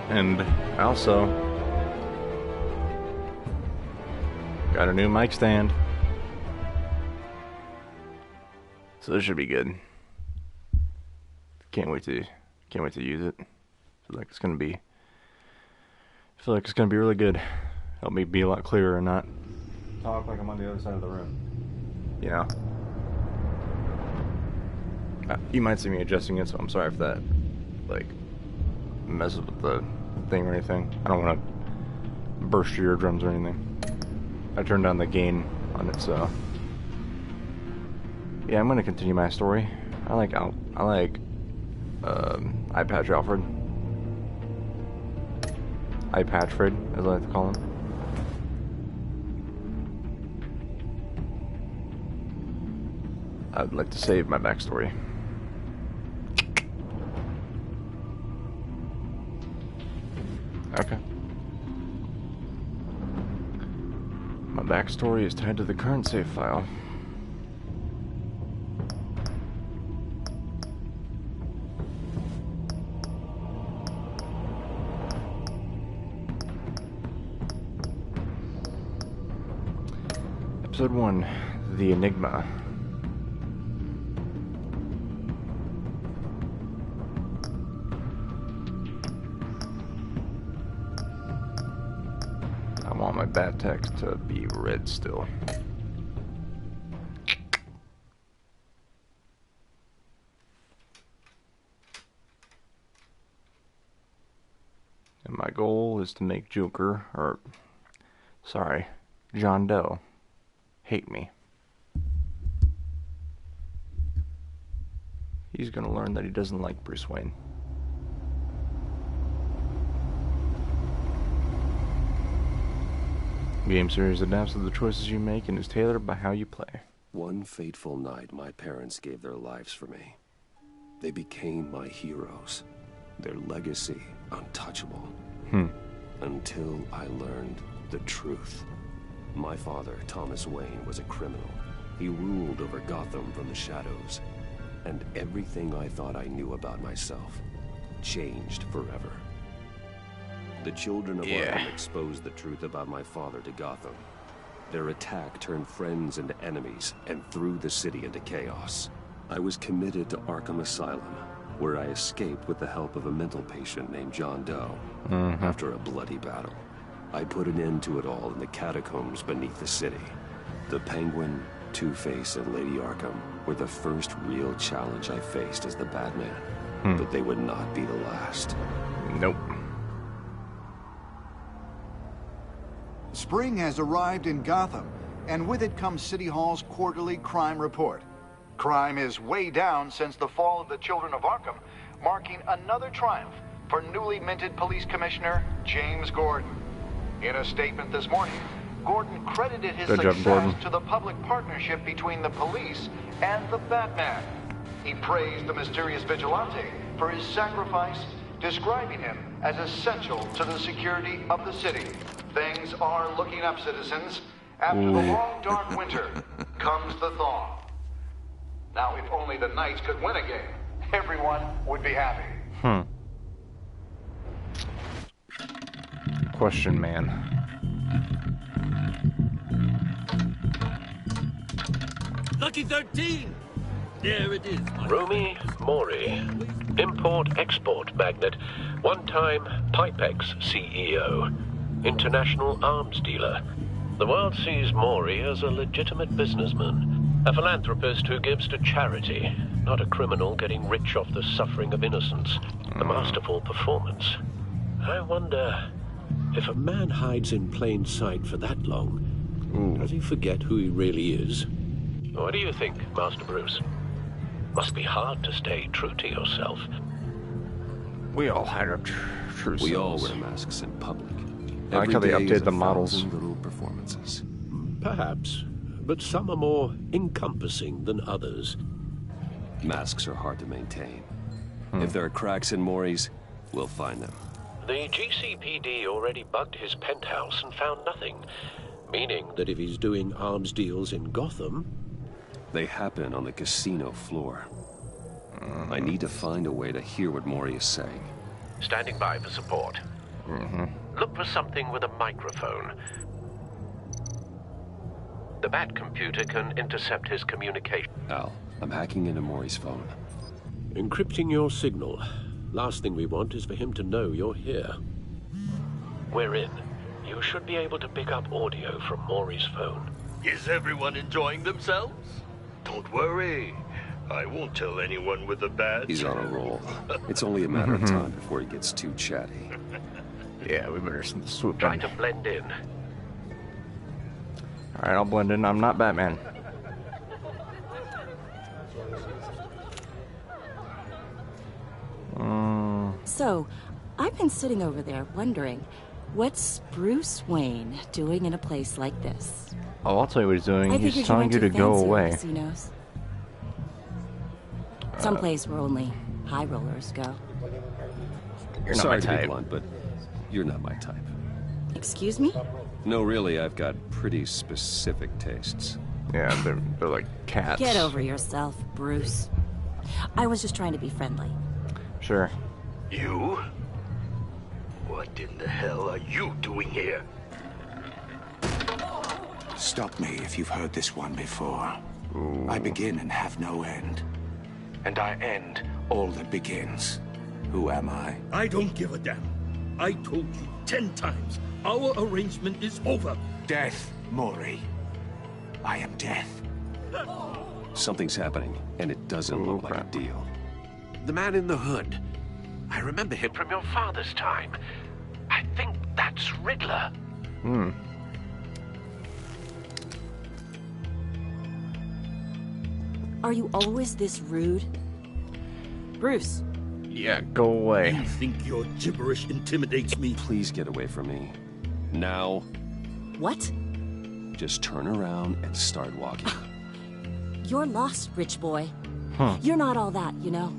And I also got a new mic stand. So this should be good. Can't wait to use it. I feel like it's gonna be really good. Help me be a lot clearer and not talk like I'm on the other side of the room. You know? You might see me adjusting it, so I'm sorry if that, like, messes with the thing or anything. I don't want to burst your eardrums or anything. I turned down the gain on it, so... Yeah, I'm going to continue my story. I like Eye Patch Alfred. Eye Patch Fred, as I like to call him. I'd like to save my backstory. Okay. My backstory is tied to the current save file. Episode 1, The Enigma. I want my bat text to be red still. And my goal is to make John Doe hate me. He's gonna learn that he doesn't like Bruce Wayne. Game series adapts to the choices you make and is tailored by how you play. One fateful night, my parents gave their lives for me. They became my heroes. Their legacy untouchable. Until I learned the truth. My father, Thomas Wayne, was a criminal. He ruled over Gotham from the shadows. And everything I thought I knew about myself changed forever. The children of Arkham exposed the truth about my father to Gotham. Their attack turned friends into enemies and threw the city into chaos. I was committed to Arkham Asylum, where I escaped with the help of a mental patient named John Doe. After a bloody battle, I put an end to it all in the catacombs beneath the city. The Penguin, Two-Face, and Lady Arkham were the first real challenge I faced as the Batman. But they would not be the last. Nope. Spring has arrived in Gotham, and with it comes City Hall's quarterly crime report. Crime is way down since the fall of the Children of Arkham, marking another triumph for newly minted Police Commissioner James Gordon. In a statement this morning, Gordon credited his success to the public partnership between the police and the Batman. He praised the mysterious vigilante for his sacrifice, describing him as essential to the security of the city. Things are looking up, citizens. After the long, dark winter comes the thaw. Now, if only the Knights could win a game, everyone would be happy. Question man. Lucky 13! There it is. Rumi Mori, import-export magnate, one-time Pipex CEO, international arms dealer. The world sees Mori as a legitimate businessman, a philanthropist who gives to charity, not a criminal getting rich off the suffering of innocence. A masterful performance. I wonder, if a man hides in plain sight for that long, does he forget who he really is? What do you think, Master Bruce? Must be hard to stay true to yourself. We all hide our true selves. We all wear masks in public. I like how they updated the models. Little performances. Perhaps, but some are more encompassing than others. Masks are hard to maintain. If there are cracks in Mori's, we'll find them. The GCPD already bugged his penthouse and found nothing, meaning that if he's doing arms deals in Gotham... They happen on the casino floor. I need to find a way to hear what Mori is saying. Standing by for support. Look for something with a microphone. The Bat computer can intercept his communication. Al, I'm hacking into Maury's phone. Encrypting your signal. Last thing we want is for him to know you're here. We're in. You should be able to pick up audio from Maury's phone. Is everyone enjoying themselves? Don't worry. I won't tell anyone with the badge. He's on a roll. It's only a matter of time before he gets too chatty. Yeah, we better swoop Try in. to blend in. Alright, I'll blend in. I'm not Batman. So, I've been sitting over there wondering, what's Bruce Wayne doing in a place like this? Oh, I'll tell you what he's doing. I He's figured telling you went to go fancier away. Casinos. Someplace where only high rollers go. You're not Sorry my to be type. blunt, but you're not my type. Excuse me? No, really, I've got pretty specific tastes. Yeah, they're like cats. Get over yourself, Bruce. I was just trying to be friendly. Sure. You? What in the hell are you doing here? Stop me if you've heard this one before. I begin and have no end. And I end all that begins. Who am I? I don't give a damn. I told you 10 times. Our arrangement is over. Death, Maury. I am death. Something's happening, and it doesn't look like a crap. deal. The man in the hood. I remember him from your father's time. I think that's Riddler. Are you always this rude? Bruce, Yeah, go away. You think your gibberish intimidates me? Please get away from me. Now, what? just turn around and start walking. You're lost, rich boy. Huh. You're not all that, you know.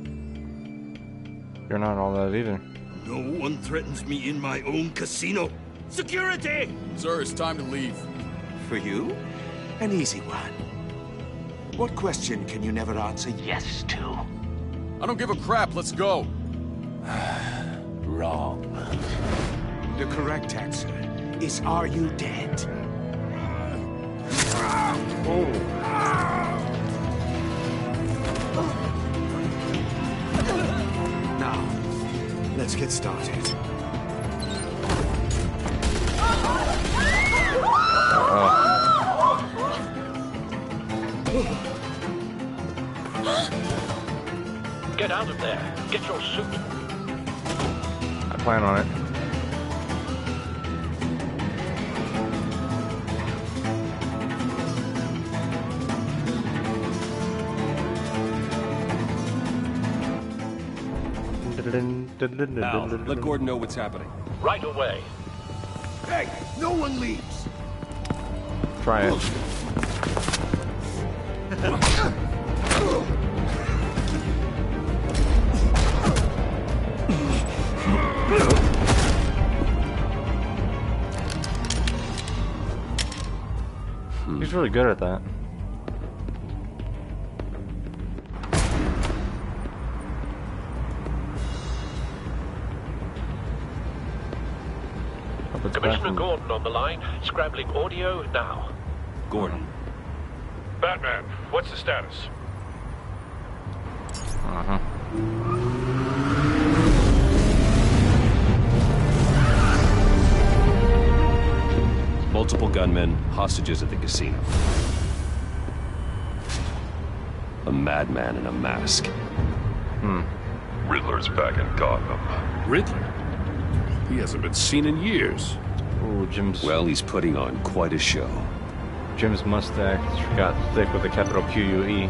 You're not all that either. No one threatens me in my own casino. Security! Sir, it's time to leave. For you? An easy one. What question can you never answer yes to? I don't give a crap, let's go. Wrong. The correct answer is, are you dead? Now, let's get started. Get out of there. Get your suit. I plan on it. Al, let Gordon know what's happening. Right away. Hey, no one leaves. Try it. He's really good at that. Hope it's Commissioner bathroom. Gordon on the line. Scrabbling audio now. Gordon, Batman, what's the status? multiple gunmen, hostages at the casino. A madman in a mask. Riddler's back in Gotham. Riddler? He hasn't been seen in years. Ooh, Jim's Well, he's putting on quite a show. Jim's mustache got thick with a capital Q-U-E.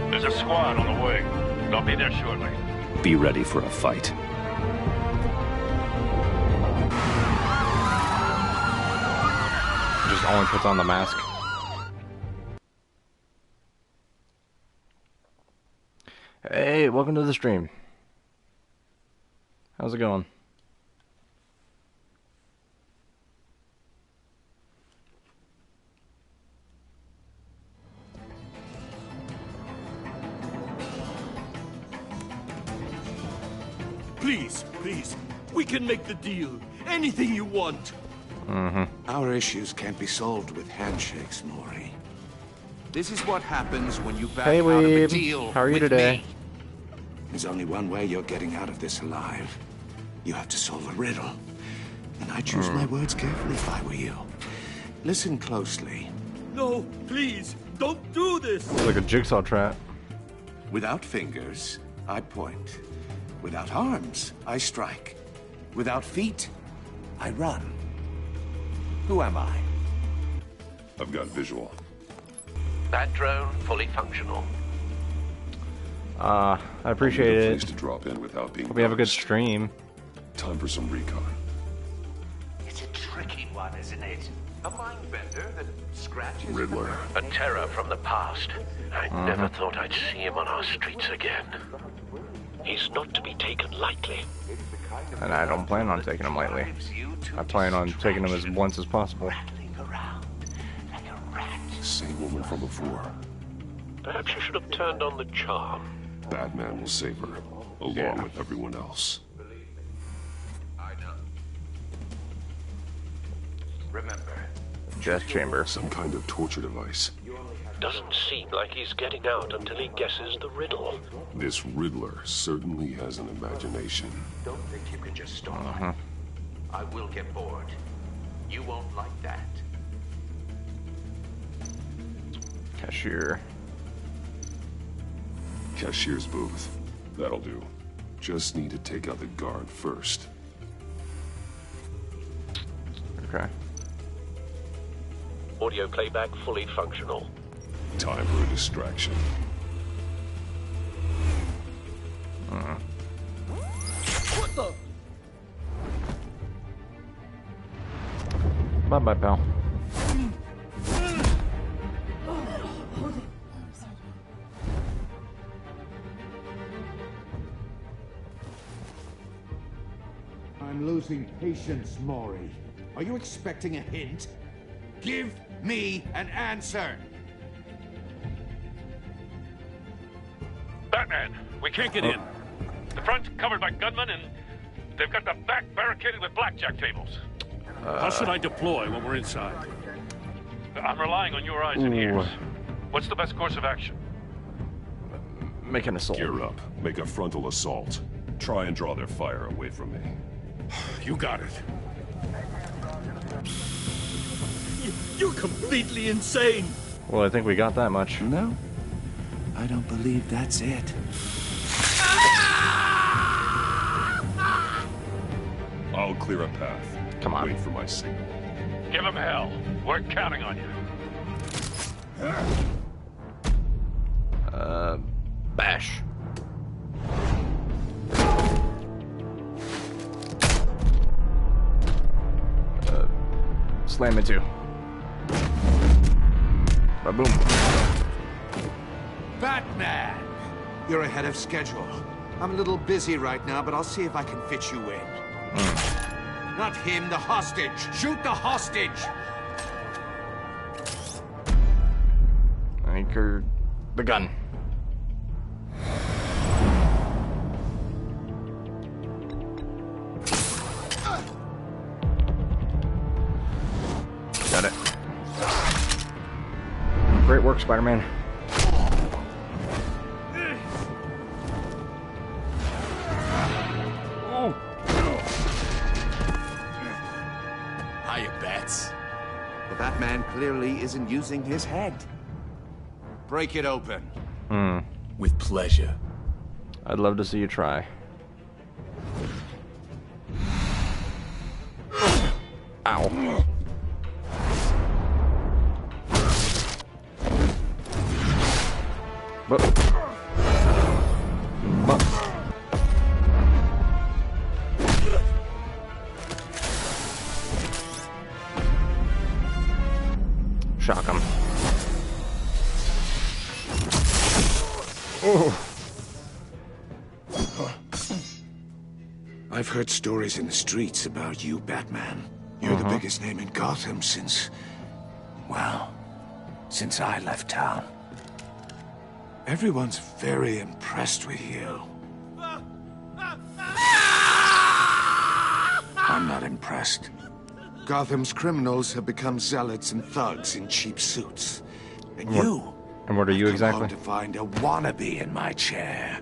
There's a squad on the way. They'll be there shortly. Be ready for a fight. Just only puts on the mask. Hey, welcome to the stream. How's it going? Please, please, We can make the deal. Anything you want. Our issues can't be solved with handshakes, Mori. This is what happens when you back Hey, out of a Weeb. deal How are you with today? me. There's only one way you're getting out of this alive. You have to solve a riddle. And I choose my words carefully if I were you. Listen closely. No, please, don't do this. It's like a jigsaw trap. Without fingers, I point. Without arms, I strike. Without feet, I run. Who am I? I've got visual. That drone fully functional. I appreciate I'll need a it. place to drop in without being Hope we have a good noticed. stream. Time for some recon. It's a tricky one, isn't it? A mind bender that scratches... Riddler. A terror from the past. I never thought I'd see him on our streets again. He's not to be taken lightly. And I don't plan on taking him lightly. I plan on taking him as once as possible. Same woman from before. Perhaps you should have turned on the charm. Batman will save her, along with everyone else. I know. Remember, Death chamber. Some kind of torture device. Doesn't seem like he's getting out until he guesses the riddle. This Riddler certainly has an imagination. don't think you can just stop. I will get bored. You won't like that. Cashier. Cashier's booth. That'll do. Just need to take out the guard first. Okay. Audio playback fully functional. Time for a distraction. What the? Bye-bye, pal. I'm losing patience, Mori. Are you expecting a hint? Give me an answer! Batman, we can't get in. The front's covered by gunmen, and they've got the back barricaded with blackjack tables. How should I deploy when we're inside? I'm relying on your eyes and ears. What's the best course of action? Make an assault. Gear up. Make a frontal assault. Try and draw their fire away from me. You got it. You're completely insane. Well, I think we got that much. No, I don't believe that's it. I'll clear a path. Come on. Wait for my signal. Give him hell. We're counting on you. Bash. Slam into. Ba-boom. Batman! You're ahead of schedule. I'm a little busy right now, but I'll see if I can fit you in. Not him, the hostage! Shoot the hostage! Anchor the gun. Got it. Great work, Spider-Man. Hiya, Bats. The Batman clearly isn't using his head. Break it open. With pleasure. I'd love to see you try. Ow. Shock him. Oh. I've heard stories in the streets about you, Batman. You're the biggest name in Gotham since... well, since I left town. Everyone's very impressed with you. I'm not impressed. Gotham's criminals have become zealots and thugs in cheap suits. And you... And what are you exactly? To find a wannabe in my chair.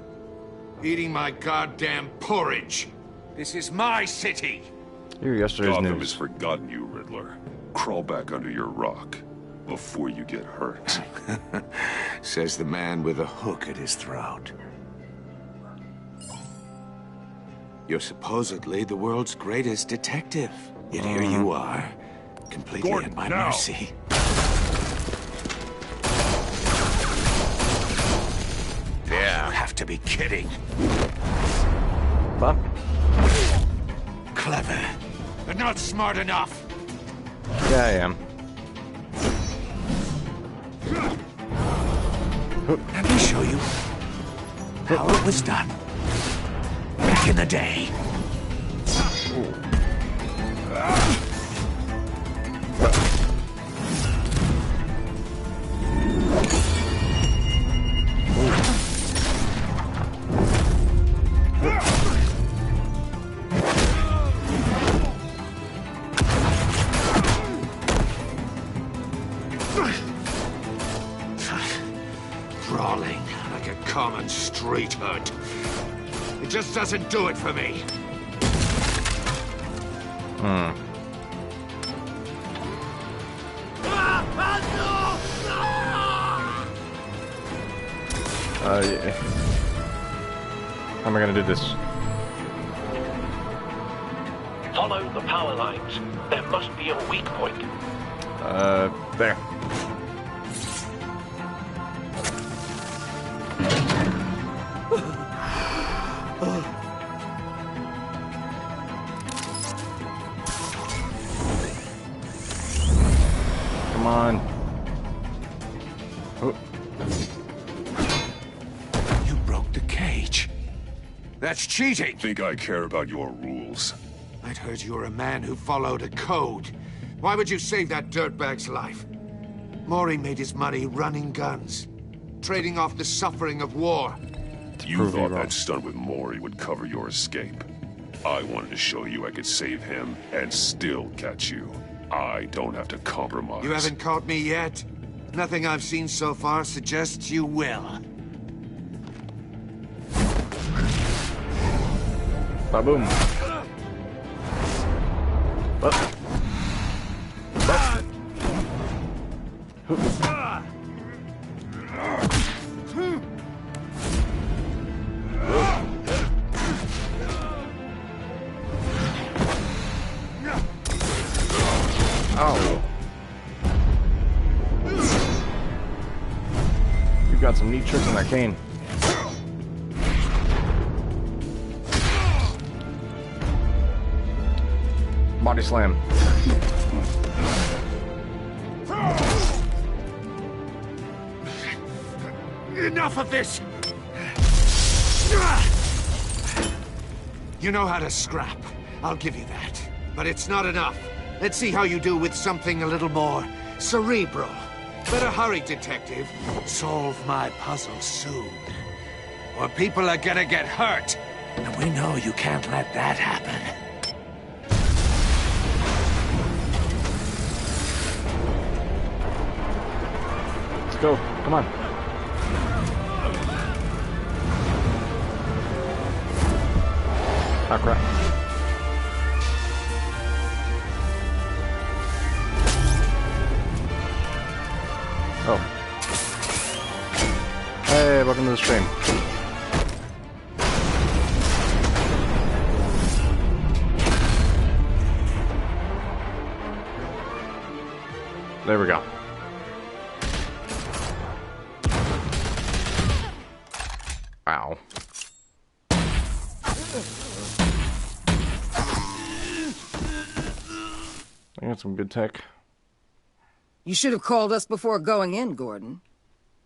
Eating my goddamn porridge. This is my city. You're yesterday's Gotham news. has forgotten you, Riddler. Crawl back under your rock before you get hurt. Says the man with a hook at his throat. You're supposedly the world's greatest detective. Yet here you are, completely Gordon, at my now. mercy. Yeah. You have to be kidding. Bob? Clever, but not smart enough. Yeah, I am. Let me show you how it was done back in the day. Brawling like a common street hood. It just doesn't do it for me. Yeah. How am I gonna do this? Follow the power lines. There must be a weak point. There. Come on. Oh. You broke the cage. That's cheating. Think I care about your rules? I'd heard you were a man who followed a code. Why would you save that dirtbag's life? Mori made his money running guns, trading off the suffering of war. You thought that stunt with Mori would cover your escape. I wanted to show you I could save him and still catch you. I don't have to compromise. You haven't caught me yet. Nothing I've seen so far suggests you will. Ba-boom. Oh. You've got some neat tricks on that cane. Body slam. Enough of this! You know how to scrap. I'll give you that. But it's not enough. Let's see how you do with something a little more cerebral. Better hurry, detective. Solve my puzzle soon. Or people are gonna get hurt. And we know you can't let that happen. Let's go. Come on. Ah, crap. Oh. Hey, welcome to the stream. There we go. Ow. I got some good tech. You should have called us before going in, Gordon.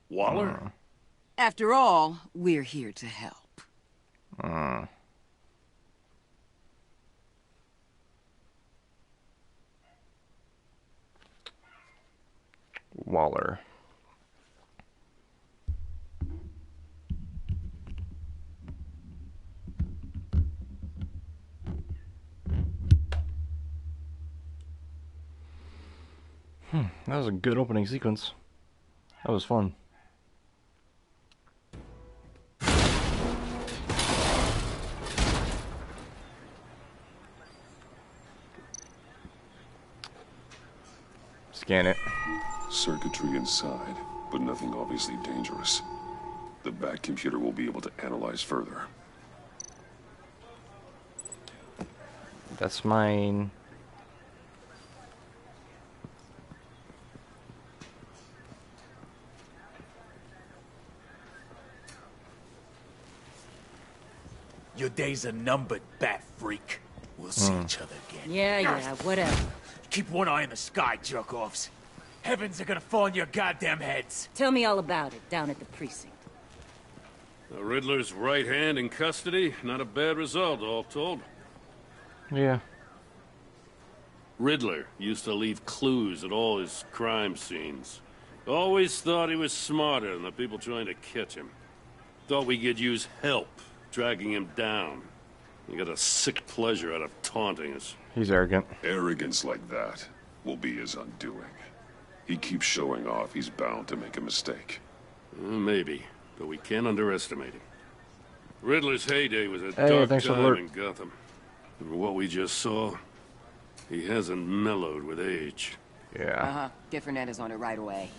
Waller? After all, we're here to help. Waller. That was a good opening sequence. That was fun. Scan it. Circuitry inside, but nothing obviously dangerous. The back computer will be able to analyze further. That's mine. Your days are numbered, bat freak. We'll see each other again. Yeah, whatever. Keep one eye in the sky, jerk-offs. Heavens are gonna fall on your goddamn heads. Tell me all about it down at the precinct. The Riddler's right hand in custody. Not a bad result, all told. Yeah. Riddler used to leave clues at all his crime scenes. Always thought he was smarter than the people trying to catch him. Thought we could use help dragging him down. He got a sick pleasure out of taunting us. He's arrogant. Arrogance like that will be his undoing. He keeps showing off, he's bound to make a mistake. Maybe, but we can't underestimate him. Riddler's heyday was a dark time in Gotham. And what we just saw, he hasn't mellowed with age. Yeah. Get Fernandez on it right away.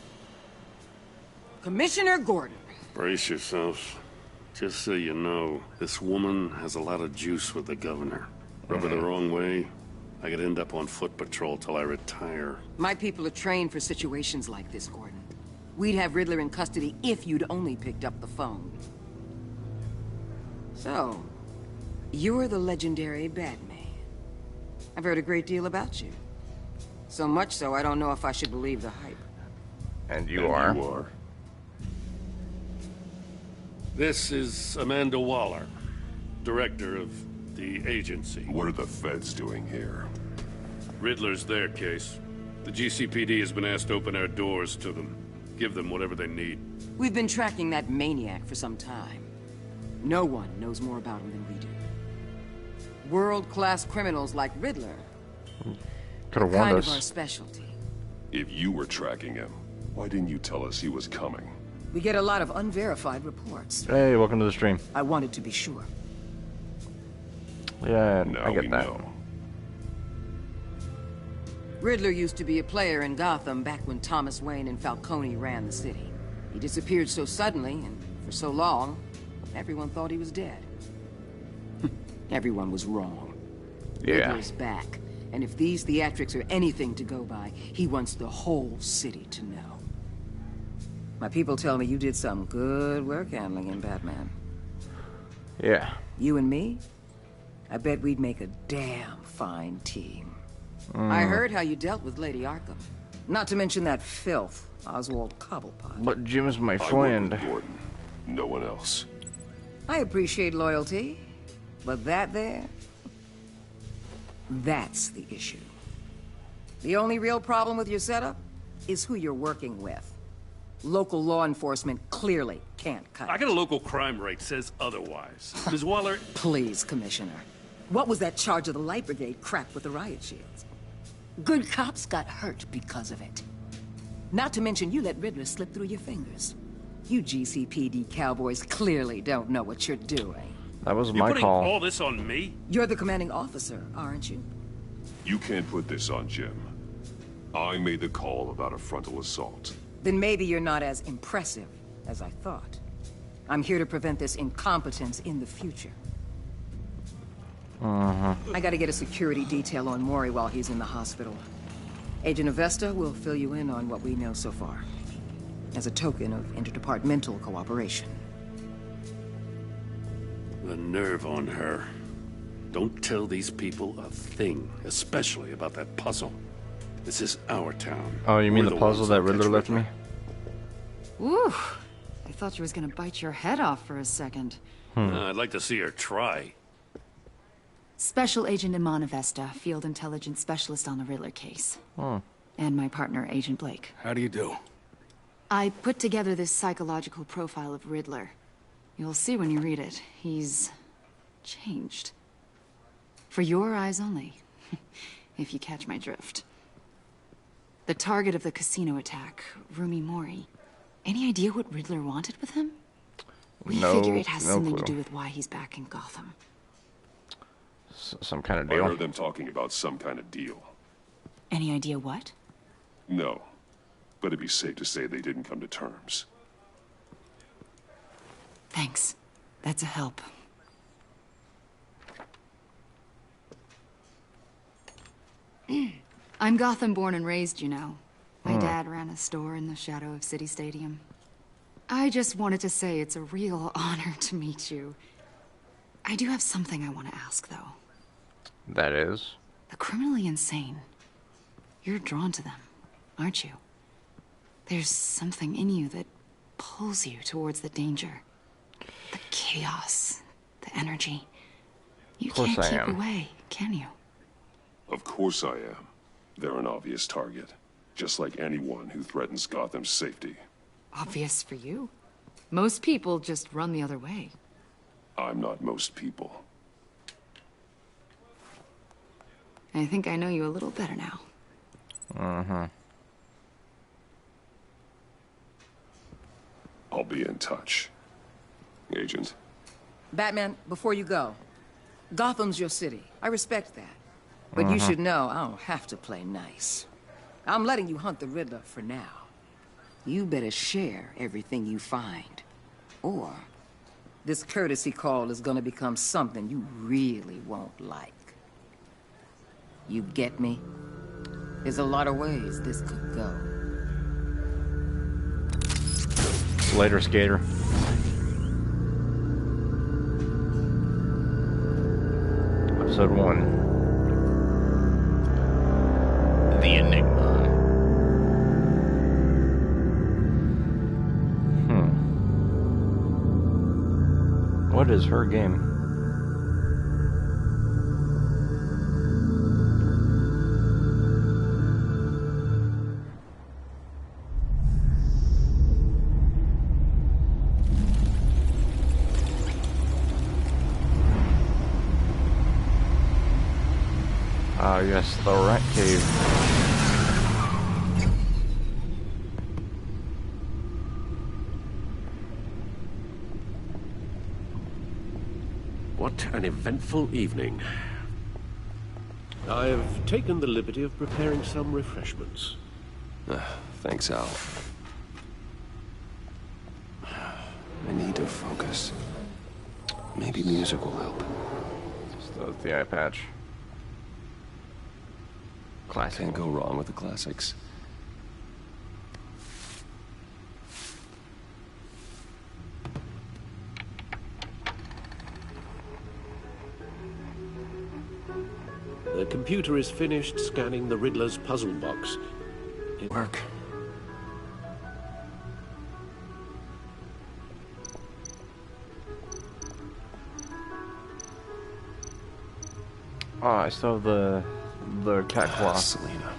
Commissioner Gordon. Brace yourselves. Just so you know, this woman has a lot of juice with the governor. Rub her the wrong way, I could end up on foot patrol till I retire. My people are trained for situations like this, Gordon. We'd have Riddler in custody if you'd only picked up the phone. So, you're the legendary Batman. I've heard a great deal about you. So much so, I don't know if I should believe the hype. And you are. This is Amanda Waller, director of the agency. What are the feds doing here? Riddler's their case. The GCPD has been asked to open our doors to them. Give them whatever they need. We've been tracking that maniac for some time. No one knows more about him than we do. World-class criminals like Riddler Could have warned kind us. of our specialty. If you were tracking him, why didn't you tell us he was coming? We get a lot of unverified reports. Hey, welcome to the stream. I wanted to be sure. Yeah, now I get we that. know. Riddler used to be a player in Gotham back when Thomas Wayne and Falcone ran the city. He disappeared so suddenly and for so long, everyone thought he was dead. Everyone was wrong. Yeah. Riddler's back, and if these theatrics are anything to go by, he wants the whole city to know. My people tell me you did some good work handling in Batman. Yeah. You and me? I bet we'd make a damn fine team. I heard how you dealt with Lady Arkham. Not to mention that filth, Oswald Cobblepot. But Jim's my I work friend. with Gordon. No one else. I appreciate loyalty, but that there... that's the issue. The only real problem with your setup is who you're working with. Local law enforcement clearly can't cut it. I got a local crime rate says otherwise. Ms. Waller... Please, Commissioner. What was that charge of the Light Brigade crap with the riot shields? Good cops got hurt because of it. Not to mention you let Riddler slip through your fingers. You GCPD cowboys clearly don't know what you're doing. That was You're my putting call. all this on me? You're the commanding officer, aren't you? You can't put this on Jim. I made the call about a frontal assault. Then maybe you're not as impressive as I thought. I'm here to prevent this incompetence in the future. I gotta get a security detail on Mori while he's in the hospital. Agent Avesta will fill you in on what we know so far, as a token of interdepartmental cooperation. The nerve on her. Don't tell these people a thing, especially about that puzzle. This is our town. Oh, you mean We're the puzzle ones that catch Riddler left me? Woo! I thought you was gonna bite your head off for a second. I'd like to see her try. Special Agent Iman Avesta, Field Intelligence Specialist on the Riddler case. And my partner, Agent Blake. How do you do? I put together this psychological profile of Riddler. You'll see when you read it. He's... changed. For your eyes only. If you catch my drift. The target of the casino attack, Rumi Mori. Any idea what Riddler wanted with him? We figure it has something to do with why he's back in Gotham. Some kind of deal? I heard them talking about some kind of deal. Any idea what? No. But it'd be safe to say they didn't come to terms. Thanks. That's a help. I'm Gotham born and raised, you know. My dad ran a store in the shadow of City Stadium. I just wanted to say it's a real honor to meet you. I do have something I want to ask, though. That is? The criminally insane. You're drawn to them, aren't you? There's something in you that pulls you towards the danger. The chaos, the energy. You can't keep away, can you? Of course I am. They're an obvious target. Just like anyone who threatens Gotham's safety. Obvious for you. Most people just run the other way. I'm not most people. I think I know you a little better now. Uh-huh. I'll be in touch. Agent. Batman, before you go, Gotham's your city. I respect that. But you should know I don't have to play nice. I'm letting you hunt the Riddler for now. You better share everything you find. Or this courtesy call is gonna become something you really won't like. You get me? There's a lot of ways this could go. Later, skater. Episode 1. The Enigma. What is her game? Ah, yes, the Rat Cave. What an eventful evening. I've taken the liberty of preparing some refreshments. Thanks, Al. I need to focus. Maybe music will help. Just the eye patch. Classic. Can't go wrong with the classics. The computer is finished scanning the Riddler's puzzle box. It work. Oh, I still have the cat claw. Selina.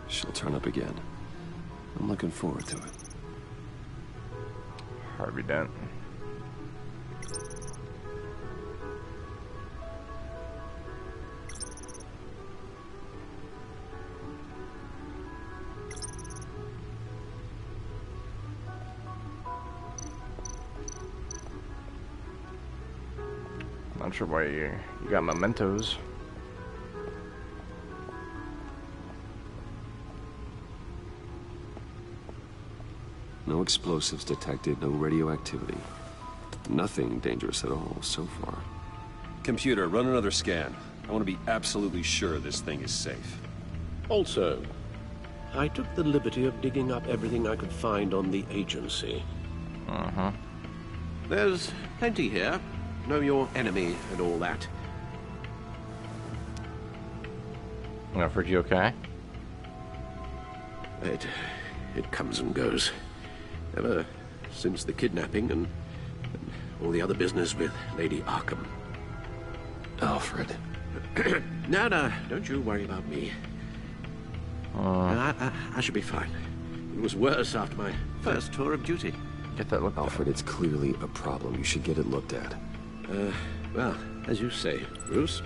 She'll turn up again. I'm looking forward to it. Harvey Dent. Not sure why you got mementos. No explosives detected, no radioactivity. Nothing dangerous at all so far. Computer, run another scan. I want to be absolutely sure this thing is safe. Also, I took the liberty of digging up everything I could find on the agency. Uh-huh. There's plenty here. Know your enemy and all that. Alfred, you okay? It comes and goes. Ever since the kidnapping and all the other business with Lady Arkham. Alfred. No, don't you worry about me. I should be fine. It was worse after my first tour of duty. Get that looked Alfred, it's clearly a problem. You should get it looked at. Well, as you say, Bruce,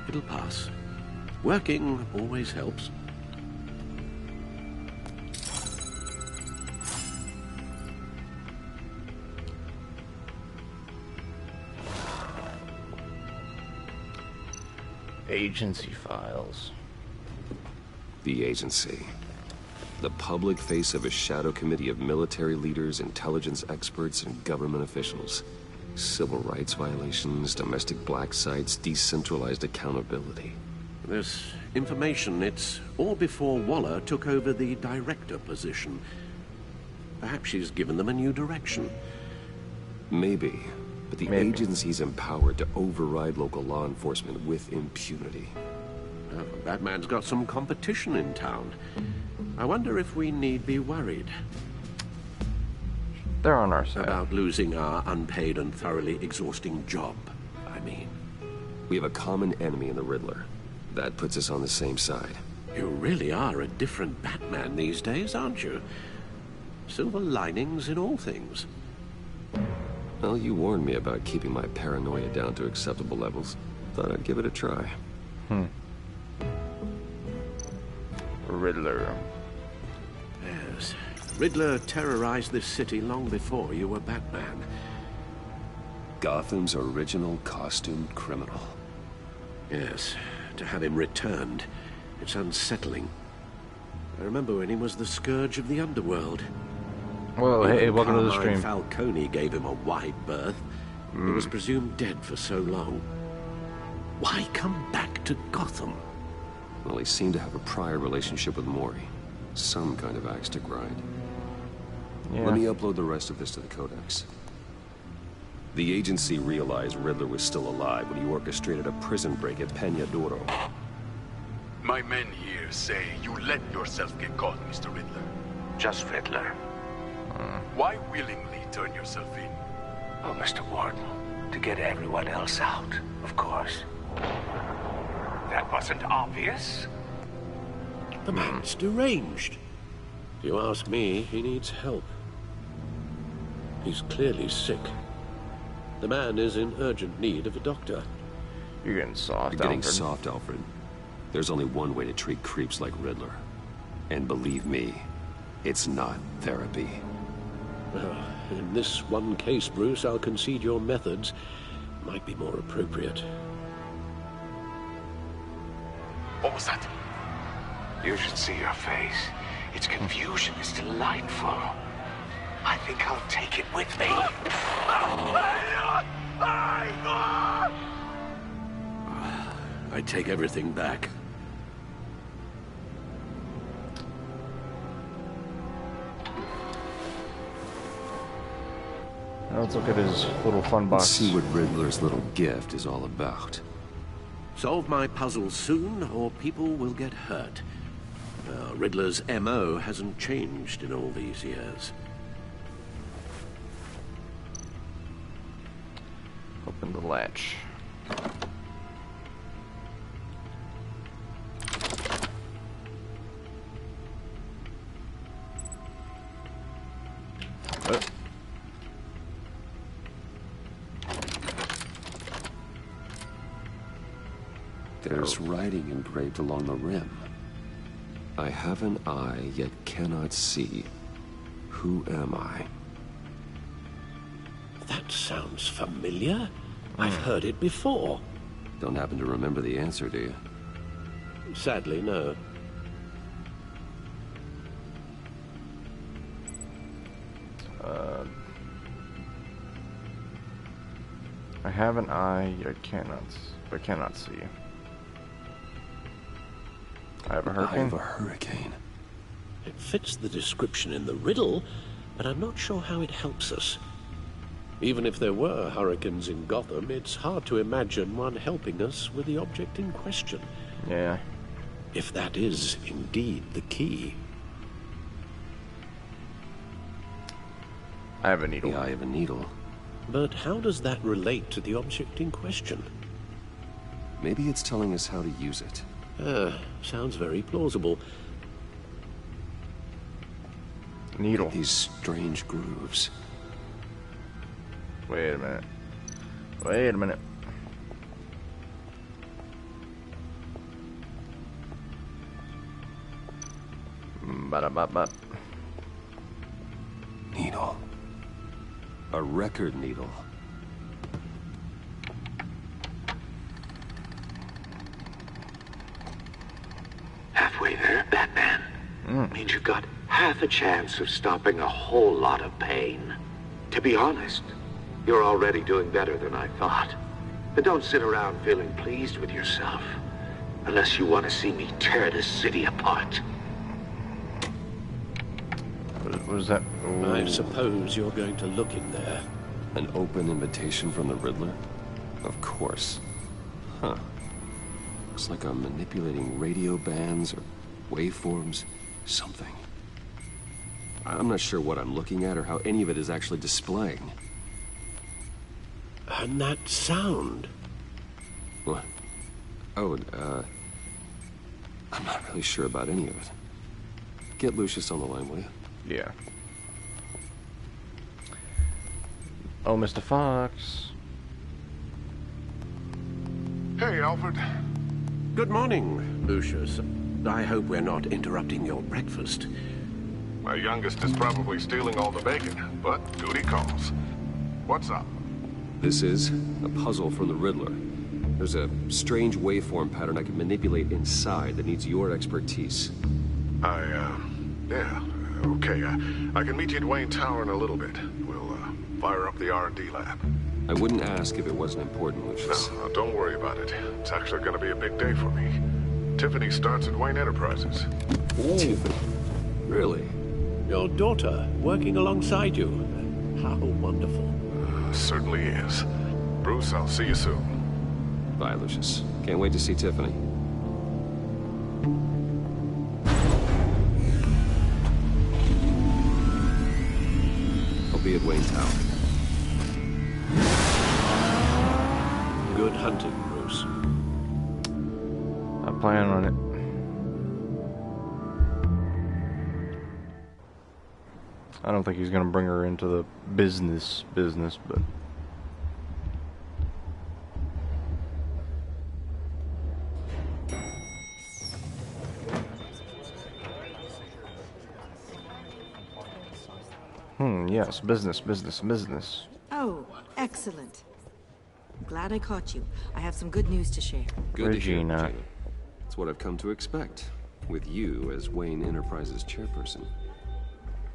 it'll pass. Working always helps. Agency files. The Agency. The public face of a shadow committee of military leaders, intelligence experts, and government officials. Civil rights violations, domestic black sites, decentralized accountability. This information, it's all before Waller took over the director position. Perhaps she's given them a new direction. Maybe, but the agency's empowered to override local law enforcement with impunity. Oh, Batman's got some competition in town. I wonder if we need be worried. They're on our side. About losing our unpaid and thoroughly exhausting job, I mean. We have a common enemy in the Riddler. That puts us on the same side. You really are a different Batman these days, aren't you? Silver linings in all things. Well, you warned me about keeping my paranoia down to acceptable levels. Thought I'd give it a try. Riddler. Yes. Riddler terrorized this city long before you were Batman. Gotham's original costumed criminal. Yes. To have him returned, it's unsettling. I remember when he was the scourge of the underworld. Well, hey, welcome to the stream. Falcone gave him a wide berth. He was presumed dead for so long. Why come back to Gotham? Well, he seemed to have a prior relationship with Mori. Some kind of axe to grind. Yeah. Let me upload the rest of this to the Codex. The agency realized Riddler was still alive when he orchestrated a prison break at Peña Duro. My men here say you let yourself get caught, Mr. Riddler. Just Riddler. Why willingly turn yourself in? Oh, Mr. Warden, to get everyone else out, of course. That wasn't obvious. The man's deranged. If you ask me, he needs help. He's clearly sick. The man is in urgent need of a doctor. You're getting soft, You're getting soft, Alfred. There's only one way to treat creeps like Riddler. And believe me, it's not therapy. In this one case, Bruce, I'll concede your methods might be more appropriate. What was that? You should see your face. Its confusion is delightful. I think I'll take it with me. I take everything back. Now let's look at his little fun box. Let's see what Riddler's little gift is all about. Solve my puzzle soon, or people will get hurt. Riddler's MO hasn't changed in all these years. Open the latch. There's writing engraved along the rim. I have an eye, yet cannot see. Who am I? That sounds familiar. I've heard it before. Don't happen to remember the answer, do you? Sadly, no. I have an eye, yet I cannot see. I have a hurricane? I have a hurricane. It fits the description in the riddle, but I'm not sure how it helps us. Even if there were hurricanes in Gotham, it's hard to imagine one helping us with the object in question. Yeah. If that is indeed the key. I have a needle. Yeah, I have a needle. But how does that relate to the object in question? Maybe it's telling us how to use it. Sounds very plausible. Needle. These strange grooves. Wait a minute. Wait a minute. Ba-da-ba-ba. Needle. A record needle. Halfway there, Batman. Means you've got half a chance of stopping a whole lot of pain. To be honest, you're already doing better than I thought. But don't sit around feeling pleased with yourself. Unless you want to see me tear this city apart. What was that? Ooh. I suppose you're going to look in there. An open invitation from the Riddler? Of course. Huh. Looks like I'm manipulating radio bands or waveforms. Something. I'm not sure what I'm looking at or how any of it is actually displaying. And that sound? What? Oh, I'm not really sure about any of it. Get Lucius on the line, will you? Yeah. Oh, Mr. Fox. Hey, Alfred. Good morning, Lucius. I hope we're not interrupting your breakfast. My youngest is probably stealing all the bacon, but duty calls. What's up? This is a puzzle from the Riddler. There's a strange waveform pattern I can manipulate inside that needs your expertise. Yeah, okay. I can meet you at Wayne Tower in a little bit. We'll, fire up the R&D lab. I wouldn't ask if it wasn't important, Lucius. No, don't worry about it. It's actually gonna be a big day for me. Tiffany starts at Wayne Enterprises. Tiffany? Really? Your daughter working alongside you. How wonderful. Certainly is. Bruce, I'll see you soon. Bye, Lucius. Can't wait to see Tiffany. I'll be at Wayne Tower. Good hunting, Bruce. I plan on it. I don't think he's gonna bring her into the business, but... Yes, business. Oh, excellent. Glad I caught you. I have some good news to share. Good Regina. to hear, Regina. That's what I've come to expect, with you as Wayne Enterprises chairperson.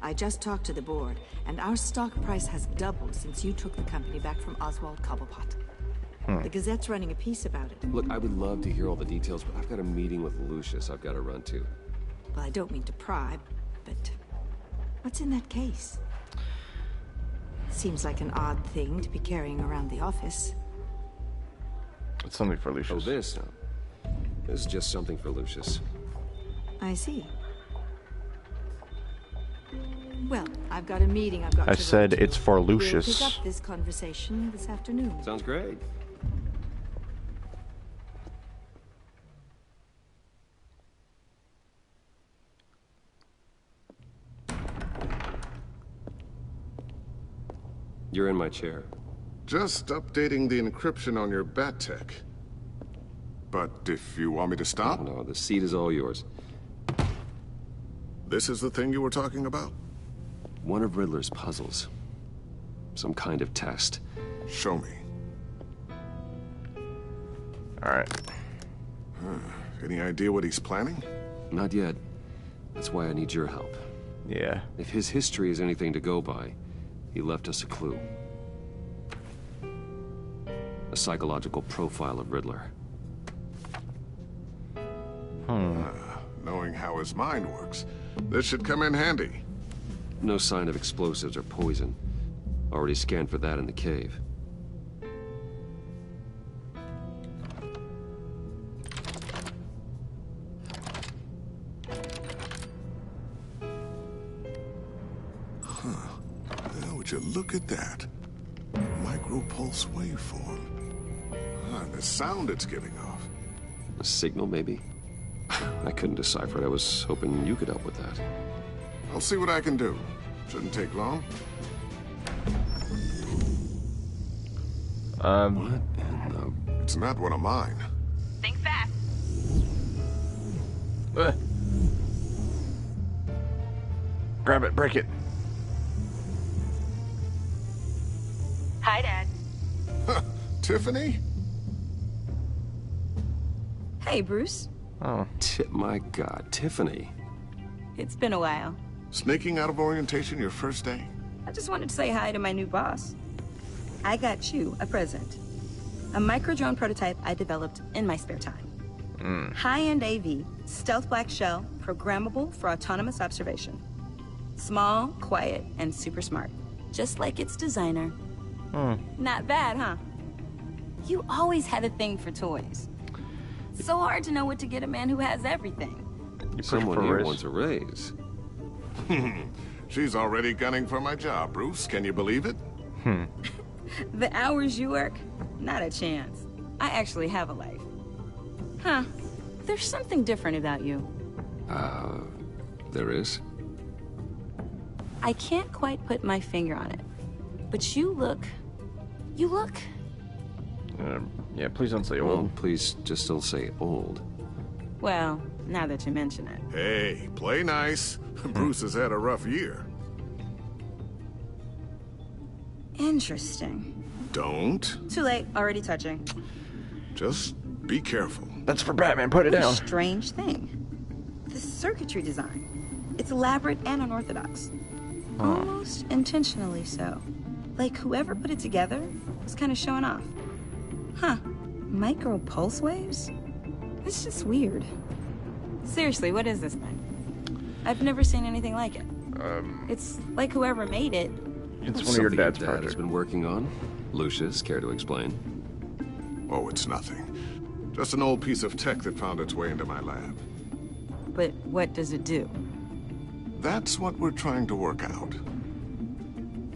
I just talked to the board, and our stock price has doubled since you took the company back from Oswald Cobblepot. The Gazette's running a piece about it. Look, I would love to hear all the details, but I've got a meeting with Lucius I've got to run to. Well, I don't mean to pry, but what's in that case? Seems like an odd thing to be carrying around the office. It's something for Lucius. Oh, this? No. This is just something for Lucius. I see. Well, I've got a meeting I've got I to said run to. it's for We'll Lucius. pick up this conversation this afternoon. Sounds great. You're in my chair. Just updating the encryption on your Bat-Tech. But if you want me to stop? No, the seat is all yours. This is the thing you were talking about? One of Riddler's puzzles. Some kind of test. Show me. Alright. Any idea what he's planning? Not yet. That's why I need your help. Yeah. If his history is anything to go by, he left us a clue. A psychological profile of Riddler. Knowing how his mind works, this should come in handy. No sign of explosives or poison. Already scanned for that in the cave. Would you look at that? Micropulse waveform. The sound it's giving off. A signal, maybe? I couldn't decipher it. I was hoping you could help with that. I'll see what I can do. Shouldn't take long. What in the... It's not one of mine. Think fast. Grab it, break it. Hi, Dad. Tiffany? Hey, Bruce. Oh. My God, Tiffany. It's been a while. Sneaking out of orientation your first day? I just wanted to say hi to my new boss. I got you a present. A micro-drone prototype I developed in my spare time. High-end AV, stealth black shell, programmable for autonomous observation. Small, quiet, and super smart. Just like its designer. Not bad, huh? You always had a thing for toys. So hard to know what to get a man who has everything. Someone here wants a raise. She's already gunning for my job, Bruce. Can you believe it? The hours you work? Not a chance. I actually have a life. Huh. There's something different about you. There is? I can't quite put my finger on it. But you look... Yeah, please don't say old. Well, please just don't say old. Well, now that you mention it. Hey, play nice. Bruce has had a rough year. Interesting. Don't. Too late, already touching. Just be careful. That's for Batman, put it down. Strange thing. The circuitry design. It's elaborate and unorthodox. Almost intentionally so. Like whoever put it together was kind of showing off. Huh. Micro pulse waves? It's just weird. Seriously, what is this thing? I've never seen anything like it. It's like whoever made it. It's one of your dad's dad has been working on. Lucius, care to explain? Oh, it's nothing. Just an old piece of tech that found its way into my lab. But what does it do? That's what we're trying to work out.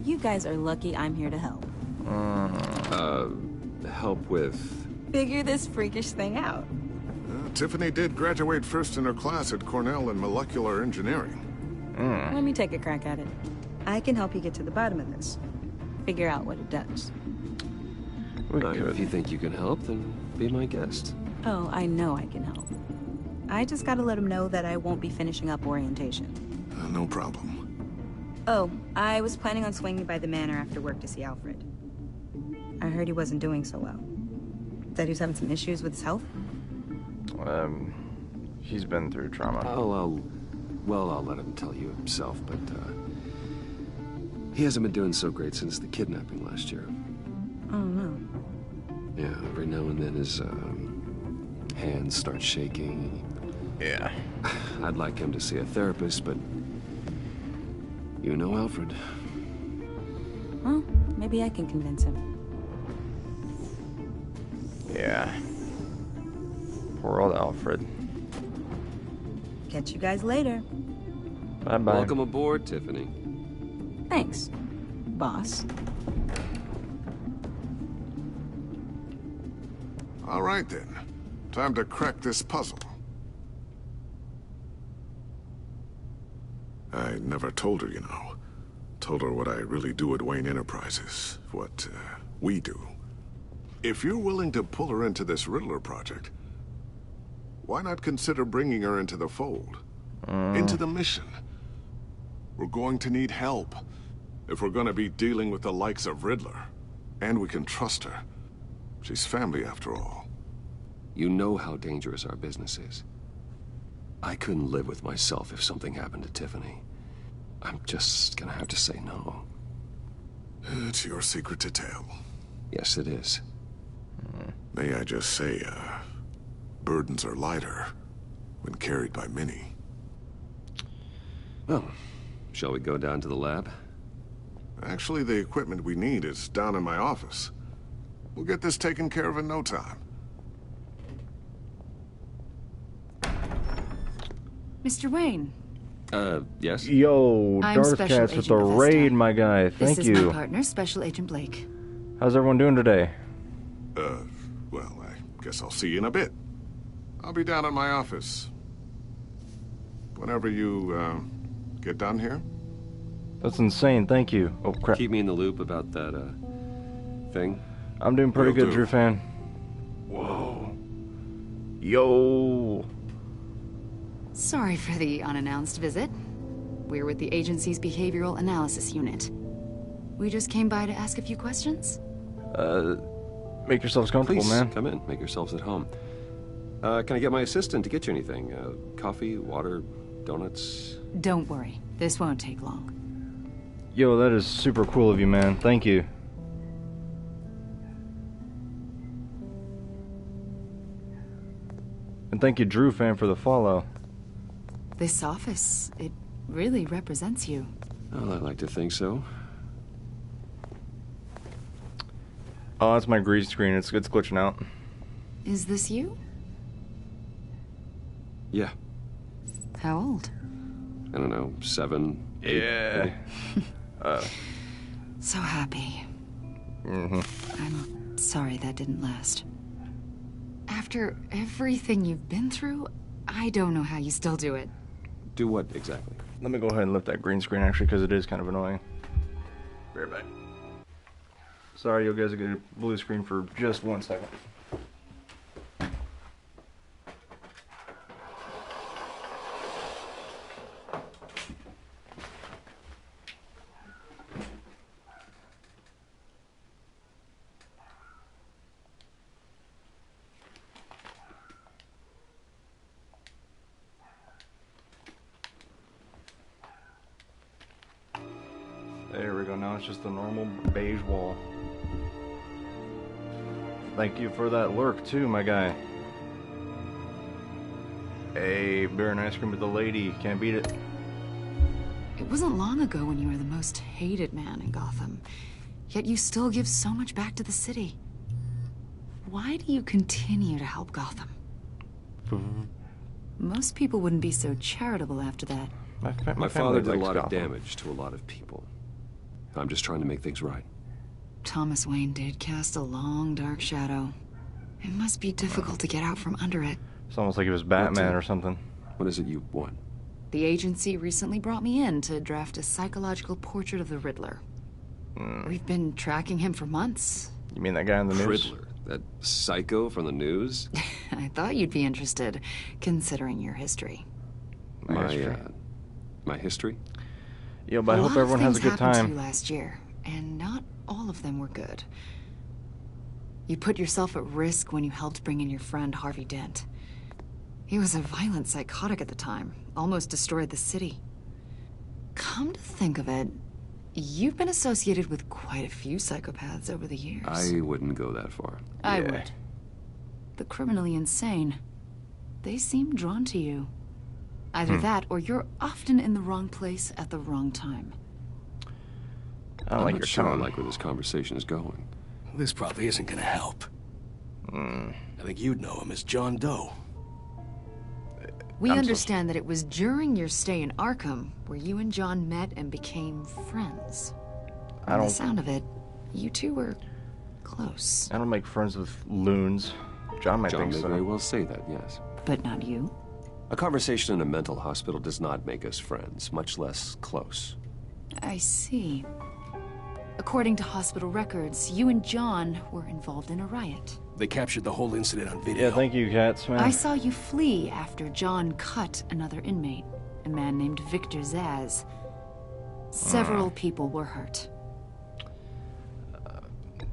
You guys are lucky I'm here to help. Help with... Figure this freakish thing out. Tiffany did graduate first in her class at Cornell in molecular engineering. Let me take a crack at it. I can help you get to the bottom of this. Figure out what it does. If you think you can help, then be my guest. Oh, I know I can help. I just gotta let him know that I won't be finishing up orientation. No problem. Oh, I was planning on swinging by the manor after work to see Alfred. I heard he wasn't doing so well. Said he was having some issues with his health? He's been through trauma. I'll let him tell you himself, but, he hasn't been doing so great since the kidnapping last year. Oh, no. Yeah, every now and then his, hands start shaking. Yeah. I'd like him to see a therapist, but... You know Alfred. Well, maybe I can convince him. Yeah. Poor old Alfred. Catch you guys later. Bye-bye. Welcome aboard, Tiffany. Thanks, boss. All right, then. Time to crack this puzzle. I never told her, you know. Told her what I really do at Wayne Enterprises. What, we do. If you're willing to pull her into this Riddler project, why not consider bringing her into the fold? Into the mission? We're going to need help. If we're gonna be dealing with the likes of Riddler. And we can trust her. She's family, after all. You know how dangerous our business is. I couldn't live with myself if something happened to Tiffany. I'm just gonna have to say no. It's your secret to tell. Yes, it is. May I just say, burdens are lighter when carried by many. Well, shall we go down to the lab? Actually, the equipment we need is down in my office. We'll get this taken care of in no time. Mr. Wayne. Yes? Yo, I'm Darth Special Cats with the Agent raid, Bethesda. my guy. Thank This you. is my partner, Special Agent Blake. How's everyone doing today? Well, I guess I'll see you in a bit. I'll be down in my office. Whenever you, get done here. That's insane, thank you. Oh, crap. Keep me in the loop about that, thing. I'm doing pretty Will good, do. Drew fan. Whoa. Yo. Sorry for the unannounced visit. We're with the agency's Behavioral Analysis Unit. We just came by to ask a few questions. Make yourselves comfortable, Please, man. come in. Make yourselves at home. Can I get my assistant to get you anything? Coffee, water, donuts? Don't worry. This won't take long. Yo, that is super cool of you, man. Thank you. And thank you, Drew fan, for the follow. This office, it really represents you. Well, I like to think so. Oh, that's my green screen. It's glitching out. Is this you? Yeah. How old? I don't know, 7, 8. Yeah. So happy. I'm sorry that didn't last. After everything you've been through, I don't know how you still do it. Do what exactly? Let me go ahead and lift that green screen, actually, because it is kind of annoying. Be right back. Sorry, you guys are getting a blue screen for just 1 second. There we go, now it's just a normal beige wall. Thank you for that lurk too, my guy. Hey, beer and ice cream with the lady, can't beat it. It wasn't long ago when you were the most hated man in Gotham, yet you still give so much back to the city. Why do you continue to help Gotham? Most people wouldn't be so charitable after that. My father did a lot of damage to a lot of people. I'm just trying to make things right. Thomas Wayne did cast a long, dark shadow. It must be difficult to get out from under it. It's almost like he was Batman or something. What is it you want? The agency recently brought me in to draft a psychological portrait of the Riddler. We've been tracking him for months. You mean that guy on the news? Riddler? That psycho from the news? I thought you'd be interested, considering your history. My history? Yeah, but I hope everyone has a good A lot of things happened to time. you last year, and not all of them were good. You put yourself at risk when you helped bring in your friend Harvey Dent. He was a violent psychotic at the time, almost destroyed the city. Come to think of it, you've been associated with quite a few psychopaths over the years. I wouldn't go that far. I would. The criminally insane. They seem drawn to you. Either that, or you're often in the wrong place at the wrong time. I'm not sure I like where this conversation is going. This probably isn't gonna help. I think you'd know him as John Doe. We understand that it was during your stay in Arkham where you and John met and became friends. By the sound of it, you two were close. I don't make friends with loons. John might think may so. very well say that, yes. But not you. A conversation in a mental hospital does not make us friends, much less close. I see. According to hospital records, you and John were involved in a riot. They captured the whole incident on video. Yeah, thank you, Cats, man. I saw you flee after John cut another inmate, a man named Victor Zsasz. Several people were hurt.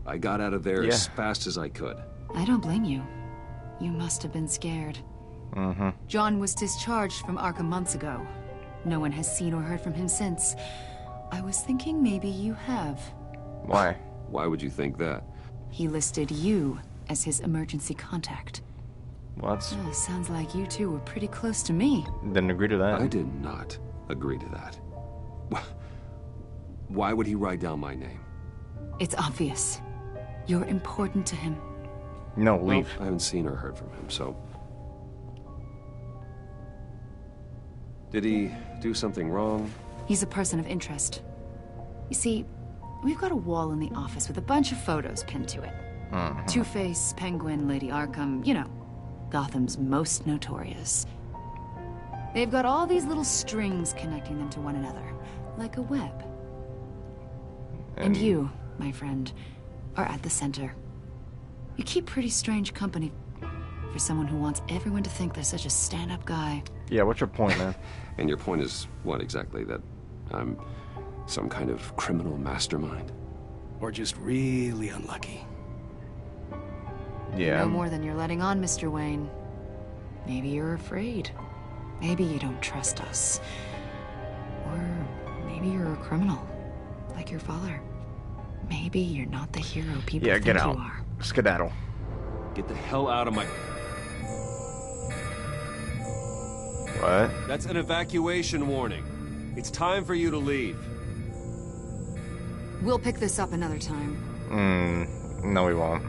I got out of there as fast as I could. I don't blame you. You must have been scared. John was discharged from Arkham months ago. No one has seen or heard from him since. I was thinking maybe you have. Why? Why would you think that? He listed you as his emergency contact. What? Sounds like you two were pretty close to me. Didn't agree to that. I did not agree to that. Why would he write down my name? It's obvious. You're important to him. No, leave. Well, I haven't seen or heard from him, so... Did he do something wrong? He's a person of interest. You see, we've got a wall in the office with a bunch of photos pinned to it. Two-Face, Penguin, Lady Arkham, you know, Gotham's most notorious. They've got all these little strings connecting them to one another, like a web. And you, my friend, are at the center. You keep pretty strange company for someone who wants everyone to think they're such a stand-up guy. Yeah, what's your point, man? And your point is what exactly? That I'm some kind of criminal mastermind? Or just really unlucky? Yeah. No more than you're letting on, Mr. Wayne. Maybe you're afraid. Maybe you don't trust us. Or maybe you're a criminal, like your father. Maybe you're not the hero people think get you out. are. Skedaddle. Get the hell out of my... What? That's an evacuation warning. It's time for you to leave. We'll pick this up another time. No we won't.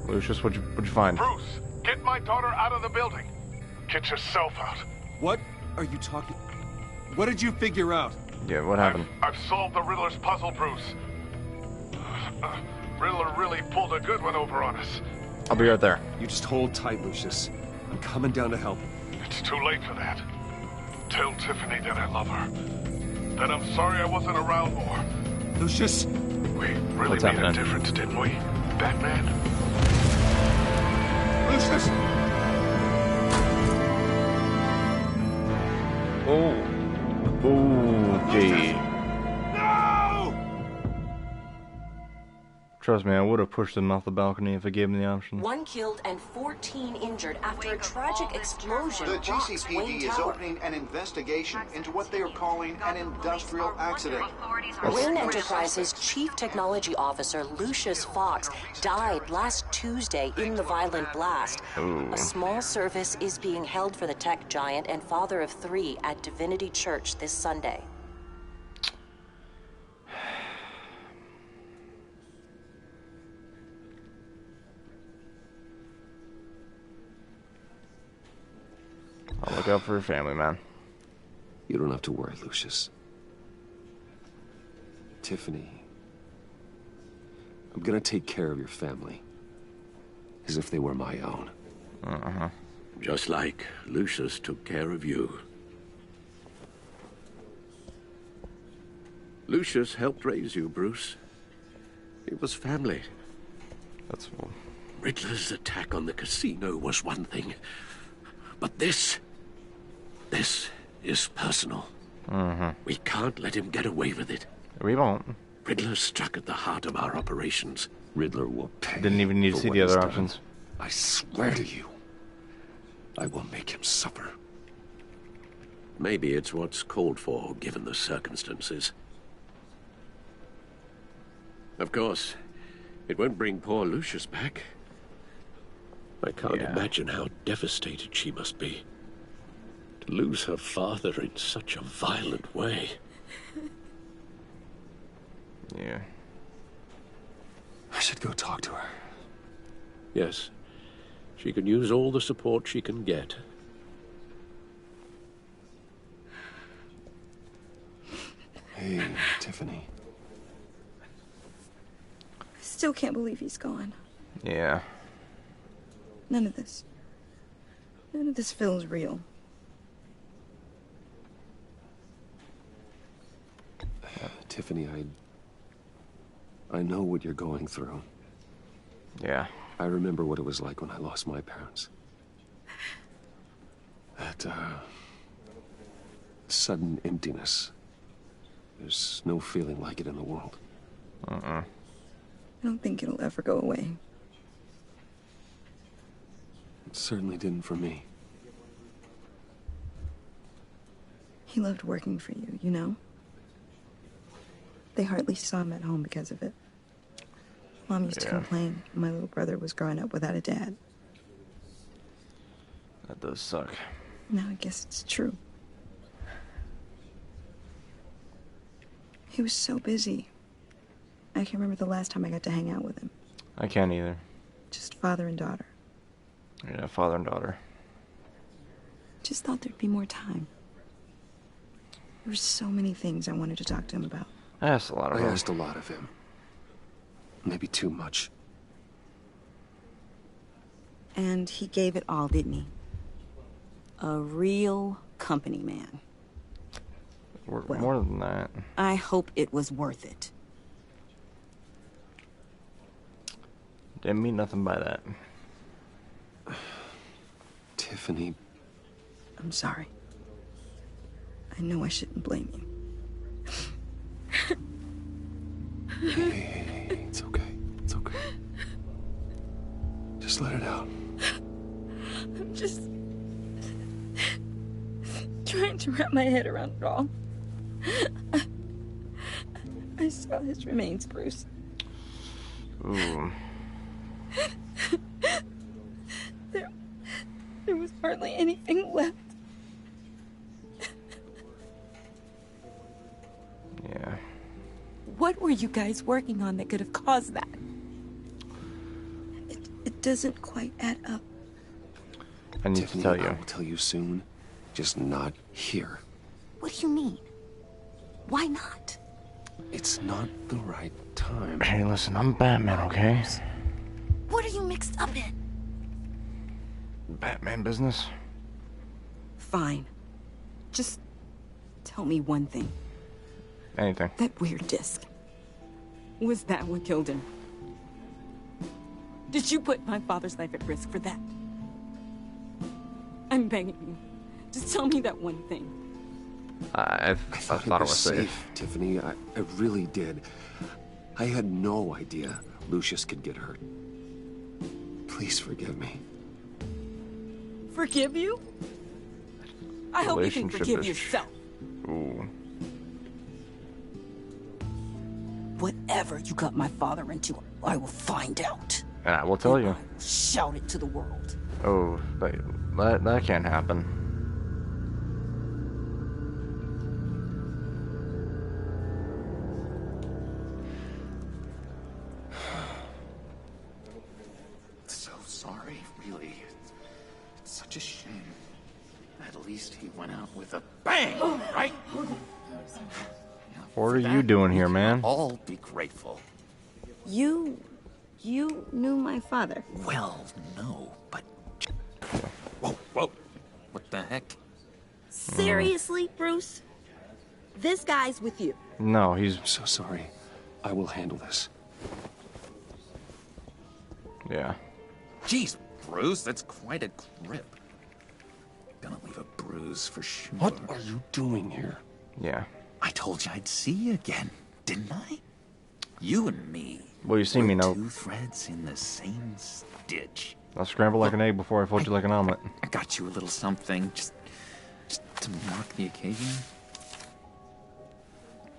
Lucius, what'd you find? Bruce, get my daughter out of the building. Get yourself out. What are you talking... What did you figure out? Yeah, what happened? I've solved the Riddler's puzzle, Bruce. Riddler really pulled a good one over on us. I'll be right there. You just hold tight, Lucius. I'm coming down to help. It's too late for that. Tell Tiffany that I love her. That I'm sorry I wasn't around more. Lucius! We really What's made happening? a difference, didn't we, Batman? Lucius! Oh, gee. No! Trust me, I would have pushed him off the balcony if I gave him the option. 1 killed and 14 injured after a tragic explosion The rocks Wayne GCPD is Tower. opening an investigation into what they are calling an industrial accident. Wayne Enterprises Chief Technology Officer Lucius Fox died last Tuesday in the violent blast. Ooh. A small service is being held for the tech giant and father of 3 at Divinity Church this Sunday. I'll look out for your family, man. You don't have to worry, Lucius. Tiffany, I'm gonna take care of your family. As if they were my own. Just like Lucius took care of you. Lucius helped raise you, Bruce. It was family. That's... Riddler's attack on the casino was one thing. But this is personal. We can't let him get away with it. We won't. Riddler struck at the heart of our operations. Riddler will pay. Didn't even need to for see what the he's other done. options. I swear to you, I will make him suffer. Maybe it's what's called for, given the circumstances. Of course, it won't bring poor Lucius back. I can't imagine how devastated she must be. To lose her father in such a violent way. Yeah. I should go talk to her. Yes, she can use all the support she can get. Hey, Tiffany. I still can't believe he's gone. Yeah. None of this feels real. Tiffany, I know what you're going through. Yeah. I remember what it was like when I lost my parents. That, sudden emptiness. There's no feeling like it in the world. I don't think it'll ever go away. It certainly didn't for me. He loved working for you, you know? They hardly saw him at home because of it. Mom used to complain my little brother was growing up without a dad. That does suck. Now I guess it's true. He was so busy. I can't remember the last time I got to hang out with him. I can't either. Just father and daughter. Yeah, father and daughter. Just thought there'd be more time. There were so many things I wanted to talk to him about. I asked a lot of I him. asked a lot of him. Maybe too much. And he gave it all, didn't he? A real company man. Well, more than that. I hope it was worth it. Didn't mean nothing by that. Tiffany. I'm sorry. I know I shouldn't blame you. Hey, it's okay. Just let it out. I'm just trying to wrap my head around it all. I saw his remains, Bruce. Ooh. There was hardly anything left. Yeah. What were you guys working on that could have caused that? It doesn't quite add up. I need Tiffany, to tell you. I will tell you soon. Just not here. What do you mean? Why not? It's not the right time. Hey, listen, I'm Batman, okay? What are you mixed up in? Batman business. Fine. Just tell me one thing. Anything. That weird disc. Was that what killed him? Did you put my father's life at risk for that? I'm begging you. Just tell me that one thing. I thought it was safe. Tiffany. I really did. I had no idea Lucius could get hurt. Please forgive me. Forgive you? I hope you can forgive yourself. Ooh. Whatever you got my father into, I will find out. And I will tell you. Shout it to the world. Oh, that can't happen. So sorry, really. It's such a shame. At least he went out with a bang, right? What are you doing here, man? All be grateful. You knew my father. Well, no, but... Whoa, whoa. What the heck? Seriously, Bruce? This guy's with you. No, he's... I'm so sorry. I will handle this. Yeah. Jeez, Bruce, that's quite a grip. Gonna leave a bruise for sure. What are you doing here? Yeah. I told you I'd see you again, didn't I? You and me. Well, you see me now. Two threads in the same stitch. I'll scramble like an egg before I fold you like an omelet. I got you a little something, just to mark the occasion.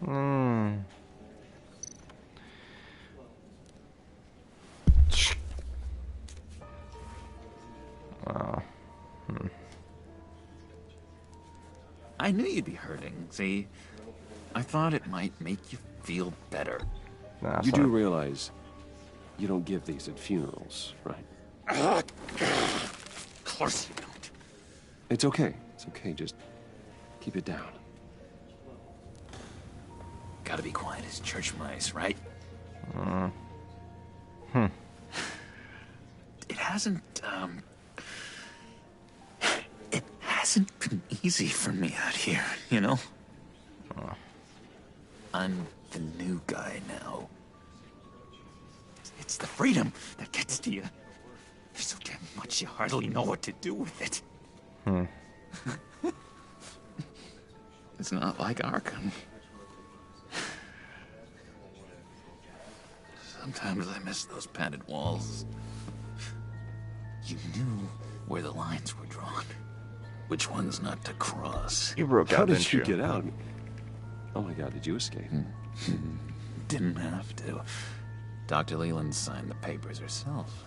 Hmm. I knew you'd be hurting, see? I thought it might make you feel better. Nah, You do realize you don't give these at funerals, right? Of course you don't. It's okay. It's okay. Just keep it down. Gotta be quiet as church mice, right? It hasn't been easy for me out here, you know? I'm the new guy now. It's the freedom that gets to you. There's so damn much you hardly know what to do with it. It's not like Arkham. Sometimes I miss those padded walls. You knew where the lines were drawn. Which ones not to cross. You broke How out, did didn't you you? get out? Oh my god, did you escape? Didn't have to. Dr. Leland signed the papers herself.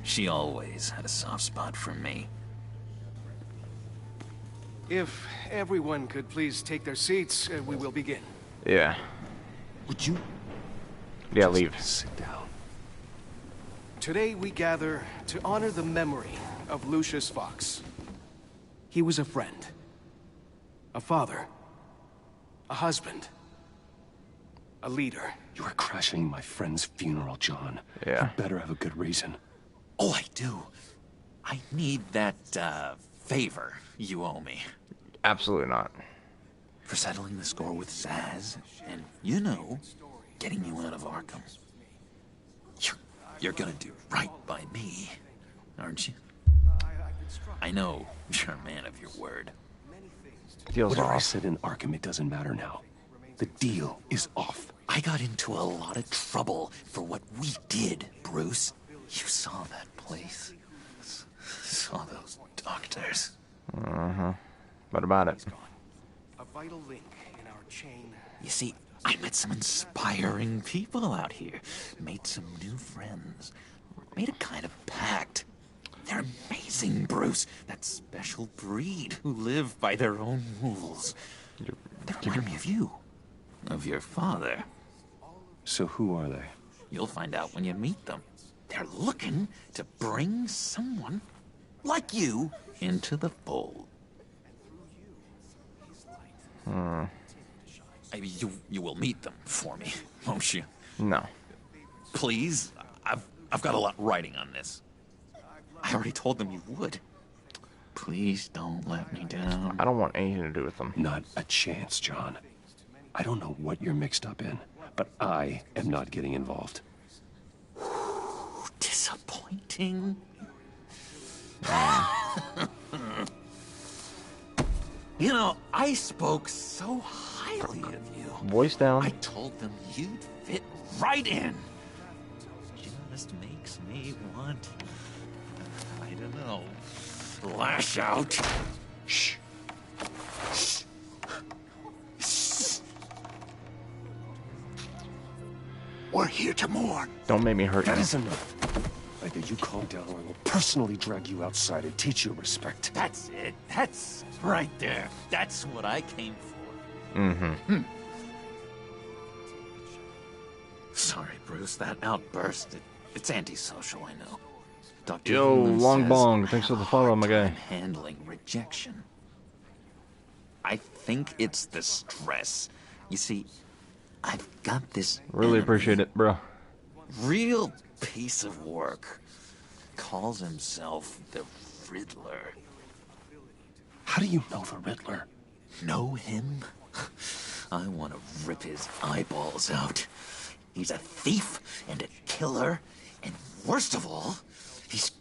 She always had a soft spot for me. If everyone could please take their seats, we will begin. Yeah. Would you? Yeah, leave. Sit down. Today we gather to honor the memory of Lucius Fox. He was a friend, a father, a husband, a leader. You are crashing my friend's funeral, John. Yeah. You better have a good reason. Oh, I do. I need that, favor you owe me. Absolutely not. For settling the score with Zaz, and, you know, getting you out of Arkham. You're gonna do right by me, aren't you? I know you're a man of your word. Deal's Whatever I off. said in Arkham, it doesn't matter now. The deal is off. I got into a lot of trouble for what we did, Bruce. You saw that place. Saw those doctors. What about it? A vital link in our chain. You see, I met some inspiring people out here. Made some new friends. Made a kind of pact. They're amazing, Bruce. That special breed who live by their own rules. They remind me of you. Of your father. So who are they? You'll find out when you meet them. They're looking to bring someone like you into the fold. You will meet them for me, won't you? No. Please? I've got a lot writing on this. I already told them you would. Please don't let me down. I don't want anything to do with them. Not a chance, John. I don't know what you're mixed up in, but I am not getting involved. Disappointing. You know, I spoke so highly of you. Voice down. I told them you'd fit right in. Just makes me want, I don't know, lash out. Shh. We're here to mourn. Don't make me hurt you. That is enough. Either you calm down or I will personally drag you outside and teach you respect. That's it. That's right there. That's what I came for. Sorry, Bruce. That outburst, it's antisocial, I know. Dr. Yo, Newman Long says Bong. I Thanks for have the a follow, hard my guy. time handling rejection. I think it's the stress. You see, I've got this Really appreciate it, bro. real piece of work. Calls himself the Riddler. How do you know the Riddler? Know him? I want to rip his eyeballs out. He's a thief and a killer, and worst of all, he's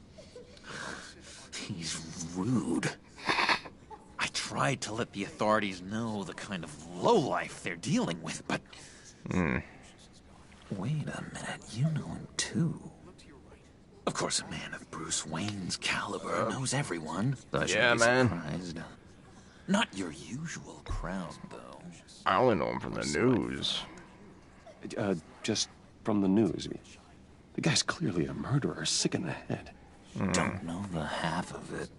rude. I tried to let the authorities know the kind of lowlife they're dealing with, but... Wait a minute, you know him too. Of course, a man of Bruce Wayne's caliber knows everyone. I shouldn't be surprised. Not your usual crowd, though. I only know him from the news. Just from the news. The guy's clearly a murderer, sick in the head. Don't know the half of it.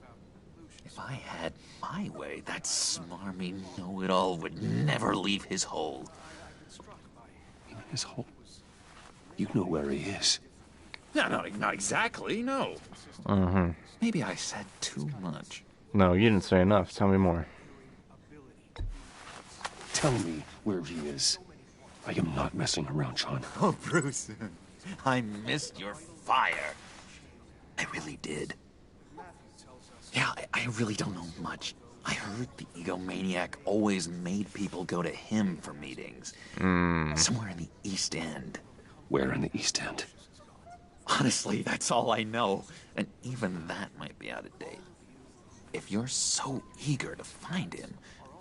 If I had my way, that smarmy know-it-all would never leave his hole. His hole? You know where he is. No, not exactly, no. Maybe I said too much. No, you didn't say enough. Tell me more. Tell me where he is. I am not messing around, John. Oh, Bruce, I missed your fire. I really did. Yeah, I really don't know much. I heard the egomaniac always made people go to him for meetings. Somewhere in the East End. Where in the East End? Honestly, that's all I know. And even that might be out of date. If you're so eager to find him,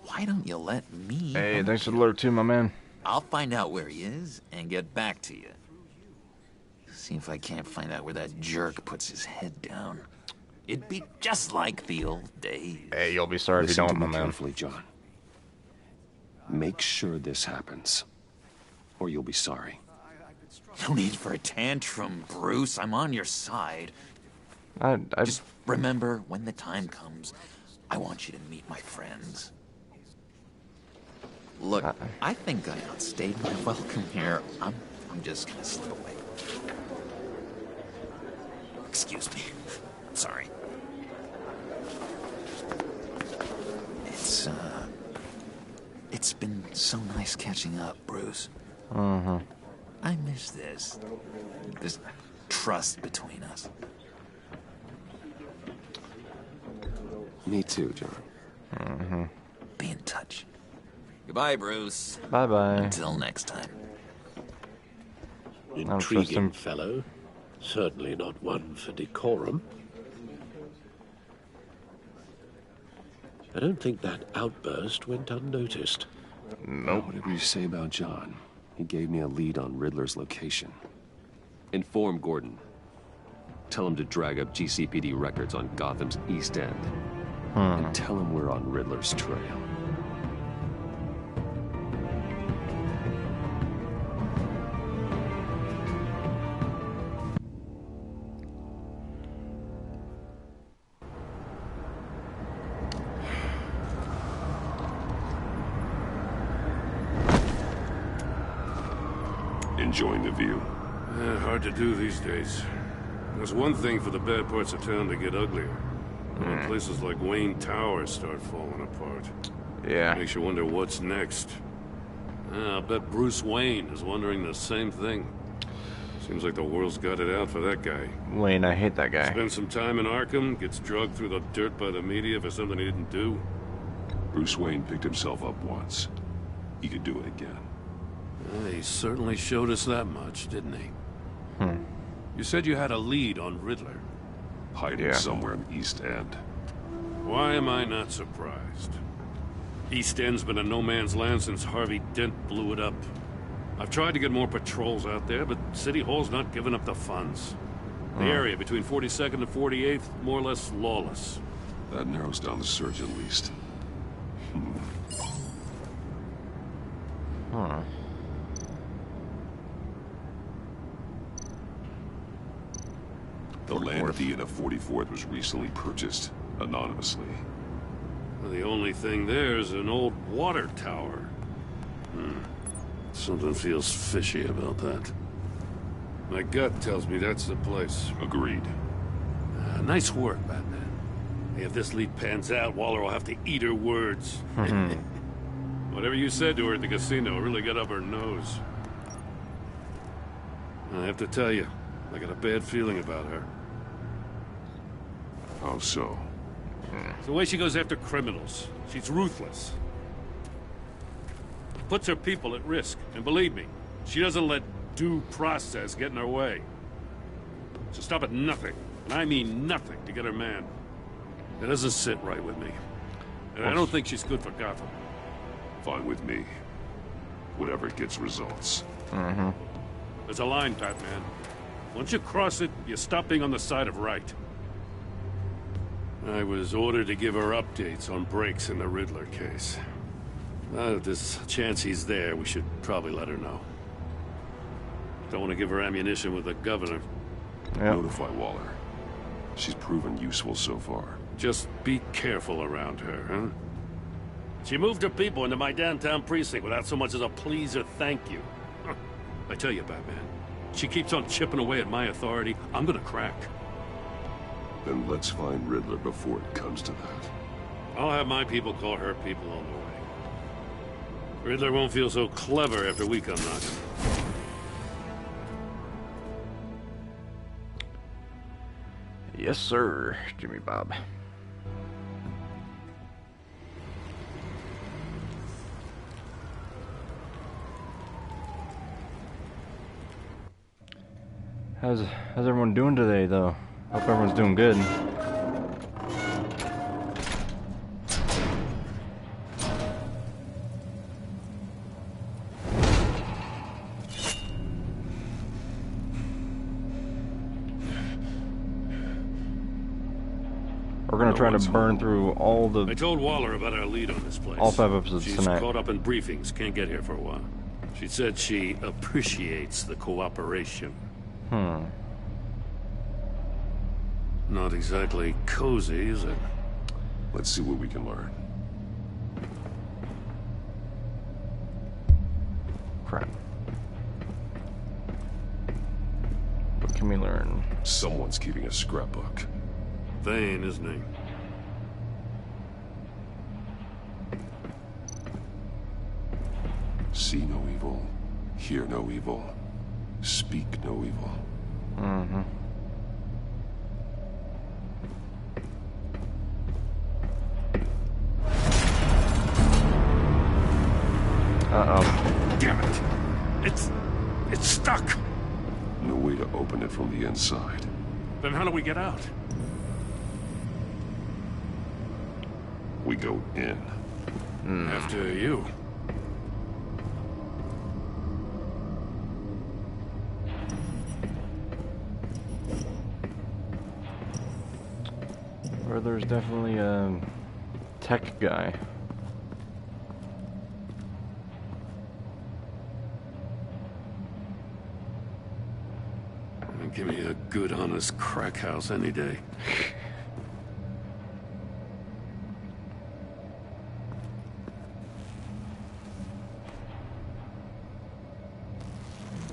why don't you let me... Hey, thanks for the alert too, my man. I'll find out where he is and get back to you. See if I can't find out where that jerk puts his head down. It'd be just like the old days. Hey, you'll be sorry if you don't, my man. Carefully, John. Make sure this happens, or you'll be sorry. No need for a tantrum, Bruce. I'm on your side. I Just remember, when the time comes, I want you to meet my friends. Look, I think I outstayed my welcome here. I'm just gonna slip away. Excuse me. I'm sorry. It's been so nice catching up, Bruce. I miss this trust between us. Me too, John. Be in touch. Goodbye, Bruce. Bye-bye. Until next time. Intriguing fellow. Certainly not one for decorum. I don't think that outburst went unnoticed. Nope. Whatever you say about John, he gave me a lead on Riddler's location. Inform Gordon. Tell him to drag up GCPD records on Gotham's East End. And tell him we're on Riddler's trail. Enjoying the view? Hard to do these days. There's one thing for the bad parts of town to get uglier. When places like Wayne Tower start falling apart. Yeah. Makes you wonder what's next. I'll bet Bruce Wayne is wondering the same thing. Seems like the world's got it out for that guy. Wayne, I hate that guy. Spends some time in Arkham, gets drugged through the dirt by the media for something he didn't do. Bruce Wayne picked himself up once. He could do it again. He certainly showed us that much, didn't he? You said you had a lead on Riddler. Hiding somewhere in the East End. Why am I not surprised? East End's been a no-man's land since Harvey Dent blew it up. I've tried to get more patrols out there, but City Hall's not giving up the funds. The area between 42nd and 48th, more or less lawless. That narrows down the search at least. The land at the end of 44th was recently purchased, anonymously. Well, the only thing there is an old water tower. Something feels fishy about that. My gut tells me that's the place. Agreed. Nice work, Batman. If this lead pans out, Waller will have to eat her words. Whatever you said to her at the casino really got up her nose. I have to tell you, I got a bad feeling about her. How so? It's the way she goes after criminals. She's ruthless. Puts her people at risk. And believe me, she doesn't let due process get in her way. She'll stop at nothing, and I mean nothing, to get her man. That doesn't sit right with me. And I don't think she's good for Gotham. Fine with me. Whatever gets results. There's a line, Batman. Once you cross it, you stop being on the side of right. I was ordered to give her updates on breaks in the Riddler case. If there's a chance he's there, we should probably let her know. Don't want to give her ammunition with the governor. Notify Waller. She's proven useful so far. Just be careful around her, huh? She moved her people into my downtown precinct without so much as a please or thank you. I tell you, Batman, she keeps on chipping away at my authority, I'm gonna crack. Then let's find Riddler before it comes to that. I'll have my people call her people on the way. Riddler won't feel so clever after we come knocking. Yes, sir, Jimmy Bob. How's everyone doing today, though? Hope everyone's doing good. We're gonna try to burn through all the... I told Waller about our lead on this place. All 5 episodes She's tonight. Caught up in briefings, can't get here for a while. She said she appreciates the cooperation. Not exactly cozy, is it? Let's see what we can learn. Crap. What can we learn? Someone's keeping a scrapbook. Vane, isn't he? See no evil, hear no evil, speak no evil. Uh-oh. Damn it! It's stuck! No way to open it from the inside. Then how do we get out? We go in. After you. Riddler's definitely a tech guy. Give me a good, honest crack house any day.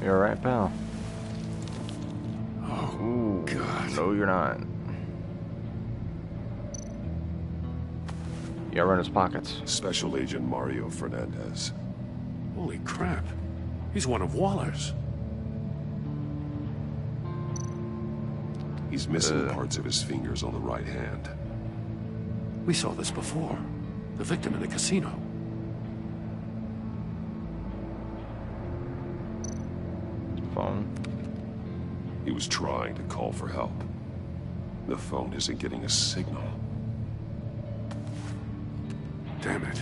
You alright, pal? Oh, ooh, God. No, you're not. You gotta run his pockets. Special Agent Mario Fernandez. Holy crap. He's one of Waller's. He's missing parts of his fingers on the right hand. We saw this before. The victim in the casino. Phone. He was trying to call for help. The phone isn't getting a signal. Damn it.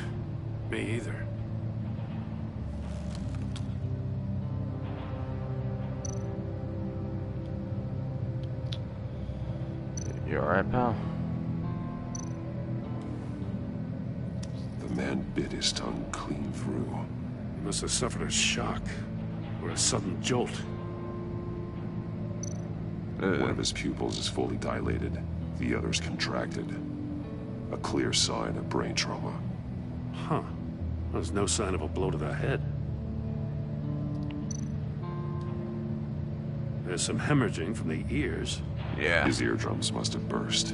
Me either. You alright, pal? The man bit his tongue clean through. He must have suffered a shock. Or a sudden jolt. One of his pupils is fully dilated. The other's contracted. A clear sign of brain trauma. Huh. There's no sign of a blow to the head. There's some hemorrhaging from the ears. Yeah. His eardrums must have burst.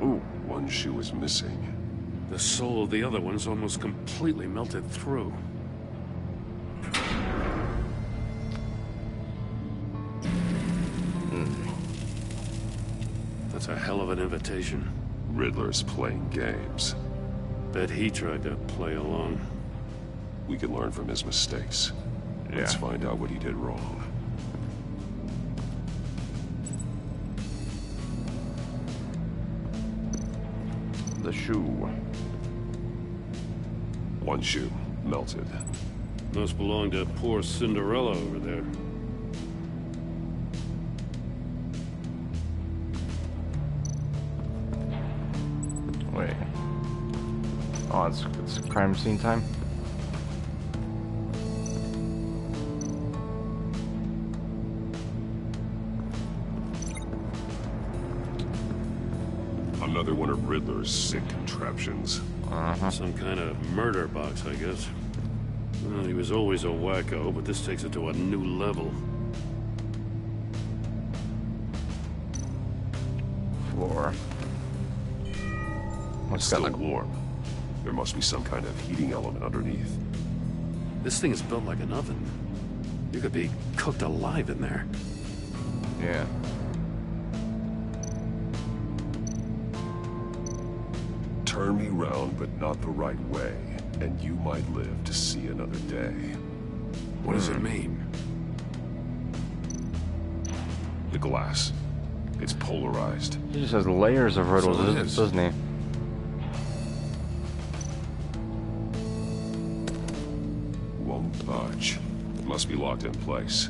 Ooh. One shoe is missing. The sole of the other one's almost completely melted through. That's a hell of an invitation. Riddler's playing games. Bet he tried to play along. We can learn from his mistakes. Yeah. Let's find out what he did wrong. The shoe. One shoe, melted. Must belong to poor Cinderella over there. Wait. Oh, it's crime scene time? Another one of Riddler's sick contraptions. Some kind of murder box, I guess. Well, he was always a wacko, but this takes it to a new level. Floor. It's still warm. There must be some kind of heating element underneath. This thing is built like an oven. You could be cooked alive in there. Yeah. Turn me round, but not the right way, and you might live to see another day. What does it mean? The glass. It's polarized. He just has layers of riddles, doesn't he? Won't budge. It must be locked in place.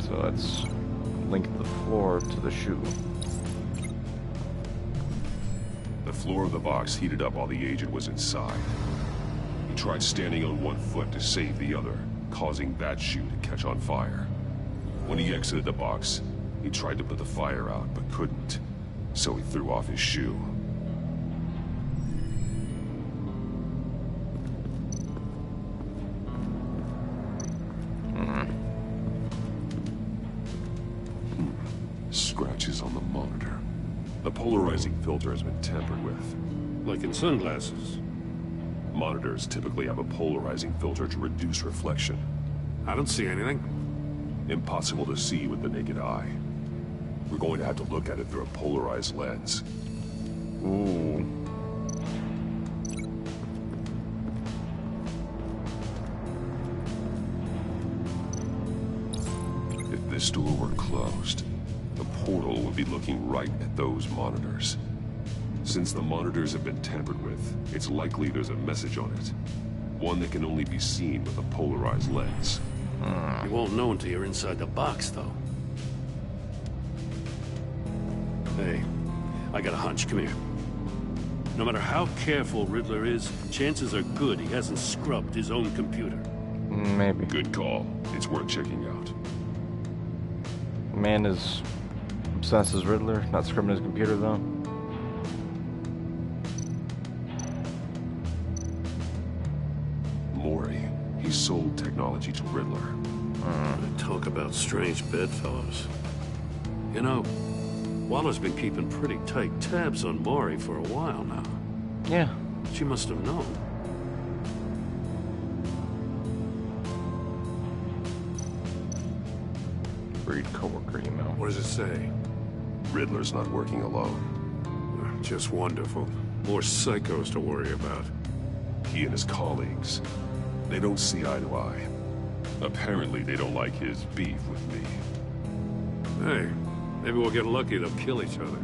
So let's link the floor to the shoe. The floor of the box heated up while the agent was inside. He tried standing on one foot to save the other, causing that shoe to catch on fire. When he exited the box, he tried to put the fire out, but couldn't. So he threw off his shoe. Scratches on the monitor. The polarizing filter has been tampered with. Like in sunglasses. Monitors typically have a polarizing filter to reduce reflection. I don't see anything. Impossible to see with the naked eye. We're going to have to look at it through a polarized lens. Ooh. If this door were closed, the portal would be looking right at those monitors. Since the monitors have been tampered with, it's likely there's a message on it. One that can only be seen with a polarized lens. You won't know until you're inside the box, though. Hey, I got a hunch. Come here. No matter how careful Riddler is, chances are good he hasn't scrubbed his own computer. Maybe. Good call. It's worth checking out. Man is obsessed as Riddler, not scrubbing his computer though. Mori. He sold technology to Riddler. Talk about strange bedfellows. You know, Waller's been keeping pretty tight tabs on Mori for a while now. Yeah. She must have known. Read coworker email. What does it say? Riddler's not working alone. Just wonderful. More psychos to worry about. He and his colleagues, they don't see eye to eye. Apparently, they don't like his beef with me. Hey, maybe we'll get lucky. They'll kill each other.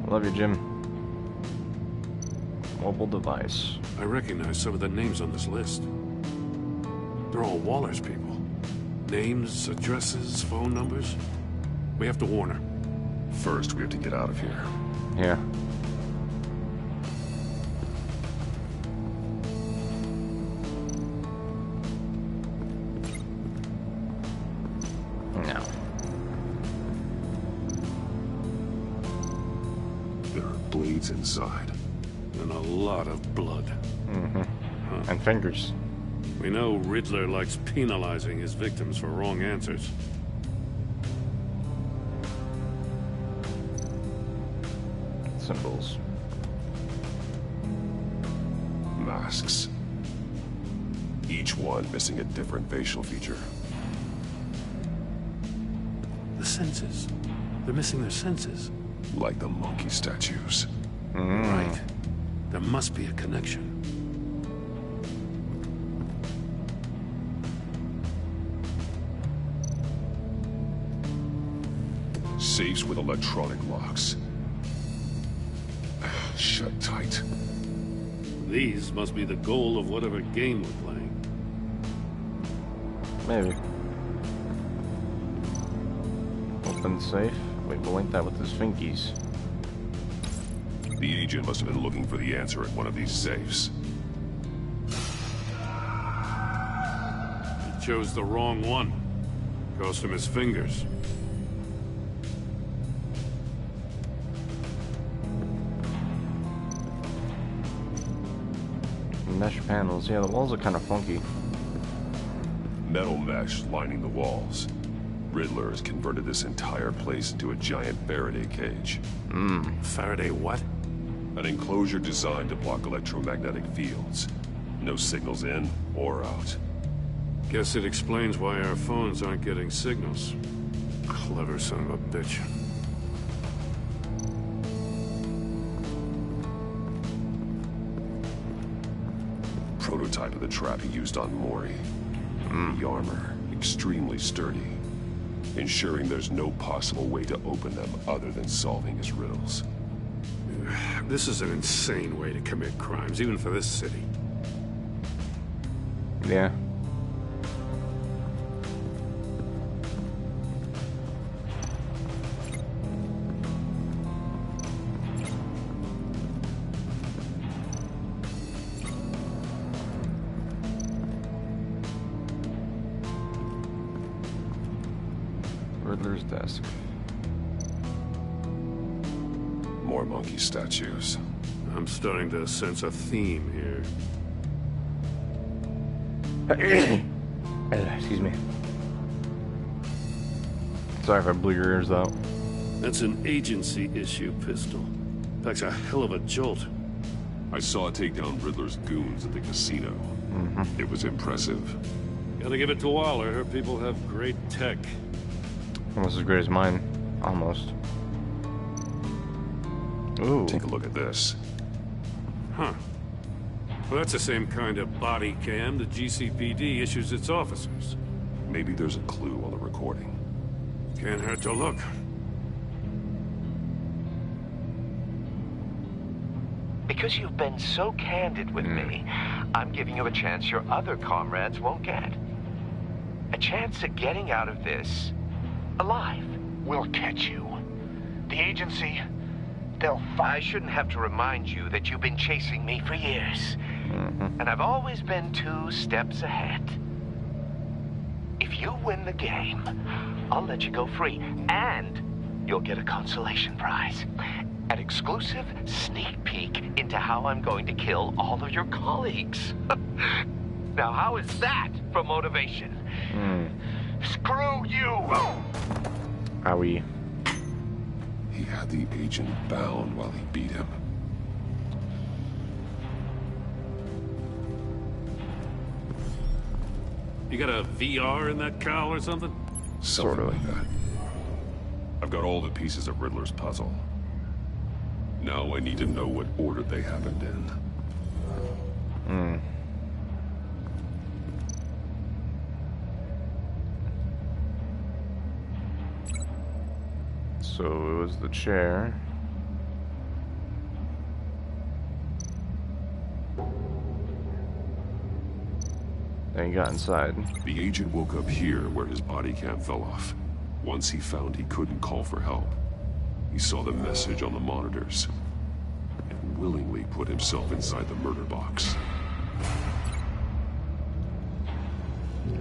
Love you, Jim. Mobile device. I recognize some of the names on this list. They're all Waller's people. Names, addresses, phone numbers. We have to warn her. First, we have to get out of here. Yeah. No. There are blades inside. And a lot of blood. And fingers. We know Riddler likes penalizing his victims for wrong answers. Symbols. Masks. Each one missing a different facial feature. The senses. They're missing their senses. Like the monkey statues. Right. There must be a connection. Safes with electronic locks. Shut tight. These must be the goal of whatever game we're playing. Maybe. Open safe. Wait, we'll link that with his finkies. The agent must have been looking for the answer at one of these safes. He chose the wrong one. Cost him his fingers. Mesh panels. Yeah, the walls are kind of funky. Metal mesh lining the walls. Riddler has converted this entire place into a giant Faraday cage. Faraday what? An enclosure designed to block electromagnetic fields. No signals in or out. Guess it explains why our phones aren't getting signals. Clever son of a bitch. Prototype of the trap he used on Mori. The armor, extremely sturdy. Ensuring there's no possible way to open them other than solving his riddles. This is an insane way to commit crimes, even for this city. Yeah. Riddler's desk. More monkey statues. I'm starting to sense a theme here. Excuse me. Sorry if I blew your ears out. That's an agency issue pistol. Packs a hell of a jolt. I saw it take down Riddler's goons at the casino. It was impressive. Gotta give it to Waller. Her people have great tech. Almost as great as mine. Almost. Ooh. Take a look at this. Huh. Well, that's the same kind of body cam the GCPD issues its officers. Maybe there's a clue on the recording. Can't hurt to look. Because you've been so candid with me, I'm giving you a chance your other comrades won't get. A chance at getting out of this alive. We'll catch you. The agency, they'll I shouldn't have to remind you that you've been chasing me for years. And I've always been 2 steps ahead. If you win the game, I'll let you go free. And you'll get a consolation prize. An exclusive sneak peek into how I'm going to kill all of your colleagues. Now, how is that for motivation? Screw you! Owie. He had the agent bound while he beat him. You got a VR in that cowl or something? Something like that. I've got all the pieces of Riddler's puzzle. Now I need to know what order they happened in. So it was the chair. Then he got inside. The agent woke up here where his body cam fell off. Once he found he couldn't call for help, he saw the message on the monitors and willingly put himself inside the murder box.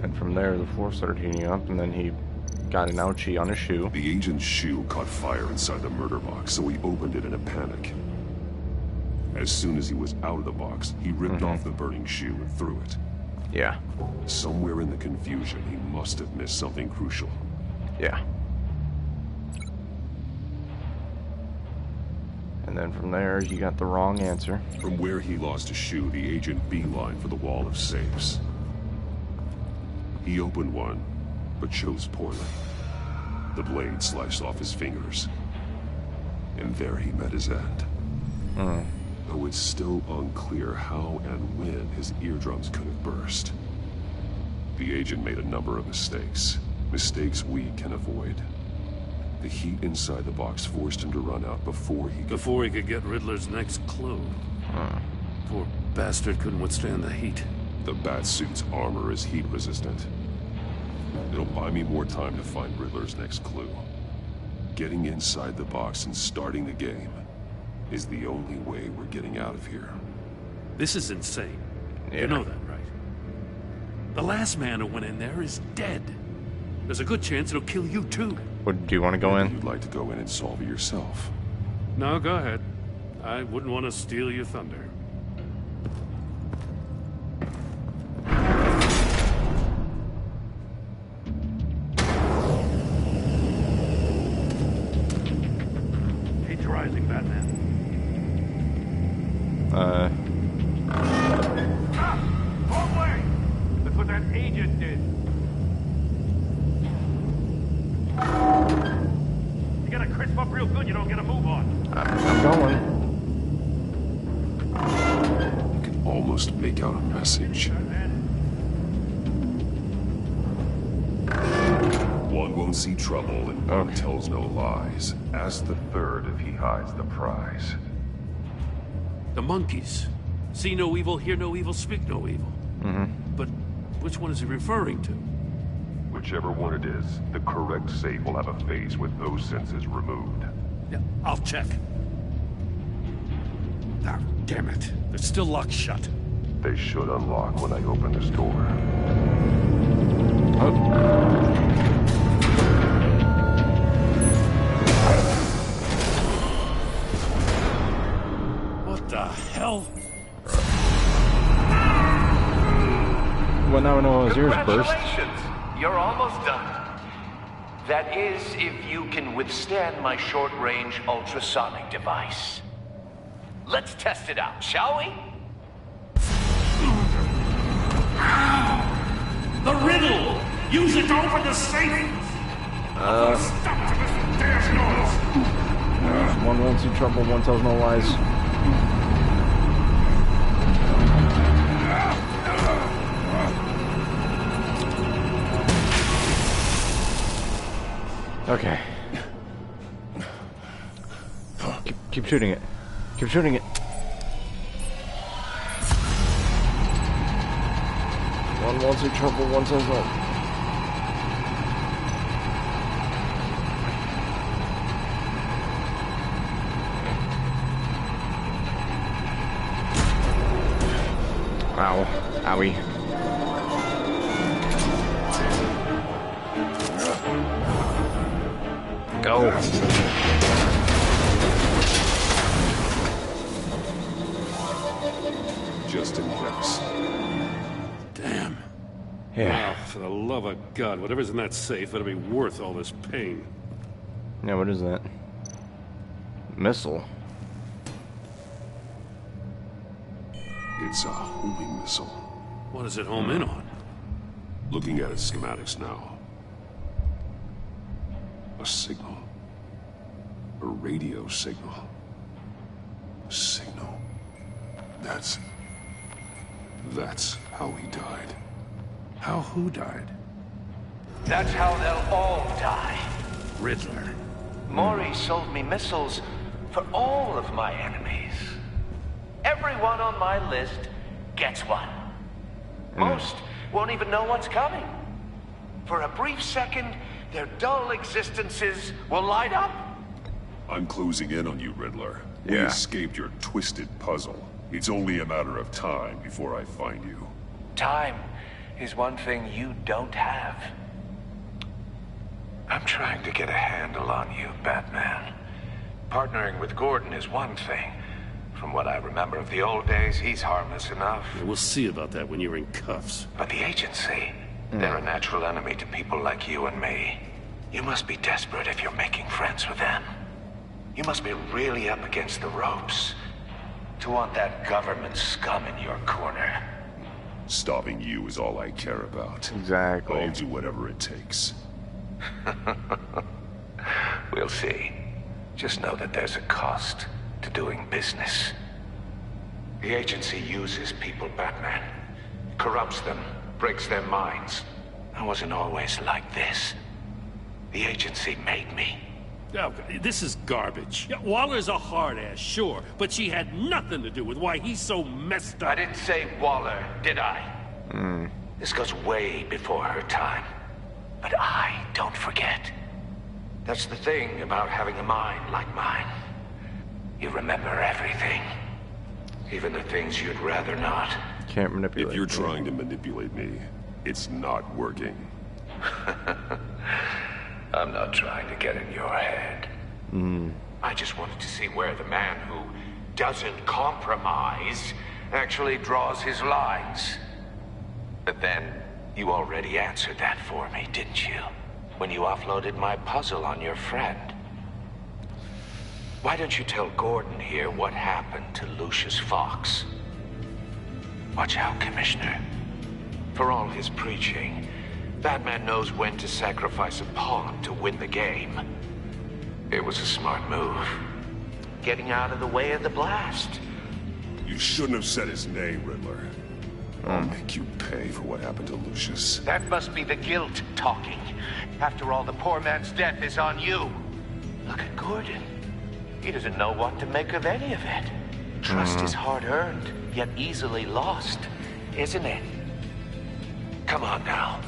And from there, the floor started heating up, and then he got an ouchie on his shoe. The agent's shoe caught fire inside the murder box, so he opened it in a panic. As soon as he was out of the box, he ripped off the burning shoe and threw it. Yeah. Somewhere in the confusion, he must have missed something crucial. Yeah. And then from there, you got the wrong answer. From where he lost a shoe, the agent beelined for the wall of safes. He opened one, but chose poorly. The blade sliced off his fingers. And there he met his end. Though it's still unclear how and when his eardrums could have burst. The agent made a number of mistakes. Mistakes we can avoid. The heat inside the box forced him to run out before he could get Riddler's next clue. Poor bastard couldn't withstand the heat. The Batsuit's armor is heat resistant. It'll buy me more time to find Riddler's next clue. Getting inside the box and starting the game is the only way we're getting out of here. This is insane. Yeah. You know that, right? The last man who went in there is dead. There's a good chance it'll kill you too. What, do you want to go in? You'd like to go in and solve it yourself. No, go ahead. I wouldn't want to steal your thunder. Heat's rising, Batman. Wrong way! That's what that agent did. You gotta crisp up real good, you don't get a move on. I'm going. You can almost make out a message. One won't see trouble and one tells no lies. Ask the third if he hides the prize. The monkeys. See no evil, hear no evil, speak no evil. But which one is he referring to? Whichever one it is, the correct safe will have a face with those senses removed. Yeah, I'll check. Ah, damn it. They're still locked shut. They should unlock when I open this door. What the hell? Well, now I know his ears burst. Congratulations! You're almost done. That is, if you can withstand my short-range ultrasonic device. Let's test it out, shall we? The riddle! Use it to open the safe! Stop this damn noise! One won't see trouble, one tells no lies. Okay. Keep shooting it. Keep shooting it. One wants a trouble, one says no. Ow. Owie. Go. Just in case. Damn. Yeah. Oh, for the love of God, whatever's in that safe, it'll be worth all this pain. Yeah, what is that? Missile. It's a homing missile. What does it home in on? Looking at its schematics now. A signal. A radio signal. A signal. That's how he died. How who died? That's how they'll all die. Riddler. Mori sold me missiles for all of my enemies. Everyone on my list gets one. Most won't even know what's coming. For a brief second, their dull existences will light up. I'm closing in on you, Riddler. We Yeah. escaped your twisted puzzle. It's only a matter of time before I find you. Time is one thing you don't have. I'm trying to get a handle on you, Batman. Partnering with Gordon is one thing. From what I remember of the old days, he's harmless enough. Yeah, we'll see about that when you're in cuffs. But the agency, they're a natural enemy to people like you and me. You must be desperate if you're making friends with them. You must be really up against the ropes to want that government scum in your corner. Stopping you is all I care about. Exactly. I'll do whatever it takes. We'll see. Just know that there's a cost to doing business. The agency uses people, Batman. Corrupts them, breaks their minds. I wasn't always like this. The agency made me. Oh, this is garbage. Yeah, Waller's a hard-ass, sure, but she had nothing to do with why he's so messed up. I didn't say Waller, did I? This goes way before her time. But I don't forget. That's the thing about having a mind like mine. You remember everything. Even the things you'd rather not. Can't manipulate. If you're trying to manipulate me, it's not working. I'm not trying to get in your head. I just wanted to see where the man who doesn't compromise actually draws his lines. But then, you already answered that for me, didn't you? When you offloaded my puzzle on your friend. Why don't you tell Gordon here what happened to Lucius Fox? Watch out, Commissioner. For all his preaching, Batman knows when to sacrifice a pawn to win the game. It was a smart move. Getting out of the way of the blast. You shouldn't have said his name, Riddler. I'll make you pay for what happened to Lucius. That must be the guilt talking. After all, the poor man's death is on you. Look at Gordon. He doesn't know what to make of any of it. Trust is hard-earned, yet easily lost, isn't it? Come on now.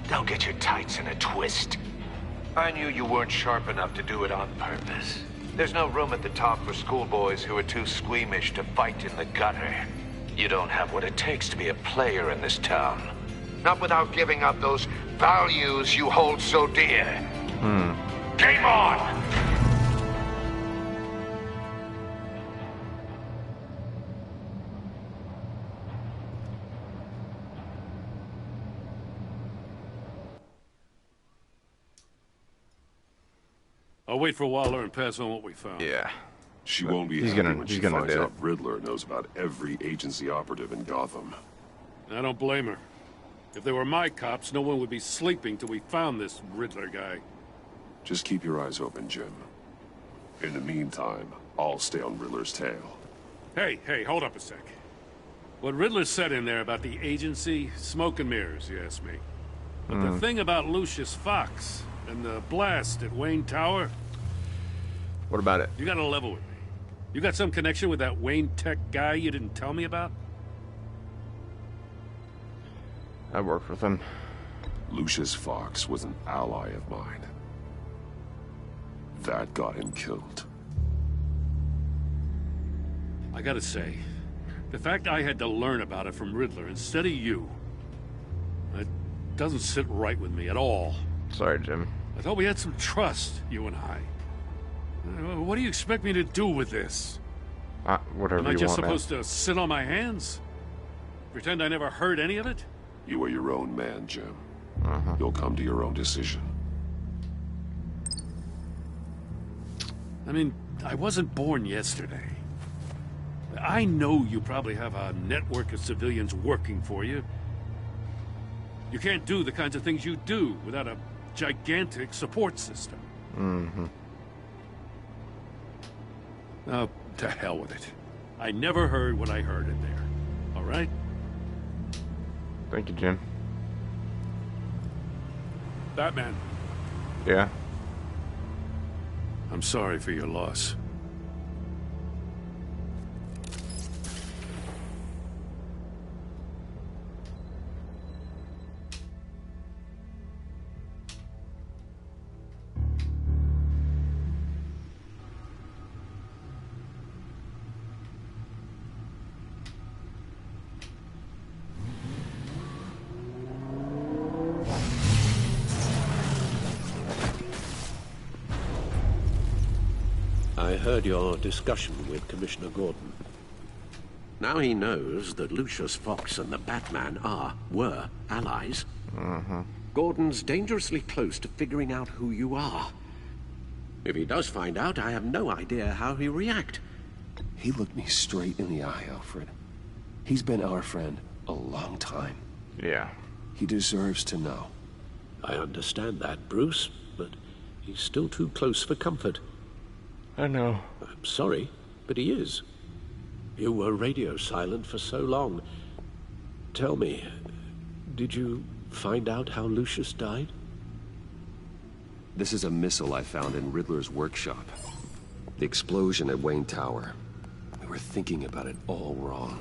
Don't get your tights in a twist. I knew you weren't sharp enough to do it on purpose. There's no room at the top for schoolboys who are too squeamish to fight in the gutter. You don't have what it takes to be a player in this town. Not without giving up those values you hold so dear. Game on! I'll wait for Waller and pass on what we found. Yeah. She won't be He's happy gonna- when he's she gonna finds do out Riddler knows about every agency operative in Gotham. I don't blame her. If they were my cops, no one would be sleeping till we found this Riddler guy. Just keep your eyes open, Jim. In the meantime, I'll stay on Riddler's tail. Hey, hold up a sec. What Riddler said in there about the agency, smoke and mirrors, you ask me. But the thing about Lucius Fox and the blast at Wayne Tower... What about it? You gotta level with me. You got some connection with that Wayne Tech guy you didn't tell me about? I worked with him. Lucius Fox was an ally of mine. That got him killed. I gotta say, the fact I had to learn about it from Riddler instead of you, it doesn't sit right with me at all. Sorry, Jim. I thought we had some trust, you and I. What do you expect me to do with this? Whatever Am I you just want, supposed to sit on my hands? Pretend I never heard any of it? You are your own man, Jim. You'll come to your own decision. I mean, I wasn't born yesterday. I know you probably have a network of civilians working for you. You can't do the kinds of things you do without a gigantic support system. Oh, to hell with it. I never heard what I heard in there. All right? Thank you, Jim. Batman. Yeah? I'm sorry for your loss. I heard your discussion with Commissioner Gordon. Now he knows that Lucius Fox and the Batman were allies. Gordon's dangerously close to figuring out who you are. If he does find out, I have no idea how he'll react. He looked me straight in the eye, Alfred. He's been our friend a long time. Yeah. He deserves to know. I understand that, Bruce, but he's still too close for comfort. I know. I'm sorry, but he is. You were radio silent for so long. Tell me, did you find out how Lucius died? This is a missile I found in Riddler's workshop. The explosion at Wayne Tower. We were thinking about it all wrong.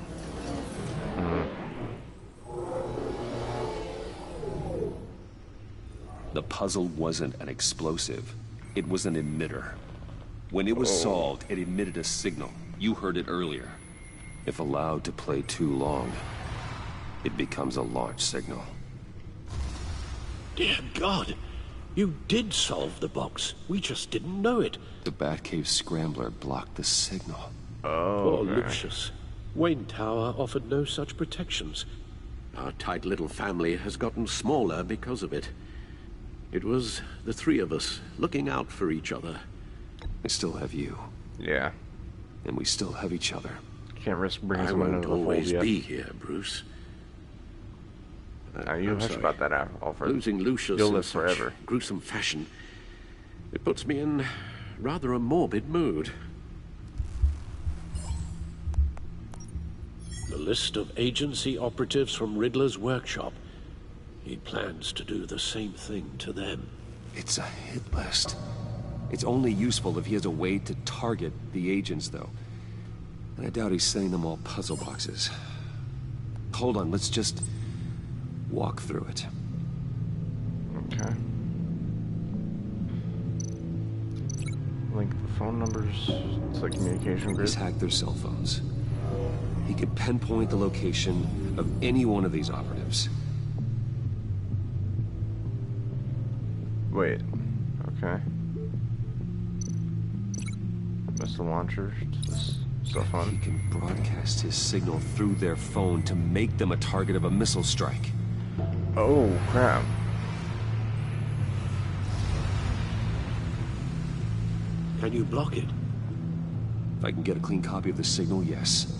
The puzzle wasn't an explosive. It was an emitter. When it was solved, it emitted a signal. You heard it earlier. If allowed to play too long, it becomes a launch signal. Dear God! You did solve the box. We just didn't know it. The Batcave Scrambler blocked the signal. Poor Lucius. Wayne Tower offered no such protections. Our tight little family has gotten smaller because of it. It was the three of us looking out for each other. I still have you. Yeah. And we still have each other. Can't risk bringing I someone won't into the fold always yet. be here, Bruce. You I'm hush sorry. about that, Alfred. Losing Lucius You'll in live such forever. gruesome fashion. It puts me in rather a morbid mood. The list of agency operatives from Riddler's workshop. He plans to do the same thing to them. It's a hit list. It's only useful if he has a way to target the agents, though. And I doubt he's sending them all puzzle boxes. Hold on, let's just walk through it. Okay. Link the phone numbers to the communication grid. He's hacked their cell phones. He could pinpoint the location of any one of these operatives. Wait. Okay. Missile launcher to this cell phone. He can broadcast his signal through their phone to make them a target of a missile strike. Oh, crap. Can you block it? If I can get a clean copy of the signal, yes.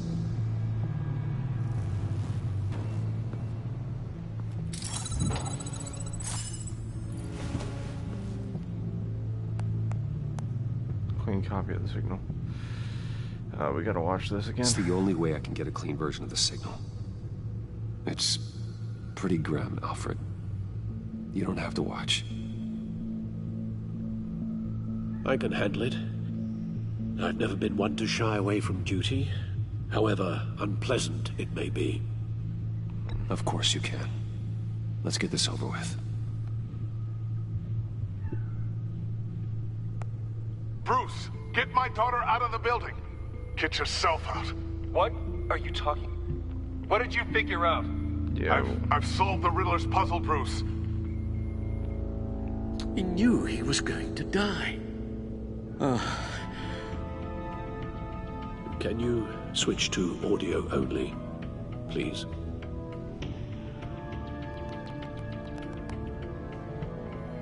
Clean copy of the signal. We gotta watch this again. It's the only way I can get a clean version of the signal. It's pretty grim, Alfred. You don't have to watch. I can handle it. I've never been one to shy away from duty, however unpleasant it may be. Of course you can. Let's get this over with. Bruce, get my daughter out of the building. Get yourself out. What are you talking? What did you figure out? Yeah. I've solved the Riddler's puzzle, Bruce. He knew he was going to die. Can you switch to audio only, please?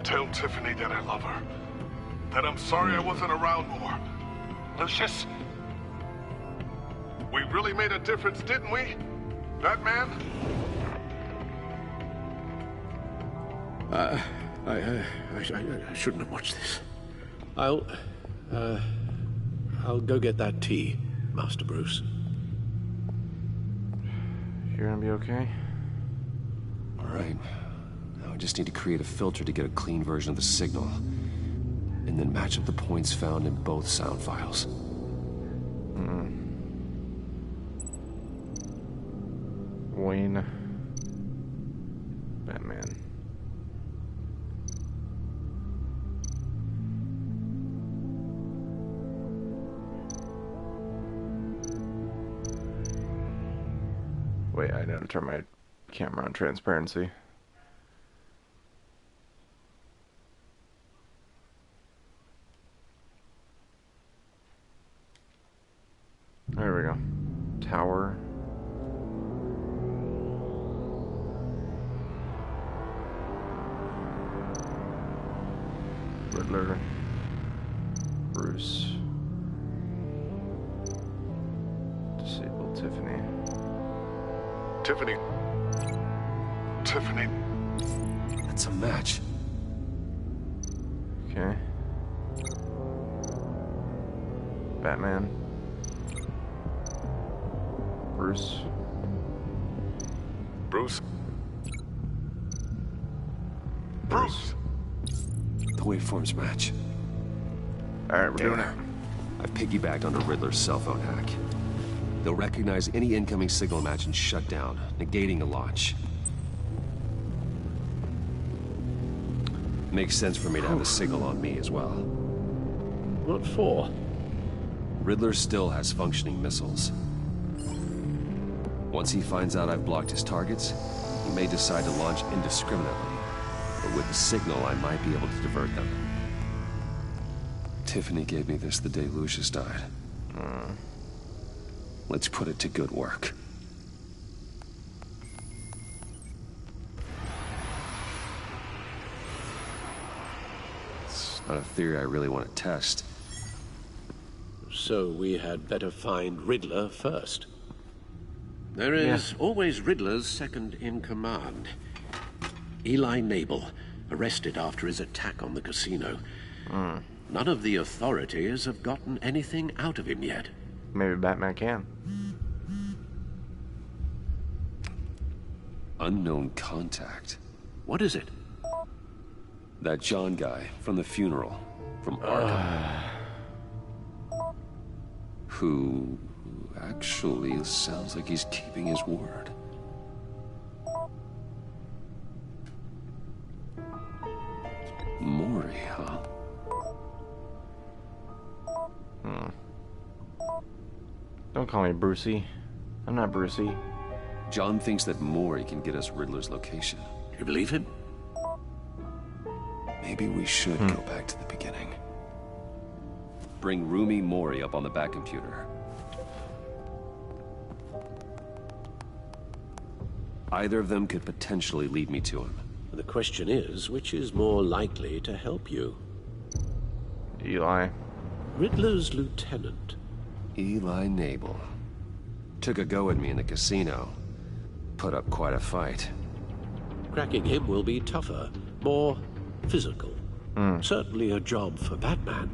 Tell Tiffany that I love her. That I'm sorry I wasn't around more. Lucius, we really made a difference, didn't we? Batman? I shouldn't have watched this. I'll go get that tea, Master Bruce. You're gonna be okay? All right. Now I just need to create a filter to get a clean version of the signal. And then match up the points found in both sound files. Wayne. Batman. Wait, I know to turn my camera on transparency. There we go. Tower. Riddler. Bruce. Disable Tiffany. Tiffany. That's a match. Okay. Batman. Bruce. Bruce. The waveforms match. Alright, we're doing it. I've piggybacked onto Riddler's cell phone hack. They'll recognize any incoming signal match and shut down, negating a launch. Makes sense for me to have the signal on me as well. What for? Riddler still has functioning missiles. Once he finds out I've blocked his targets, he may decide to launch indiscriminately. But with the signal, I might be able to divert them. Tiffany gave me this the day Lucius died. Let's put it to good work. It's not a theory I really want to test. So we had better find Riddler first. There is always Riddler's second in command. Eli Nabel, arrested after his attack on the casino. None of the authorities have gotten anything out of him yet. Maybe Batman can. Unknown contact. What is it? That John guy from the funeral, from Arkham. Who actually sounds like he's keeping his word. Mori, huh? Don't call me Brucey. I'm not Brucey. John thinks that Mori can get us Riddler's location. You believe him? Maybe we should go back to the beginning. Bring Rumi Mori up on the back computer. Either of them could potentially lead me to him. The question is, which is more likely to help you? Eli. Riddler's lieutenant. Eli Nabel. Took a go at me in the casino. Put up quite a fight. Cracking him will be tougher, more physical. Certainly a job for Batman.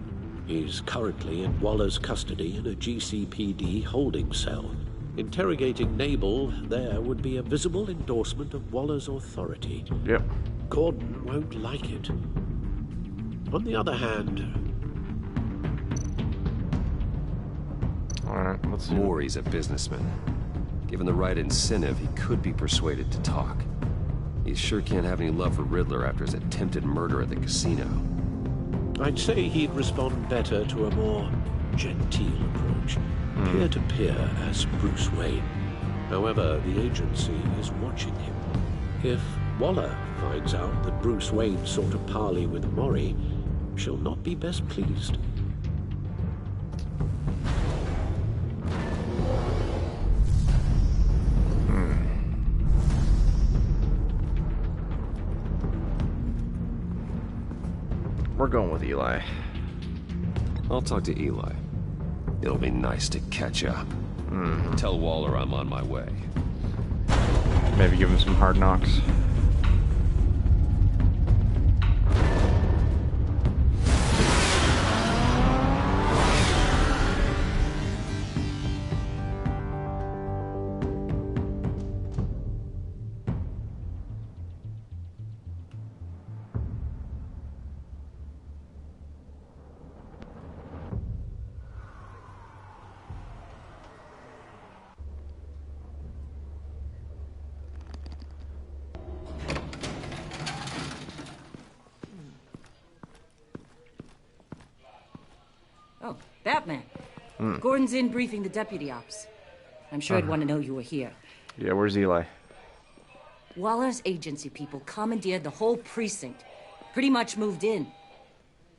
He's currently in Waller's custody in a GCPD holding cell. Interrogating Nabel there would be a visible endorsement of Waller's authority. Yep. Gordon won't like it. On the other hand... Alright, let's see. Mori's a businessman. Given the right incentive, he could be persuaded to talk. He sure can't have any love for Riddler after his attempted murder at the casino. I'd say he'd respond better to a more genteel approach, peer-to-peer as Bruce Wayne. However, the agency is watching him. If Waller finds out that Bruce Wayne sought a parley with Mori, she'll not be best pleased. We're going with Eli. I'll talk to Eli. It'll be nice to catch up. Tell Waller I'm on my way. Maybe give him some hard knocks. Oh, Batman. Gordon's in briefing the deputy ops. I'm sure he'd want to know you were here. Yeah, where's Eli? Waller's agency people commandeered the whole precinct. Pretty much moved in.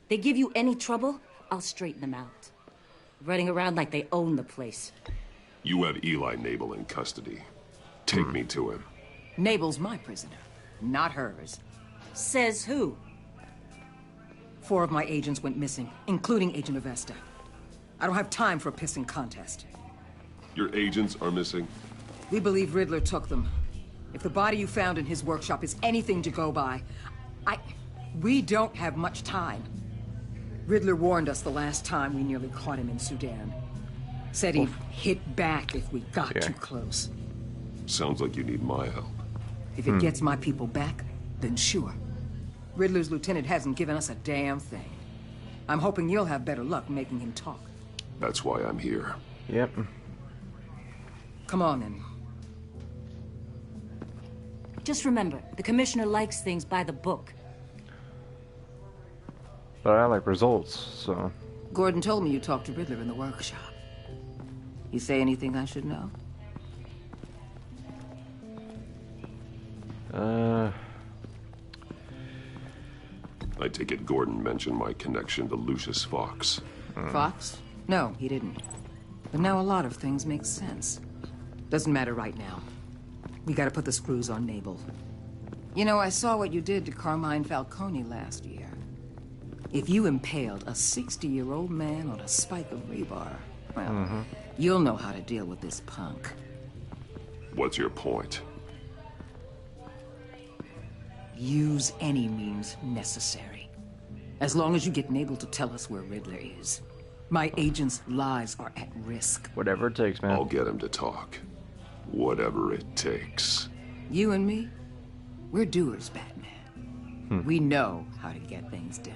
They give you any trouble, I'll straighten them out. Running around like they own the place. You have Eli Nabel in custody. Take me to him. Nabel's my prisoner, not hers. Says who? 4 of my agents went missing, including Agent Avesta. I don't have time for a pissing contest. Your agents are missing? We believe Riddler took them. If the body you found in his workshop is anything to go by, we don't have much time. Riddler warned us the last time we nearly caught him in Sudan. Said he'd hit back if we got too close. Sounds like you need my help. If it gets my people back, then sure. Riddler's lieutenant hasn't given us a damn thing. I'm hoping you'll have better luck making him talk. That's why I'm here. Yep. Come on, then. Just remember, the commissioner likes things by the book. But I like results, so... Gordon told me you talked to Riddler in the workshop. You say anything I should know? I take it Gordon mentioned my connection to Lucius Fox. Fox? No, he didn't. But now a lot of things make sense. Doesn't matter right now. We gotta put the screws on Nabel. You know, I saw what you did to Carmine Falcone last year. If you impaled a 60-year-old man on a spike of rebar, well, you'll know how to deal with this punk. What's your point? Use any means necessary. As long as you get Nabel to tell us where Riddler is. My agent's lives are at risk. Whatever it takes, man. I'll get him to talk. Whatever it takes. You and me, we're doers, Batman. We know how to get things done.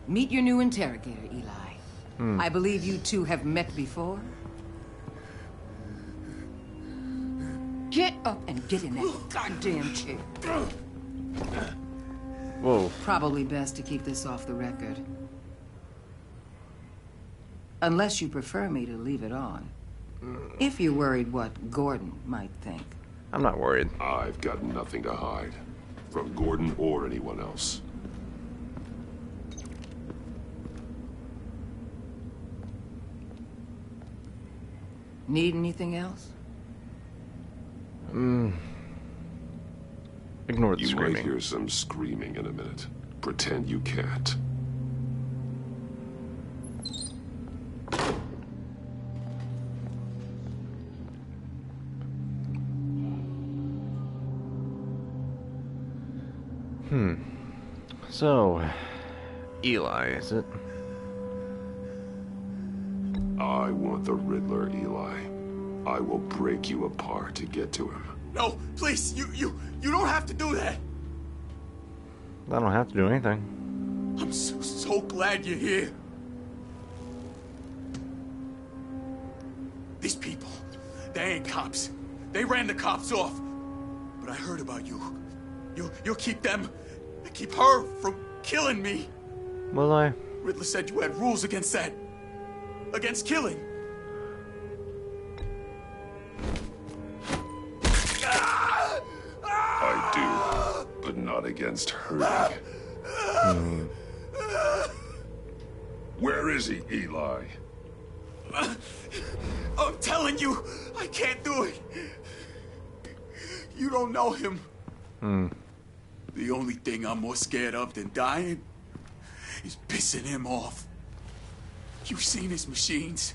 Meet your new interrogator, Eli. I believe you two have met before. Get up and get in that goddamn chair. Whoa. Probably best to keep this off the record. Unless you prefer me to leave it on. If you're worried what Gordon might think. I'm not worried. I've got nothing to hide. From Gordon or anyone else. Need anything else? Ignore the You screaming. might hear some screaming in a minute. Pretend you can't. So, Eli, is it? I want the Riddler, Eli. I will break you apart to get to him. No, please, you don't have to do that. I don't have to do anything. I'm so glad you're here. These people, they ain't cops. They ran the cops off. But I heard about you. You'll keep them, keep her from killing me. Will I? Riddler said you had rules against that. Against killing. I do, but not against hurting. Where is he, Eli? I'm telling you, I can't do it. You don't know him. The only thing I'm more scared of than dying is pissing him off. You've seen his machines.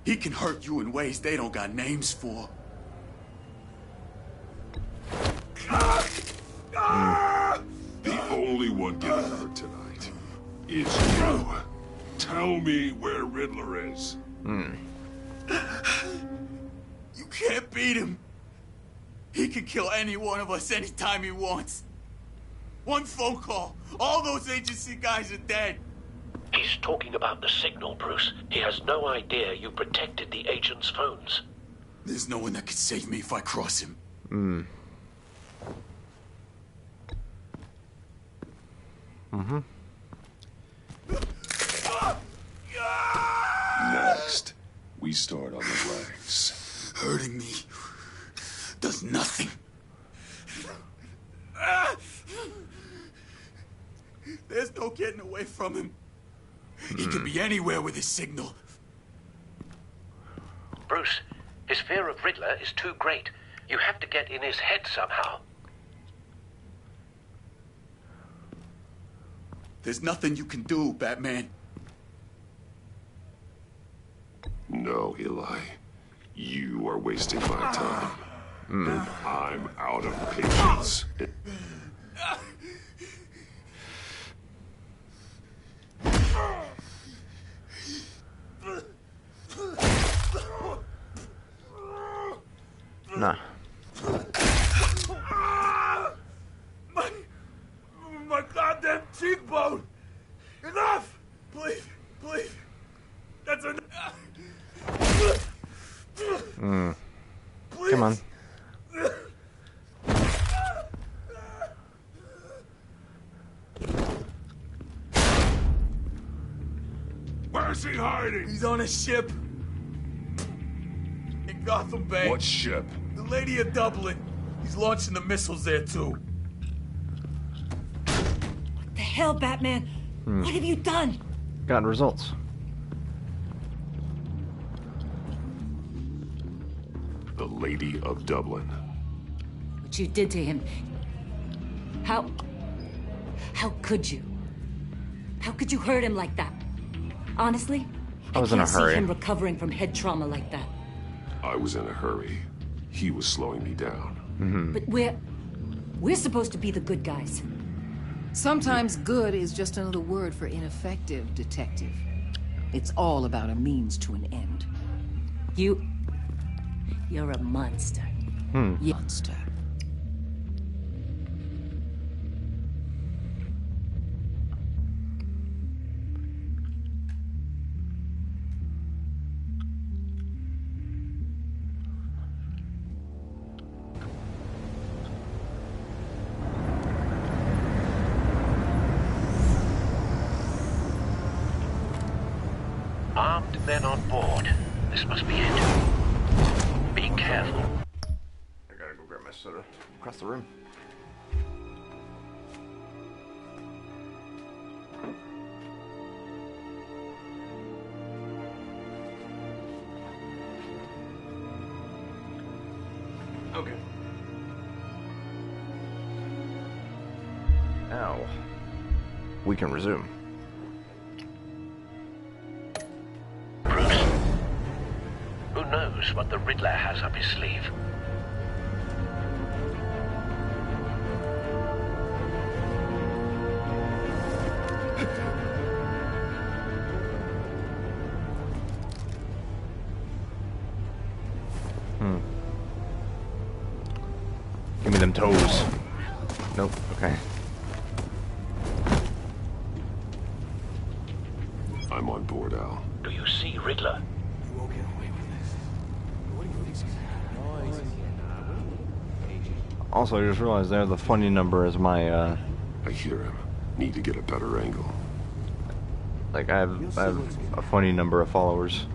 He can hurt you in ways they don't got names for. The only one getting hurt tonight is you. Tell me where Riddler is. You can't beat him. He can kill any one of us anytime he wants. One phone call, all those agency guys are dead. He's talking about the signal, Bruce. He has no idea you protected the agent's phones. There's no one that can save me if I cross him. Next, we start on the legs. Hurting me does nothing. There's no getting away from him. He could be anywhere with his signal. Bruce, his fear of Riddler is too great. You have to get in his head somehow. There's nothing you can do, Batman. No, Eli. You are wasting my time. And I'm out of patience. Nah. My goddamn cheekbone! Enough! Please, please. That's enough. Come on. Where's he hiding? He's on a ship. In Gotham Bay. What ship? The Lady of Dublin. He's launching the missiles there, too. The hell, Batman? What have you done? Got results. The Lady of Dublin. What you did to him. How could you? How could you hurt him like that? Honestly, I was in a can't hurry. see him recovering from head trauma like that. I was in a hurry. He was slowing me down. But we're supposed to be the good guys. Sometimes good is just another word for ineffective, Detective. It's all about a means to an end. You're a monster. Monster. Armed men on board. This must be it. Be careful. I gotta go grab my soda across the room. Okay. Now, we can resume. Bruce, who knows what the Riddler has up his sleeve? Give me them toes. Nope, okay. I'm on board, Al. Do you see Riddler? You won't get away with this. Also, I just realized there the funny number is my, I hear him. Need to get a better angle. Like, I have a funny number of followers.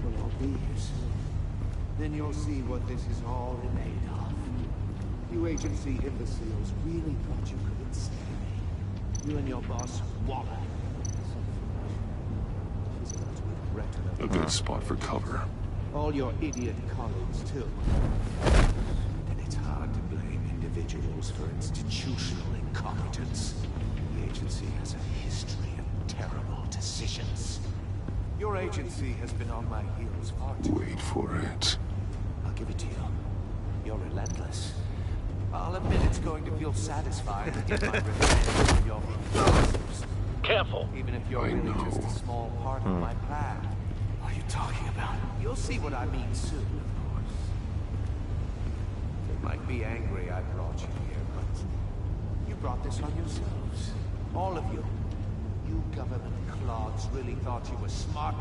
We'll all be here soon. Then you'll see what this is all made of. You agency imbeciles really thought you could ensnare me. You and your boss, Waller. She's about to regret it. A good spot for cover. All your idiot colleagues, too. And it's hard to blame individuals for institutional incompetence. The agency has a history of terrible decisions. Your agency has been on my heels far too long. Wait for it. I'll give it to you. You're relentless. I'll admit it's going to feel satisfying to get my revenge on your monsters. Careful. Even if you're really just a small part of my plan. What are you talking about? You'll see what I mean soon, of course. They might be angry I brought you here, but you brought this on yourselves. All of you. You government clods really thought you were smart.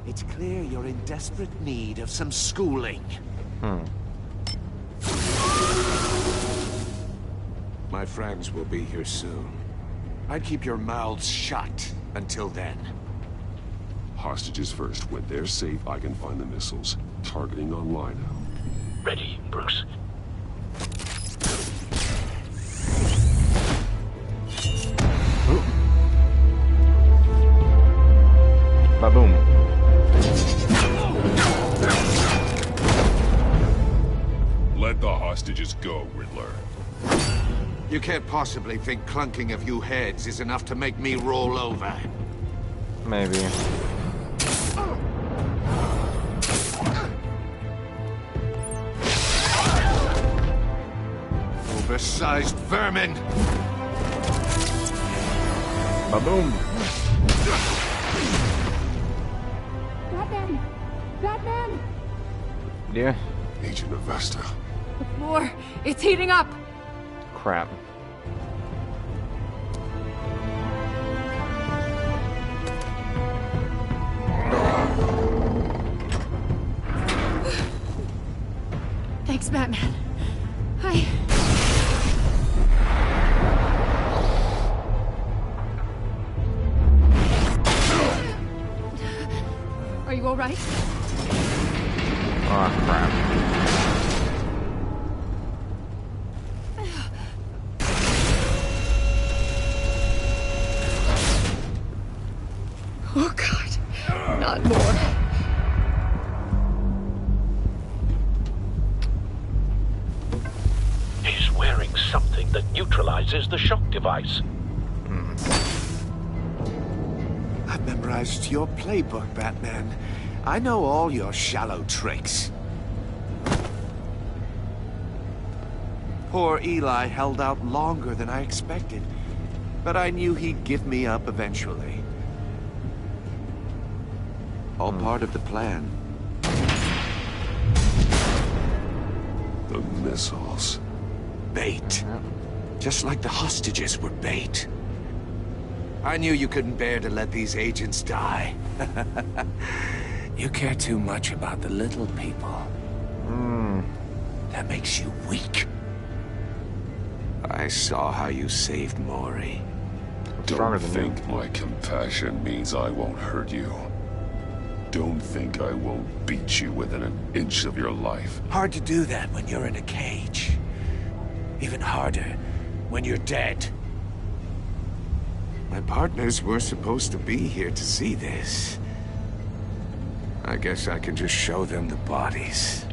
It's clear you're in desperate need of some schooling. My friends will be here soon. I'd keep your mouths shut until then. Hostages first. When they're safe, I can find the missiles. Targeting online now. Ready, Bruce. Ba-boom. Let the hostages go, Riddler. You can't possibly think clunking a few heads is enough to make me roll over. Maybe. Oversized vermin! Ba-boom. Batman! Batman! Yeah. Agent Avesta. The floor, it's heating up! Crap. Thanks, Batman. Are you all right? Oh, crap. Oh, God. Not more. He's wearing something that neutralizes the shock device. I've memorized your playbook, Batman. I know all your shallow tricks. Poor Eli held out longer than I expected, but I knew he'd give me up eventually. All part of the plan. The missiles. Bait. Just like the hostages were bait. I knew you couldn't bear to let these agents die. You care too much about the little people. That makes you weak. I saw how you saved Maury. Don't think my compassion means I won't hurt you. Don't think I won't beat you within an inch of your life. Hard to do that when you're in a cage. Even harder when you're dead. My partners were supposed to be here to see this. I guess I can just show them the bodies.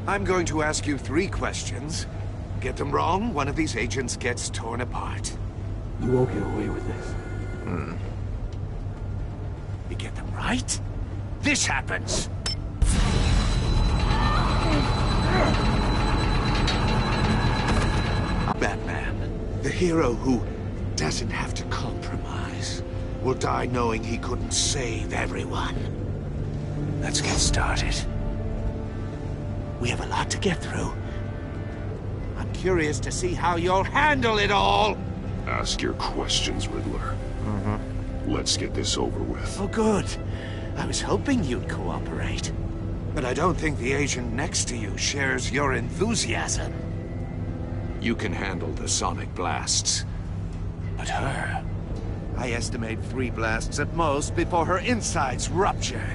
I'm going to ask you 3 questions. Get them wrong, one of these agents gets torn apart. You won't get away with this. You get them right, this happens. Batman, the hero who doesn't have to compromise, will die knowing he couldn't save everyone. Let's get started. We have a lot to get through. I'm curious to see how you'll handle it all. Ask your questions, Riddler. Let's get this over with. Oh, good. I was hoping you'd cooperate. But I don't think the agent next to you shares your enthusiasm. You can handle the sonic blasts. But her... I estimate 3 blasts at most before her insides rupture.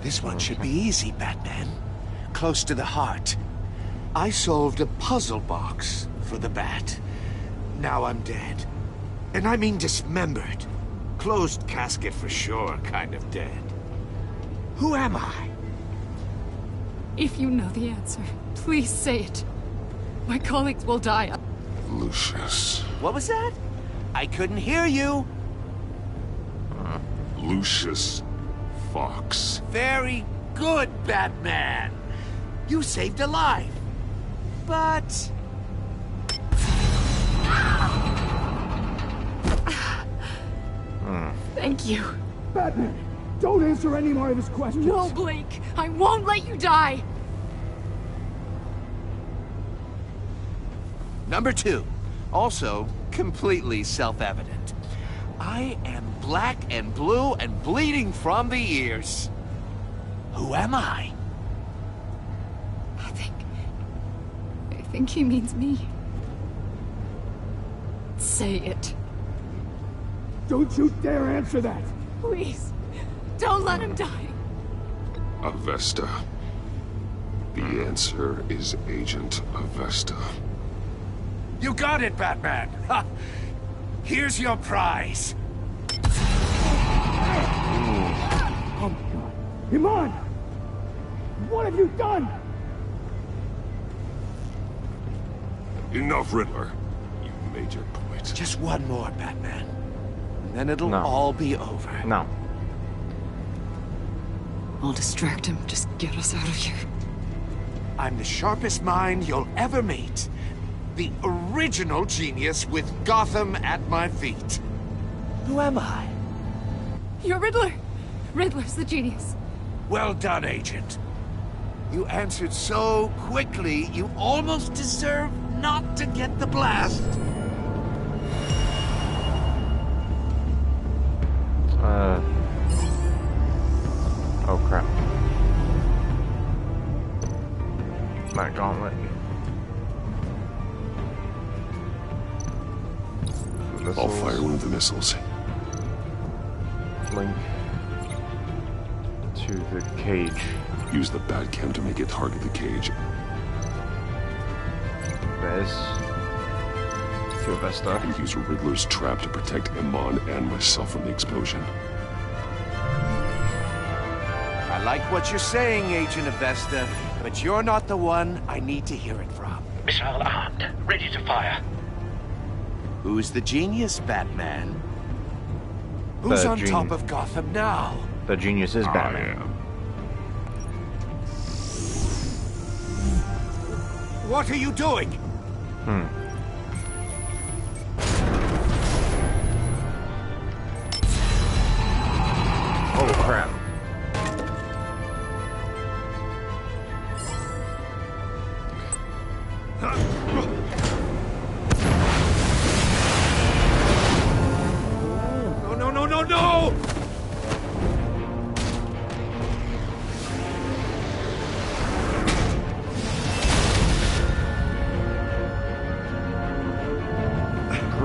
This one should be easy, Batman. Close to the heart. I solved a puzzle box for the Bat. Now I'm dead. And I mean dismembered. Closed casket for sure, kind of dead. Who am I? If you know the answer, please say it. My colleagues will die. Lucius. What was that? I couldn't hear you. Lucius Fox. Very good, Batman. You saved a life. But... Thank you. Batman, don't answer any more of his questions. No, Blake. I won't let you die. Number 2. Also, completely self-evident. I am black and blue and bleeding from the ears. Who am I? I think he means me. Say it. Don't you dare answer that! Please, don't let him die. Avesta. The answer is Agent Avesta. You got it, Batman! Ha! Here's your prize! Oh my god. Iman! What have you done? Enough, Riddler. You made your point. Just one more, Batman. And then it'll all be over. No. I'll distract him. Just get us out of here. I'm the sharpest mind you'll ever meet. The original genius with Gotham at my feet. Who am I? You're Riddler. Riddler's the genius. Well done, Agent. You answered so quickly, you almost deserve not to get the blast. Oh crap. My gauntlet. I'll fire one of the missiles. Link to the cage. Use the Batcam to make it target the cage. This to Avesta. And use Riddler's trap to protect Iman and myself from the explosion. I like what you're saying, Agent Avesta, but you're not the one I need to hear it from. Missile armed, ready to fire. Who's the genius, Batman? Who's on top of Gotham now? The genius is Batman. What are you doing? Oh crap. No!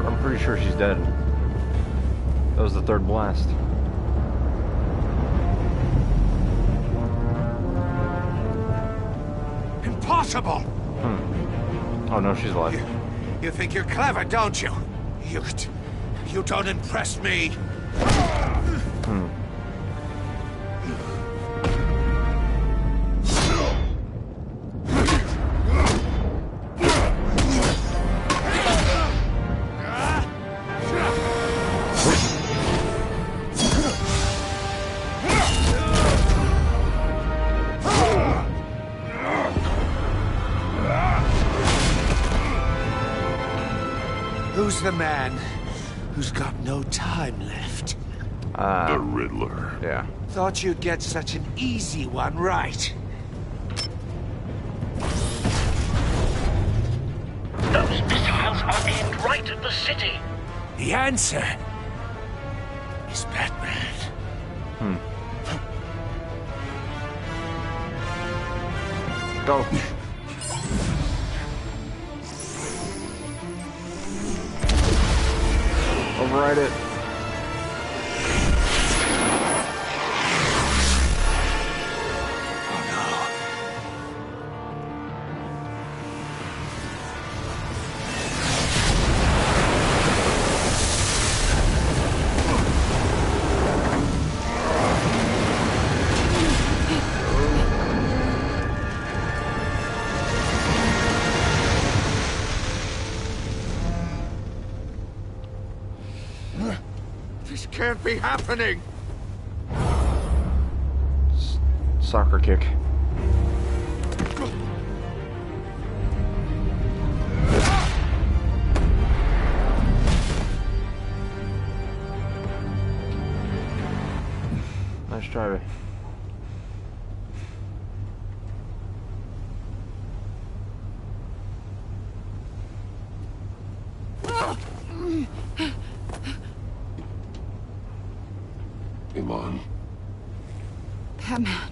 I'm pretty sure she's dead. That was the 3rd blast. Impossible! Oh no, she's alive. You think you're clever, don't you? You don't impress me. Who's the man who's got no time left? The Riddler. Yeah. Thought you'd get such an easy one right. Those missiles are aimed right at the city. The answer is Batman. Go. Override it. This can't be happening! Soccer kick. Nice try. Iman. Batman.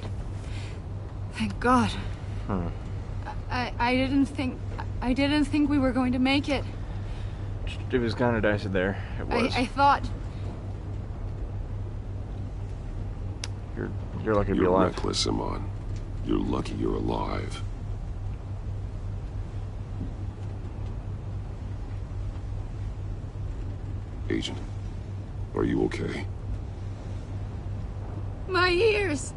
Thank God. I didn't think we were going to make it. It was kind of dicey there. It was. I thought. You're lucky to be You're alive. reckless, Iman. You're lucky you're alive. Agent, are you okay? My ears!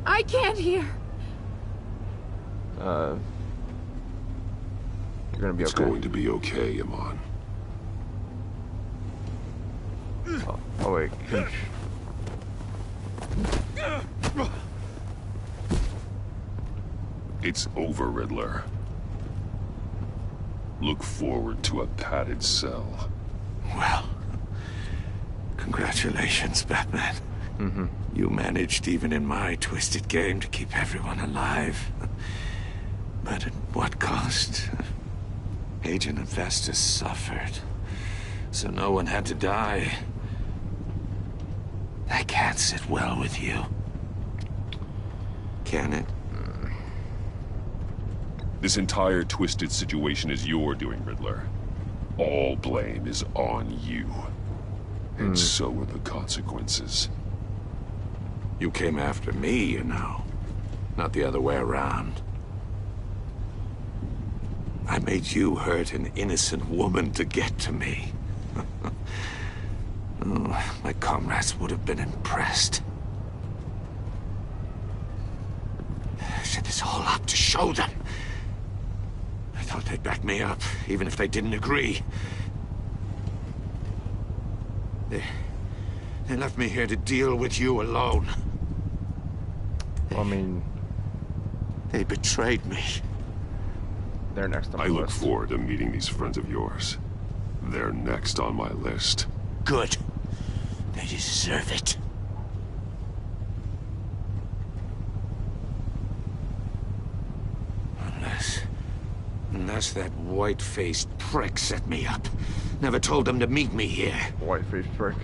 I can't hear! You're gonna be okay. It's going to be okay, Iman. Oh wait, Kinch. It's over, Riddler. Look forward to a padded cell. Well, congratulations, Batman. You managed, even in my twisted game, to keep everyone alive. But at what cost? Agent Hephaestus suffered, so no one had to die. That can't sit well with you. Can it? This entire twisted situation is your doing, Riddler. All blame is on you. And so are the consequences. You came after me, you know. Not the other way around. I made you hurt an innocent woman to get to me. Oh, my comrades would have been impressed. I set this all up to show them. I thought they'd back me up, even if they didn't agree. They left me here to deal with you alone. I mean, they betrayed me. They're next on my list. I look list. forward to meeting these friends of yours. They're next on my list. Good. They deserve it. Unless that white-faced prick set me up. Never told them to meet me here. White-faced prick.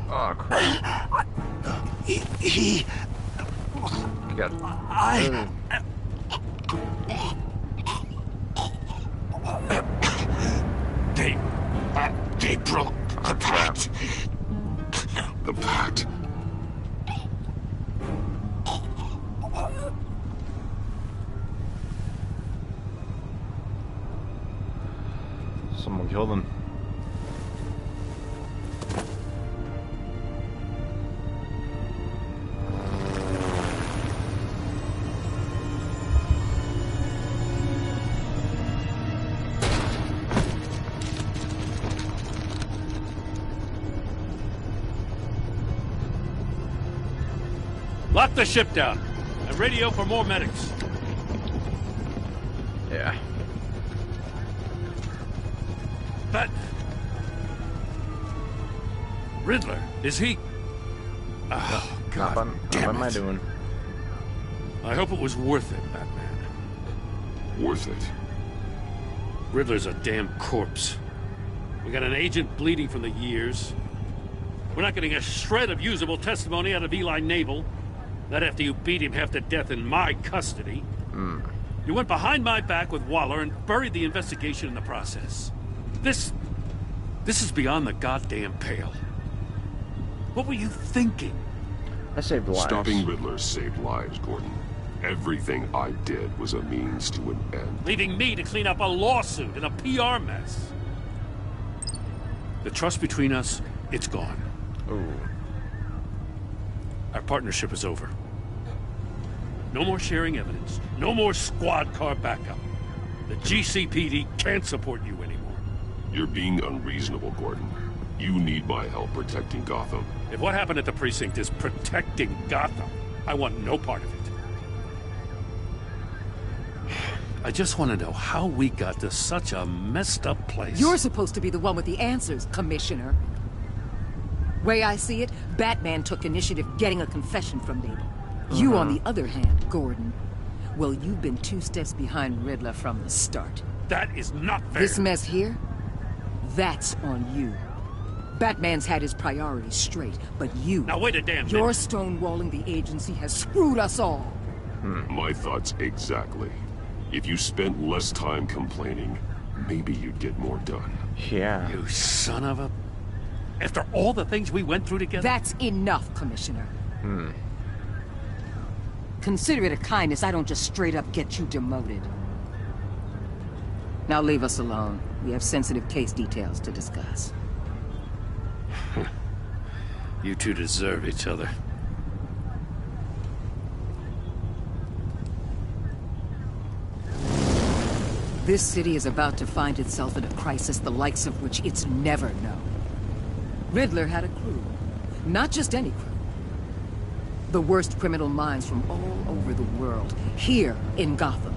Oh, crap. He... God. They broke the pact. The pact? Someone killed him. Lock the ship down and radio for more medics. Yeah. But Riddler, is he? Oh, God. What am I doing? I hope it was worth it, Batman. Worth it? Riddler's a damn corpse. We got an agent bleeding from the years. We're not getting a shred of usable testimony out of Eli Nabel. Not after you beat him half to death in my custody. You went behind my back with Waller and buried the investigation in the process. This is beyond the goddamn pale. What were you thinking? I saved lives. Stopping Riddler saved lives, Gordon. Everything I did was a means to an end. Leaving me to clean up a lawsuit and a PR mess. The trust between us, it's gone. Ooh. Our partnership is over. No more sharing evidence. No more squad car backup. The GCPD can't support you anymore. You're being unreasonable, Gordon. You need my help protecting Gotham. If what happened at the precinct is protecting Gotham, I want no part of it. I just want to know how we got to such a messed up place. You're supposed to be the one with the answers, Commissioner. Way I see it, Batman took initiative getting a confession from Nabel. You, on the other hand, Gordon, well, you've been 2 steps behind Riddler from the start. That is not fair. This mess here, that's on you. Batman's had his priorities straight, but you... Now wait a damn minute. Your stonewalling the agency has screwed us all. My thoughts exactly. If you spent less time complaining, maybe you'd get more done. Yeah. You son of a... After all the things we went through together? That's enough, Commissioner. Consider it a kindness I don't just straight up get you demoted. Now leave us alone. We have sensitive case details to discuss. You two deserve each other. This city is about to find itself in a crisis the likes of which it's never known. Riddler had a crew. Not just any crew. The worst criminal minds from all over the world, here in Gotham.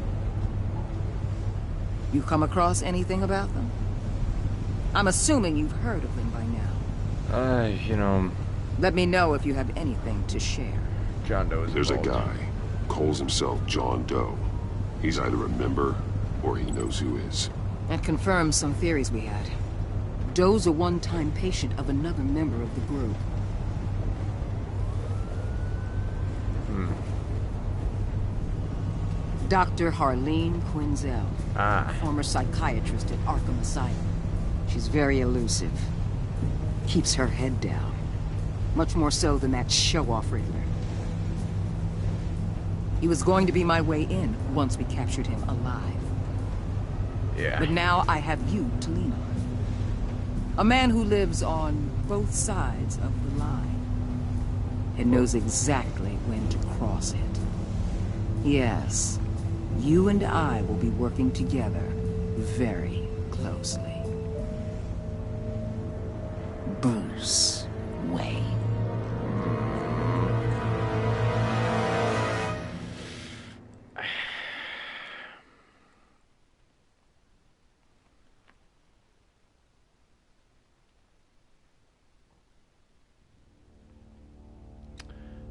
You come across anything about them? I'm assuming you've heard of them by now. You know... Let me know if you have anything to share. John Doe is There's involved. a guy. Calls himself John Doe. He's either a member, or he knows who is. That confirms some theories we had. Doe's a one-time patient of another member of the group. Dr. Harleen Quinzel, former psychiatrist at Arkham Asylum. She's very elusive. Keeps her head down. Much more so than that show-off Riddler. He was going to be my way in once we captured him alive. Yeah. But now I have you to lean on. A man who lives on both sides of the line. And knows exactly when to cross it. Yes. You and I will be working together very closely. Bruce Wayne.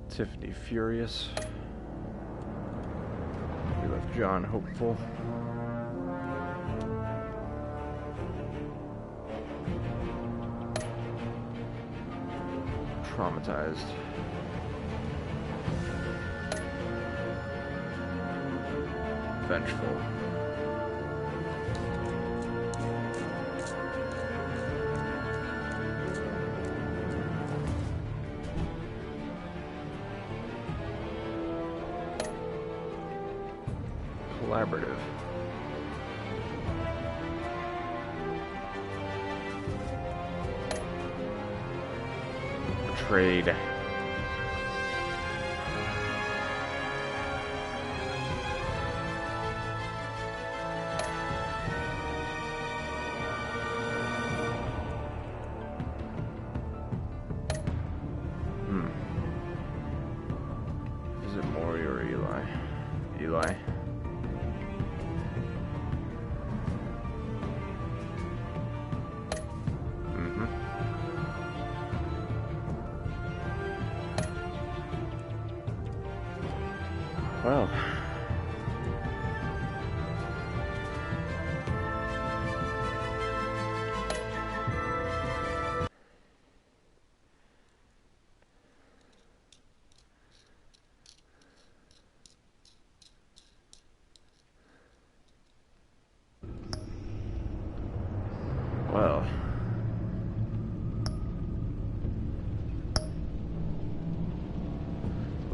Tiffany furious. We left John hopeful. Traumatized. Vengeful. Collaborative. Betrayed. Is it Mori or Eli? Eli. Well,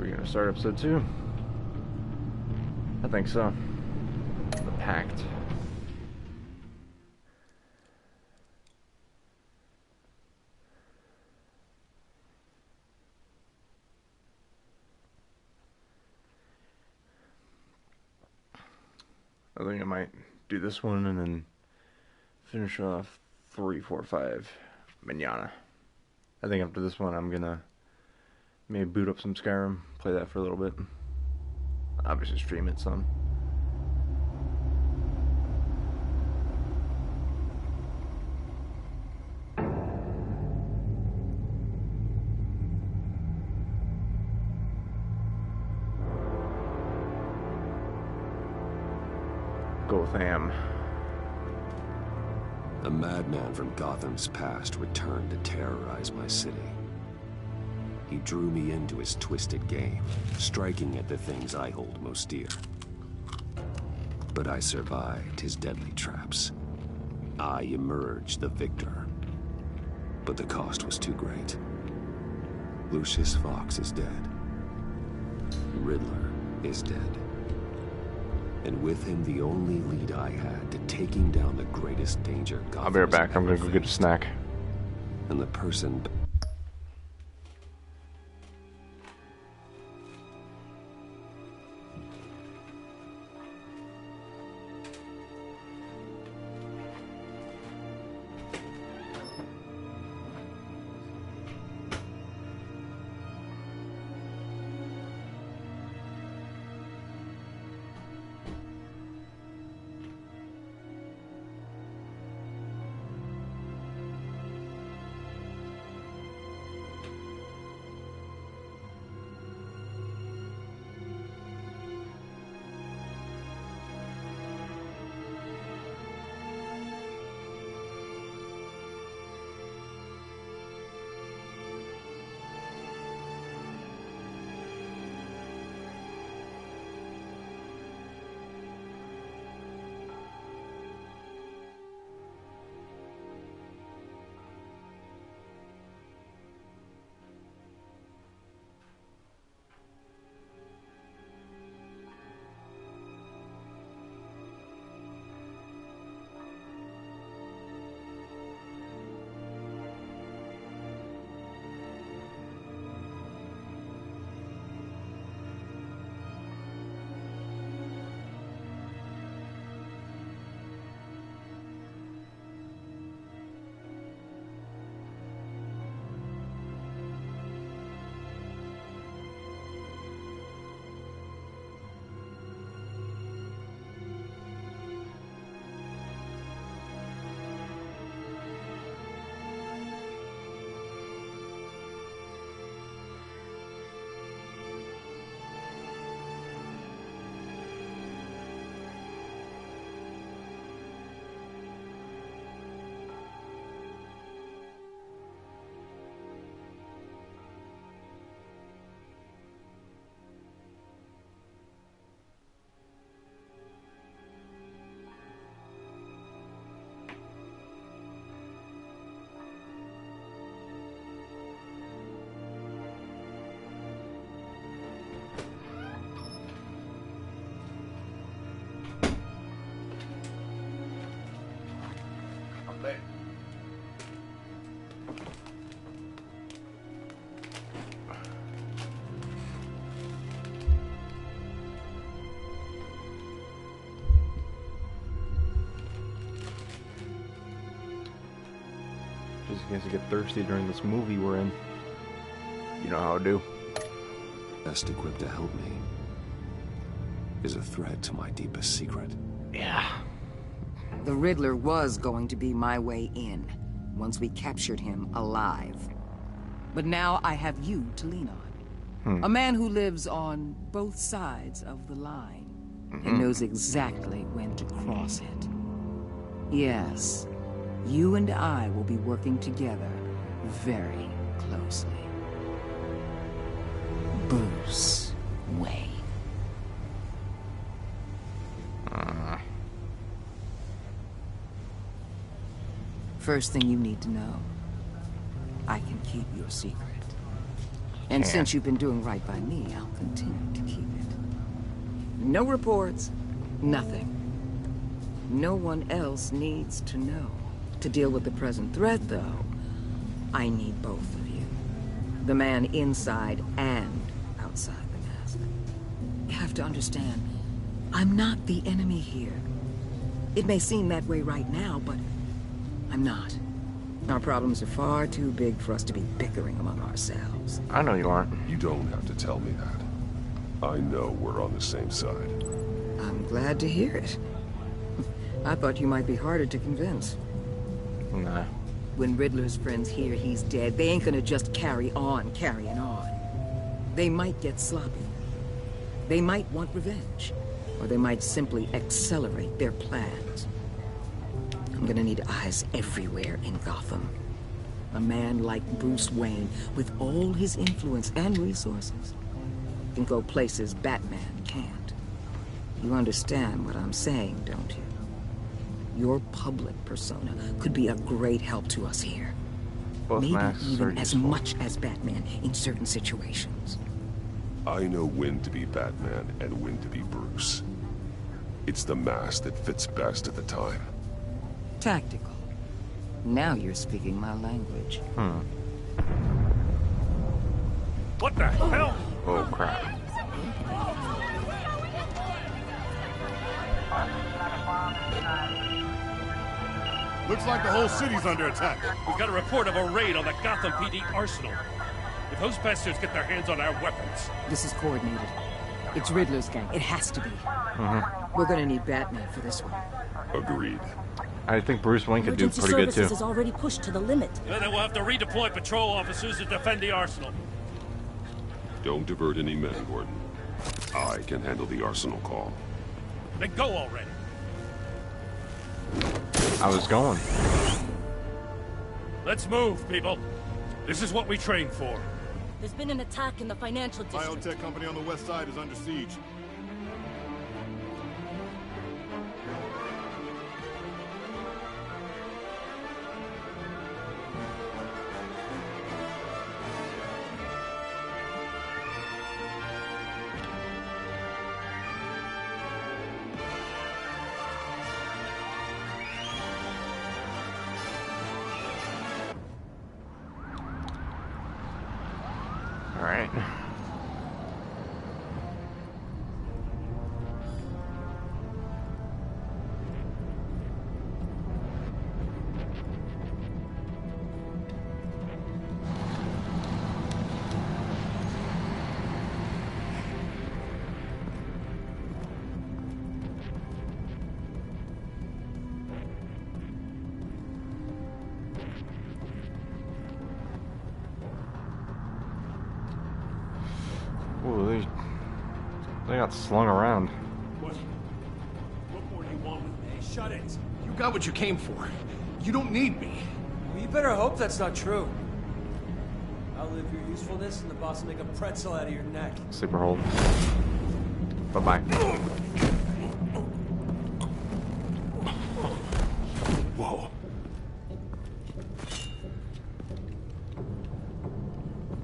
We're gonna start episode 2. I think so. The Pact. I think I might do this one and then finish off 3, 4, 5 manana. I think after this one I'm gonna maybe boot up some Skyrim, play that for a little bit. Obviously stream it some. Gotham. A madman from Gotham's past returned to terrorize my city. He drew me into his twisted game, striking at the things I hold most dear. But I survived his deadly traps. I emerged the victor. But the cost was too great. Lucius Fox is dead. Riddler is dead. And with him, the only lead I had to taking down the greatest danger Gotham. I'll be right back. I'm gonna go get a snack. And the person... Just in case I get thirsty during this movie we're in. You know how I do. Best equipped to help me is a threat to my deepest secret. Yeah. The Riddler was going to be my way in, once we captured him alive. But now I have you to lean on. A man who lives on both sides of the line and knows exactly when to cross it. Yes, you and I will be working together very closely. Bruce Wayne. First thing you need to know, I can keep your secret. And since you've been doing right by me, I'll continue to keep it. No reports, nothing. No one else needs to know. To deal with the present threat, though, I need both of you. The man inside and outside the mask. You have to understand, I'm not the enemy here. It may seem that way right now, but I'm not. Our problems are far too big for us to be bickering among ourselves. I know you aren't. You don't have to tell me that. I know we're on the same side. I'm glad to hear it. I thought you might be harder to convince. Nah. When Riddler's friends hear he's dead, they ain't gonna just carry on carrying on. They might get sloppy. They might want revenge. Or they might simply accelerate their plans. I'm gonna need eyes everywhere in Gotham. A man like Bruce Wayne, with all his influence and resources, can go places Batman can't. You understand what I'm saying, don't you? Your public persona could be a great help to us here. Both Maybe masks are even as useful. much as Batman in certain situations. I know when to be Batman and when to be Bruce. It's the mask that fits best at the time. Tactical. Now you're speaking my language. What the hell? Oh, crap. Looks like the whole city's under attack. We got a report of a raid on the Gotham PD arsenal. If those bastards get their hands on our weapons... This is coordinated. It's Riddler's gang. It has to be. We're gonna need Batman for this one. Agreed. I think Bruce Wayne could do Emergency pretty good, services too. is already pushed to the limit. Then we'll have to redeploy patrol officers to defend the arsenal. Don't divert any men, Gordon. I can handle the arsenal call. Then go already. I was going. Let's move, people. This is what we trained for. There's been an attack in the financial district. Biotech company on the west side is under siege. All right. Ooh, they got slung around. What more do you want with me? Hey, shut it. You got what you came for. You don't need me. Well, you better hope that's not true. I'll live your usefulness and the boss will make a pretzel out of your neck. Sleeper hold. Bye-bye. Whoa.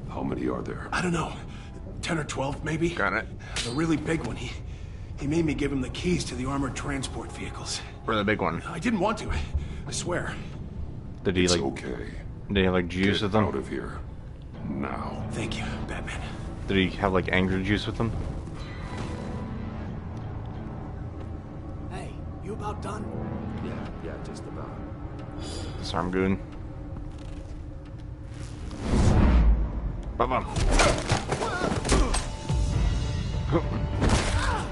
How many are there? I don't know. 10 or 12, maybe? Got it. The really big one, he made me give him the keys to the armored transport vehicles. For the big one. I didn't want to. I swear. Did he, It's like... okay. Did he, like, juice with them? Out of here. Now. Thank you, Batman. Did he have, like, anger juice with them? Hey, you about done? Yeah, just about. Disarm good. Bye-bye.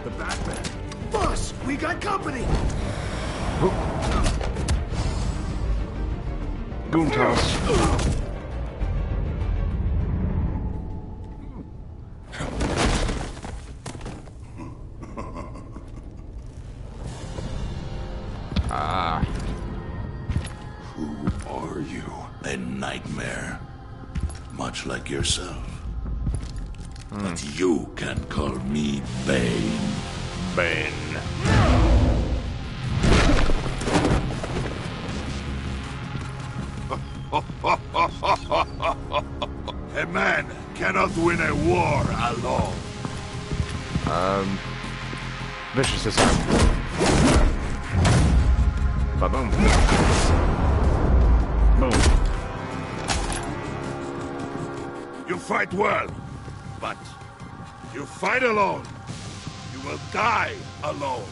The Batman. Boss, we got company. Goon toss. Who are you? A nightmare. Much like yourself. But you can call me Bane. Bane. Hey man, cannot win a war alone. Vicious system. Ba-boom. Boom. You fight well, but you fight alone. You will die alone.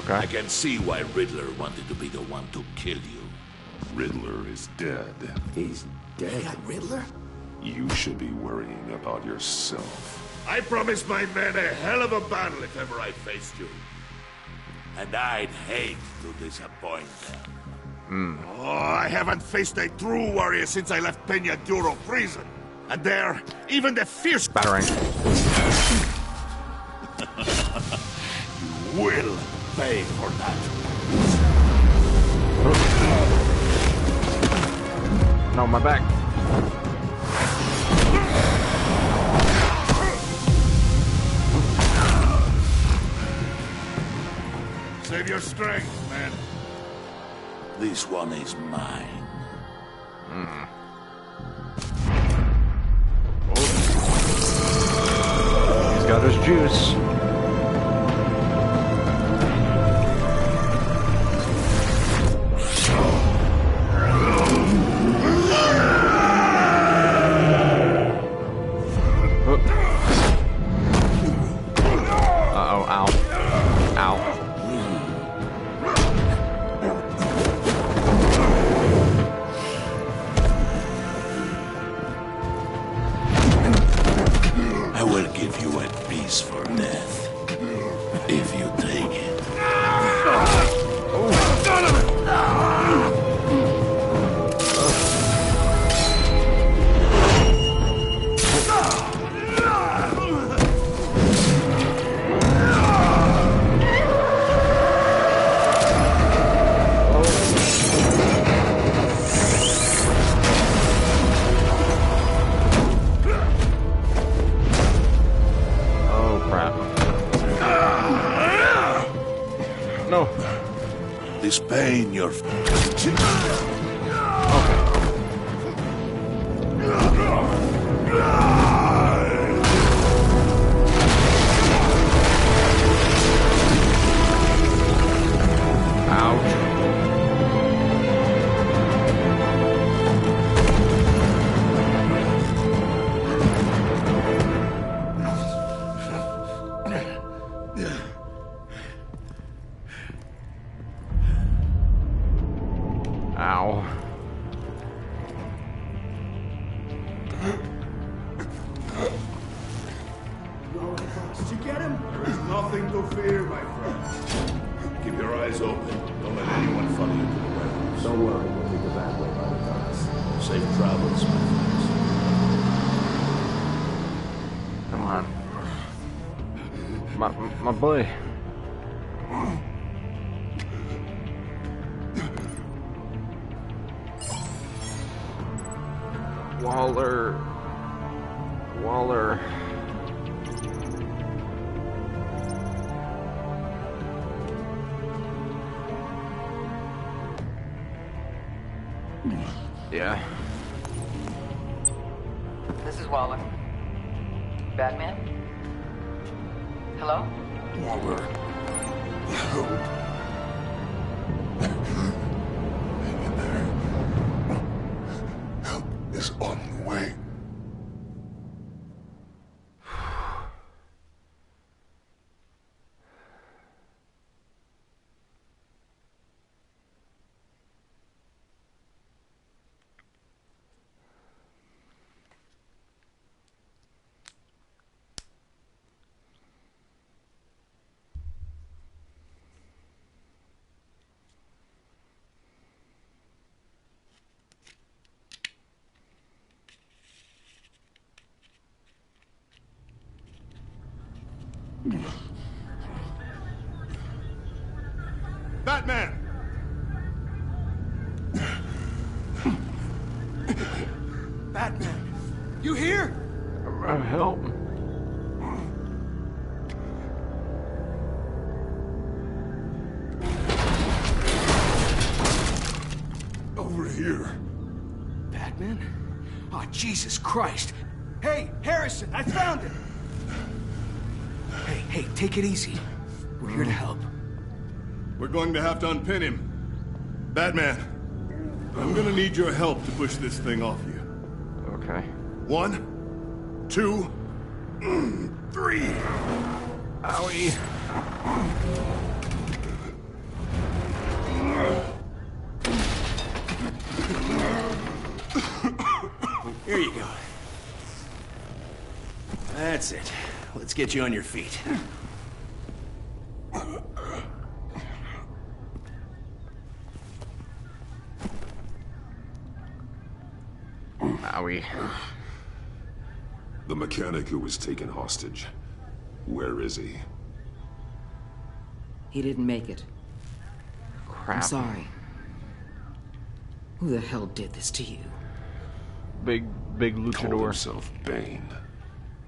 Okay. I can see why Riddler wanted to be the one to kill you. Riddler is dead. He's dead? Riddler? You should be worrying about yourself. I promised my men a hell of a battle if ever I faced you. And I'd hate to disappoint them. Oh, I haven't faced a true warrior since I left Peña Duro prison. And there, even the fierce... Battering. You will pay for that. No, my back. Save your strength, man. This one is mine. He's got his juice. Uh-oh, ow. Ow. I will give you a peaceful death. If you take it. No. This pain you're... Ow. Did you get him? There's nothing to fear, my friend. Keep your eyes open. Don't let anyone follow you to the warehouse. Don't worry, we'll be the bad way by the cars. Safe travels, my friends. Come on. My boy. Waller. Yeah. This is Waller. Batman? Hello? Waller. Hang in there. Help is on the way. Batman! Batman! You here? Help. Over here. Batman? Oh, Jesus Christ. Hey, Harrison, I found him! Hey, take it easy. We're here to help. We're going to have to unpin him. Batman, I'm gonna need your help to push this thing off you. Okay. 1, 2, 3. Owie. Here you go. That's it. Let's get you on your feet. Owie. The mechanic who was taken hostage. Where is he? He didn't make it. Crap. I'm sorry. Who the hell did this to you? Big Called luchador. himself Bane.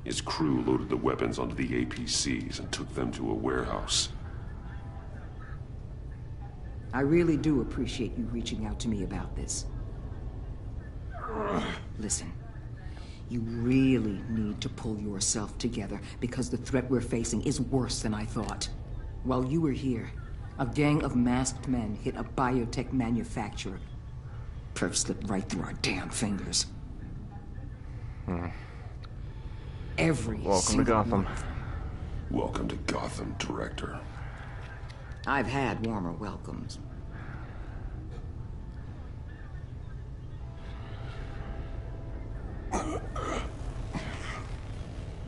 His crew loaded the weapons onto the APCs and took them to a warehouse. I really do appreciate you reaching out to me about this. Listen, you really need to pull yourself together because the threat we're facing is worse than I thought. While you were here, a gang of masked men hit a biotech manufacturer. Perf slipped right through our damn fingers. Every Welcome to single Gotham. one. Welcome to Gotham, Director. I've had warmer welcomes.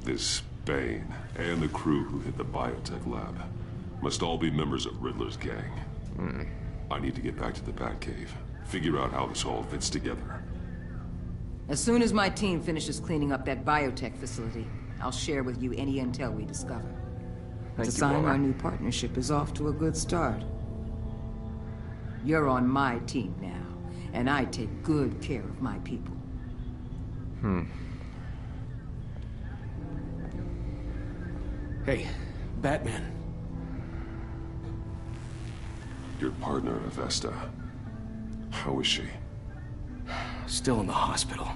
This Bane and the crew who hit the biotech lab must all be members of Riddler's gang. I need to get back to the Batcave, figure out how this all fits together. As soon as my team finishes cleaning up that biotech facility, I'll share with you any intel we discover. It's a sign our new partnership is off to a good start. You're on my team now, and I take good care of my people. Hey, Batman. Your partner, Avesta. How is she? Still in the hospital.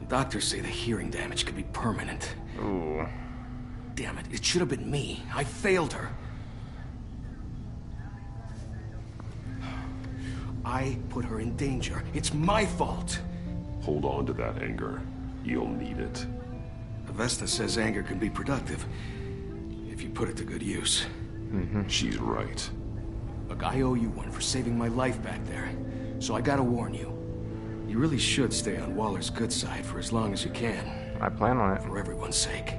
Doctors say the hearing damage could be permanent. Ooh. Damn it, it should have been me. I failed her. I put her in danger. It's my fault. Hold on to that anger. You'll need it. Avesta says anger can be productive if you put it to good use. She's right. Look, I owe you one for saving my life back there. So I gotta warn you. You really should stay on Waller's good side for as long as you can. I plan on it. For everyone's sake.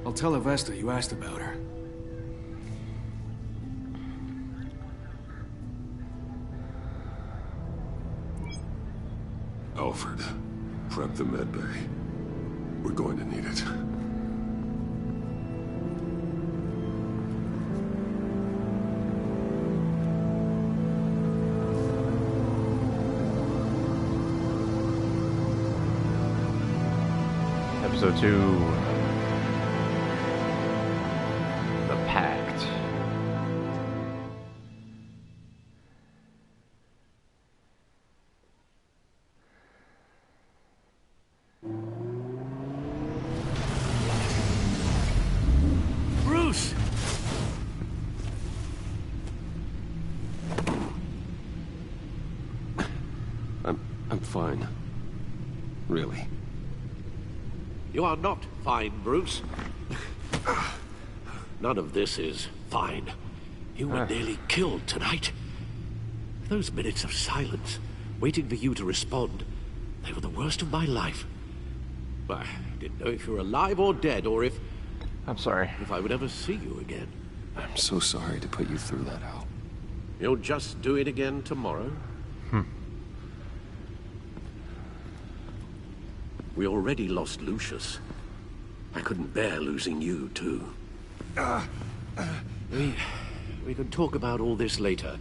I'll tell Avesta you asked about her. Alfred, prep the med bay. We're going to need it. Episode 2. The Pact. Bruce! I'm fine. Really. You are not fine, Bruce. None of this is fine. You were nearly killed tonight. Those minutes of silence, waiting for you to respond, they were the worst of my life. I didn't know if you were alive or dead, or if... I'm sorry. If I would ever see you again. I'm so sorry to put you through that, Al. You'll just do it again tomorrow? We already lost Lucius. I couldn't bear losing you, too. We can talk about all this later.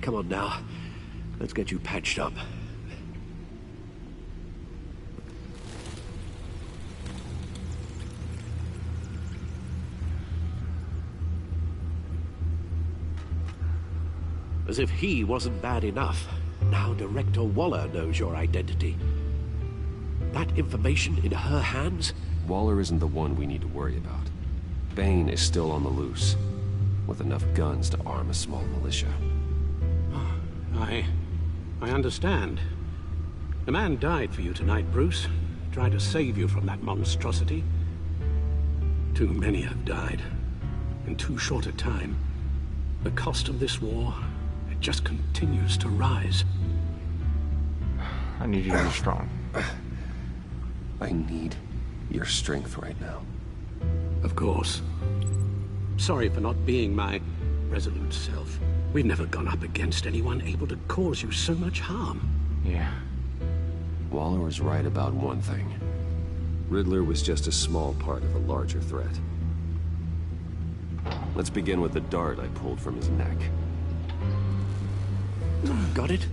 Come on now. Let's get you patched up. As if he wasn't bad enough, now Director Waller knows your identity. That information in her hands? Waller isn't the one we need to worry about. Bane is still on the loose, with enough guns to arm a small militia. I understand. A man died for you tonight, Bruce. Tried to save you from that monstrosity. Too many have died. In too short a time. The cost of this war, it just continues to rise. I need you to be strong. I need your strength right now. Of course. Sorry for not being my resolute self. We've never gone up against anyone able to cause you so much harm. Yeah. Waller was right about one thing. Riddler was just a small part of a larger threat. Let's begin with the dart I pulled from his neck. Got it?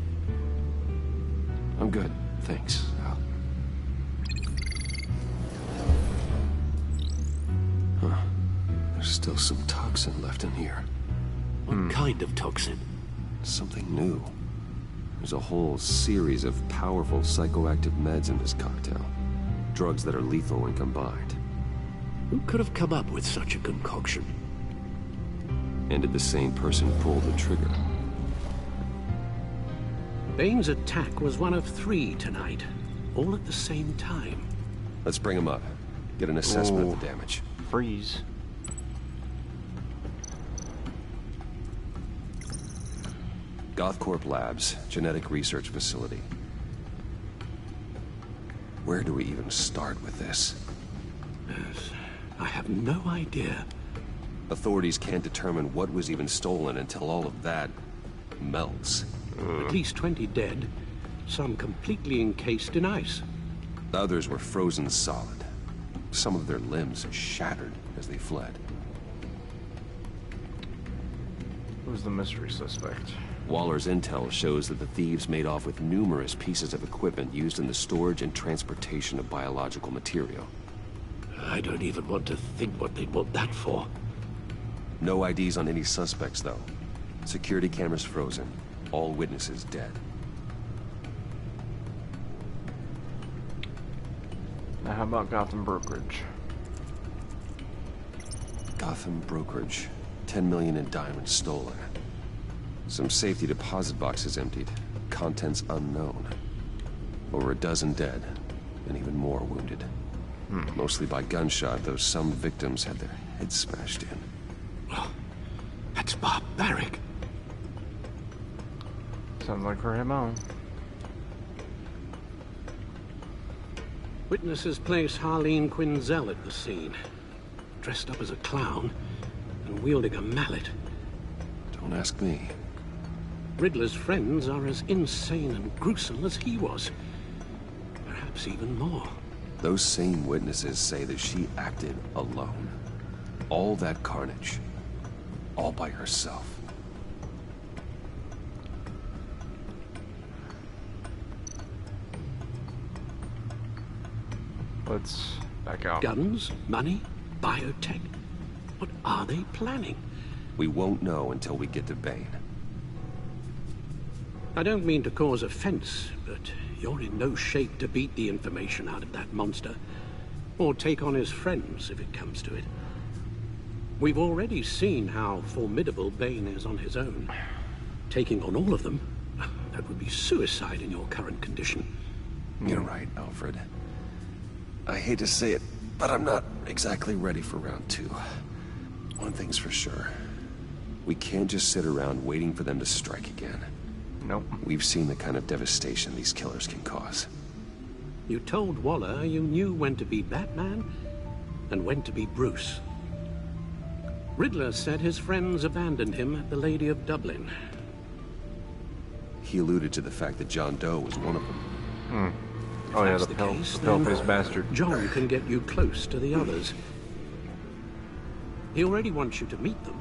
I'm good, thanks. Huh. There's still some toxin left in here. What kind of toxin? Something new. There's a whole series of powerful psychoactive meds in this cocktail. Drugs that are lethal when combined. Who could have come up with such a concoction? And did the same person pull the trigger? Bane's attack was one of 3 tonight, all at the same time. Let's bring him up. Get an assessment of the damage. Freeze. Gothcorp Labs, genetic research facility. Where do we even start with this? Yes, I have no idea. Authorities can't determine what was even stolen until all of that melts. At least 20 dead, some completely encased in ice. Others were frozen solid. Some of their limbs shattered as they fled. Who's the mystery suspect? Waller's intel shows that the thieves made off with numerous pieces of equipment used in the storage and transportation of biological material. I don't even want to think what they'd want that for. No IDs on any suspects, though. Security cameras frozen. All witnesses dead. Now how about Gotham Brokerage? Gotham Brokerage. 10 million in diamonds stolen. Some safety deposit boxes emptied. Contents unknown. Over a dozen dead, and even more wounded. Mostly by gunshot, though some victims had their heads smashed in. Oh, that's barbaric. Sounds like her MO. Witnesses place Harleen Quinzel at the scene. Dressed up as a clown and wielding a mallet. Don't ask me. Riddler's friends are as insane and gruesome as he was. Perhaps even more. Those same witnesses say that she acted alone. All that carnage. All by herself. Let's back out. Guns, money, biotech. What are they planning? We won't know until we get to Bane. I don't mean to cause offense, but you're in no shape to beat the information out of that monster. Or take on his friends, if it comes to it. We've already seen how formidable Bane is on his own. Taking on all of them, that would be suicide in your current condition. You're right, Alfred. I hate to say it, but I'm not exactly ready for round 2. One thing's for sure. We can't just sit around waiting for them to strike again. Nope. We've seen the kind of devastation these killers can cause. You told Waller you knew when to be Batman and when to be Bruce. Riddler said his friends abandoned him at the Lady of Dublin. He alluded to the fact that John Doe was one of them. Oh yeah, that's the the case, pale-faced bastard. John can get you close to the others. He already wants you to meet them.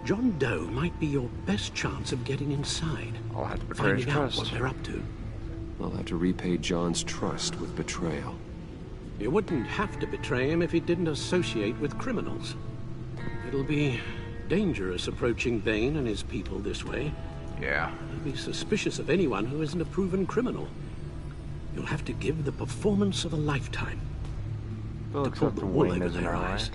John Doe might be your best chance of getting inside. I'll have to betray his finding out trust. what they're up to. I'll have to repay John's trust with betrayal. You wouldn't have to betray him if he didn't associate with criminals. It'll be dangerous approaching Bane and his people this way. Yeah. He'll be suspicious of anyone who isn't a proven criminal. You'll have to give the performance of a lifetime. Well, to pull except the for wool Wayne over isn't their alright. eyes.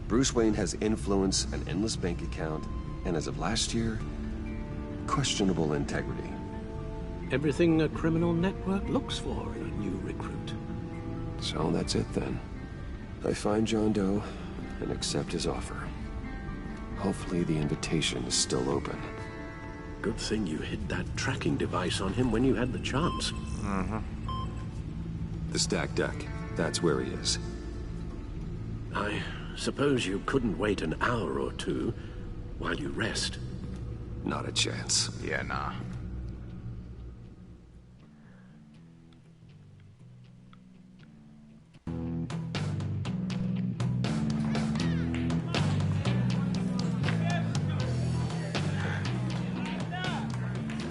Bruce Wayne has influence, an endless bank account, and as of last year, questionable integrity. Everything a criminal network looks for in a new recruit. So that's it then. I find John Doe and accept his offer. Hopefully the invitation is still open. Good thing you hid that tracking device on him when you had the chance. Mm-hmm. The stacked deck. That's where he is. I suppose you couldn't wait an hour or two while you rest. Not a chance. Yeah, nah.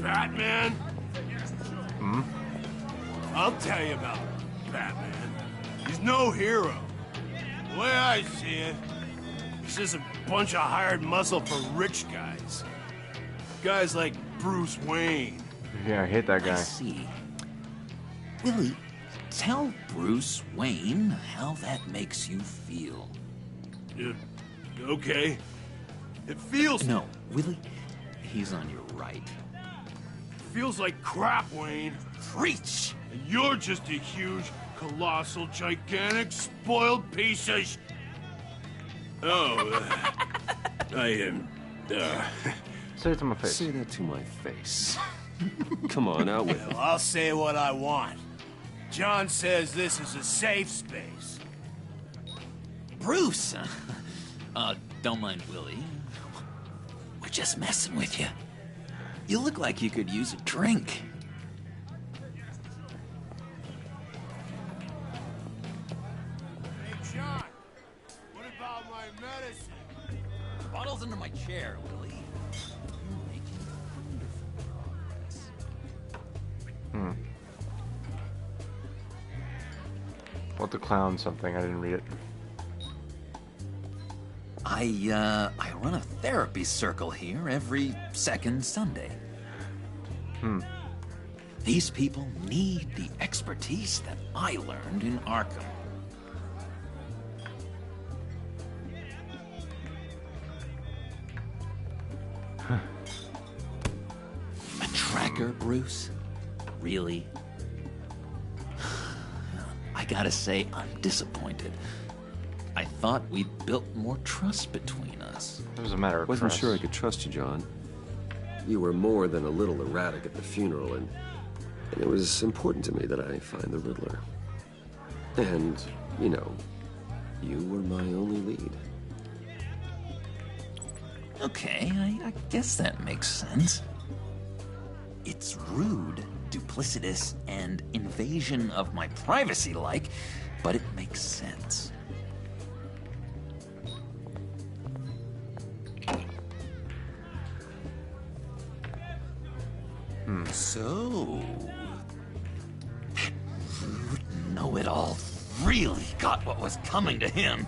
Batman? Hmm? I'll tell you about Batman. He's no hero. The way I see it, he's just a bunch of hired muscle for rich guys. Guys like Bruce Wayne. Yeah, I hate that I guy. see. Willie, tell Bruce Wayne how that makes you feel. Okay. It feels... No, Willie, he's on your right. Feels like crap, Wayne. Preach! And you're just a huge, colossal, gigantic, spoiled piece of I am... Say it to my face. Say that to my face. Come on, out with it. Well, I'll say what I want. John says this is a safe space. Bruce! Don't mind Willie. We're just messing with you. You look like you could use a drink. Hey, John. What about my medicine? Bottle's under my chair, Willie. What the clown something? I didn't read it. I run a therapy circle here every second Sunday. These people need the expertise that I learned in Arkham. A tracker, Bruce? Really? I gotta say, I'm disappointed. I thought we'd built more trust between us. It was a matter of Wasn't trust. sure I could trust you, John. You were more than a little erratic at the funeral, and it was important to me that I find the Riddler. And, you know, you were my only lead. Okay, I guess that makes sense. It's rude, duplicitous, and invasion of my privacy-like, but it makes sense. So, that rude know-it-all really got what was coming to him.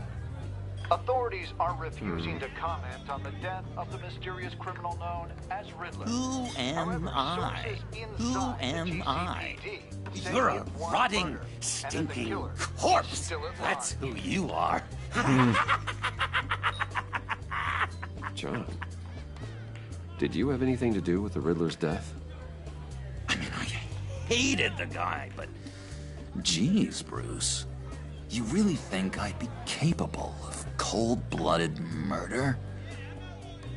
Authorities are refusing to comment on the death of the mysterious criminal known as Riddler. Who am I? Who am I? You're a rotting, stinking corpse. That's who you are. John, did you have anything to do with the Riddler's death? Hated the guy, but geez, Bruce, you really think I'd be capable of cold-blooded murder?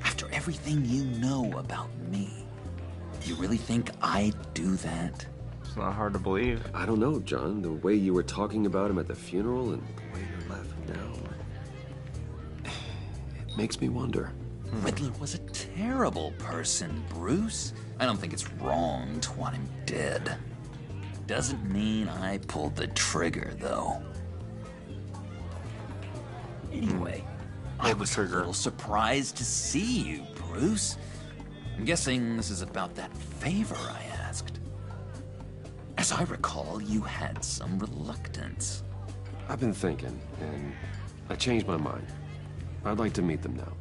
After everything you know about me, you really think I'd do that? It's not hard to believe. I don't know, John. The way you were talking about him at the funeral and the way you're laughing now, it makes me wonder. Riddler was a terrible person, Bruce. I don't think it's wrong to want him dead. doesn't mean I pulled the trigger, though. Anyway, I was a little surprised to see you, Bruce. I'm guessing this is about that favor I asked. As I recall, you had some reluctance. I've been thinking, and I changed my mind. I'd like to meet them now.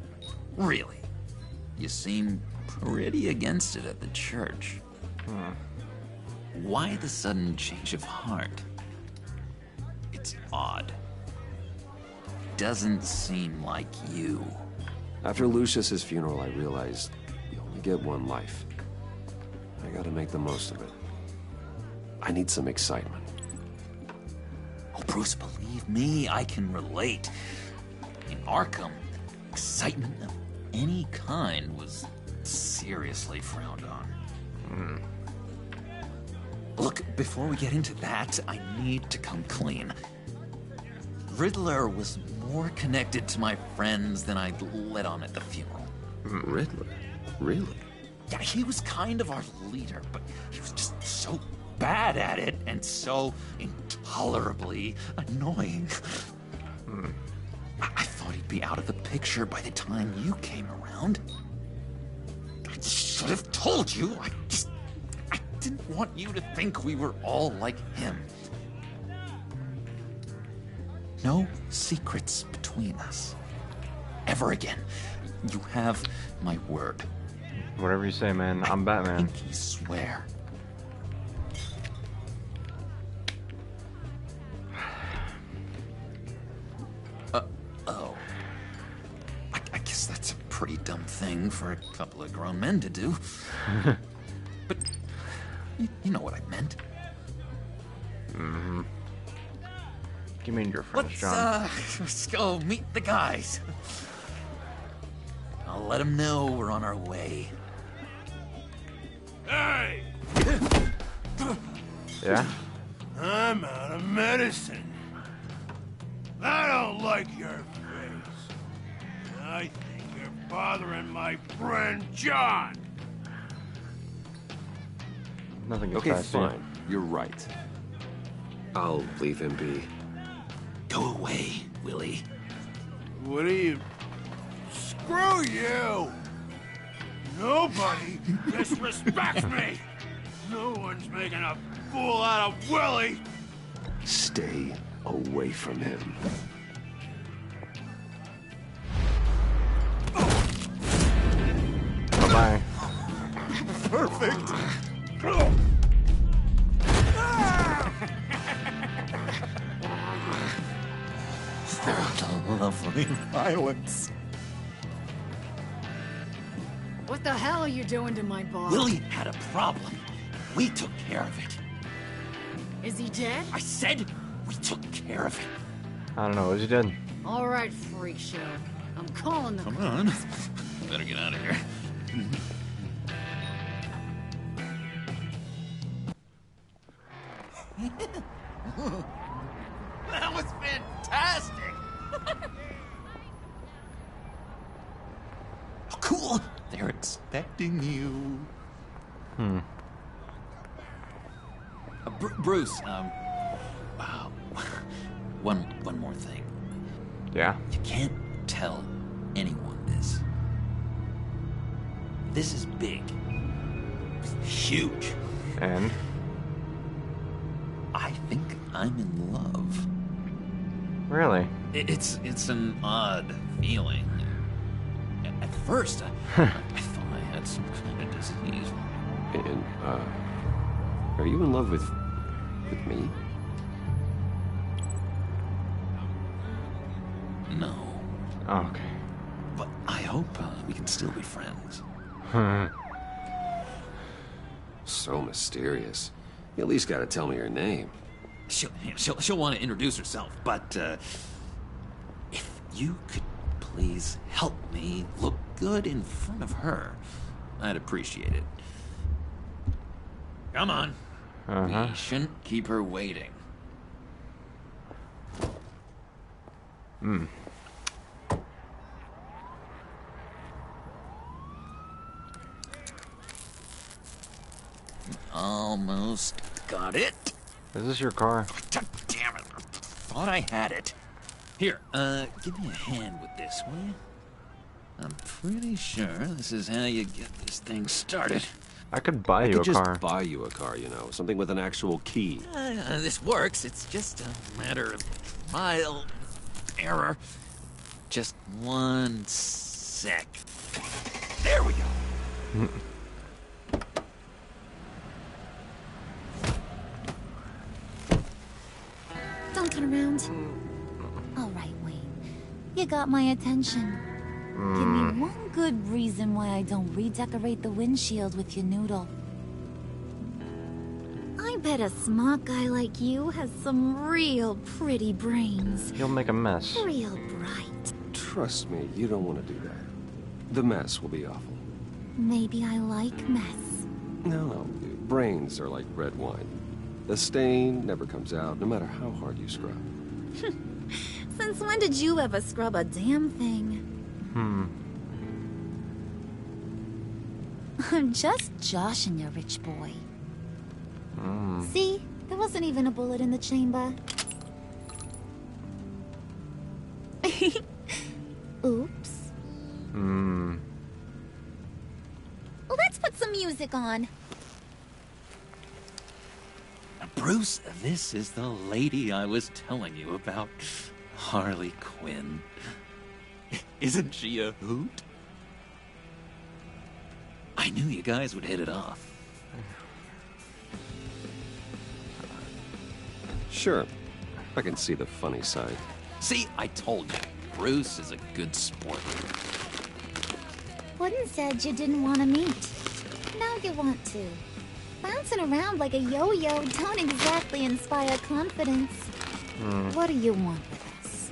Really? You seem pretty against it at the church. Why the sudden change of heart? It's odd. Doesn't seem like you. After Lucius's funeral, I realized you only get one life. I gotta make the most of it. I need some excitement. Oh, Bruce, believe me, I can relate. In Arkham, excitement of any kind was seriously frowned on. Look, before we get into that, I need to come clean. Riddler was more connected to my friends than I'd let on at the funeral. Riddler? Really? Yeah, he was kind of our leader, but he was just so bad at it and so intolerably annoying. I thought he'd be out of the picture by the time you came around. I should have told you. I didn't want you to think we were all like him. No secrets between us. Ever again. You have my word. Whatever you say, man. I'm Batman. Pinky swear. Oh. I guess that's a pretty dumb thing for a couple of grown men to do. But you know what I meant. You mean your friends, John? Let's go meet the guys. I'll let them know we're on our way. Hey! Yeah? I'm out of medicine. I don't like your face. I think you're bothering my friend John. Nothing gets Okay, past you. fine. You're right. I'll leave him be. Go away, Willie. What are you... Screw you! Nobody disrespects me! No one's making a fool out of Willie! Stay away from him. Bye-bye. Perfect! Lovely violence. What the hell are you doing to my boss? Willie had a problem. We took care of it. Is he dead? I said we took care of it. I don't know. Is he dead? All right, freak show. I'm calling the... Come on. Better get out of here. That was fantastic. Oh, cool. They're expecting you. Bruce, one more thing. Yeah? You can't tell anyone this. This is big. Huge. And? I think I'm in love. Really? It's an odd feeling. At first, I thought I had some kind of disease. And, are you in love with me? No. Oh, okay. But I hope we can still be friends. So mysterious. You at least gotta tell me your name. She'll want to introduce herself, but if you could please help me look good in front of her, I'd appreciate it. Come on. We shouldn't keep her waiting. Almost got it. Is this your car? God damn it. I thought I had it. Here, give me a hand with this, will you? I'm pretty sure this is how you get this thing started. I could buy I you could a just car. buy you a car, you know, something with an actual key. This works. It's just a matter of trial error. Just one sec. There we go. Don't turn around. All right, Wayne. You got my attention. Give me one good reason why I don't redecorate the windshield with your noodle. I bet a smart guy like you has some real pretty brains. You'll make a mess. Real bright. Trust me, you don't want to do that. The mess will be awful. Maybe I like mess. No, brains are like red wine. The stain never comes out, no matter how hard you scrub. Since when did you ever scrub a damn thing? I'm just joshing you, rich boy. See? There wasn't even a bullet in the chamber. Oops. Let's put some music on. Bruce, this is the lady I was telling you about. Harley Quinn. Isn't she a hoot? I knew you guys would hit it off. Sure. I can see the funny side. See, I told you. Bruce is a good sport. Wooden said you didn't want to meet. Now you want to. Bouncing around like a yo-yo don't exactly inspire confidence. What do you want with us?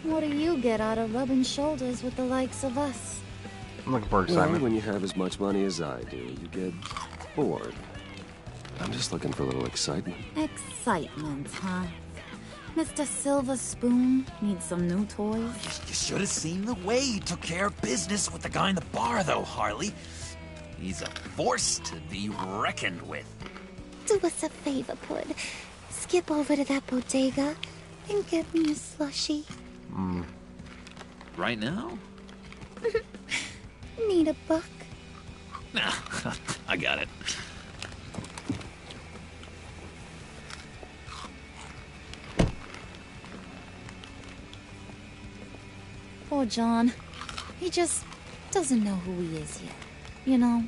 What do you get out of rubbing shoulders with the likes of us? I'm looking for excitement. Well, when you have as much money as I do, you get bored. I'm just looking for a little excitement. Excitement, huh? Mr. Silver Spoon needs some new toys? You should have seen the way he took care of business with the guy in the bar, though, Harley. He's a force to be reckoned with. Do us a favor, Pud. Skip over to that bodega and get me a slushie. Right now? Need a buck? Nah, I got it. Poor John. He just doesn't know who he is yet. You know?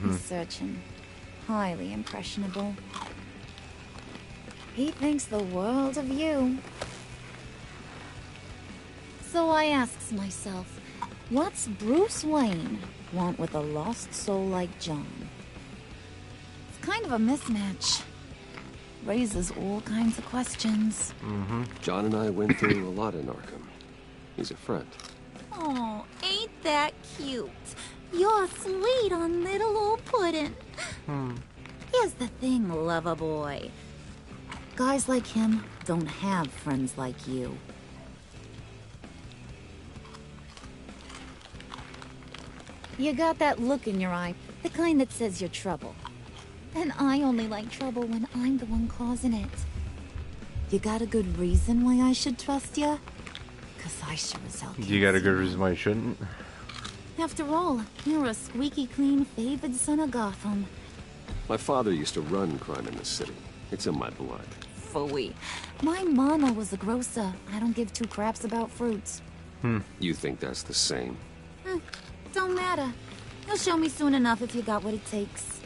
He's searching. Highly impressionable. He thinks the world of you. So I asks myself, what's Bruce Wayne want with a lost soul like John? It's kind of a mismatch. Raises all kinds of questions. John and I went through a lot in Arkham. He's a friend. Oh, ain't that cute? You're sweet on little old puddin'. Here's the thing, lover boy. Guys like him don't have friends like you. You got that look in your eye, the kind that says you're trouble. And I only like trouble when I'm the one causing it. You got a good reason why I should trust you? 'Cause I sure as hell can't. You got a good reason why you shouldn't? After all, you're a squeaky clean favored son of Gotham. My father used to run crime in the city. It's in my blood. Phooey. My mama was a grocer. I don't give two craps about fruits. You think that's the same? Don't matter. You'll show me soon enough if you got what it takes.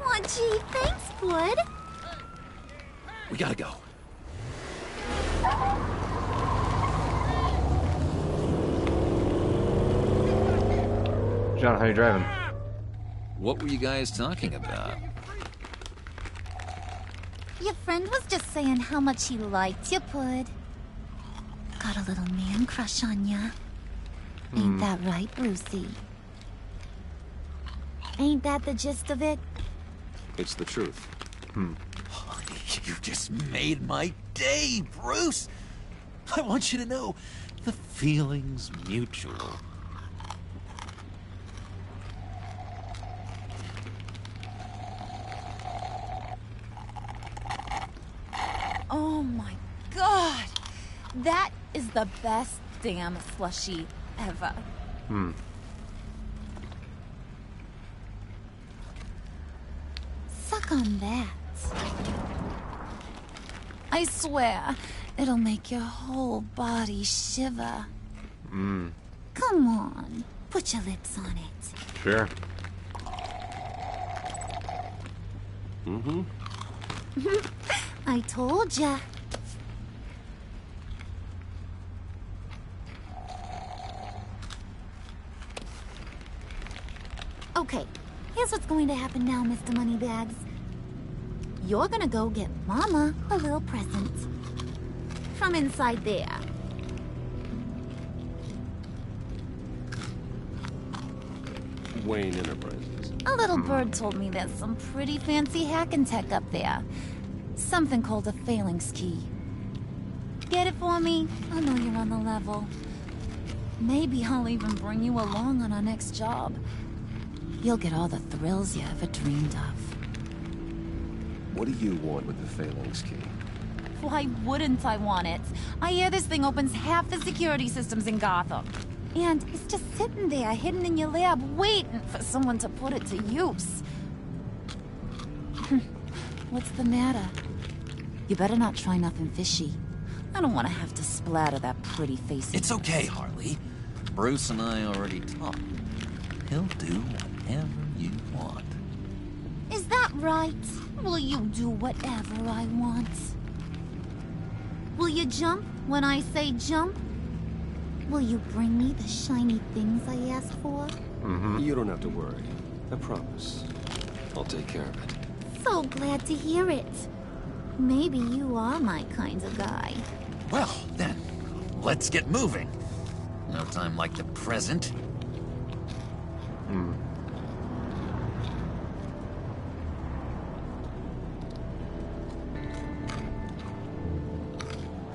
Aw, gee, thanks, Bud. We gotta go. John, how you driving? What were you guys talking about? Your friend was just saying how much he liked you, Bud. Got a little man crush on ya. Ain't that right, Brucey? Ain't that the gist of it? It's the truth. You just made my day, Bruce. I want you to know the feeling's mutual. That is the best damn slushie ever. Suck on that. I swear, it'll make your whole body shiver. Come on, put your lips on it. Sure. I told ya. Okay, here's what's going to happen now, Mr. Moneybags. You're gonna go get Mama a little present. From inside there. Wayne Enterprises. A little bird told me there's some pretty fancy hacking tech up there. Something called a phalanx key. Get it for me? I know you're on the level. Maybe I'll even bring you along on our next job. You'll get all the thrills you ever dreamed of. What do you want with the phalanx key? Why wouldn't I want it? I hear this thing opens half the security systems in Gotham. And it's just sitting there, hidden in your lab, waiting for someone to put it to use. What's the matter? You better not try nothing fishy. I don't want to have to splatter that pretty face. It's okay, Harley. Bruce and I already talked. He'll do whatever you want. Is that right? Will you do whatever I want? Will you jump when I say jump? Will you bring me the shiny things I asked for? You don't have to worry. I promise. I'll take care of it. So glad to hear it. Maybe you are my kind of guy. Well, then, let's get moving. No time like the present.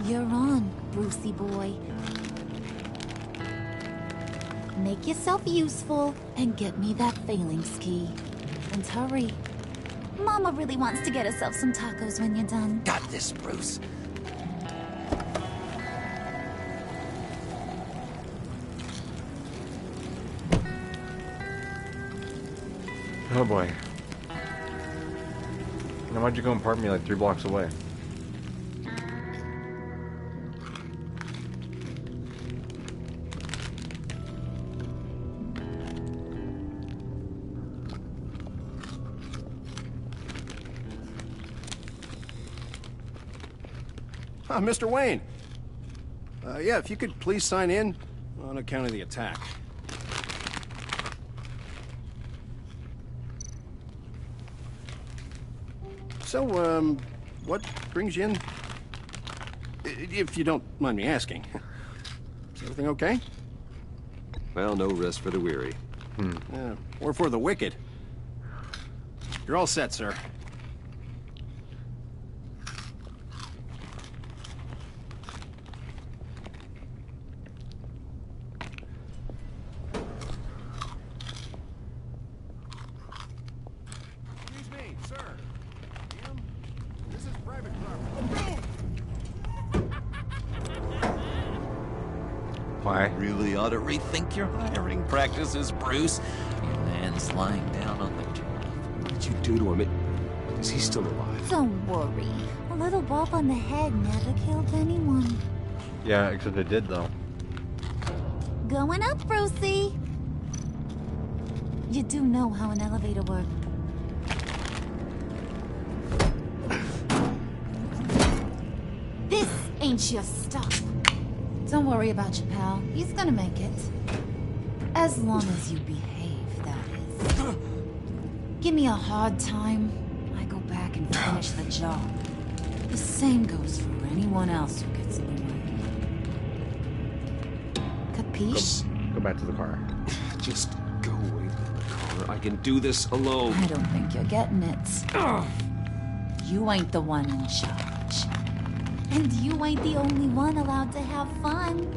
You're on, Brucey boy. Make yourself useful and get me that phalanx key. And hurry. Mama really wants to get herself some tacos when you're done. Got this, Bruce. Oh boy. Now why'd you go and park me like 3 blocks away? Mr. Wayne. Yeah, if you could please sign in on account of the attack. So, what brings you in? If you don't mind me asking. Is everything okay? Well, no rest for the weary. Or for the wicked. You're all set, sir. Why? Really ought to rethink your hiring practices, Bruce. Your man's lying down on the job. What did you do to him? Is he still alive? Don't worry. A little bump on the head never killed anyone. Yeah, except it did though. Going up, Brucey. You do know how an elevator works. This ain't your stop. Don't worry about your pal. He's gonna make it. As long as you behave, that is. Give me a hard time, I go back and finish the job. The same goes for anyone else who gets in the way. Capiche? Go back to the car. Just go away from the car. I can do this alone. I don't think you're getting it. You ain't the one in charge. And you ain't the only one allowed to have fun.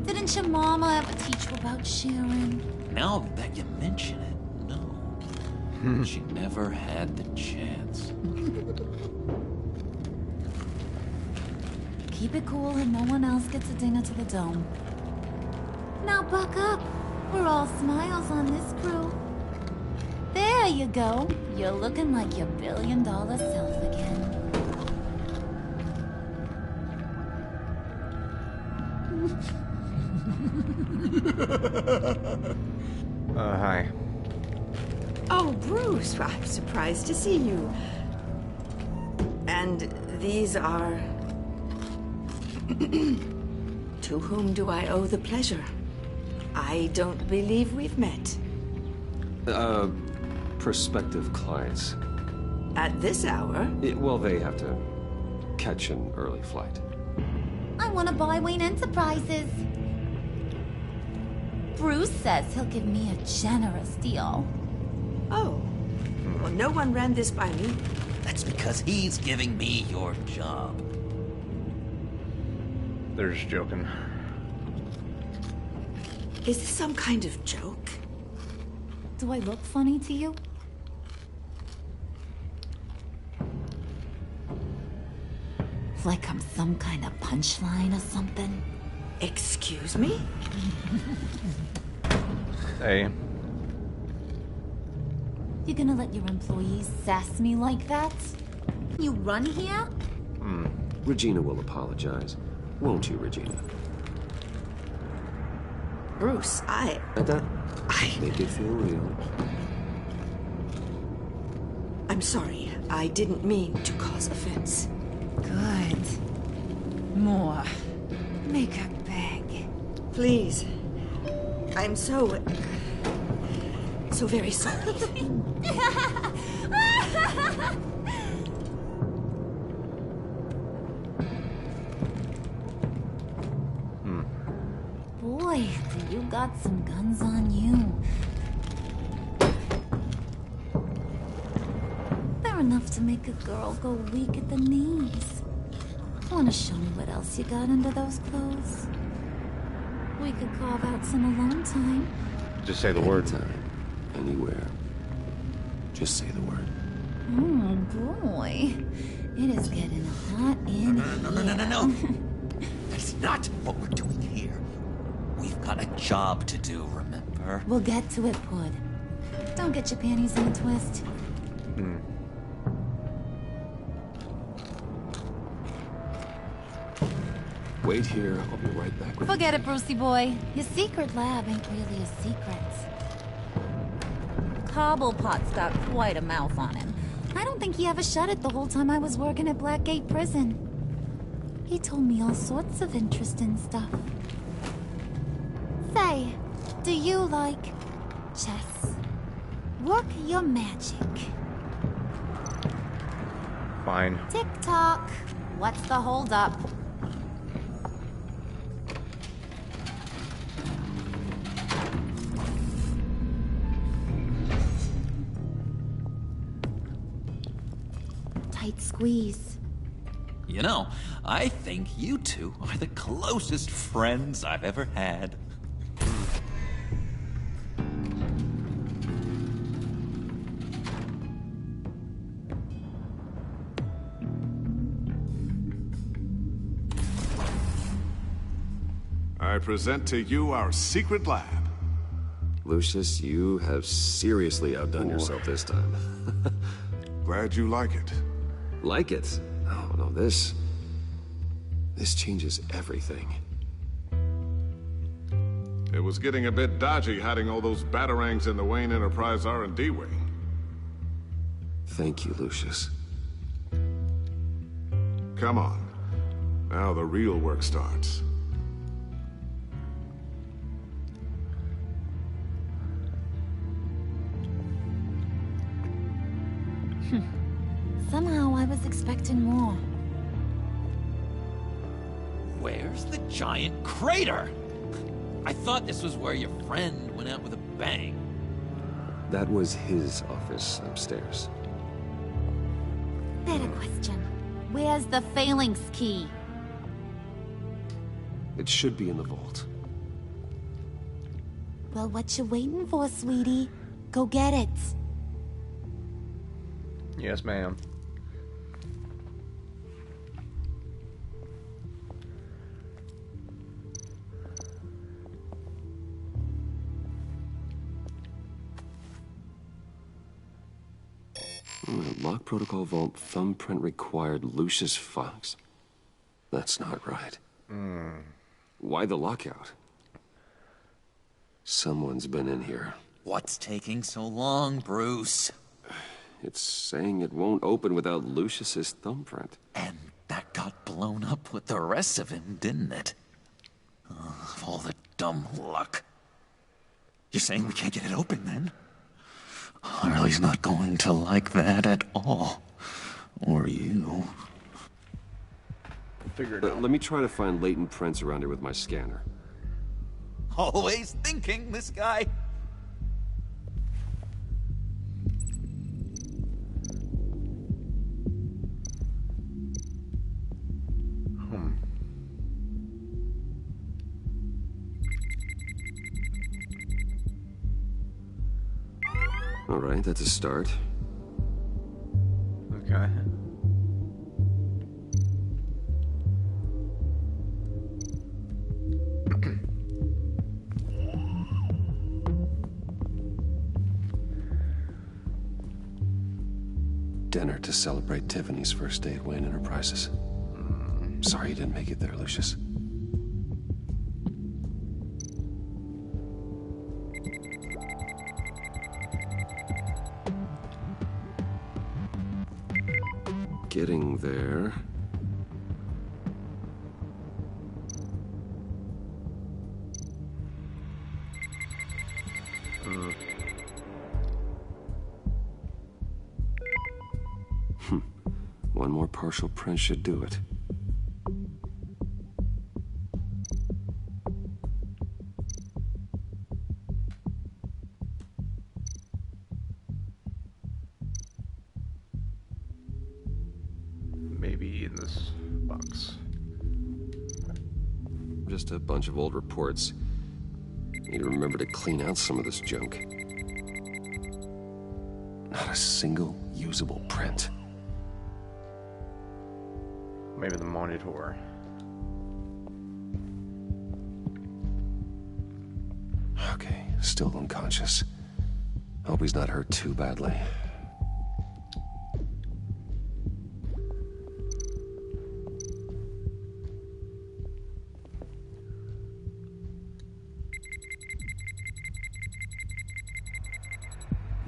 Didn't your mama ever teach you about sharing? Now that you mention it, no. She never had the chance. keep it cool and no one else gets a dinner to the dome. Now buck up. We're all smiles on this crew. There you go. You're looking like your billion-dollar self again. Hi. Oh, Bruce, I'm surprised to see you. And these are... To whom do I owe the pleasure? I don't believe we've met. Prospective clients. At this hour? Well, they have to catch an early flight. I want to buy Wayne Enterprises. Bruce says he'll give me a generous deal. Oh. Well, no one ran this by me. That's because he's giving me your job. They're just joking. Is this some kind of joke? Do I look funny to you? Like I'm some kind of punchline or something? Excuse me? Hey. You gonna let your employees sass me like that? You run here? Regina will apologize. Won't you, Regina? Bruce, I Make it feel real. I'm sorry. I didn't mean to cause offense. Good. More. Make her beg. Please. I'm so very sorry. Boy, do you got some guns on you. They're enough to make a girl go weak at the knees. Wanna show me what else you got under those clothes? We could carve out some alone time. Just say the word. Anytime, anywhere. Just say the word. Oh boy. It is getting hot in No. That's not what we're doing here. We've got a job to do, remember? We'll get to it, Pud. Don't get your panties in a twist. Wait here. I'll be right back with Forget it, Brucey boy. Your secret lab ain't really a secret. Cobblepot's got quite a mouth on him. I don't think he ever shut it the whole time I was working at Blackgate Prison. He told me all sorts of interesting stuff. Say, do you like chess? Work your magic. Fine. Tick-tock. What's the holdup? Tight squeeze. You know, I think you two are the closest friends I've ever had. I present to you our secret lab. Lucius, you have seriously outdone yourself this time. Glad you like it. Like it? Oh, no, this changes everything. It was getting a bit dodgy hiding all those batarangs in the Wayne Enterprise R&D wing. Thank you, Lucius. Come on. Now the real work starts. Somehow I was expecting more. Where's the giant crater? I thought this was where your friend went out with a bang. That was his office upstairs. Better question. Where's the phalanx key? It should be in the vault. Well, what you waiting for, sweetie? Go get it. Yes, ma'am. Protocol Vault thumbprint required Lucius Fox. That's not right. Why the lockout? Someone's been in here. What's taking so long, Bruce? It's saying it won't open without Lucius's thumbprint. And that got blown up with the rest of him, didn't it? Of all the dumb luck. You're saying we can't get it open, then? Harley's not going to like that at all. Or you. Let me try to find latent prints around here with my scanner. Always thinking, this guy. All right, that's a start. Okay. Dinner to celebrate Tiffany's first day at Wayne Enterprises. Sorry you didn't make it there, Lucius. Getting there. One more partial print should do it. Maybe in this box. Just a bunch of old reports. Need to remember to clean out some of this junk. Not a single usable print. Maybe the monitor. Okay, still unconscious. Hope he's not hurt too badly.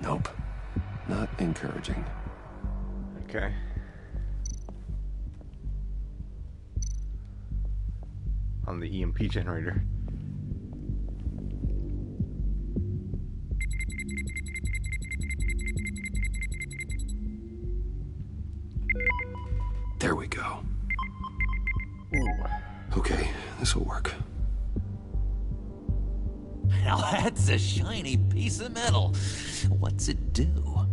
Nope. Not encouraging. Okay. On the EMP generator. There we go. Ooh. Okay, this will work. Now that's a shiny piece of metal. What's it do?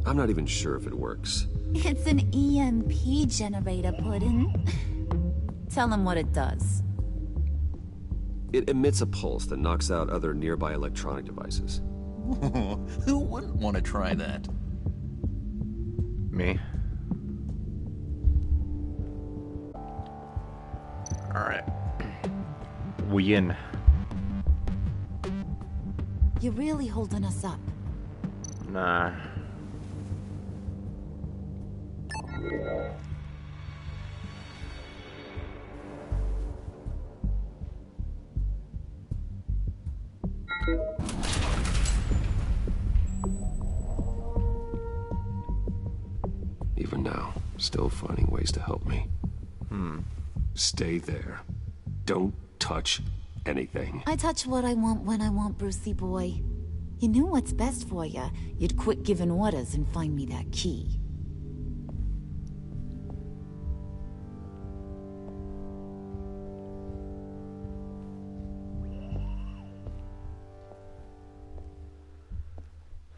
I'm not even sure if it works. It's an EMP generator, Puddin'. Tell him what it does. It emits a pulse that knocks out other nearby electronic devices. Who wouldn't want to try that? Me. Alright. We in. You're really holding us up. Nah. Even now, still finding ways to help me. Stay there. Don't touch anything. I touch what I want when I want, Brucey boy. You knew what's best for you. You'd quit giving orders and find me that key.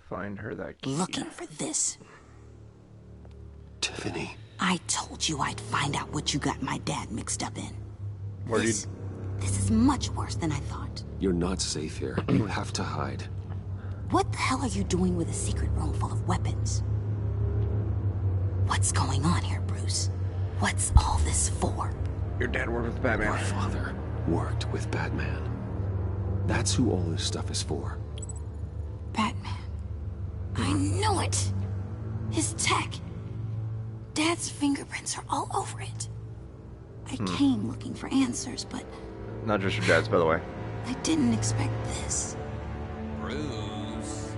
Find her that key. Looking for this. Tiffany. I told you I'd find out what you got my dad mixed up in. Where did... This is much worse than I thought. You're not safe here. You have to hide. What the hell are you doing with a secret room full of weapons? What's going on here, Bruce? What's all this for? Your dad worked with Batman. Your father worked with Batman. That's who all this stuff is for. Batman. I knew it! His tech, Dad's fingerprints are all over it. I came looking for answers, but Not just your dad's, by the way. I didn't expect this. Bruce.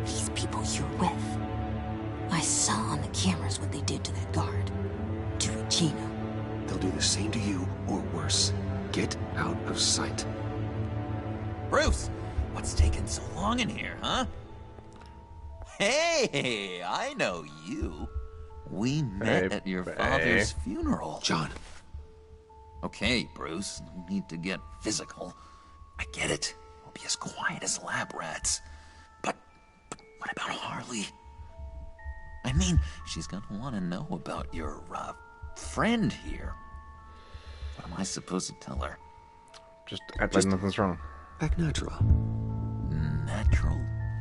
These people you're with. I saw on the cameras what they did to that guard. To Regina. They'll do the same to you, or worse. Get out of sight. Bruce, what's taking so long in here, huh? Hey, I know you. We met at your father's funeral. John. Okay, Bruce, no need to get physical. I get it. We'll be as quiet as lab rats. But what about Harley? I mean, she's gonna want to know about your, friend here. What am I supposed to tell her? Just act like nothing's wrong. Act natural. Natural?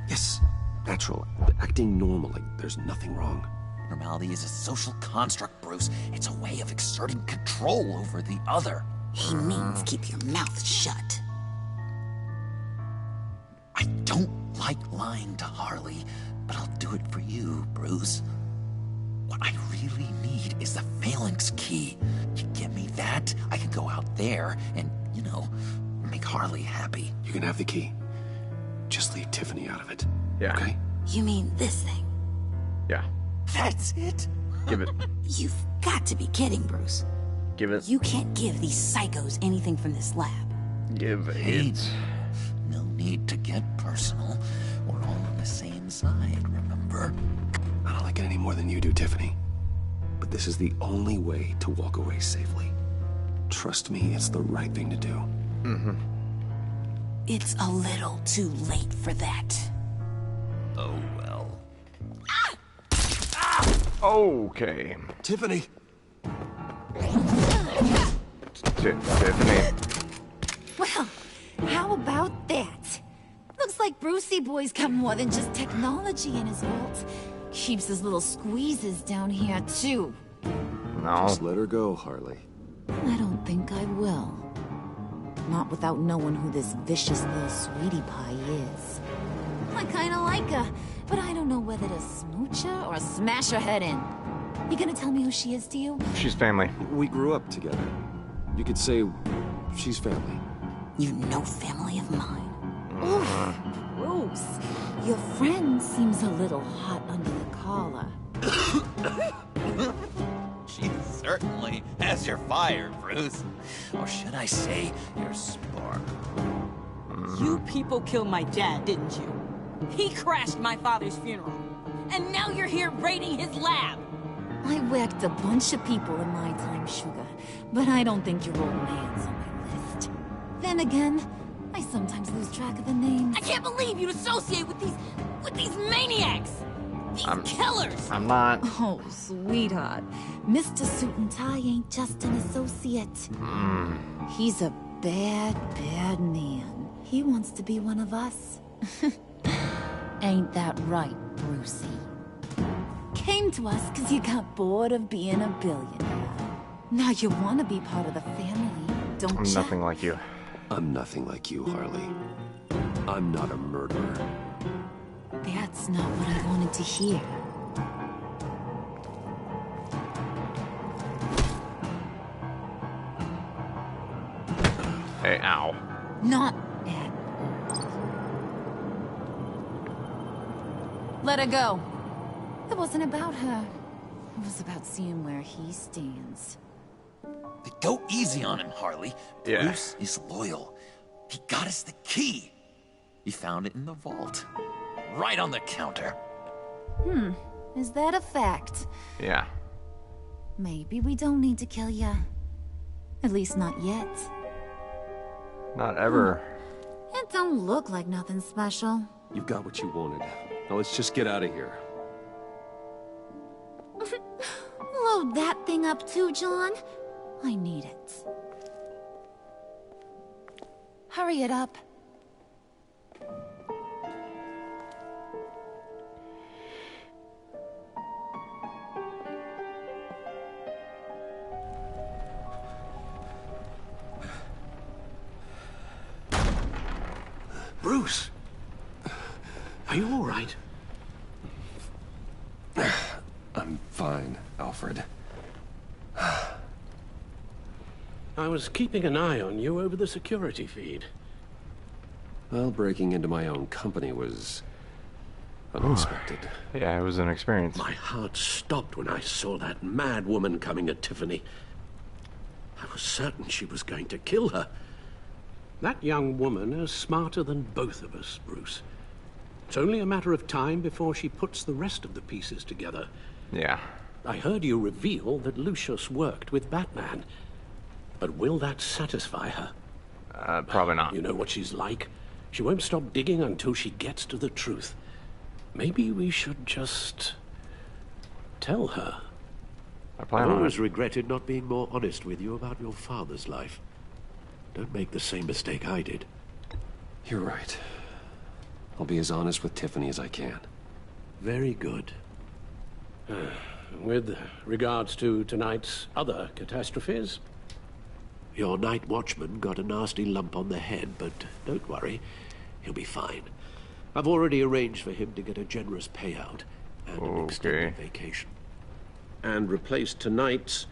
Yes, natural. Acting normal, like there's nothing wrong. Normality is a social construct, Bruce. It's a way of exerting control over the other. He means keep your mouth shut. I don't like lying to Harley, but I'll do it for you, Bruce. What I really need is the Phalanx key. You give me that, I can go out there and, make Harley happy. You can have the key. Just leave Tiffany out of it. Yeah. Okay? You mean this thing? Yeah. That's it? Give it. You've got to be kidding, Bruce. Give it. You can't give these psychos anything from this lab. Give it. No need to get personal. We're all on the same side, remember? I don't like it any more than you do, Tiffany. But this is the only way to walk away safely. Trust me, it's the right thing to do. Mm-hmm. It's a little too late for that. Oh, well. Okay. Tiffany! Tiffany. Well, how about that? Looks like Brucey Boy's got more than just technology in his vault. Keeps his little squeezes down here, too. No. Just let her go, Harley. I don't think I will. Not without knowing who this vicious little sweetie pie is. I kinda like her, but I don't know whether to smooch her or smash her head in. You gonna tell me who she is to you? She's family. We grew up together. You could say she's family. You know family of mine. Oof, gross. Your friend seems a little hot under the collar. She certainly has your fire, Bruce. Or should I say, your spark. You people killed my dad, didn't you? He crashed my father's funeral. And now you're here raiding his lab. I whacked a bunch of people in my time, Sugar, but I don't think your old man's on my list. Then again, I sometimes lose track of the names. I can't believe you'd associate with these maniacs! These killers! I'm not. Oh, sweetheart. Mr. Suit and Tie ain't just an associate. He's a bad, bad man. He wants to be one of us. Ain't that right, Brucey? Came to us because you got bored of being a billionaire. Now you want to be part of the family, don't I'm you? nothing like you. I'm nothing like you, Harley. I'm not a murderer. That's not what I wanted to hear. Hey, ow. Not at all. Let her go. It wasn't about her. It was about seeing where he stands. Go easy on him, Harley. Yeah. Bruce is loyal. He got us the key. He found it in the vault. Right on the counter. Is that a fact? Yeah. Maybe we don't need to kill ya. At least not yet. Not ever. It don't look like nothing special. You've got what you wanted. Now let's just get out of here. Load that thing up too, John. I need it. Hurry it up. Bruce! Are you all right? I'm fine. fine, Alfred. I was keeping an eye on you over the security feed. Well, breaking into my own company was unexpected. Yeah, it was an experience. My heart stopped when I saw that mad woman coming at Tiffany. I was certain she was going to kill her. That young woman is smarter than both of us, Bruce. It's only a matter of time before she puts the rest of the pieces together. Yeah. I heard you reveal that Lucius worked with Batman. But will that satisfy her? Probably not. You know what she's like. She won't stop digging until she gets to the truth. Maybe we should just tell her. I always regretted not being more honest with you about your father's life. Don't make the same mistake I did. You're right. I'll be as honest with Tiffany as I can. Very good. With regards to tonight's other catastrophes, your night watchman got a nasty lump on the head, but don't worry, he'll be fine. I've already arranged for him to get a generous payout and an extended vacation. And replaced tonight's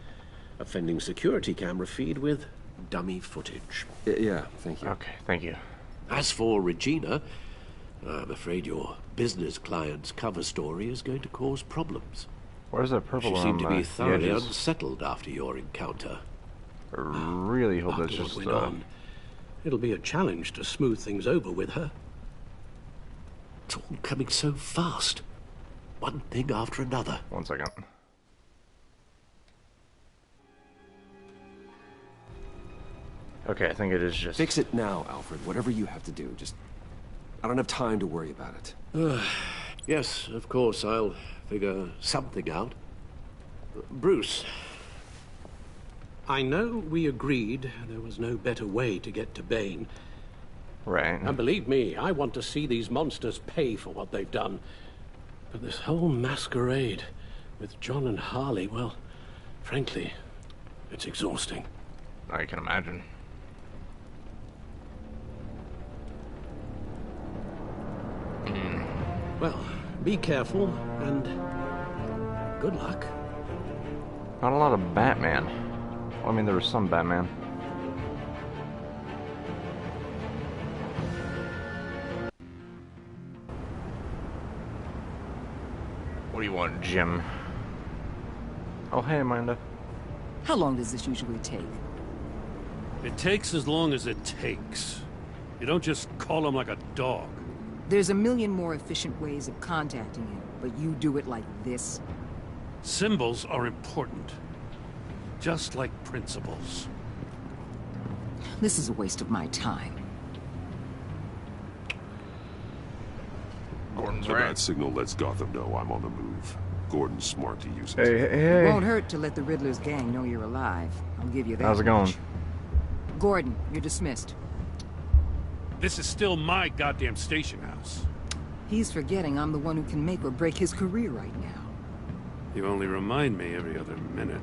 offending security camera feed with dummy footage. Yeah, thank you. Okay, thank you. As for Regina, I'm afraid your business client's cover story is going to cause problems. Where's that purple She seemed to be thoroughly edges? unsettled after your encounter. I really hope that's After just what went on, it'll be a challenge to smooth things over with her. It's all coming so fast. One thing after another. 1 second. Okay, I think it is just... Fix it now, Alfred. Whatever you have to do. Just... I don't have time to worry about it. Yes, of course, I'll figure something out. Bruce, I know we agreed there was no better way to get to Bane. Right. And believe me, I want to see these monsters pay for what they've done. But this whole masquerade with John and Harley, well, frankly, it's exhausting. I can imagine. Well, be careful, and good luck. Not a lot of Batman. Well, I mean, there was some Batman. What do you want, Jim? Oh, hey, Amanda. How long does this usually take? It takes as long as it takes. You don't just call him like a dog. There's a million more efficient ways of contacting him, but you do it like this? Symbols are important. Just like principles. This is a waste of my time. Gordon's The right. bat signal lets Gotham know I'm on the move. Gordon's smart to use it. Hey. It won't hurt to let the Riddler's gang know you're alive. I'll give you that. How's it going? much. Gordon, you're dismissed. This is still my goddamn station house. He's forgetting I'm the one who can make or break his career right now. You only remind me every other minute.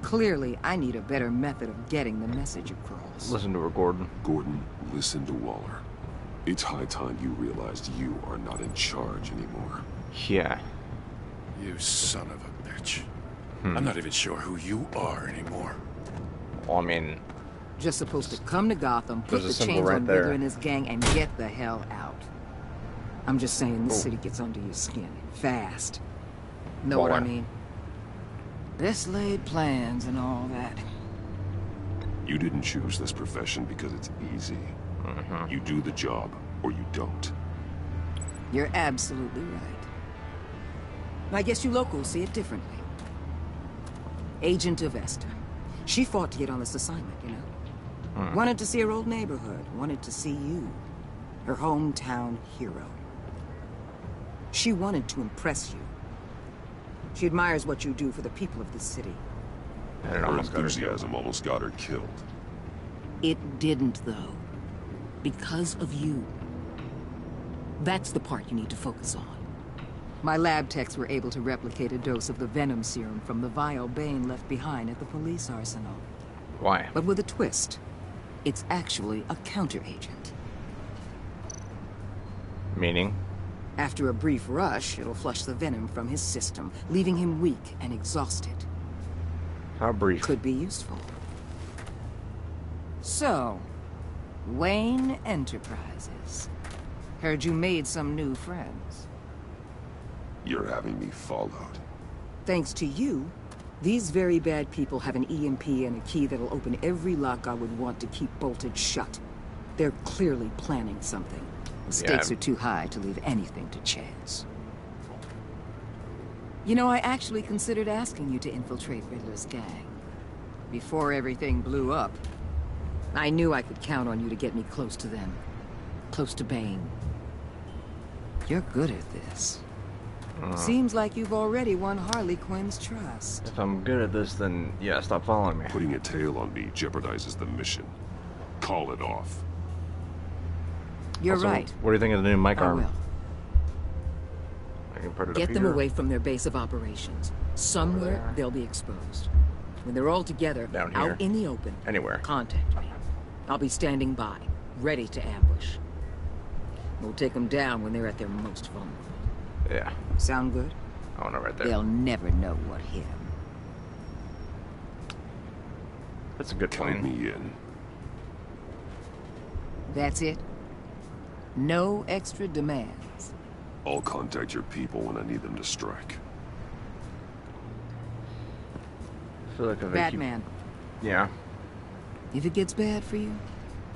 Clearly, I need a better method of getting the message across. Listen to her, Gordon. Gordon, listen to Waller. It's high time you realized you are not in charge anymore. Yeah. You son of a bitch. I'm not even sure who you are anymore. Well, I mean... Just supposed to come to Gotham, put There's a the symbol chains right on there. Riddler and his gang, and get the hell out. I'm just saying, this city gets under your skin. Fast. Know what I Waller. mean? Best laid plans and all that. You didn't choose this profession because it's easy. You do the job, or you don't. You're absolutely right. I guess you locals see it differently. Agent Avesta. She fought to get on this assignment, you know? Wanted to see her old neighborhood. Wanted to see you. Her hometown hero. She wanted to impress you. She admires what you do for the people of this city. And it Her almost got her killed. enthusiasm almost got her killed. It didn't, though. Because of you. That's the part you need to focus on. My lab techs were able to replicate a dose of the venom serum from the vial Bane left behind at the police arsenal. Why? But with a twist. It's actually a counter-agent. Meaning? After a brief rush, it'll flush the venom from his system, leaving him weak and exhausted. How brief? Could be useful. So, Wayne Enterprises. Heard you made some new friends. You're having me followed. Thanks to you, these very bad people have an EMP and a key that'll open every lock I would want to keep bolted shut. They're clearly planning something. The stakes are too high to leave anything to chance. You know, I actually considered asking you to infiltrate Riddler's gang. Before everything blew up, I knew I could count on you to get me close to them. Close to Bane. You're good at this. Seems like you've already won Harley Quinn's trust. If I'm good at this, then yeah, stop following me. Putting a tail on me jeopardizes the mission. Call it off. You're Also, right. What do you think of the new mic I arm? will. I can put it Get up them here. away from their base of operations. Somewhere there. they'll be exposed. When they're all together, Down here. out in the open, Anywhere. contact me. I'll be standing by, ready to ambush. We'll take them down when they're at their most vulnerable. Yeah. Sound good? Oh no, right there. They'll never know what hit 'em. That's a good Count plan. me in. That's it? No extra demands. I'll contact your people when I need them to strike. I feel like if I keep- Batman, Yeah. if it gets bad for you,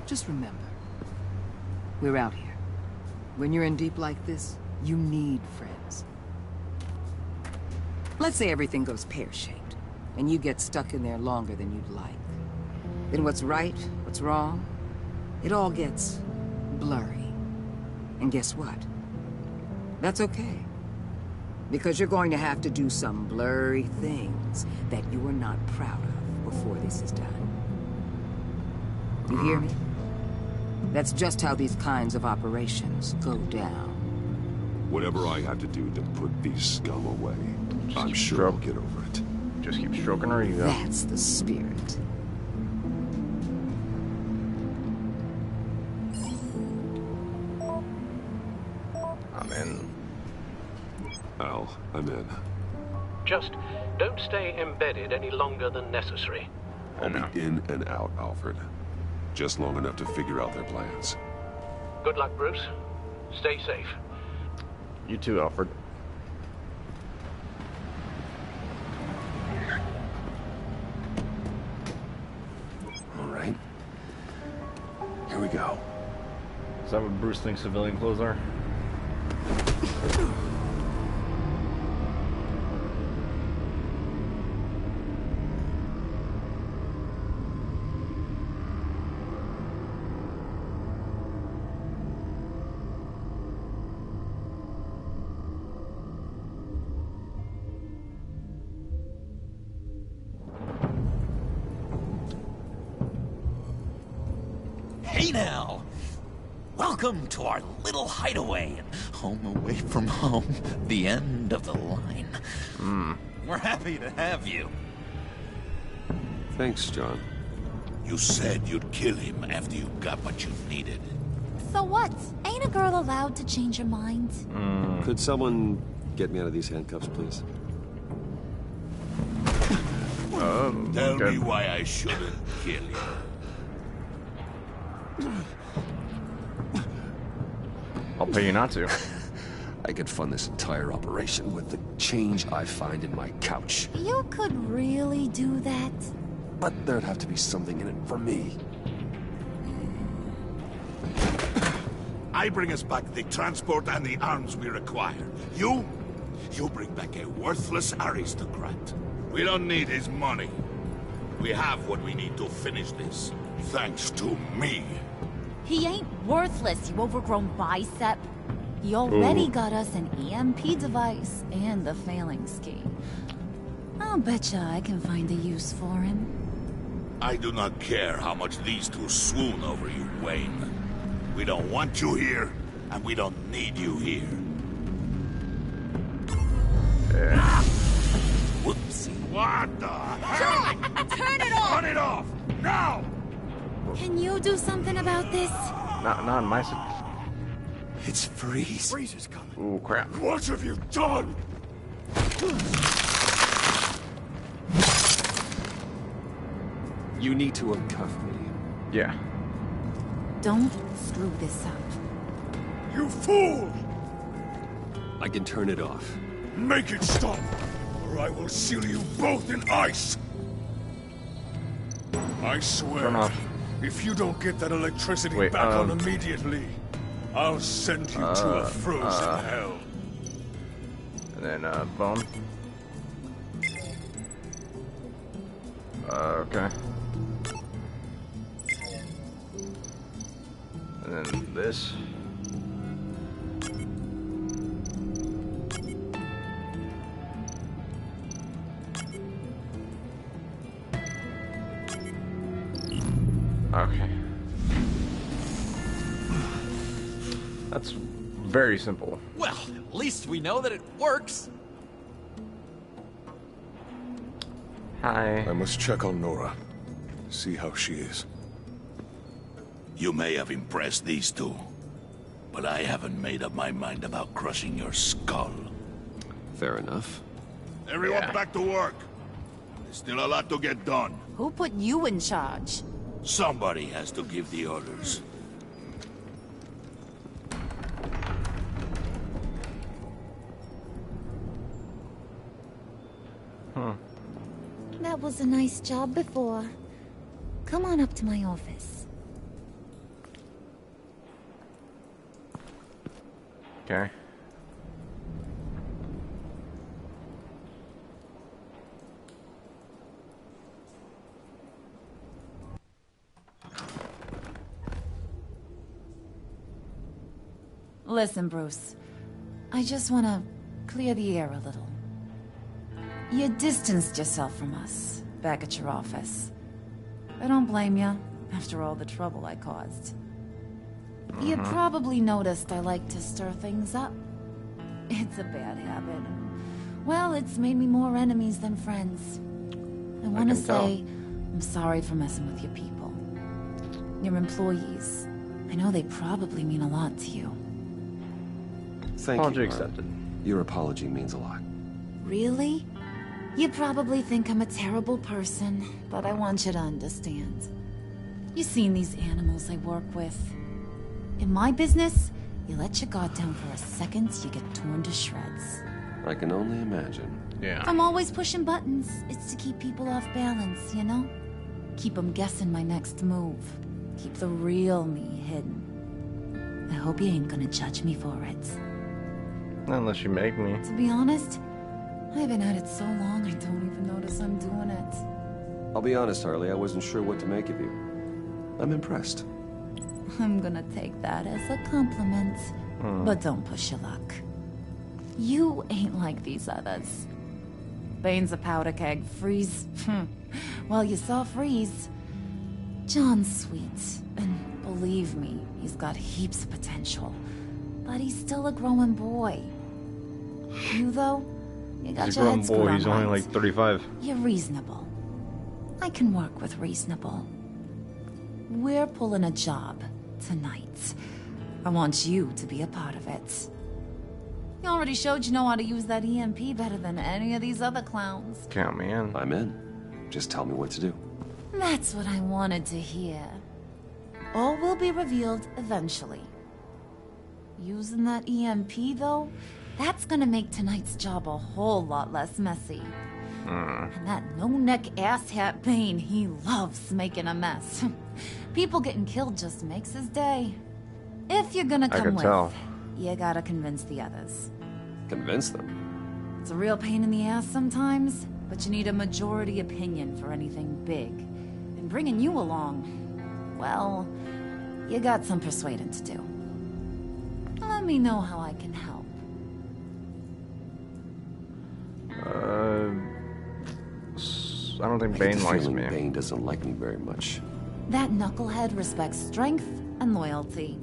just remember. We're out here. When you're in deep like this, you need friends. Let's say everything goes pear-shaped, and you get stuck in there longer than you'd like. Then what's right, what's wrong, it all gets blurry. And guess what? That's okay. Because you're going to have to do some blurry things that you are not proud of before this is done. You hear me? That's just how these kinds of operations go down. Whatever I have to do to put these scum away, I'm sure I'll get over it. Just keep stroking her, you go. That's the spirit. I'm in. Al, I'm in. Just don't stay embedded any longer than necessary. I'll be in and out, Alfred. Just long enough to figure out their plans. Good luck, Bruce. Stay safe. You too, Alfred. All right. Here we go. Is that what Bruce thinks civilian clothes are? Hey now! Welcome to our little hideaway and home away from home, the end of the line. We're happy to have you. Thanks, John. You said you'd kill him after you got what you needed. So what? Ain't a girl allowed to change her mind? Could someone get me out of these handcuffs, please? Tell me why I shouldn't kill you. I'll pay you not to. I could fund this entire operation with the change I find in my couch. You could really do that? But there'd have to be something in it for me. I bring us back the transport and the arms we require. You bring back a worthless aristocrat. We don't need his money. We have what we need to finish this, thanks to me. He ain't worthless, you overgrown bicep. He already got us an EMP device and the failing ski. I'll betcha I can find a use for him. I do not care how much these two swoon over you, Wayne. We don't want you here, and we don't need you here. Whoopsie. What the hell? Turn it off! Turn it off! Now! Can you do something about this? Not in my It's Freeze. Freeze is coming. Oh crap. What have you done? You need to uncuff me. Yeah. Don't screw this up. You fool! I can turn it off. Make it stop, or I will seal you both in ice! I swear, Turn off. if you don't get that electricity Wait, back on immediately, I'll send you to a frozen hell. And then, bone. Okay. And then this. Okay. That's very simple. Well, at least we know that it works. Hi. I must check on Nora. See how she is. You may have impressed these two, but I haven't made up my mind about crushing your skull. Fair enough. Everyone back to work. There's still a lot to get done. Who put you in charge? Somebody has to give the orders. That was a nice job before. Come on up to my office. Okay. Listen, Bruce. I just want to clear the air a little. You distanced yourself from us back at your office. I don't blame you, after all the trouble I caused. You probably noticed I like to stir things up. It's a bad habit. Well, it's made me more enemies than friends. I want to say I'm sorry for messing with your people. Your employees. I know they probably mean a lot to you. Thank Apology you. accepted. Your apology means a lot. Really? You probably think I'm a terrible person, but I want you to understand. You've seen these animals I work with. In my business, you let your guard down for a second, you get torn to shreds. I can only imagine. Yeah. I'm always pushing buttons. It's to keep people off balance, you know? Keep them guessing my next move. Keep the real me hidden. I hope you ain't gonna judge me for it. Unless you make me. To be honest, I've been at it so long I don't even notice I'm doing it. I'll be honest, Harley, I wasn't sure what to make of you. I'm impressed. I'm gonna take that as a compliment. But don't push your luck. You ain't like these others. Bane's a powder keg. Freeze. Well, you saw Freeze. John's sweet. And believe me, he's got heaps of potential. But he's still a growing boy. You, though, you got He's a your grown head boy, screwed he's on only right. like 35. You're reasonable. I can work with reasonable. We're pulling a job tonight. I want you to be a part of it. You already showed you know how to use that EMP better than any of these other clowns. Count me in. I'm in. Just tell me what to do. That's what I wanted to hear. All will be revealed eventually. Using that EMP, though, that's gonna make tonight's job a whole lot less messy. And that no-neck asshat Bane, he loves making a mess. People getting killed just makes his day. If you're gonna I come can with, tell. you gotta convince the others. Convince them. It's a real pain in the ass sometimes, but you need a majority opinion for anything big. And bringing you along, well, you got some persuading to do. Let me know how I can help. I don't think I get Bane the likes feeling me. Bane doesn't like me very much. That knucklehead respects strength and loyalty.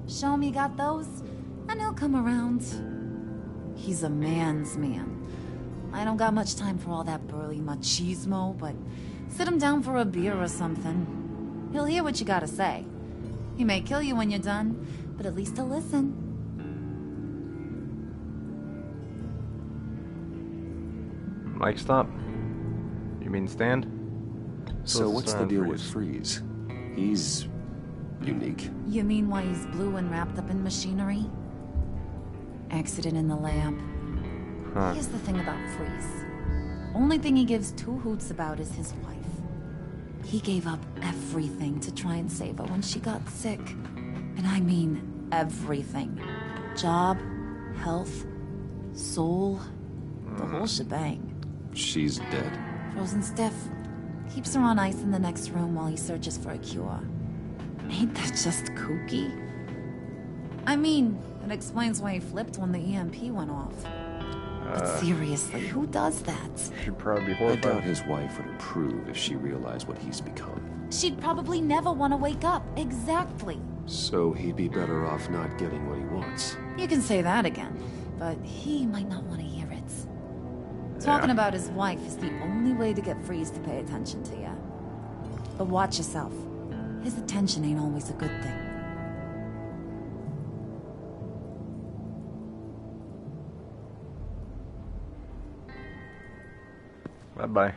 Show him you got those, and he'll come around. He's a man's man. I don't got much time for all that burly machismo, but sit him down for a beer or something. He'll hear what you gotta say. He may kill you when you're done, but at least he'll listen. Mike, stop. You mean stand? So what's the deal with Freeze? He's unique. You mean why he's blue and wrapped up in machinery? Accident in the lab. Huh. Here's the thing about Freeze. Only thing he gives two hoots about is his wife. He gave up everything to try and save her when she got sick. And I mean everything. Job, health, soul, the whole shebang. She's dead. Frozen stiff. Keeps her on ice in the next room while he searches for a cure. Ain't that just kooky? I mean, it explains why he flipped when the EMP went off. But seriously, who does that? She'd probably be I horrified. doubt his wife would approve if she realized what he's become. She'd probably never want to wake up. Exactly. So he'd be better off not getting what he wants. You can say that again, but he might not want to hear it. Talking about his wife is the only way to get Freeze to pay attention to you. But watch yourself. His attention ain't always a good thing. Bye-bye.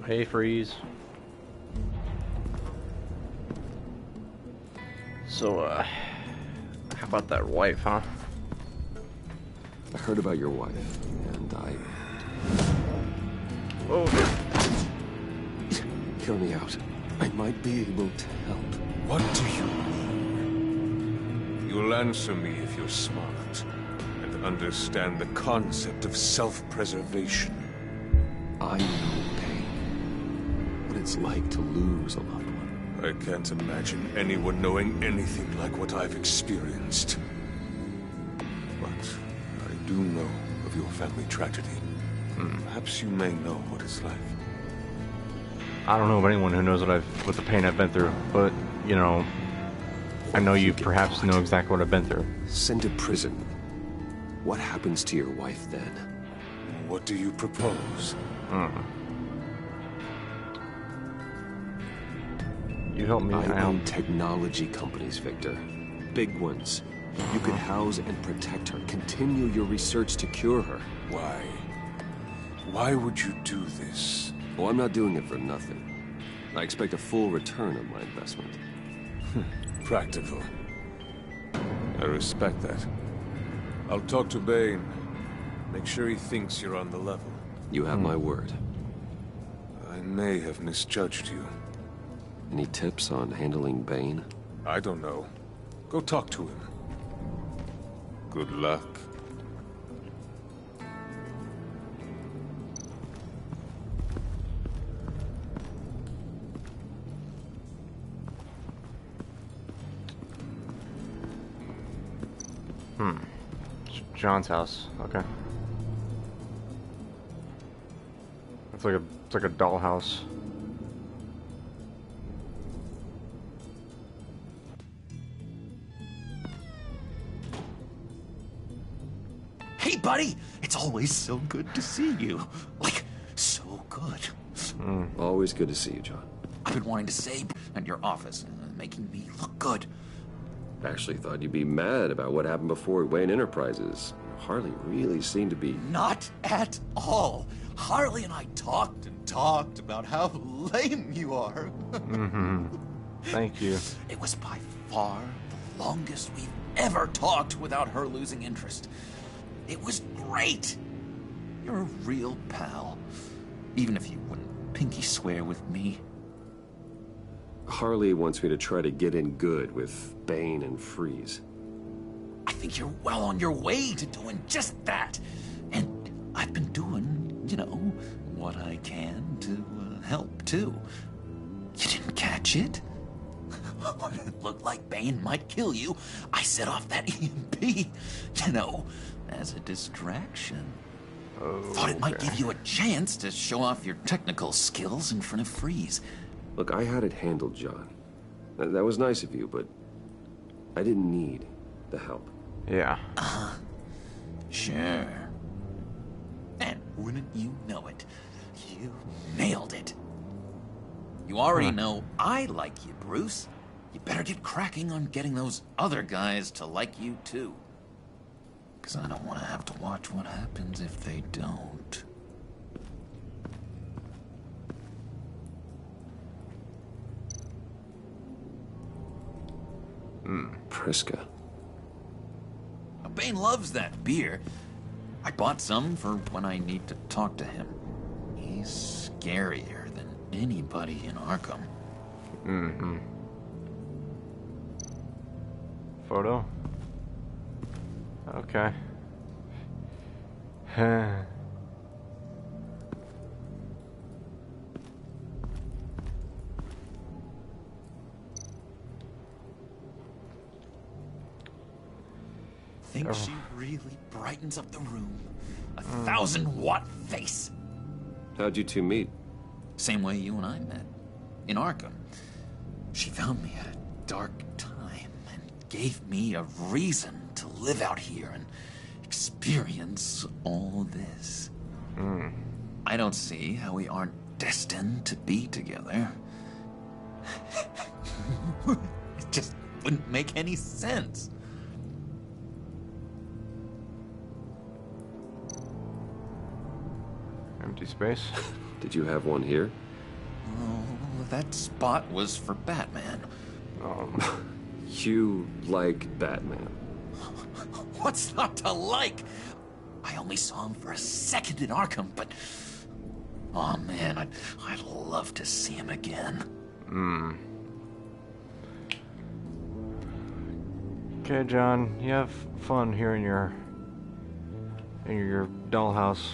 Hey, Freeze. So, how about that wife, huh? I heard about your wife, and Oh. Hear me out. I might be able to help. What do you mean? You'll answer me if you're smart and understand the concept of self-preservation. I know pain. What it's like to lose a loved one. I can't imagine anyone knowing anything like what I've experienced. But I do know of your family tragedy. Perhaps you may know what it's like. I don't know of anyone who knows what the pain I've been through, but, you know, I know you perhaps know exactly what I've been through. Sent to prison. What happens to your wife then? What do you propose? You help me. I own technology companies, Victor. Big ones. You could house and protect her. Continue your research to cure her. Why? Why would you do this? Oh, I'm not doing it for nothing. I expect a full return on my investment. Practical. I respect that. I'll talk to Bane. Make sure he thinks you're on the level. You have my word. I may have misjudged you. Any tips on handling Bane? I don't know. Go talk to him. Good luck. John's house. Okay. It's like a dollhouse. Hey, buddy! It's always so good to see you. Like, so good. Always good to see you, John. I've been wanting to say at your office, making me look good. Actually thought you'd be mad about what happened before Wayne Enterprises. Harley really seemed to be... Not at all. Harley and I talked and talked about how lame you are. Thank you. It was by far the longest we've ever talked without her losing interest. It was great. You're a real pal. Even if you wouldn't pinky swear with me? Harley wants me to try to get in good with Bane and Freeze. I think you're well on your way to doing just that. And I've been doing, you know, what I can to help, too. You didn't catch it? When it looked like Bane might kill you, I set off that EMP, you know, as a distraction. Thought it might give you a chance to show off your technical skills in front of Freeze. Look, I had it handled, John. That was nice of you, but I didn't need the help. Yeah. Sure. And wouldn't you know it, you nailed it. You already know I like you, Bruce. You better get cracking on getting those other guys to like you, too. Because I don't want to have to watch what happens if they don't. Priska. Bane loves that beer. I bought some for when I need to talk to him. He's scarier than anybody in Arkham. Mm-hmm. Photo? Okay. Think she really brightens up the room. A 1,000-watt face. How'd you two meet? Same way you and I met. In Arkham. She found me at a dark time and gave me a reason to live out here and experience all this. I don't see how we aren't destined to be together. It just wouldn't make any sense. Empty space. Did you have one here? Oh, that spot was for Batman. You like Batman? What's not to like? I only saw him for a second in Arkham, but... oh, man, I'd love to see him again. Okay, John, you have fun here in your dollhouse.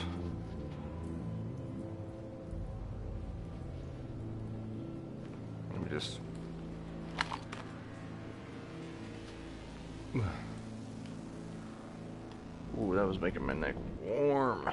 Let me just... Ooh, that was making my neck warm.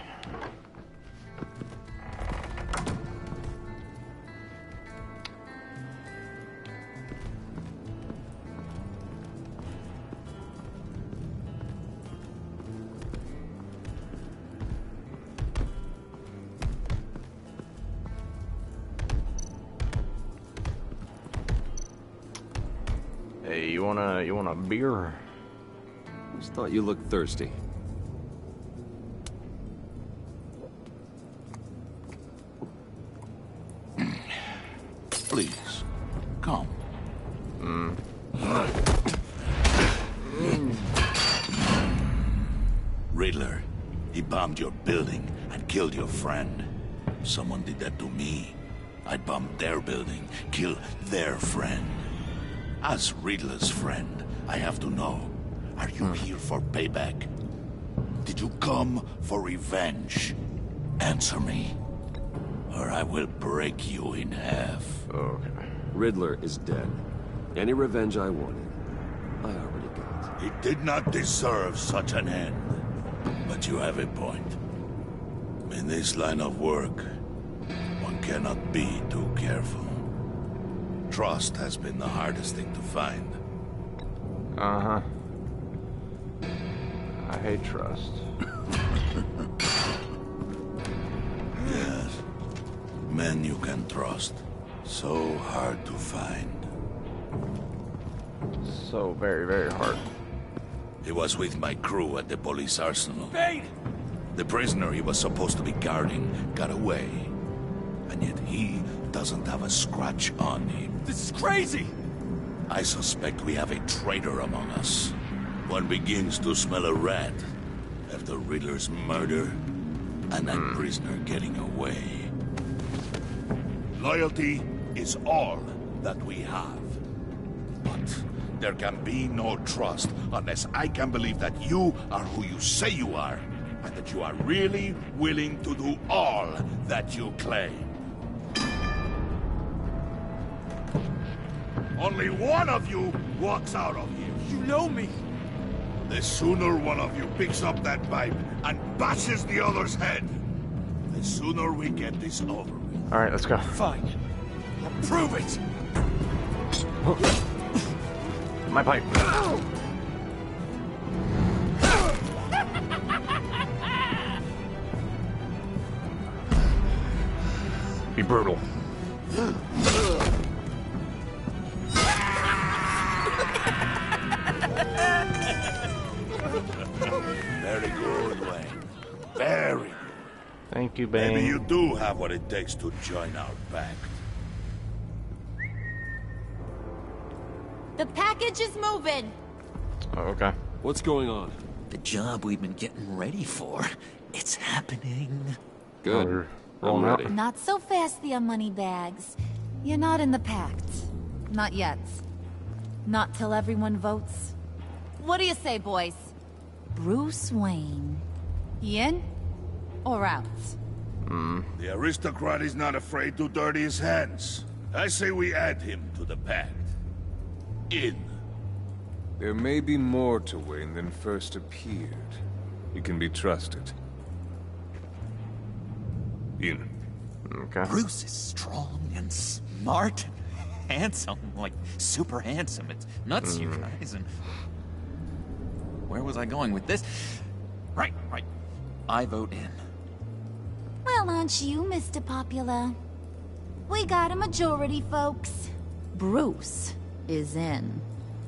Hey, you want a beer? Just thought you looked thirsty. Please, come. Riddler, he bombed your building and killed your friend. Someone did that to me. I'd bomb their building, kill their friend. As Riddler's friend, I have to know, are you here for payback? Did you come for revenge? Answer me, or I will break you in half. Okay. Riddler is dead. Any revenge I wanted, I already got. He did not deserve such an end. But you have a point. In this line of work, one cannot be too careful. Trust has been the hardest thing to find. Uh-huh. I hate trust. Yes. Men you can trust. So hard to find. So very, very hard. He was with my crew at the police arsenal. Bane! The prisoner he was supposed to be guarding got away. And yet he doesn't have a scratch on him. This is crazy! I suspect we have a traitor among us. One begins to smell a rat after Riddler's murder and that prisoner getting away. Loyalty is all that we have. But there can be no trust unless I can believe that you are who you say you are, and that you are really willing to do all that you claim. Only one of you walks out of here. You know me. The sooner one of you picks up that pipe and bashes the other's head, the sooner we get this over with. All right, let's go. Fine. I'll prove it. My pipe. Be brutal. Very good, Wayne. Very good. Thank you, Bane. Maybe you do have what it takes to join our pact. The package is moving. Oh, okay. What's going on? The job we've been getting ready for. It's happening. Good. Rolling out. Not so fast, the money bags. You're not in the pact. Not yet. Not till everyone votes. What do you say, boys? Bruce Wayne. He in or out? The aristocrat is not afraid to dirty his hands. I say we add him to the pact. In. There may be more to Wayne than first appeared. He can be trusted. In. Okay. Bruce is strong and smart and handsome, like super handsome. It's nuts, you guys. And where was I going with this? Right. I vote in. Well, aren't you, Mr. Popular? We got a majority, folks. Bruce is in.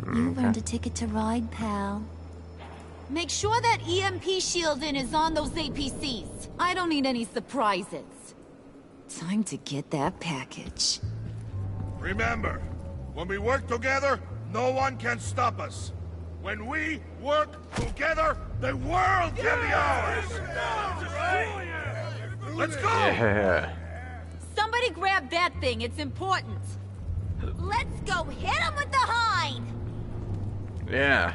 You earned a ticket to ride, pal. Make sure that EMP shielding is on those APCs. I don't need any surprises. Time to get that package. Remember, when we work together, no one can stop us. When we work together, the world can be ours! Let's go! Yeah. Somebody grab that thing, it's important. Let's go hit him with the hind! Yeah.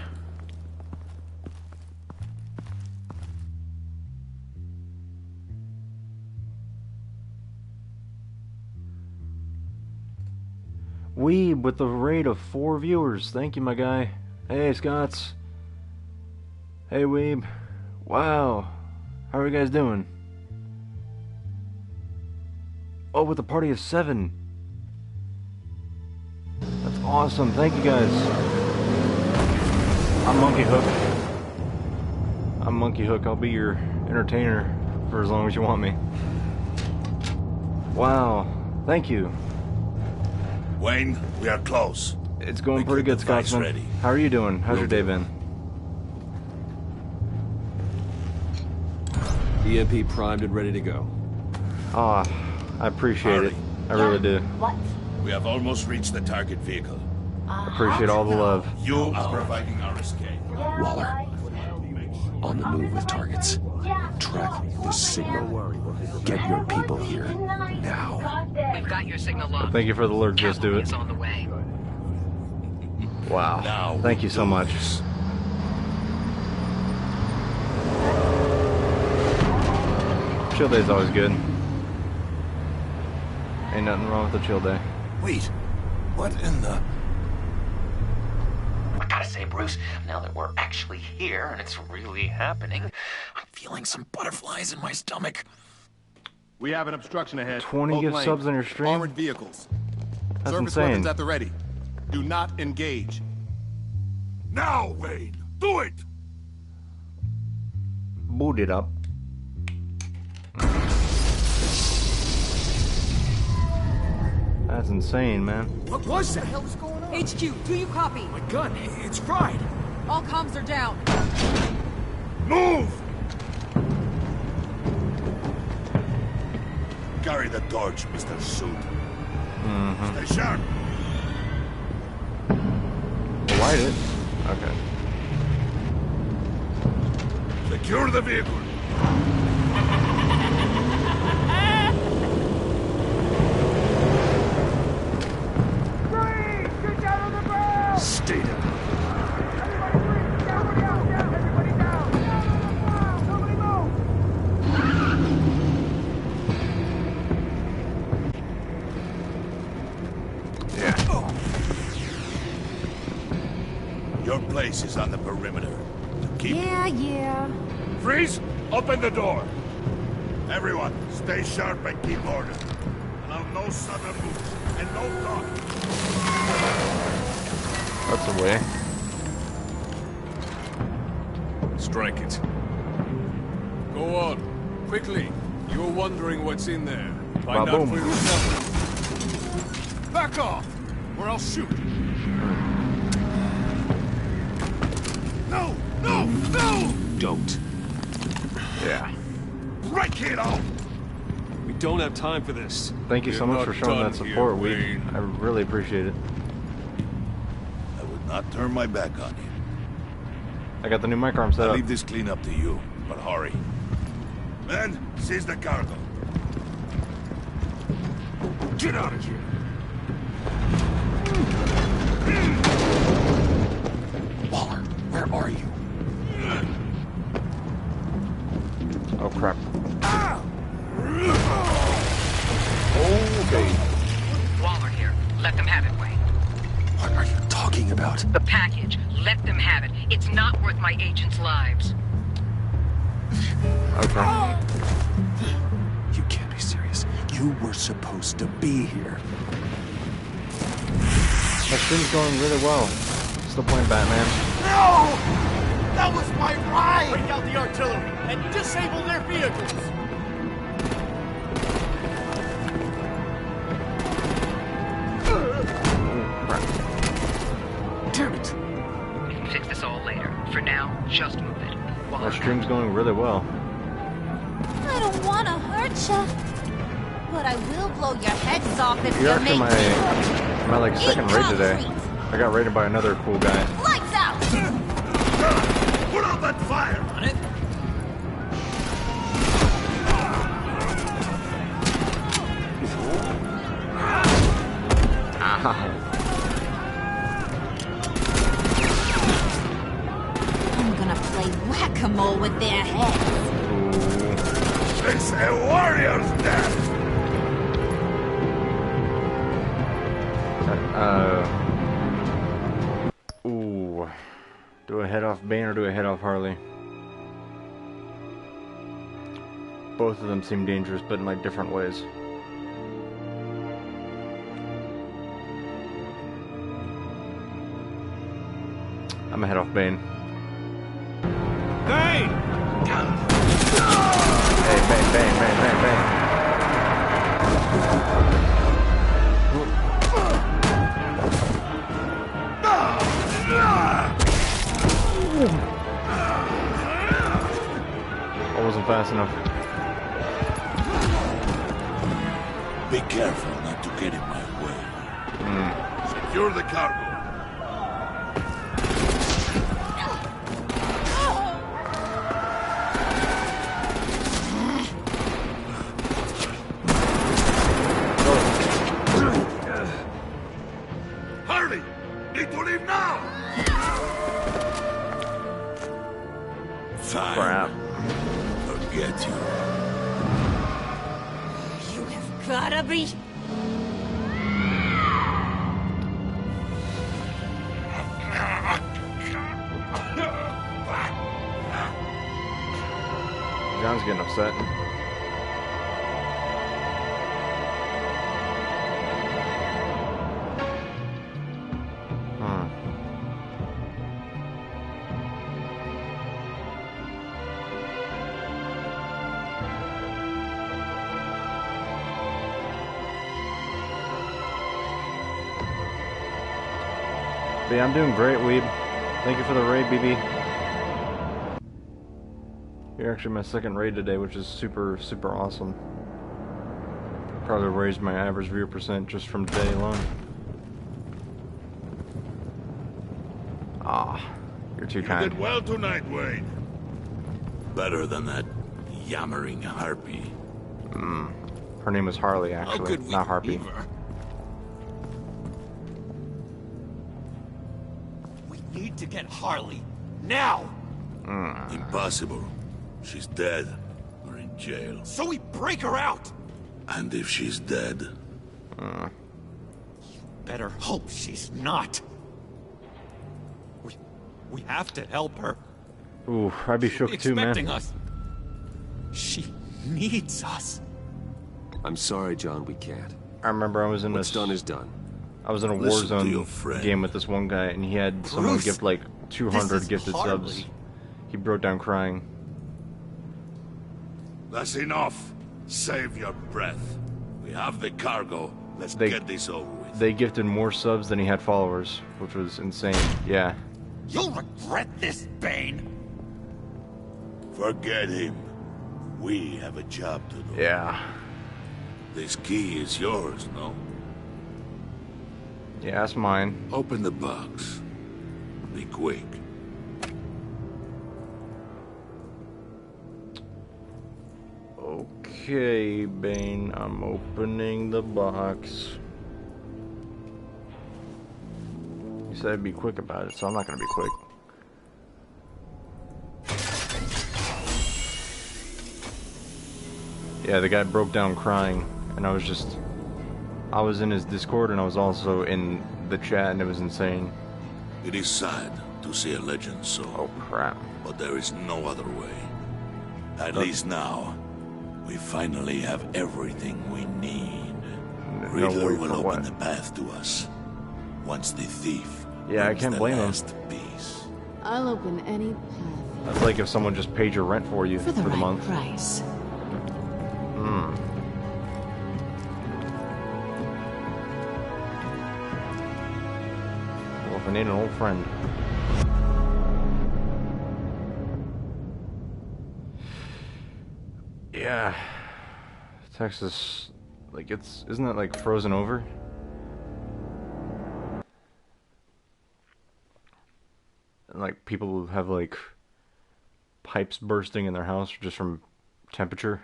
Weeb with a rate of 4 viewers. Thank you, my guy. Hey, Scots. Hey, Weeb. Wow. How are you guys doing? Oh, with a party of 7. That's awesome. Thank you, guys. I'm Monkey Hook. I'm Monkey Hook. I'll be your entertainer for as long as you want me. Wow. Thank you. Wayne, we are close. It's going pretty good, Scotsman. Ready. How are you doing? How's your day been? EMP primed and ready to go. Ah, I appreciate it. I really do. What? We have almost reached the target vehicle. Appreciate all the love. You are providing our escape. Waller, on the move with targets. Track this signal. Get your people here now. We've got your signal locked. Thank you for the alert. Just do it. It's on the way. Wow. Now Thank you so much. Chill day's always good. Ain't nothing wrong with a chill day. Wait, what in the... I gotta say, Bruce, now that we're actually here and it's really happening, I'm feeling some butterflies in my stomach. We have an obstruction ahead. 20 Both gift lanes. subs on your stream? Armored vehicles. That's Surface insane. weapons at the ready. Do not engage. Now, Wayne, do it! Boot it up. That's insane, man. What was that? What the hell is going on? HQ, do you copy? My gun, it's fried. All comms are down. Move! Carry the torch, Mr. Suit. Stay sharp. Light it. Okay. Secure the vehicle. Yeah. Your place is on the perimeter. Keep... Yeah. Freeze! Open the door! Everyone, stay sharp and keep order. Allow no sudden moves and no talk. That's a way. Strike it. Go on. Quickly. You're wondering what's in there. Find out for yourself. Back off, or I'll shoot. No! No! No! Don't. Yeah. Right, kiddo! We don't have time for this. Thank you so much for showing that support, Wayne. Weed. I really appreciate it. I would not turn my back on you. I got the new mic arm set I'll up. leave this clean up to you, but hurry. Men, seize the cargo. Get out of here. Waller, where are you? Oh crap. Okay. Waller here. Let them have it, Wayne. What are you talking about? The package. Let them have it. It's not worth my agents' lives. Okay. You can't be serious. You were supposed to be here. My stream's going really well. Still playing Batman. No! That was my ride! Break out the artillery and disable their vehicles! Damn it! We can fix this all later. For now, just move it. My stream's going really well. I don't want to hurt you, but I will blow your heads off if You're you actually make my like second raid today. I got raided by another cool guy. lights out. Put out that fire! On it. I'm gonna play whack-a-mole with their heads. It's a warrior's death! Ooh. Do I head off Bane or do I head off Harley? Both of them seem dangerous, but in like different ways. I'm gonna head off Bane. Bane! Hey, Bane, Bane, Bane, Bane, Bane. I wasn't fast enough. Be careful not to get in my way. Secure the cargo. Harley! Need to leave now! Fine. Crap. Forget you. You have gotta be. John's getting upset. But yeah, I'm doing great, Weeb. Thank you for the raid, BB. You're actually my second raid today, which is super, super awesome. Probably raised my average viewer percent just from today alone. Ah, you're too You kind. did well tonight, Wayne. Better than that yammering harpy. Her name was Harley, How actually, could we not Harpy. leave her? We need to get Harley. Now! Impossible. She's dead. Or in jail. So we break her out! And if she's dead, better hope she's not. We have to help her. Ooh, I'd be shook too, man. Expecting us. She needs us. I'm sorry, John, we can't. I remember I was in What's done is done. I was in a Warzone game with this one guy, and he had someone gift like 200 gifted subs. He broke down crying. That's enough. Save your breath. We have the cargo. Let's get this over with. They gifted more subs than he had followers, which was insane. Yeah. You'll regret this, Bane. Forget him. We have a job to do. Yeah. This key is yours, no? Yeah, it's mine. Open the box. Be quick. Okay, Bane, I'm opening the box. You said I'd be quick about it, so I'm not gonna be quick. Yeah, the guy broke down crying, and I was in his Discord, and I was also in the chat, and it was insane. It is sad to see a legend so. Oh crap. But there is no other way. At least now, we finally have everything we need. Riddler will open the path to us. Once the thief I can't blame him. Piece. I'll open any path. That's like if someone just paid your rent for you for the right month. Price. Well, if I need an old friend. Yeah. Texas, like isn't it like frozen over? And like people have like pipes bursting in their house just from temperature.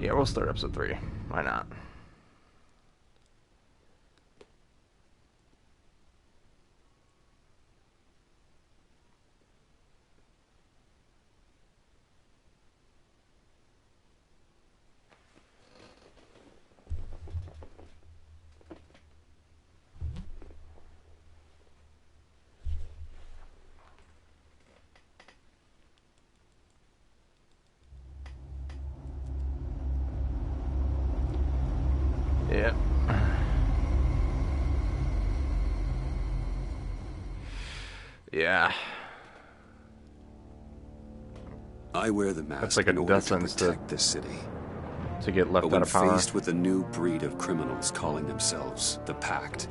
Yeah, we'll start episode 3. Why not? Yeah. Yeah. I wear the mask. That's like a death sentence to protect this city. To get left but out of power. Faced with a new breed of criminals calling themselves the Pact,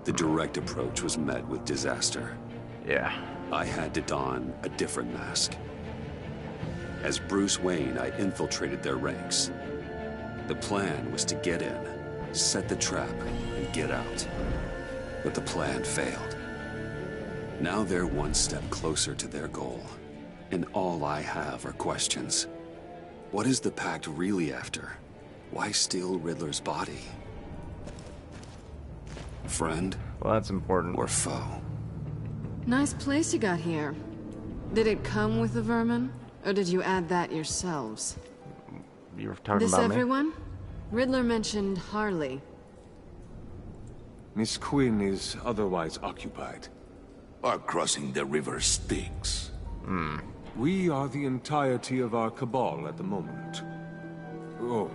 the direct approach was met with disaster. Yeah. I had to don a different mask. As Bruce Wayne, I infiltrated their ranks. The plan was to get in, set the trap, and get out. But the plan failed. Now they're one step closer to their goal, and all I have are questions. What is the Pact really after? Why steal Riddler's body? Friend? Well, that's important. Or foe? Nice place you got here. Did it come with the vermin? Or did you add that yourselves? You were talking This about everyone? Riddler mentioned Harley. Miss Quinn is otherwise occupied. Or crossing the river Styx. We are the entirety of our cabal at the moment. Oh,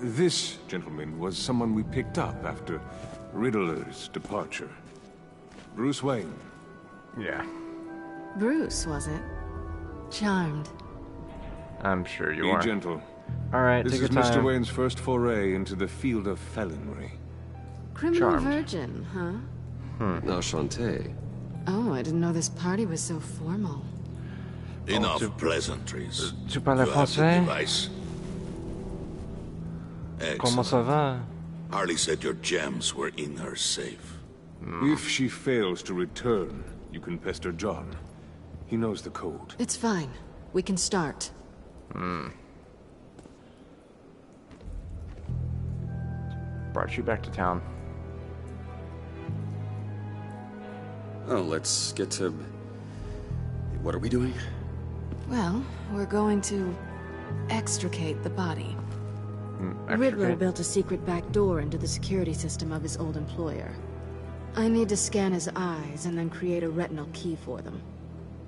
this gentleman was someone we picked up after Riddler's departure. Bruce Wayne. Yeah. Bruce, was it? Charmed. I'm sure you Be are. gentle. Alright, This take is your Mr. time. Wayne's first foray into the field of felonry. Criminal Charmed. virgin, huh? Enchanté. Oh, I didn't know this party was so formal. Enough pleasantries. Tu parles You have the français? device. Comment ça va? Harley said your gems were in her safe. If she fails to return, you can pester John. He knows the code. It's fine. We can start. Brought you back to town. Oh, let's get to... What are we doing? Well, we're going to extricate the body. Extricate? Riddler built a secret back door into the security system of his old employer. I need to scan his eyes and then create a retinal key for them.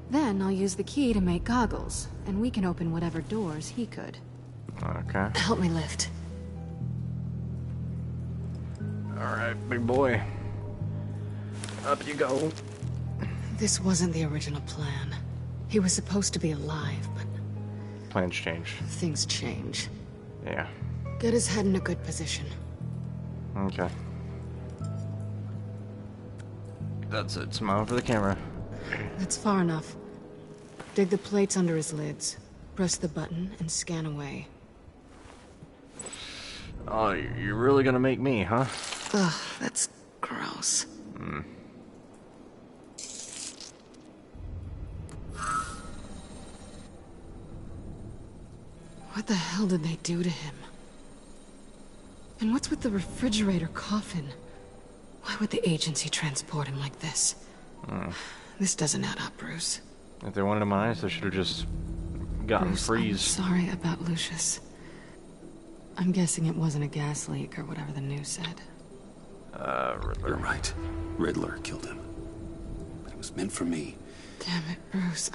Then I'll use the key to make goggles, and we can open whatever doors he could. Okay. Help me lift. Alright, big boy. Up you go. This wasn't the original plan. He was supposed to be alive, but Plans change. things change. Yeah. Get his head in a good position. Okay. That's it. Smile for the camera. That's far enough. Dig the plates under his lids. Press the button and scan away. Oh, you're really gonna make me, huh? Ugh, that's gross. What the hell did they do to him? And what's with the refrigerator coffin? Why would the agency transport him like this? This doesn't add up, Bruce. If they wanted him on ice, they should have just gotten Bruce, freeze. I'm sorry about Lucius. I'm guessing it wasn't a gas leak or whatever the news said. Riddler. You're right. Riddler killed him. But it was meant for me. Damn it, Bruce.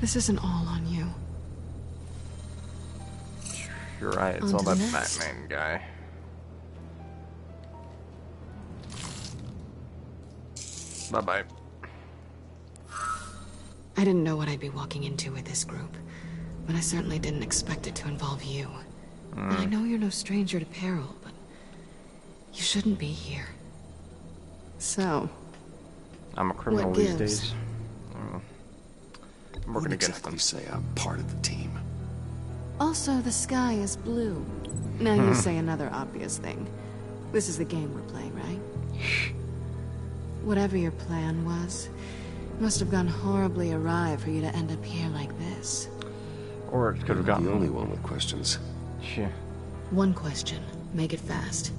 This isn't all on you. You're right. It's On all to the that next. Batman guy. Bye-bye. I didn't know what I'd be walking into with this group, but I certainly didn't expect it to involve you. And I know you're no stranger to peril, but you shouldn't be here. So, I'm a criminal what these gives? days. I'm working against them. Say I'm part of the team. Also, the sky is blue. Now you say another obvious thing. This is the game we're playing, right? Whatever your plan was, must have gone horribly awry for you to end up here like this. Or it could have gotten the only one with questions. Yeah. One question. Make it fast.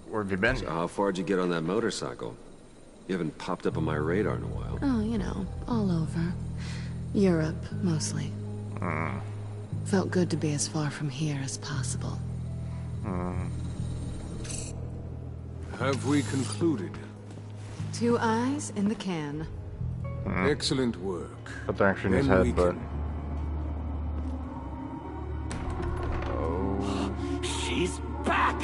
Where have you been? So how far'd you get on that motorcycle? You haven't popped up on my radar in a while. Oh, you know, all over. Europe, mostly. Felt good to be as far from here as possible. Have we concluded? 2 eyes in the can. Excellent work. That's actually in his Then we head, but... can- Oh... She's back!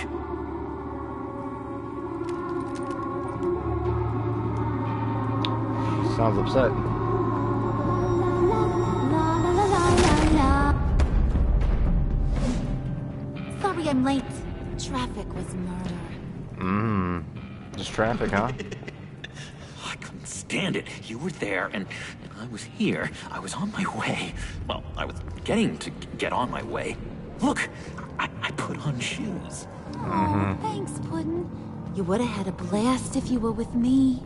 Sounds upset. Sorry I'm late. Traffic was murder. Just traffic, huh? I couldn't stand it. You were there, and I was here. I was on my way. Well, I was getting to get on my way. Look, I put on shoes. Oh, thanks, Puddin'. You would have had a blast if you were with me.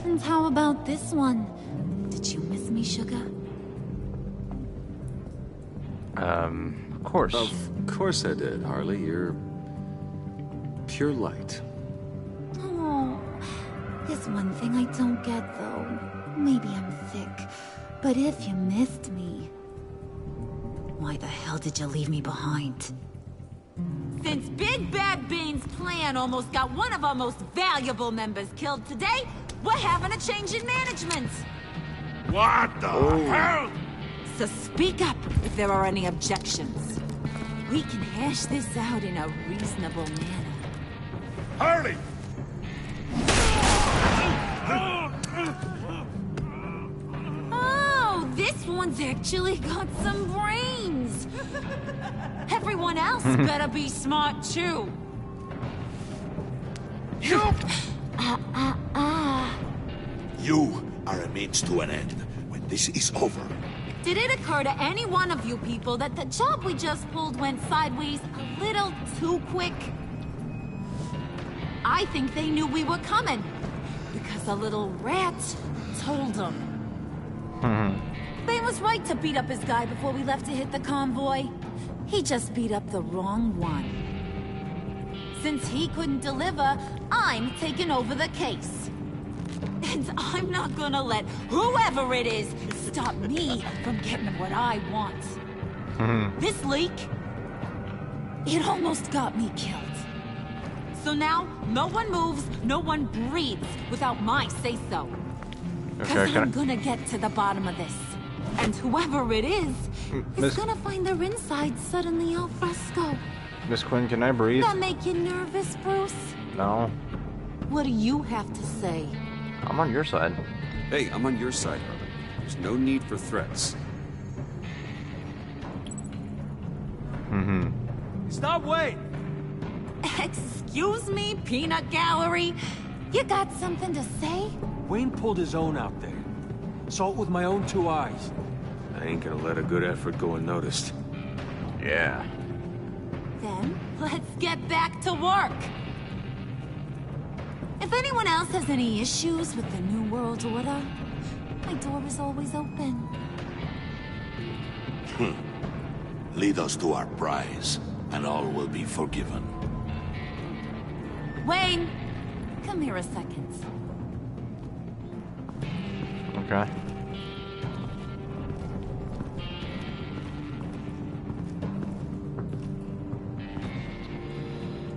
And how about this one? Did you miss me, Sugar? Of course. Of course I did, Harley. You're pure light. Oh, there's one thing I don't get, though. Maybe I'm thick, but if you missed me, why the hell did you leave me behind? Since Big Bad Bean's plan almost got one of our most valuable members killed today, we're having a change in management. What the hell? So speak up if there are any objections. We can hash this out in a reasonable manner. Harley! Oh, this one's actually got some brains. Everyone else better be smart too. You are a means to an end. When this is over, Did it occur to any one of you people that the job we just pulled went sideways a little too quick? I think they knew we were coming, because a little rat told them. They was right to beat up his guy before we left to hit the convoy. He just beat up the wrong one. Since he couldn't deliver, I'm taking over the case. And I'm not gonna let whoever it is stop me from getting what I want. This leak, it almost got me killed. So now, no one moves, no one breathes without my say-so. Because I'm gonna get to the bottom of this. And whoever it is gonna find their inside suddenly al fresco. Miss Quinn, can I breathe? That make you nervous, Bruce? No. What do you have to say? I'm on your side. Hey, I'm on your side, Harlan. There's no need for threats. Stop, wait! Excuse me, peanut gallery? You got something to say? Wayne pulled his own out there. Saw it with my own 2 eyes. I ain't gonna let a good effort go unnoticed. Yeah. Then, let's get back to work. If anyone else has any issues with the New World Order, my door is always open. Lead us to our prize, and all will be forgiven. Wayne, come here a second. Okay.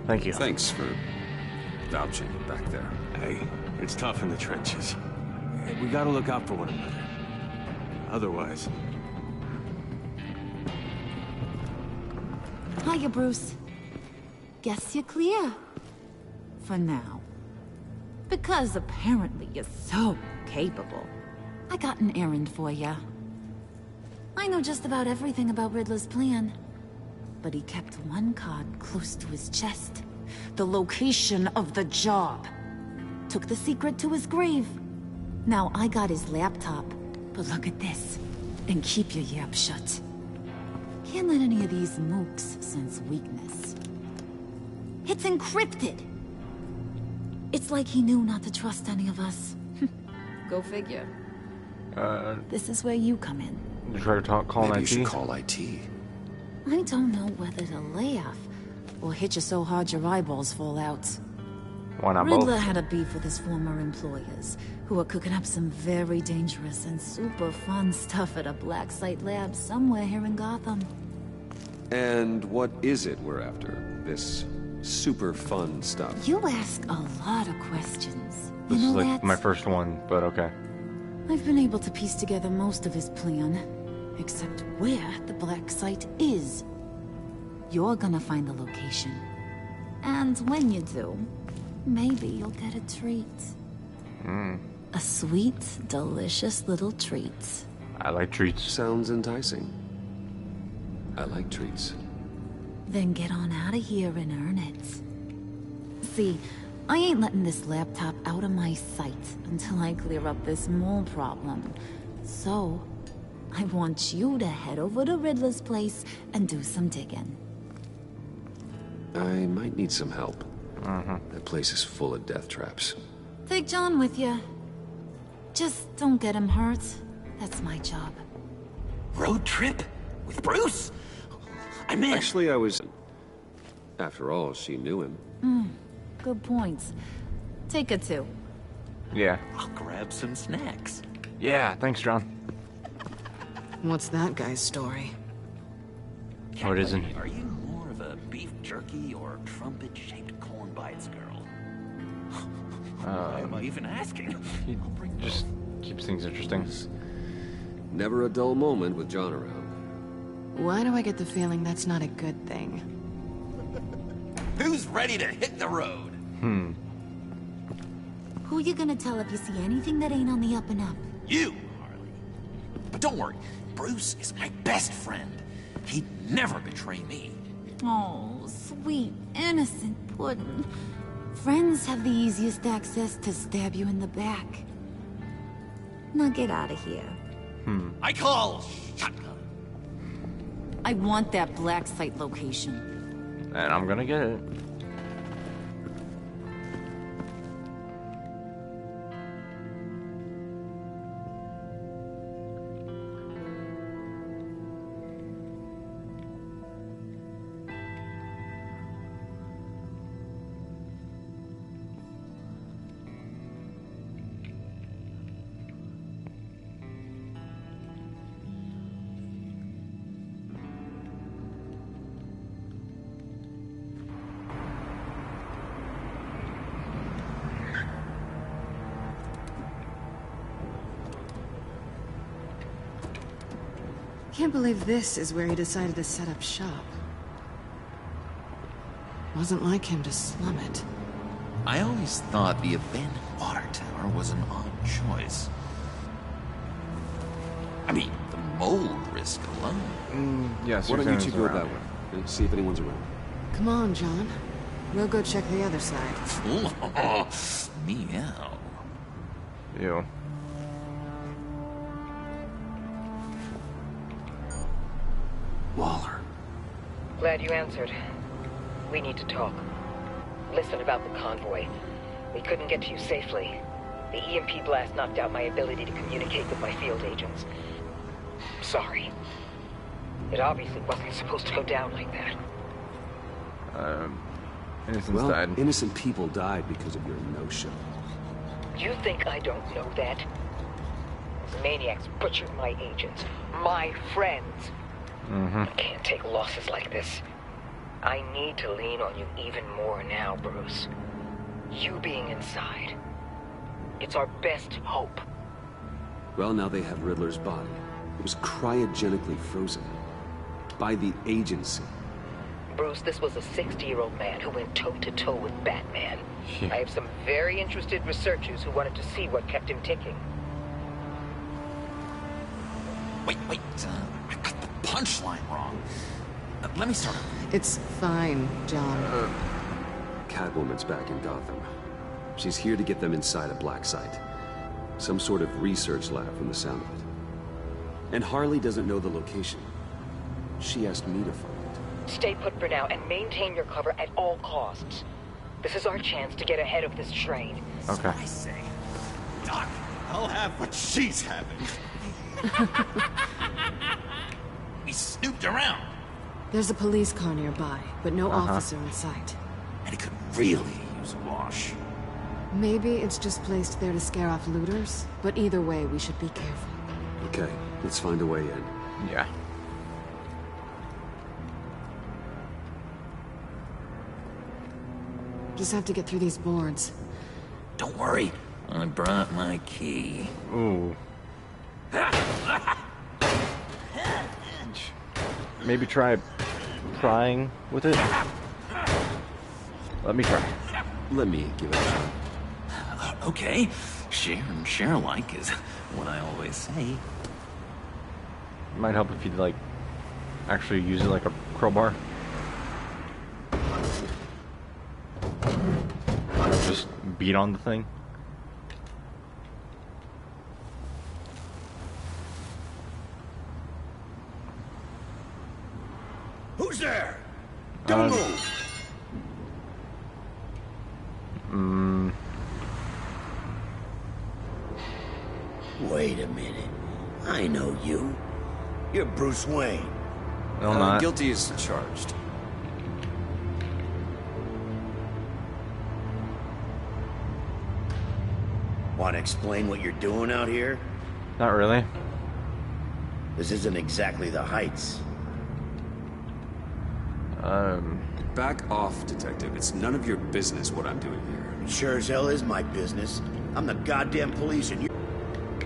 Thank you. Thanks for vouching back there. Hey, it's tough in the trenches. We gotta look out for one another. Otherwise... Hiya, Bruce. Guess you're clear. For now. Because apparently you're so capable. I got an errand for ya. I know just about everything about Riddler's plan. But he kept one card close to his chest. The location of the job. Took the secret to his grave. Now I got his laptop. But look at this. And keep your yap shut. Can't let any of these mooks sense weakness. It's encrypted. It's like he knew not to trust any of us. Go figure. This is where you come in. You try to call Maybe IT? you should call IT. I don't know whether to laugh or hit you so hard your eyeballs fall out. Why not Riddler both? had a beef with his former employers, who were cooking up some very dangerous and super fun stuff at a black site lab somewhere here in Gotham. And what is it we're after? This super fun stuff? You ask a lot of questions. This You is know like that? my first one, but okay. I've been able to piece together most of his plan, except where the black site is. You're gonna find the location. And when you do, maybe you'll get a treat. A sweet, delicious little treat. I like treats. Sounds enticing. I like treats. Then get on out of here and earn it. See, I ain't letting this laptop out of my sight until I clear up this mole problem. So, I want you to head over to Riddler's place and do some digging. I might need some help. That place is full of death traps. Take John with you. Just don't get him hurt. That's my job. Road trip? With Bruce? I'm in. Actually, I was... After all, she knew him. Good points. Take her too. Yeah. I'll grab some snacks. Yeah, thanks, John. What's that guy's story? Oh, it isn't. Are you more of a beef jerky or trumpet-shaped corn bites girl? Why am I even asking? He just keeps things interesting. Never a dull moment with John around. Why do I get the feeling that's not a good thing? Who's ready to hit the road? Who you gonna tell if you see anything that ain't on the up and up? You, Harley. But don't worry, Bruce is my best friend. He'd never betray me. Oh, sweet, innocent Puddin'. Friends have the easiest access to stab you in the back. Now get out of here. I call shotgun. I want that black site location. And I'm gonna get it. Can't believe this is where he decided to set up shop. Wasn't like him to slum it. I always thought the abandoned water tower was an odd choice. I mean, the mold risk alone. Yes. Why don't you two go that way and see if anyone's around? Come on, John. We'll go check the other side. Meow. Ew. Waller. Glad you answered. We need to talk. Listen about the convoy. We couldn't get to you safely. The EMP blast knocked out my ability to communicate with my field agents. Sorry. It obviously wasn't supposed to go down like that. Innocents died. Innocent people died because of your no-show. You think I don't know that? Those maniacs butchered my agents. My friends. I can't take losses like this. I need to lean on you even more now, Bruce. You being inside. It's our best hope. Well, now they have Riddler's body. It was cryogenically frozen. By the agency. Bruce, this was a 60-year-old man who went toe-to-toe with Batman. I have some very interested researchers who wanted to see what kept him ticking. Wait, I got the punchline wrong. Let me start. It's fine, John. Catwoman's back in Gotham. She's here to get them inside a black site. Some sort of research lab from the sound of it. And Harley doesn't know the location. She asked me to find it. Stay put for now and maintain your cover at all costs. This is our chance to get ahead of this train. Okay. I say, Doc, I'll have what she's having. We snooped around. There's a police car nearby, but no officer in sight. And it could really use a wash. Maybe it's just placed there to scare off looters, but either way, we should be careful. Okay, let's find a way in. Yeah. Just have to get through these boards. Don't worry, I brought my key. Ooh. Maybe try prying with it? Let me try. Let me give it a try. Okay, share alike is what I always say. Might help if you like actually use it like a crowbar. Just beat on the thing. Who's there? Don't move. Wait a minute. I know you. You're Bruce Wayne. No, not. Guilty as charged. Want to explain what you're doing out here? Not really. This isn't exactly the Heights. Back off, Detective. It's none of your business what I'm doing here. It sure as hell is my business. I'm the goddamn police and you...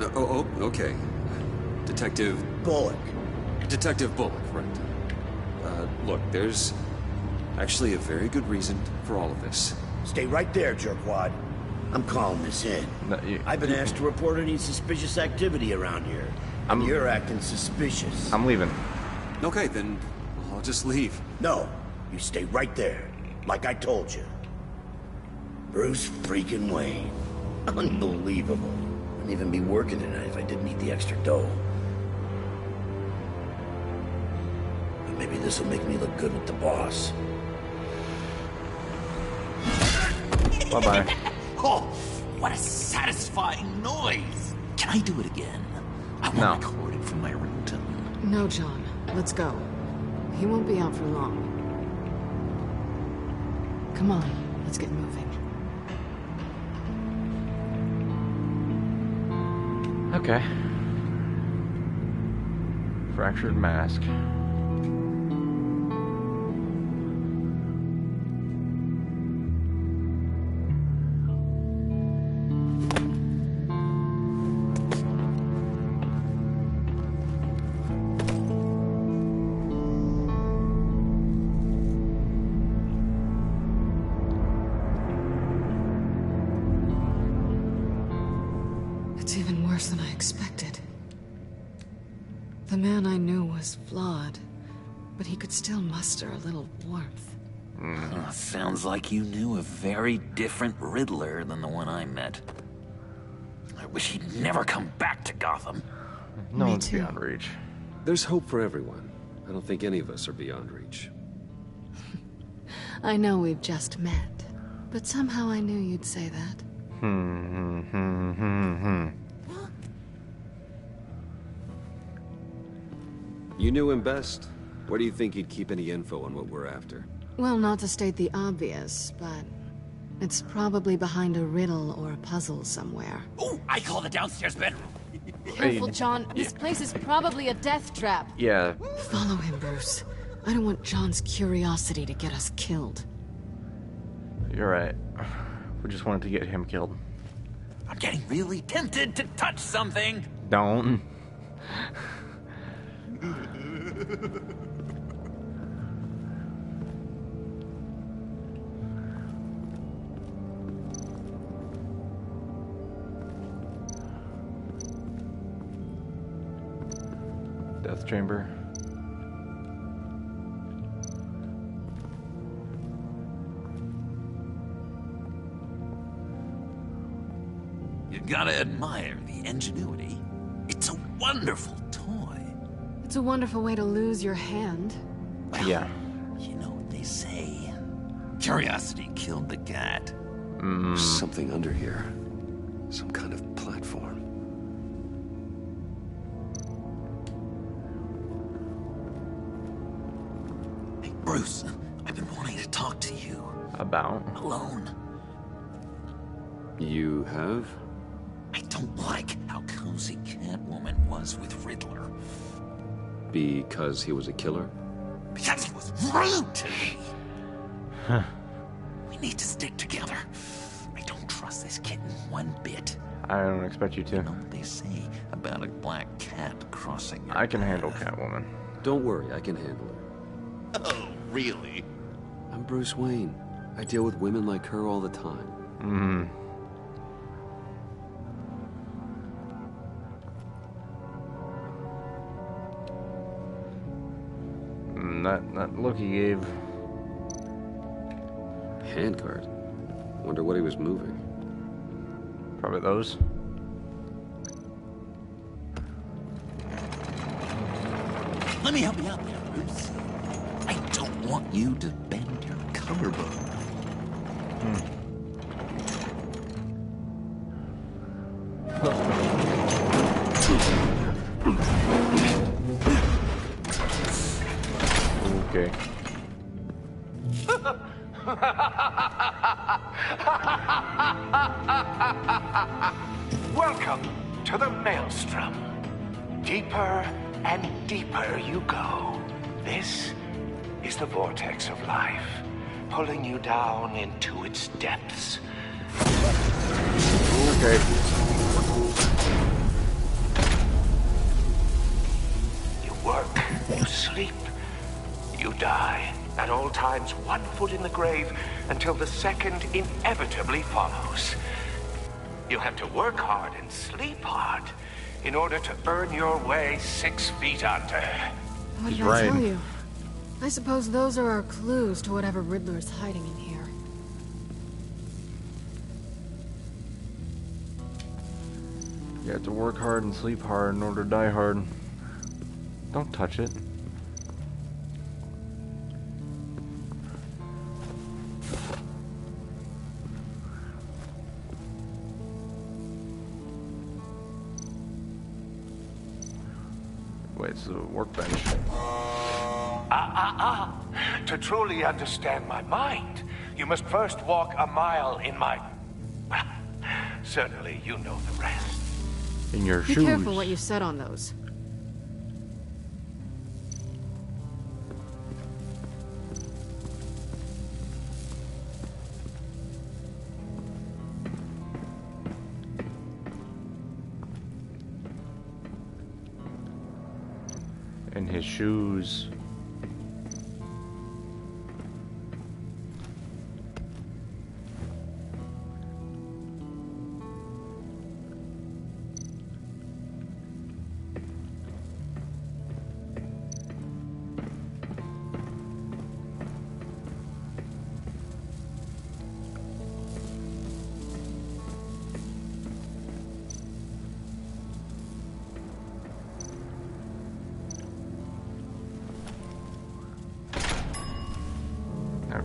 Okay. Detective... Bullock. Detective Bullock, right. Look, there's actually a very good reason for all of this. Stay right there, jerkwad. I'm calling this in. No, I've been asked to report any suspicious activity around here. And you're acting suspicious. I'm leaving. Okay, then I'll just leave. No, you stay right there, like I told you. Bruce freaking Wayne. Unbelievable. Wouldn't even be working tonight if I didn't need the extra dough. But maybe this'll make me look good with the boss. Bye-bye. Oh, what a satisfying noise. Can I do it again? I want to record it from my ringtone. No, John. Let's go. He won't be out for long. Come on, let's get moving. Okay. Fractured mask. worse than I expected. The man I knew was flawed, but he could still muster a little warmth. Sounds like you knew a very different Riddler than the one I met. I wish he'd never come back to Gotham. No one's beyond reach. There's hope for everyone. I don't think any of us are beyond reach. I know we've just met, but somehow I knew you'd say that. You knew him best. Where do you think he'd keep any info on what we're after? Well, not to state the obvious, but it's probably behind a riddle or a puzzle somewhere. Oh, I call the downstairs bedroom. Careful, John. This place is probably a death trap. Yeah. Follow him, Bruce. I don't want John's curiosity to get us killed. You're right. We just wanted to get him killed. I'm getting really tempted to touch something. Don't. Death chamber. You gotta admire the ingenuity. It's a wonderful toy. It's a wonderful way to lose your hand. Well, yeah. You know what they say. Curiosity killed the cat. There's something under here. Some kind of platform. Hey, Bruce, I've been wanting to talk to you. About? Alone. You have? I don't like how cozy Catwoman was with Riddler. Because he was a killer? Because he was rude to me. Huh. We need to stick together. I don't trust this kitten one bit. I don't expect you to. You know what they say about a black cat crossing your I can handle Catwoman. Don't worry, I can handle her. Oh, really? I'm Bruce Wayne. I deal with women like her all the time. That look he gave. Handguard. Wonder what he was moving. Probably those. Let me help you out there, Bruce. I don't want you to bend your collarbone. Okay. Welcome to the Maelstrom. Deeper and deeper you go. This is the vortex of life, pulling you down into its depths. Okay. You work, you sleep, you die. At all times, 1 foot in the grave until the second inevitably follows. You have to work hard and sleep hard in order to earn your way 6 feet under. What did I tell you? I suppose those are our clues to whatever Riddler's hiding in here. You have to work hard and sleep hard in order to die hard. Don't touch it. Wait, it's a workbench. To truly understand my mind, you must first walk a mile in my... Well, certainly you know the rest. In your shoes. Be careful what you said on those. In his shoes.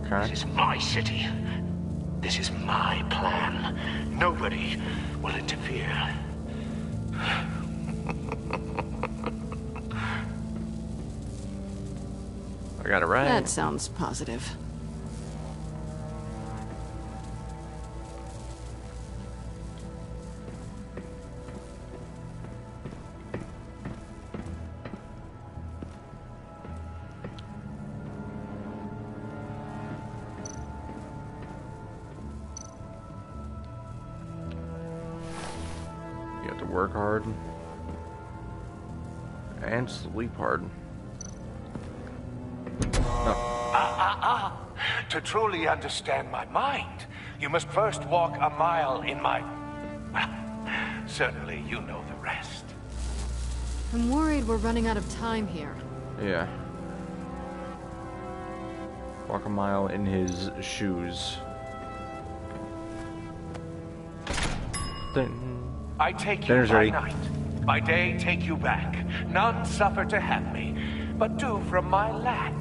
Okay. This is my city. This is my plan. Nobody will interfere. I got it right. That sounds positive. You have to work hard and sleep hard. To truly understand my mind, you must first walk a mile in my... Well, certainly you know the rest. I'm worried we're running out of time here. Yeah. Walk a mile in his shoes. I take you Dinner's by ready. night. By day, take you back. None suffer to have me, but do from my lack.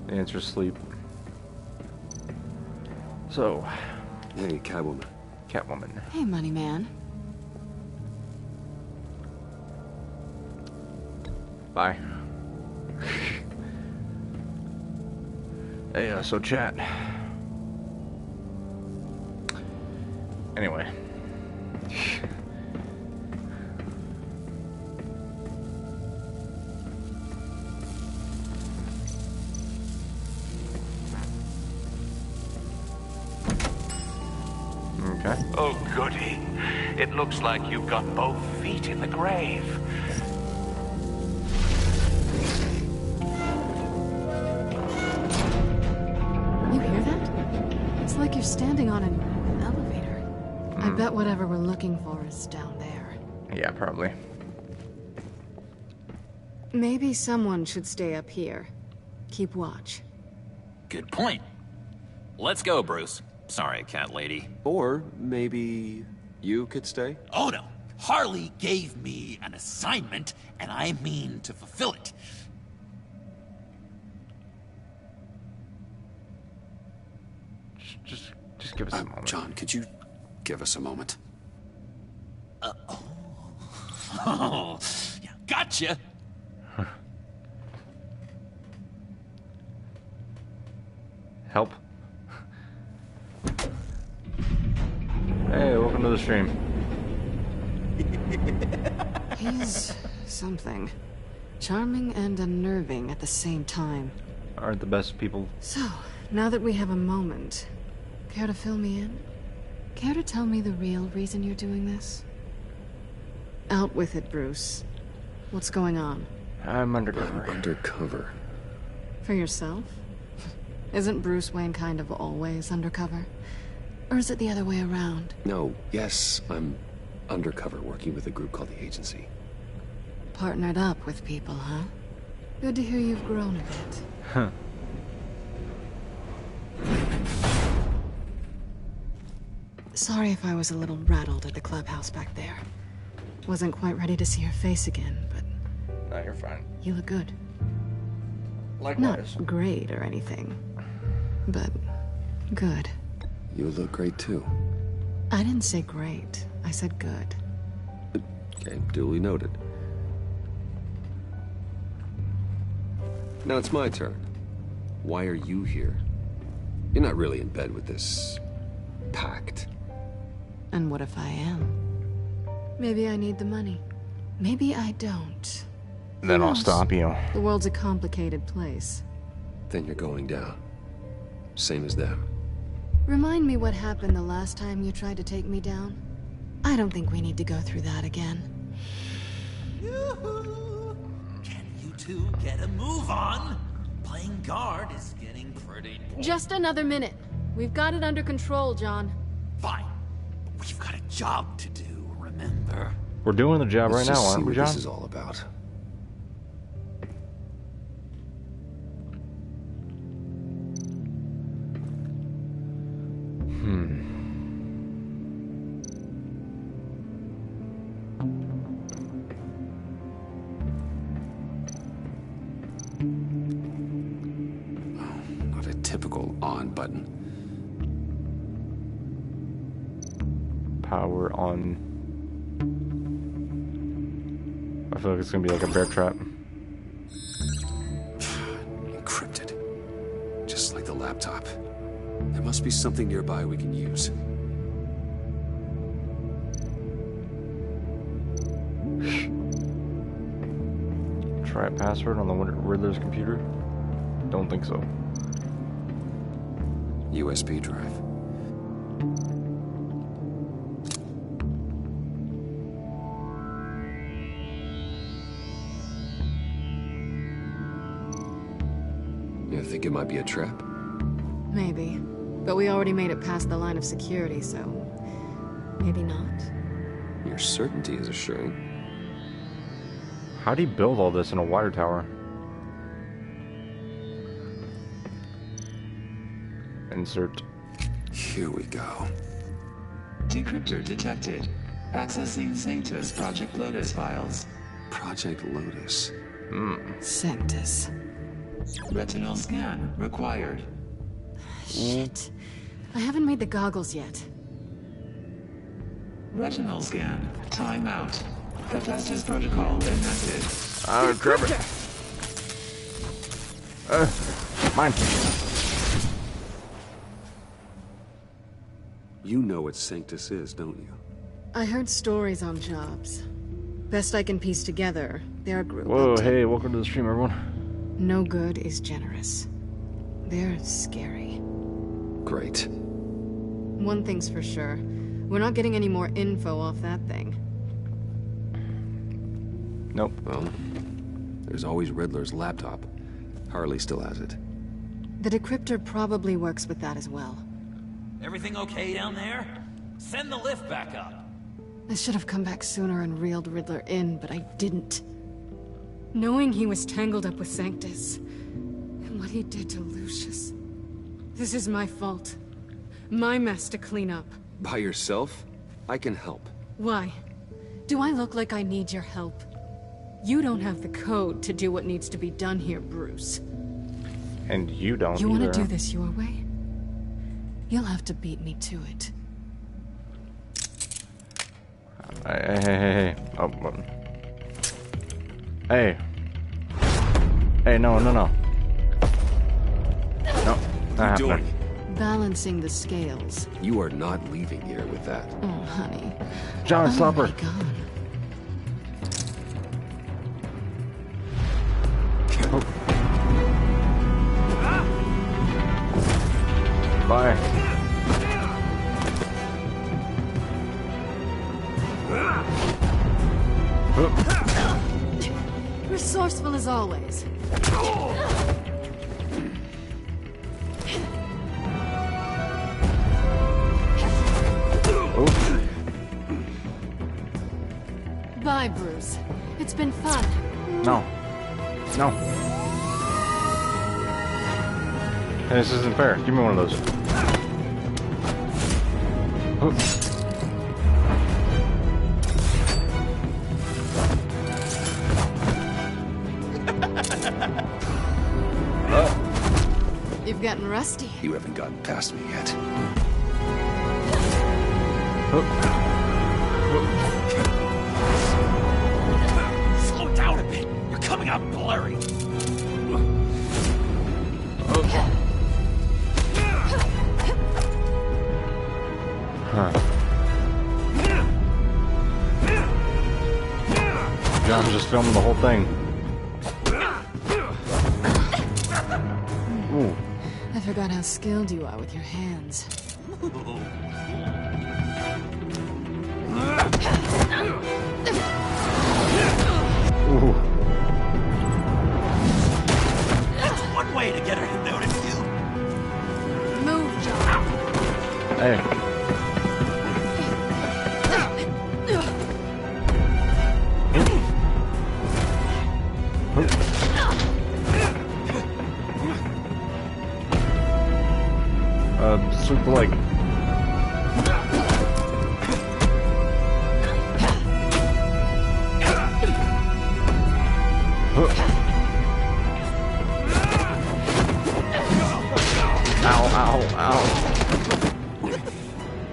The answer is sleep. So. Hey, Catwoman. Catwoman. Hey, money man. Bye. Hey, so chat. Anyway. Okay. Oh, goody. It looks like you've got both feet in the grave. You hear that? It's like you're standing on an elevator. I bet whatever we're looking for is down there. Yeah, probably. Maybe someone should stay up here. Keep watch. Good point. Let's go, Bruce. Sorry, cat lady. Or maybe you could stay? Oh no. Harley gave me an assignment, and I mean to fulfill it. Just give us a moment. John, could you give us a moment? Oh, yeah, gotcha. Help. Hey, welcome to the stream. He's something. Charming and unnerving at the same time. Aren't the best people. So, now that we have a moment, care to fill me in? Care to tell me the real reason you're doing this? Out with it, Bruce. What's going on? I'm undercover. Undercover? For yourself? Isn't Bruce Wayne kind of always undercover? Or is it the other way around? No, yes, I'm undercover working with a group called the Agency. Partnered up with people, huh? Good to hear you've grown a bit. Huh. Sorry if I was a little rattled at the clubhouse back there. Wasn't quite ready to see your face again, but... No, you're fine. You look good. Likewise. Not great or anything, but good. You look great too. I didn't say great. I said good. Okay, duly noted. Now it's my turn. Why are you here? You're not really in bed with this... pact. And what if I am? Maybe I need the money. Maybe I don't. Then Who I'll knows? stop you. The world's a complicated place. Then you're going down. Same as them. Remind me what happened the last time you tried to take me down. I don't think we need to go through that again. Yoo-hoo! Can you two get a move on? Playing guard is getting pretty boring. Just another minute. We've got it under control, John. Fine. But we've got a job to do, remember? We're doing the job Let's right now, just see aren't we, what John? this is all about. Oh, not a typical on button. Power on. I feel like it's gonna be like a bear trap. Encrypted. Just like the laptop. There must be something nearby we can use. Try a password on the Riddler's computer? Don't think so. USB drive. You think it might be a trap? Maybe. But we already made it past the line of security, so maybe not. Your certainty is assuring. How'd he build all this in a water tower? Insert. Here we go. Decryptor detected. Accessing Sanctus Project Lotus files. Project Lotus. Sanctus. Retinal scan required. Shit. I haven't made the goggles yet. Retinal scan. Timeout. Hephaestus protocol enacted. Grab it. Mine. You know what Sanctus is, don't you? I heard stories on jobs. Best I can piece together, they're a group. Whoa, hey, welcome to the stream, everyone. No good is generous. They're scary. Great. One thing's for sure. We're not getting any more info off that thing. Nope. Well, there's always Riddler's laptop. Harley still has it. The decryptor probably works with that as well. Everything okay down there? Send the lift back up. I should have come back sooner and reeled Riddler in, but I didn't. Knowing he was tangled up with Sanctus, and what he did to Lucius. This is my fault. My mess to clean up. By yourself? I can help. Why? Do I look like I need your help? You don't have the code to do what needs to be done here, Bruce. And you don't You want either. to do this your way? You'll have to beat me to it. Hey. Oh, button. Hey. Hey, no. No, not happening. Balancing the scales. You are not leaving here with that. Oh, honey. John, stop her. My God. Bye. Resourceful as always. Bye, Bruce. It's been fun. No. Hey, this isn't fair. Give me one of those. You've gotten rusty. You haven't gotten past me yet. Slow down a bit. You're coming out blurry. John's just filming the whole thing. Ooh. I forgot how skilled you are with your hands. Ooh. That's one way to get her to notice you. Move, John. Hey. Sweep the leg.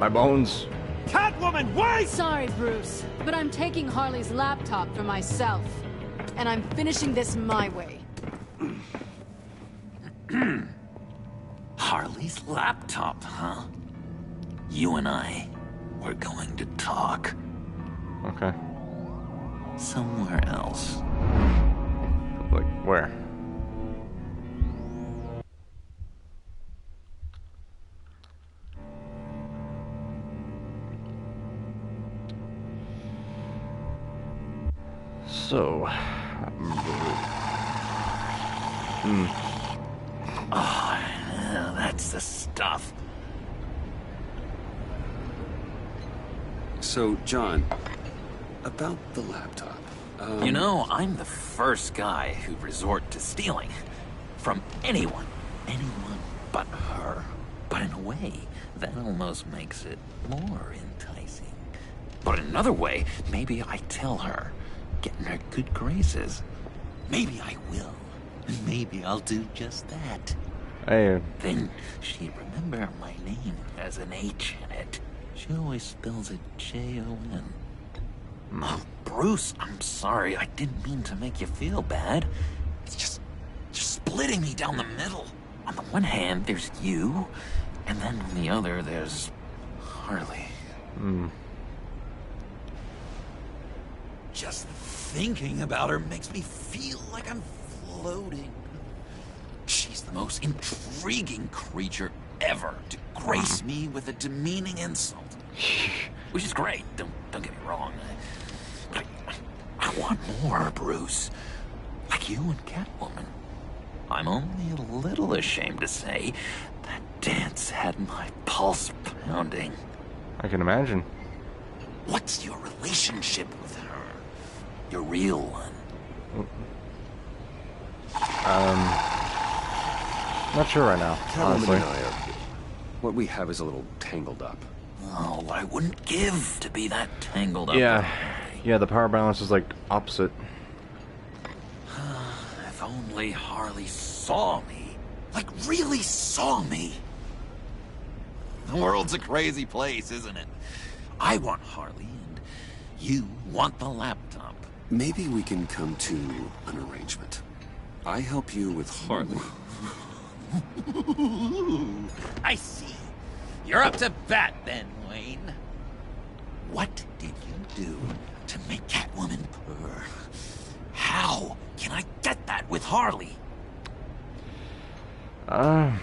My bones. Catwoman, wait! Sorry, Bruce, but I'm taking Harley's laptop for myself. And I'm finishing this my way. Harley's laptop, huh? You and I, we're going to talk. Okay. Somewhere else. Like, where? So... Oh, that's the stuff. So, John, about the laptop. You know, I'm the first guy who'd resort to stealing. From anyone. Anyone but her. But in a way, that almost makes it more enticing. But in another way, maybe I tell her, get in her good graces. Maybe I will. And maybe I'll do just that. Hey. Then she'd remember my name as an H in it. She always spells it Jon. Oh, Bruce, I'm sorry. I didn't mean to make you feel bad. It's just splitting me down the middle. On the one hand, there's you, and then on the other, there's Harley. Just thinking about her makes me feel like I'm floating. She's the most intriguing creature ever to grace me with a demeaning insult. Which is great, don't get me wrong. But I want more, Bruce. Like you and Catwoman. I'm only a little ashamed to say that dance had my pulse pounding. I can imagine. What's your relationship with her? Your real one? Not sure right now, Catwoman honestly. and I are... What we have is a little tangled up. Oh, I wouldn't give to be that tangled up. Yeah, yeah, the power balance is like opposite. If only Harley saw me. Like, really saw me. The world's a crazy place, isn't it? I want Harley, and you want the laptop. Maybe we can come to an arrangement. I help you with Harley. I see. You're up to bat then, Wayne. What did you do to make Catwoman purr? How can I get that with Harley? How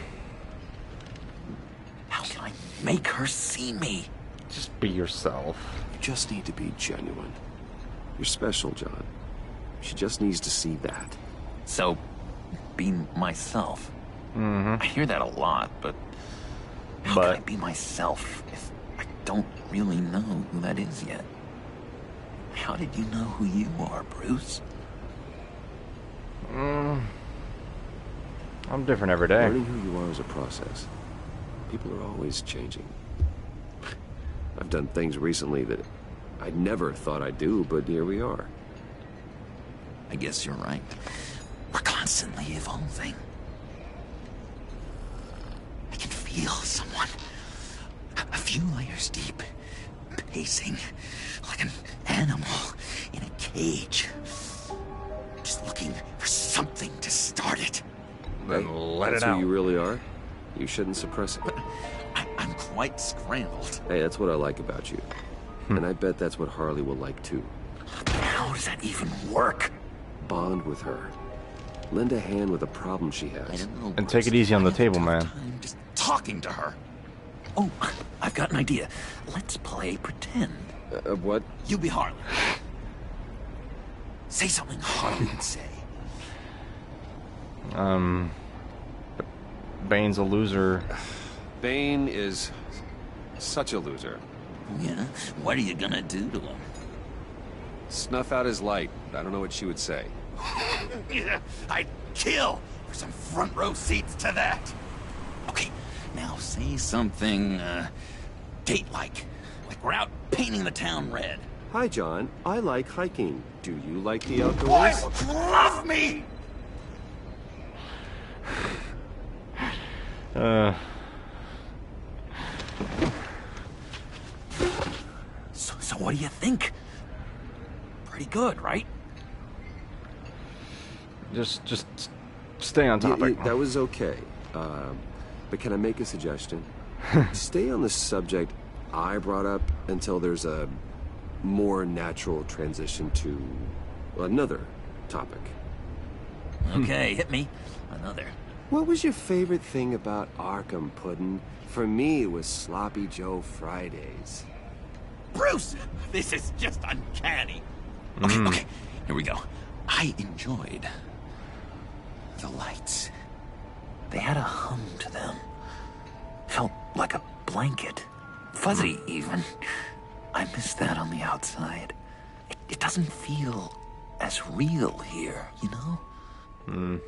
can I make her see me? Just be yourself. You just need to be genuine. You're special, John. She just needs to see that. So, be myself. I hear that a lot, but how can I be myself if I don't really know who that is yet? How did you know who you are, Bruce? I'm different every day. Learning who you are is a process. People are always changing. I've done things recently that I never thought I'd do, but here we are. I guess you're right. We're constantly evolving. I can feel someone a few layers deep, pacing like an animal in a cage. Just looking for something to start it. Then let it out. That's who you really are? You shouldn't suppress it. But I'm quite scrambled. Hey, that's what I like about you. And I bet that's what Harley will like too. How does that even work? Bond with her. Lend a hand with a problem she has. I don't know. And take it easy on the table, man. I'm just talking to her. Oh, I've got an idea. Let's play pretend. What? You be Harley. Say something Harley would say. Bane's a loser. Bane is such a loser. Yeah? What are you gonna do to him? Snuff out his light. I don't know what she would say. Yeah, I'd kill for some front row seats to that. Okay, now say something, date-like. Like we're out painting the town red. Hi, John. I like hiking. Do you like the outdoors? What? Love me! So what do you think? Pretty good, right? Just stay on topic. That was okay. But can I make a suggestion? Stay on the subject I brought up until there's a more natural transition to another topic. Okay, hit me. Another. What was your favorite thing about Arkham, Puddin'? For me, it was Sloppy Joe Fridays. Bruce! This is just uncanny. Okay, here we go. I enjoyed the lights. They had a hum to them. Felt like a blanket. Fuzzy, even. I miss that on the outside. It doesn't feel as real here, you know?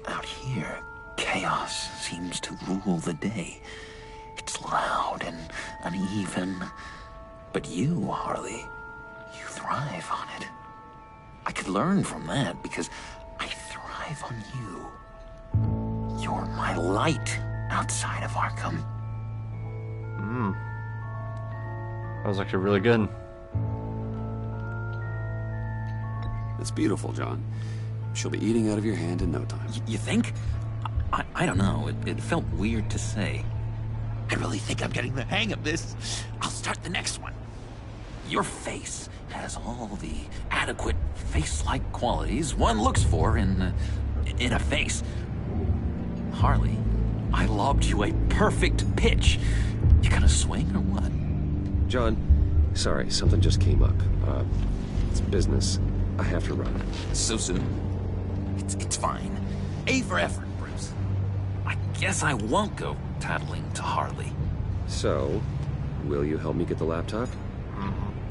Out here, chaos seems to rule the day. It's loud and uneven. But you, Harley, you thrive on it. I could learn from that because I thrive on you. You're my light outside of Arkham. That was actually really good. It's beautiful, John. She'll be eating out of your hand in no time. You think? I don't know. It felt weird to say. I really think I'm getting the hang of this. I'll start the next one. Your face has all the adequate face-like qualities one looks for in a face. Harley, I lobbed you a perfect pitch. You gonna swing or what? John, sorry, something just came up. It's business. I have to run. So soon? It's fine. A for effort, Bruce. I guess I won't go tattling to Harley. So, will you help me get the laptop?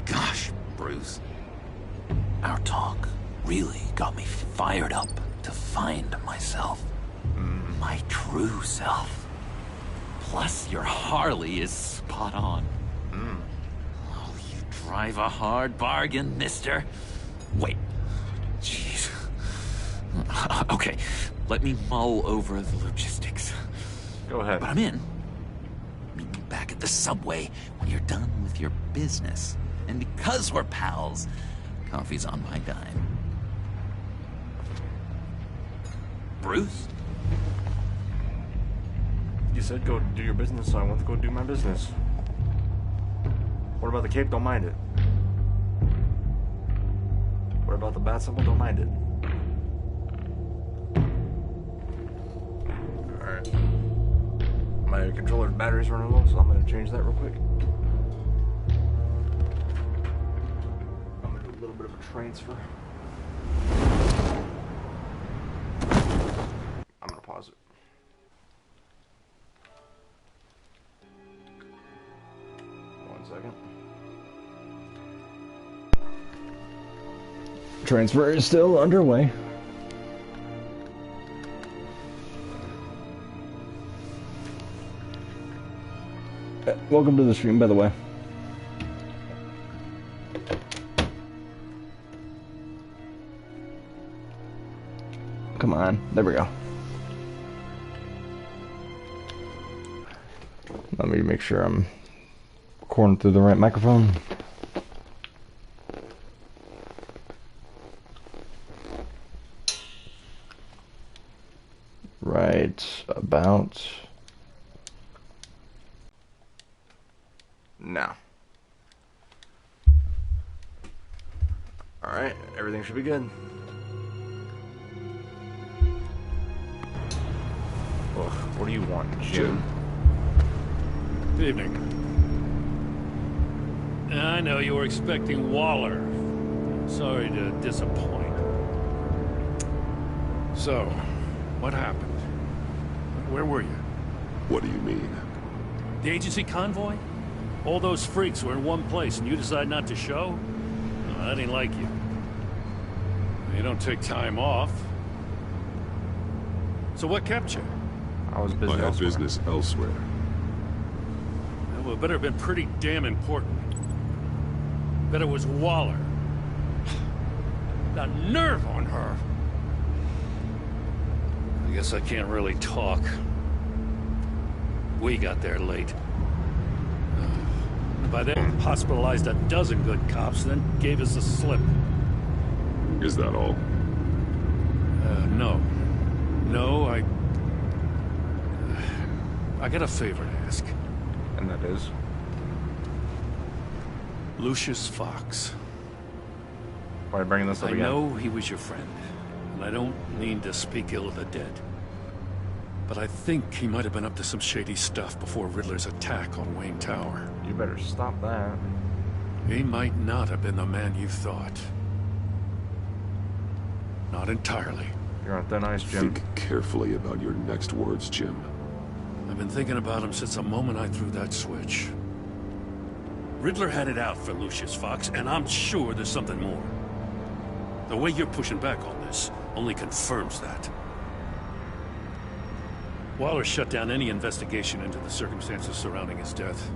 Gosh, Bruce. Our talk really got me fired up to find myself. My true self. Plus, your Harley is spot on. Oh, you drive a hard bargain, mister. Wait. Jeez. Okay, let me mull over the logistics. Go ahead. But I'm in. Meet me back at the subway when you're done with your business. And because we're pals, coffee's on my dime. Bruce? You said go do your business, so I want to go do my business. What about the cape? Don't mind it. What about the bat symbol? Don't mind it. Alright. My controller's battery's running low, so I'm gonna change that real quick. I'm gonna do a little bit of a transfer. I'm gonna pause it. Second. Transfer is still underway. Welcome to the stream, by the way. Come on, there we go. Let me make sure I'm recording through the right microphone. Right about now. Alright, everything should be good. Ugh, what do you want, Jim? Good evening. I know you were expecting Waller. Sorry to disappoint. So, what happened? Where were you? What do you mean? The agency convoy? All those freaks were in one place and you decide not to show? I didn't like you. You don't take time off. So what kept you? I was busy. I had business elsewhere. Well, it better have been pretty damn important. Bet it was Waller. The nerve on her. I guess I can't really talk. We got there late. By then, hospitalized a dozen good cops, then gave us the slip. Is that all? No. No, I got a favor to ask. And that is? Lucius Fox. Why are you bringing this up again? I know he was your friend, and I don't mean to speak ill of the dead. But I think he might have been up to some shady stuff before Riddler's attack on Wayne Tower. You better stop that. He might not have been the man you thought. Not entirely. You're on thin ice, Jim. Think carefully about your next words, Jim. I've been thinking about him since the moment I threw that switch. Riddler had it out for Lucius Fox, and I'm sure there's something more. The way you're pushing back on this only confirms that. Waller shut down any investigation into the circumstances surrounding his death.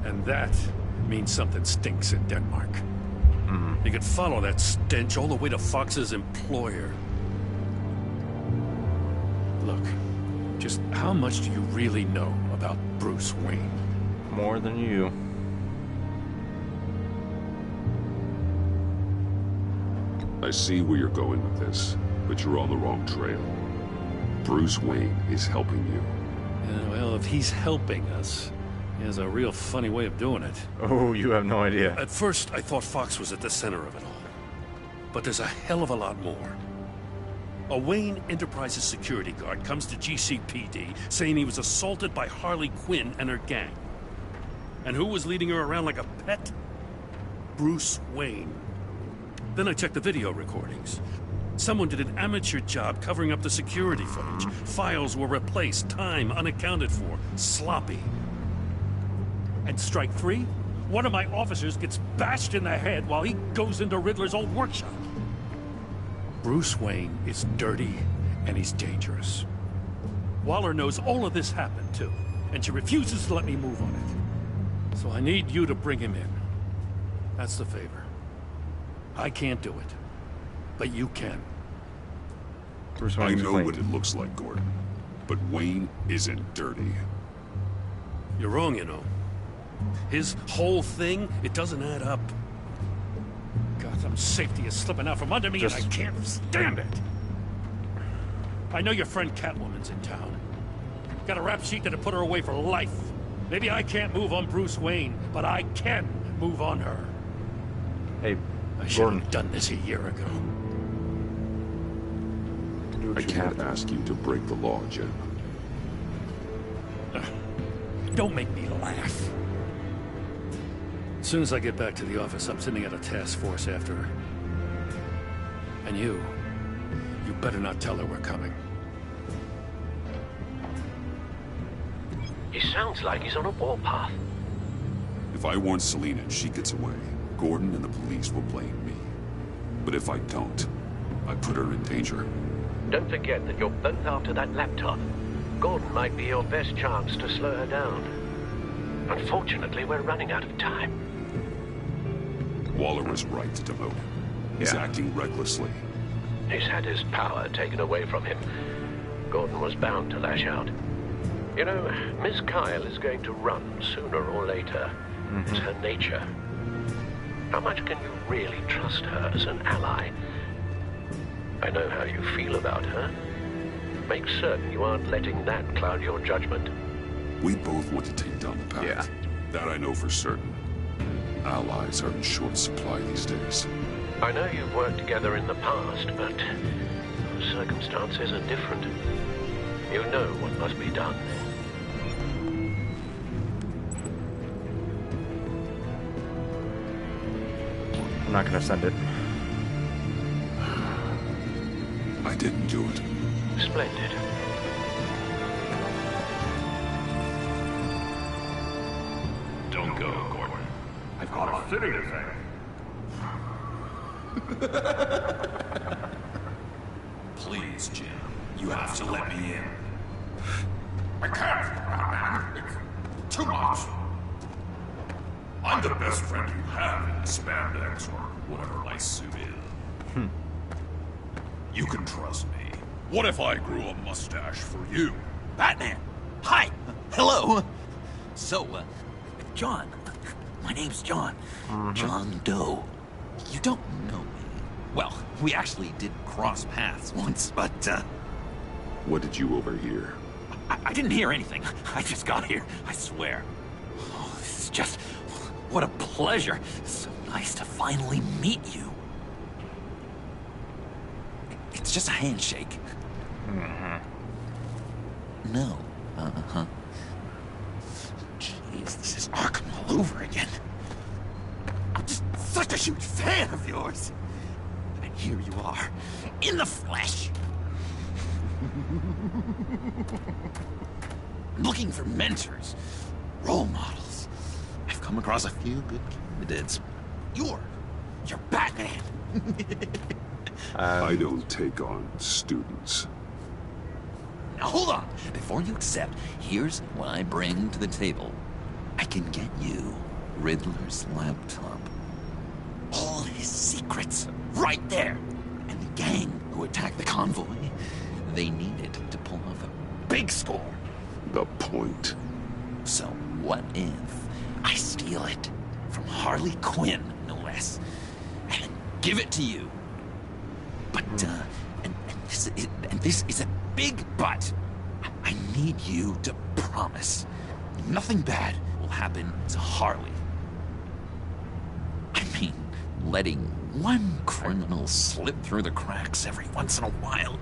And that means something stinks in Denmark. You could follow that stench all the way to Fox's employer. Look, just how much do you really know about Bruce Wayne? More than you. I see where you're going with this, but you're on the wrong trail. Bruce Wayne is helping you. Yeah, well, if he's helping us, he has a real funny way of doing it. Oh, you have no idea. At first, I thought Fox was at the center of it all. But there's a hell of a lot more. A Wayne Enterprises security guard comes to GCPD saying he was assaulted by Harley Quinn and her gang. And who was leading her around like a pet? Bruce Wayne. Then I checked the video recordings. Someone did an amateur job covering up the security footage. Files were replaced, time unaccounted for, sloppy. And strike three? One of my officers gets bashed in the head while he goes into Riddler's old workshop. Bruce Wayne is dirty and he's dangerous. Waller knows all of this happened too, and she refuses to let me move on it. So I need you to bring him in. That's the favor. I can't do it, but you can. Bruce I Wayne's know clean. what it looks like, Gordon. But Wayne isn't dirty. You're wrong, you know. His whole thing, it doesn't add up. Gotham safety is slipping out from under me and I can't stand it. I know your friend Catwoman's in town. Got a rap sheet that'll put her away for life. Maybe I can't move on Bruce Wayne, but I can move on her. Hey, I should have done this a year ago. I can't ask you to break the law, Jim. Don't make me laugh. As soon as I get back to the office, I'm sending out a task force after her. And you better not tell her we're coming. He sounds like he's on a warpath. If I warn Selina and she gets away, Gordon and the police will blame me. But if I don't, I put her in danger. Don't forget that you're both after that laptop. Gordon might be your best chance to slow her down. Unfortunately, we're running out of time. Waller was right to demote him. He's acting recklessly. He's had his power taken away from him. Gordon was bound to lash out. You know, Miss Kyle is going to run sooner or later. It's her nature. How much can you really trust her as an ally? I know how you feel about her. Make certain you aren't letting that cloud your judgment. We both want to take down the pact. That I know for certain. Allies are in short supply these days. I know you've worked together in the past, but circumstances are different. You know what must be done. I'm not gonna send it. I didn't do it. Splendid. Don't go, Gordon. I've got a city to save. Please, Jim. You have to let me in. I can't, Batman. It's too much. I'm the best friend you have in spandex or whatever my suit is. You can trust me. What if I grew a mustache for you? Batman! Hi! Hello! So, John. My name's John. John Doe. You don't know me. Well, we actually did cross paths once, but, What did you overhear? I didn't hear anything. I just got here, I swear. Oh, this is just... What a pleasure. So nice to finally meet you. It's just a handshake. No. Jeez, this is Arkham all over again. I'm just such a huge fan of yours. And here you are, in the flesh. Looking for mentors, role models. I've come across a few good candidates. You're Batman. I don't take on students. Now hold on. Before you accept, here's what I bring to the table. I can get you Riddler's laptop. All his secrets, right there. And the gang who attacked the convoy, they needed to pull off a big score. The point. So what if I steal it from Harley Quinn, no less, and then give it to you? But, and this is a big but. I need you to promise nothing bad will happen to Harley. I mean, letting one criminal slip through the cracks every once in a while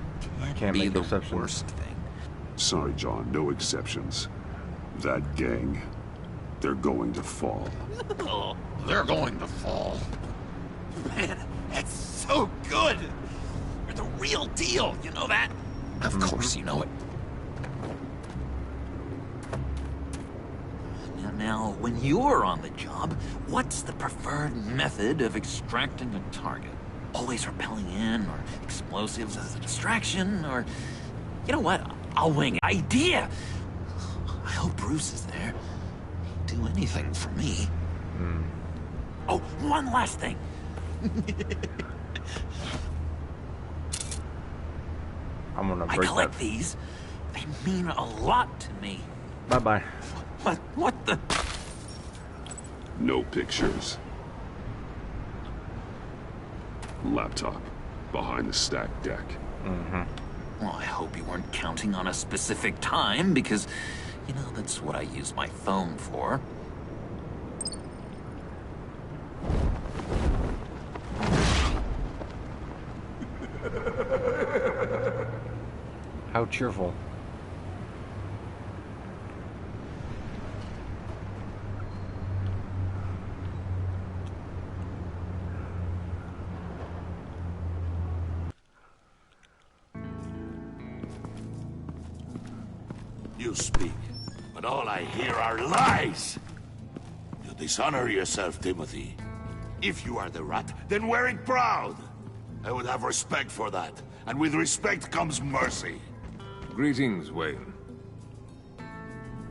can't be the worst thing. Sorry, John, no exceptions. That gang, they're going to fall. Oh, they're going to fall. Man, that's so good. You're the real deal, you know that? Of course you know it. Now, when you're on the job, what's the preferred method of extracting a target? Always rappelling in, or explosives as a distraction, or... You know what? I'll wing it. Idea! I hope Bruce is there. He'd do anything for me. Oh, one last thing. I'm gonna break I collect that. these. They mean a lot to me. Bye-bye. What the... No pictures. Laptop behind the stacked deck. Well, I hope you weren't counting on a specific time, because, you know, that's what I use my phone for. How cheerful. You speak, but all I hear are lies. You dishonor yourself, Timothy. If you are the rat, then wear it proud. I would have respect for that, and with respect comes mercy. Greetings, Wayne.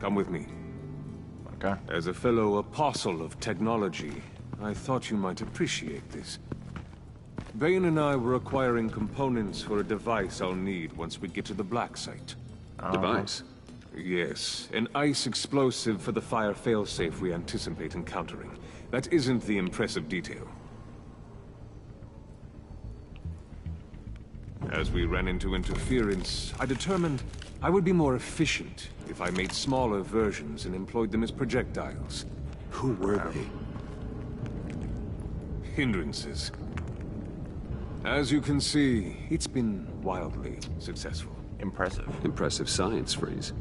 Come with me. Okay. As a fellow apostle of technology, I thought you might appreciate this. Bane and I were acquiring components for a device I'll need once we get to the Black Site. Device? Yes, an ice explosive for the fire failsafe we anticipate encountering. That isn't the impressive detail. As we ran into interference, I determined I would be more efficient if I made smaller versions and employed them as projectiles. Who were they? Hindrances. As you can see, it's been wildly successful. Impressive. Impressive science, Freeze.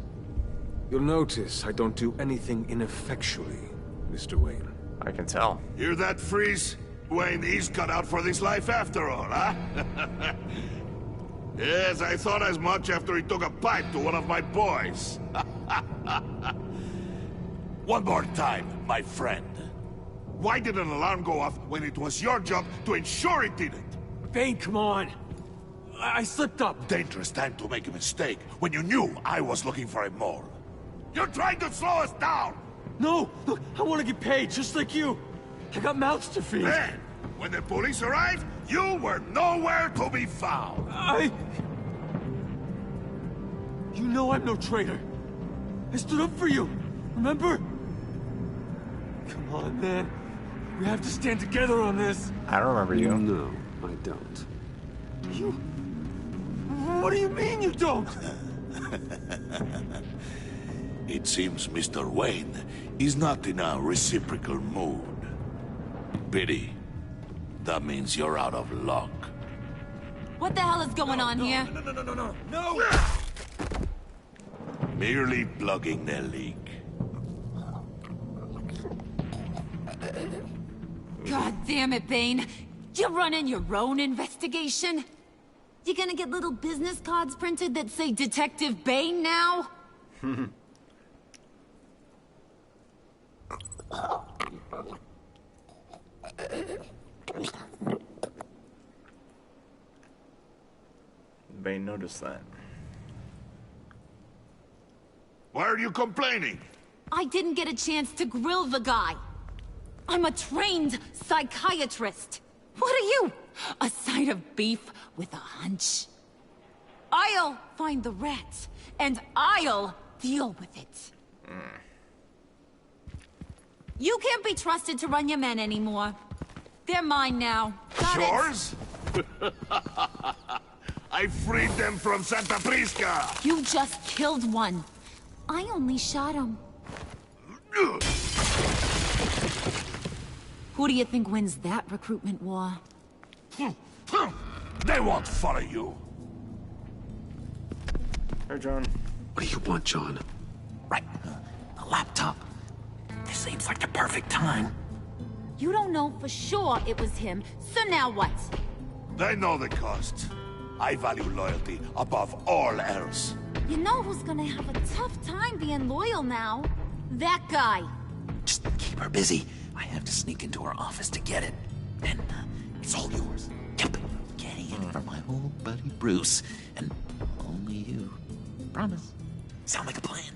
You'll notice I don't do anything ineffectually, Mr. Wayne. I can tell. Hear that, Freeze? Wayne, he's cut out for this life after all, huh? Yes, I thought as much after he took a pipe to one of my boys. One more time, my friend. Why did an alarm go off when it was your job to ensure it didn't? Bane, come on! I slipped up! Dangerous time to make a mistake when you knew I was looking for a mole. You're trying to slow us down! No! Look, I want to get paid, just like you! I got mouths to feed! Then, when the police arrived, you were nowhere to be found! You know I'm no traitor! I stood up for you, remember? Come on, man. We have to stand together on this. I don't remember you. No, I don't. You... What do you mean you don't? It seems Mr. Wayne is not in a reciprocal mood. Pity. That means you're out of luck. What the hell is going on here? No! Merely plugging the leak. God damn it, Bane. You're running your own investigation? You gonna get little business cards printed that say Detective Bane now? Bane noticed that. Why are you complaining? I didn't get a chance to grill the guy. I'm a trained psychiatrist. What are you? A side of beef with a hunch? I'll find the rat, and I'll deal with it. You can't be trusted to run your men anymore. They're mine now. Got it? Yours? I freed them from Santa Prisca! You just killed one. I only shot him. Who do you think wins that recruitment war? They won't follow you. Hey, John. What do you want, John? Right. The laptop. This seems like the perfect time. You don't know for sure it was him, so now what? They know the cost. I value loyalty above all else. You know who's gonna have a tough time being loyal now? That guy. Just keep her busy. I have to sneak into her office to get it. And it's all yours. Yep. Getting it for my old buddy Bruce. And only you. Promise. Sound like a plan?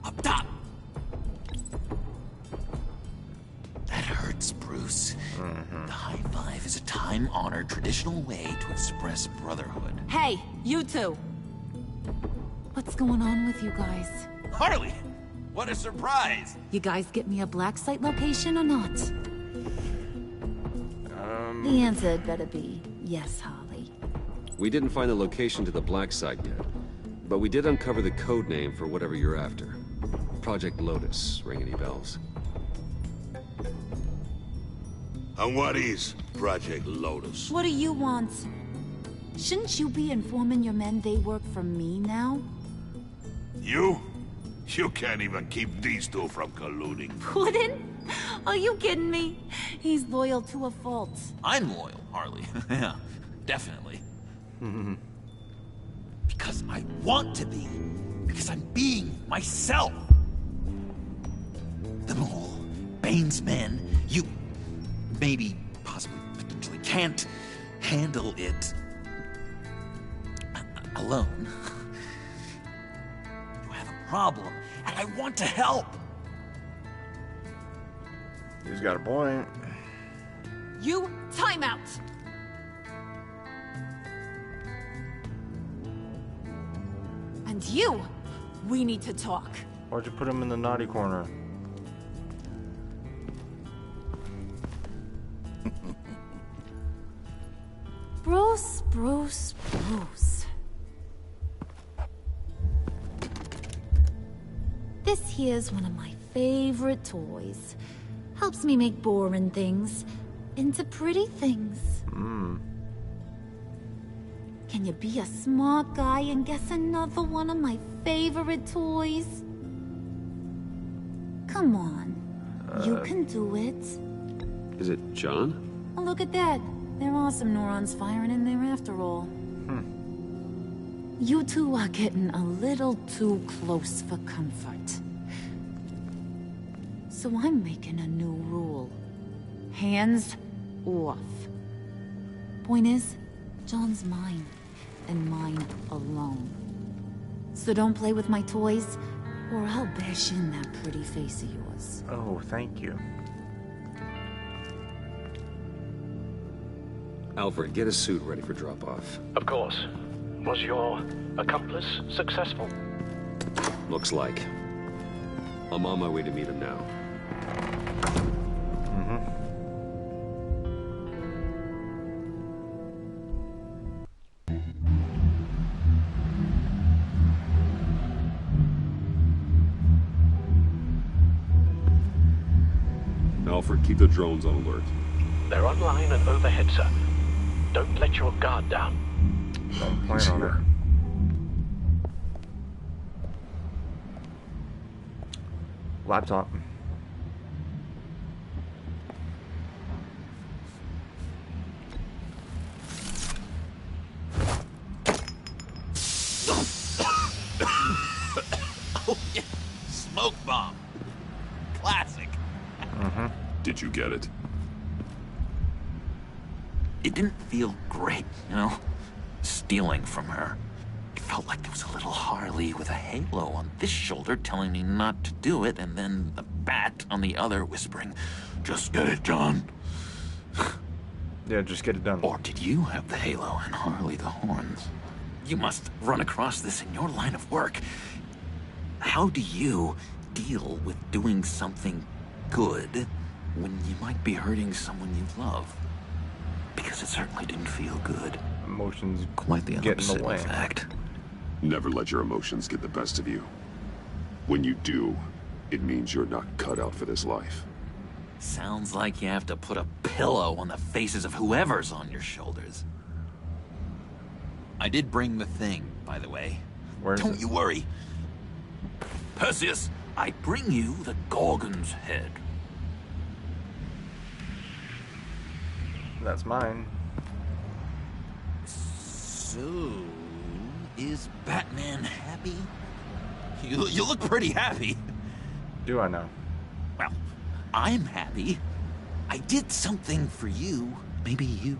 Up top. That hurts, Bruce. The high five is a time-honored traditional way to express brotherhood. Hey, you two. What's going on with you guys? Harley! What a surprise! You guys get me a black site location or not? The answer had better be yes, Harley. We didn't find the location to the black site yet, but we did uncover the code name for whatever you're after. Project Lotus. Ring any bells? And what is Project Lotus? What do you want? Shouldn't you be informing your men they work for me now? You? You can't even keep these two from colluding. Puddin'? Are you kidding me? He's loyal to a fault. I'm loyal, Harley. Yeah, definitely. Because I want to be. Because I'm being myself. The mole, Bane's men, you maybe, possibly, potentially can't handle it alone. You have a problem, and I want to help. He's got a point. You, time out. And you, we need to talk. Why'd you put him in the naughty corner? Bruce, Bruce, Bruce. This here's one of my favorite toys. Helps me make boring things into pretty things. Can you be a smart guy and guess another one of my favorite toys? Come on. You can do it. Is it John? Oh, look at that. There are some neurons firing in there after all. You two are getting a little too close for comfort. So I'm making a new rule. Hands off. Point is, John's mine, and mine alone. So don't play with my toys, or I'll bash in that pretty face of yours. Oh, thank you. Alfred, get a suit ready for drop-off. Of course. Was your accomplice successful? Looks like. I'm on my way to meet him now. Alfred, keep the drones on alert. They're online and overhead, sir. Don't let your guard down. Don't plan on it. Laptop. Oh yeah, smoke bomb. Classic. Did you get it? It didn't feel great, you know? Stealing from her. It felt like there was a little Harley with a halo on this shoulder telling me not to do it, and then the bat on the other whispering, "Just get it done." Yeah, just get it done. Or did you have the halo and Harley the horns? You must run across this in your line of work. How do you deal with doing something good when you might be hurting someone you love? Because it certainly didn't feel good. Emotions quite the get in the opposite, way. in fact. Never let your emotions get the best of you. When you do, it means you're not cut out for this life. Sounds like you have to put a pillow on the faces of whoever's on your shoulders. I did bring the thing, by the way. Don't you worry. Perseus, I bring you the Gorgon's head. That's mine. So, is Batman happy? You look pretty happy. Do I know? Well, I'm happy. I did something for you. Maybe you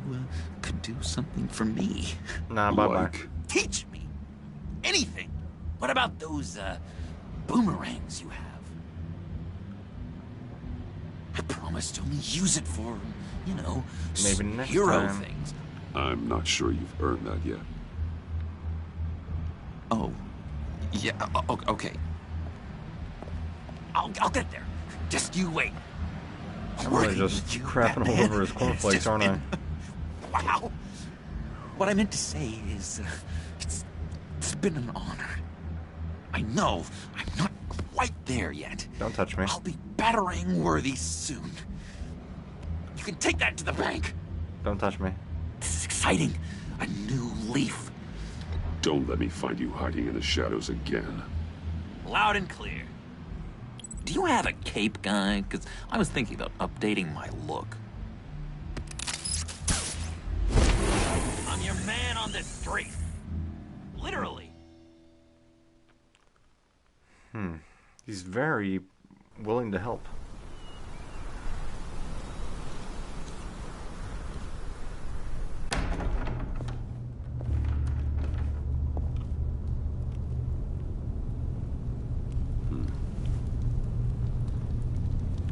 could do something for me. Nah, bye-bye. Teach me. Anything. What about those, boomerangs you have? I promise to only use it for, you know, maybe next hero time. things. I'm not sure you've earned that yet. Oh. Yeah, okay. I'll get there. Just you wait. I'm really just crapping all over his cornflakes, aren't I? Wow. What I meant to say is, it's been an honor. I know I'm not quite there yet. Don't touch me. I'll be battering worthy soon. You can take that to the bank. Don't touch me. This is exciting. A new leaf. Don't let me find you hiding in the shadows again. Loud and clear. Do you have a cape, guy? Because I was thinking about updating my look. I'm your man on the street. Literally. He's very willing to help.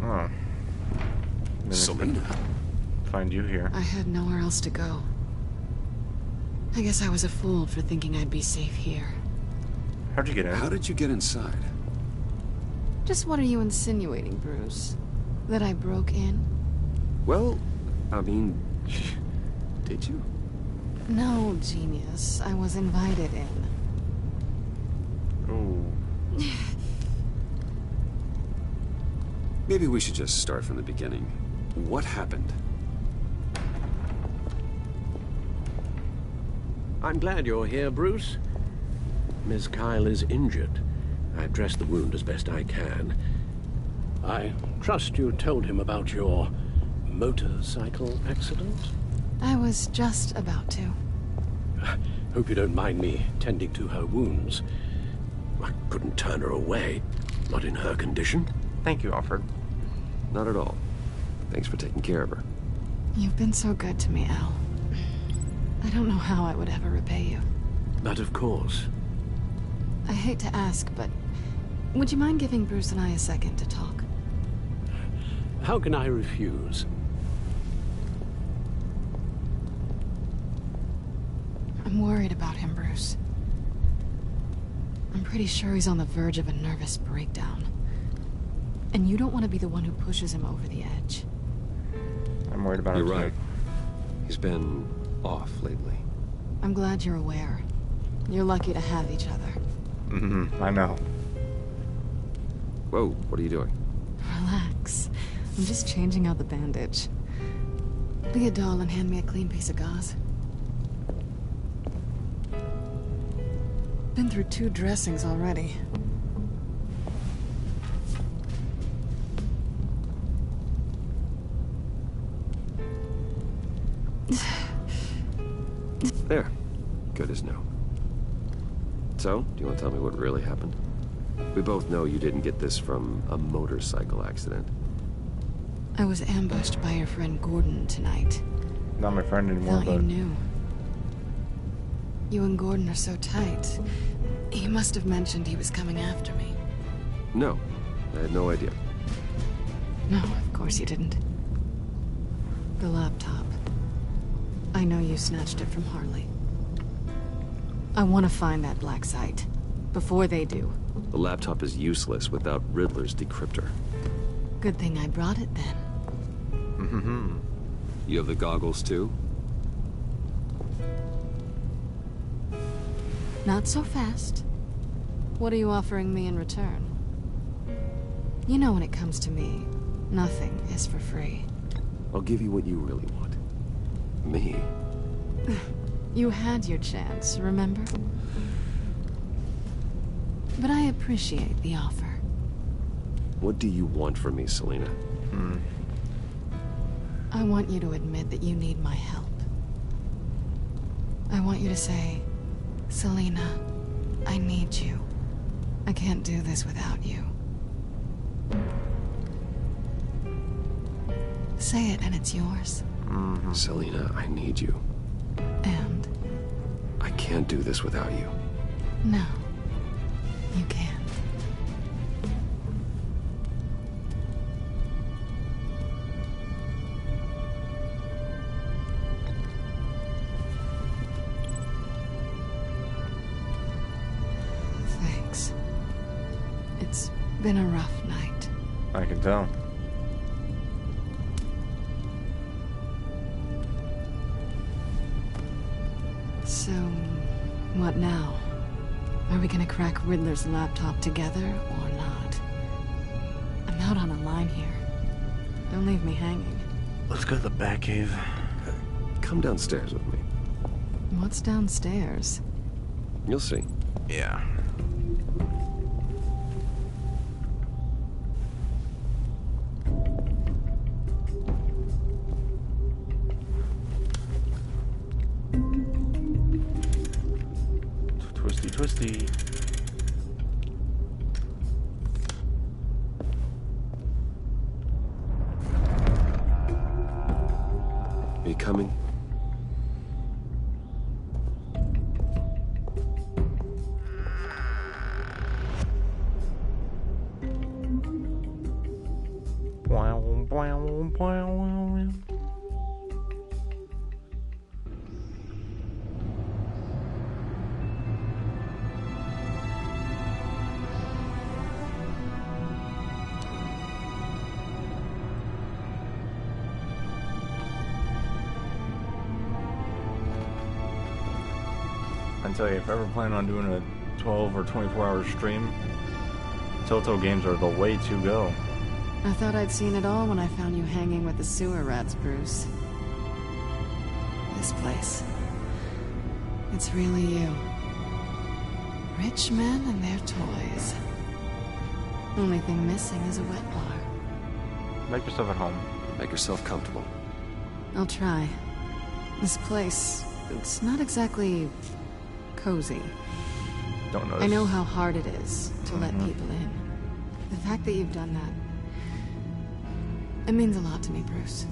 Oh. Selena. Find you here. I had nowhere else to go. I guess I was a fool for thinking I'd be safe here. How'd you get in? How did you get inside? Just what are you insinuating, Bruce? That I broke in? Well, I mean, did you? No, genius. I was invited in. Ooh. Maybe we should just start from the beginning. What happened? I'm glad you're here, Bruce. Ms. Kyle is injured. I've dressed the wound as best I can. I trust you told him about your motorcycle accident? I was just about to. Hope you don't mind me tending to her wounds. I couldn't turn her away, not in her condition. Thank you, Alfred. Not at all. Thanks for taking care of her. You've been so good to me, Al. I don't know how I would ever repay you. But of course. I hate to ask, but would you mind giving Bruce and I a second to talk? How can I refuse? I'm worried about him, Bruce. I'm pretty sure he's on the verge of a nervous breakdown. And you don't want to be the one who pushes him over the edge. I'm worried about him. You're right. He's been off lately. I'm glad you're aware. You're lucky to have each other. I know. Whoa, what are you doing? Relax. I'm just changing out the bandage. Be a doll and hand me a clean piece of gauze. Been through 2 dressings already. There. Good as new. So, do you want to tell me what really happened? We both know you didn't get this from a motorcycle accident. I was ambushed by your friend Gordon tonight. Not my friend anymore, Thought but... you knew. You and Gordon are so tight. He must have mentioned he was coming after me. No, I had no idea. No, of course you didn't. The laptop. I know you snatched it from Harley. I want to find that black site. Before they do. The laptop is useless without Riddler's decryptor. Good thing I brought it then. You have the goggles too? Not so fast. What are you offering me in return? You know when it comes to me, nothing is for free. I'll give you what you really want. Me. You had your chance, remember? But I appreciate the offer. What do you want from me, Selina? I want you to admit that you need my help. I want you to say, Selina, I need you. I can't do this without you. Say it and it's yours. Selina, I need you. And? I can't do this without you. No, you can't. Thanks. It's been a rough night. I can tell. So, what now? Are we gonna crack Riddler's laptop together or not? I'm out on a line here. Don't leave me hanging. Let's go to the Batcave. Come downstairs with me. What's downstairs? You'll see. Yeah. Twisty. Are you coming? I tell you, if I ever plan on doing a 12 or 24-hour stream, Telltale games are the way to go. I thought I'd seen it all when I found you hanging with the sewer rats, Bruce. This place. It's really you. Rich men and their toys. Only thing missing is a wet bar. Make yourself at home. Make yourself comfortable. I'll try. This place, it's not exactly cozy. Don't know. I know how hard it is to let people in. The fact that you've done that, it means a lot to me, Bruce.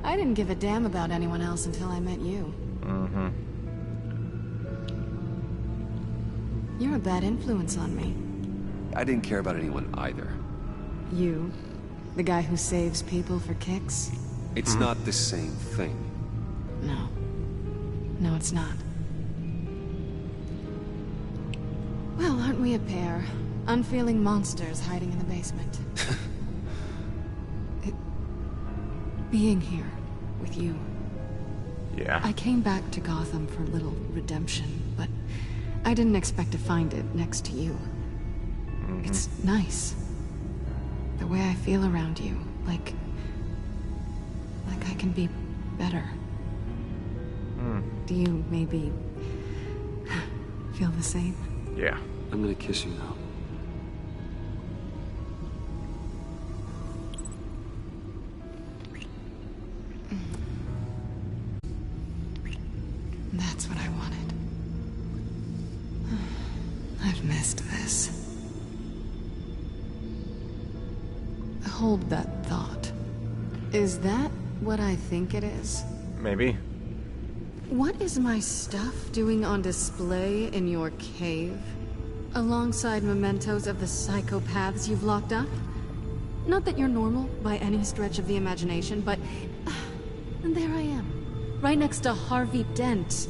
I didn't give a damn about anyone else until I met you. You're a bad influence on me. I didn't care about anyone either. You? The guy who saves people for kicks? It's not the same thing. No. No, it's not. Well, aren't we a pair? unfeeling monsters hiding in the basement. Being here with you. Yeah. I came back to Gotham for a little redemption, but I didn't expect to find it next to you. It's nice. The way I feel around you, like I can be better. Do you maybe feel the same? Yeah. I'm gonna kiss you now. That's what I wanted. I've missed this. Hold that thought. Is that what I think it is? Maybe. What is my stuff doing on display in your cave? Alongside mementos of the psychopaths you've locked up? Not that you're normal by any stretch of the imagination, but there I am. Right next to Harvey Dent.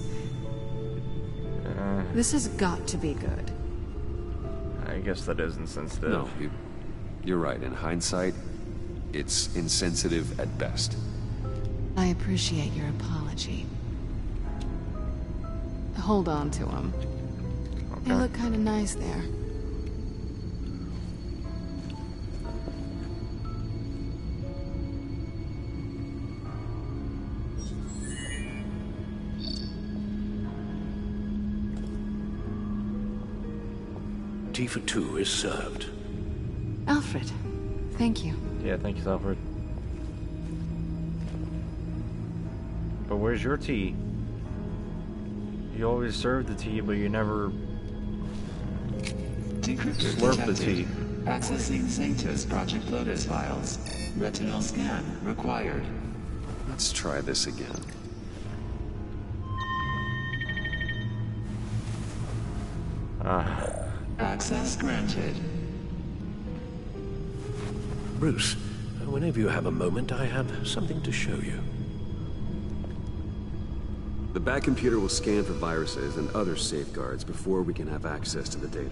This has got to be good. I guess that is insensitive. No, you're right. In hindsight, it's insensitive at best. I appreciate your apology. Hold on to them. They look kind of nice there. Tea for two is served. Alfred, thank you. Yeah, thank you, Alfred. But where's your tea? You always serve the tea, but you never slurp the tea. Accessing Sanctus Project Lotus files. Retinal scan required. Let's try this again. Access granted. Bruce, whenever you have a moment, I have something to show you. The back computer will scan for viruses and other safeguards before we can have access to the data.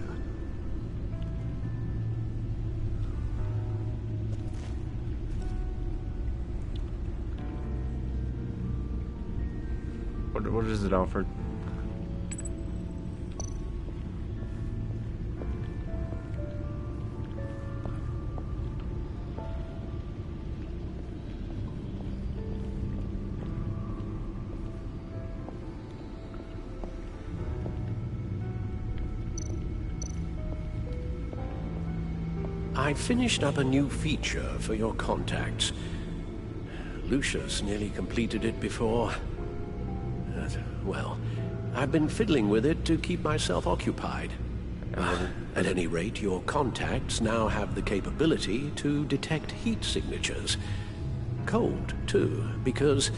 What is it, Alfred? I finished up a new feature for your contacts. Lucius nearly completed it before. Well, I've been fiddling with it to keep myself occupied. At any rate, your contacts now have the capability to detect heat signatures. Cold, too, because,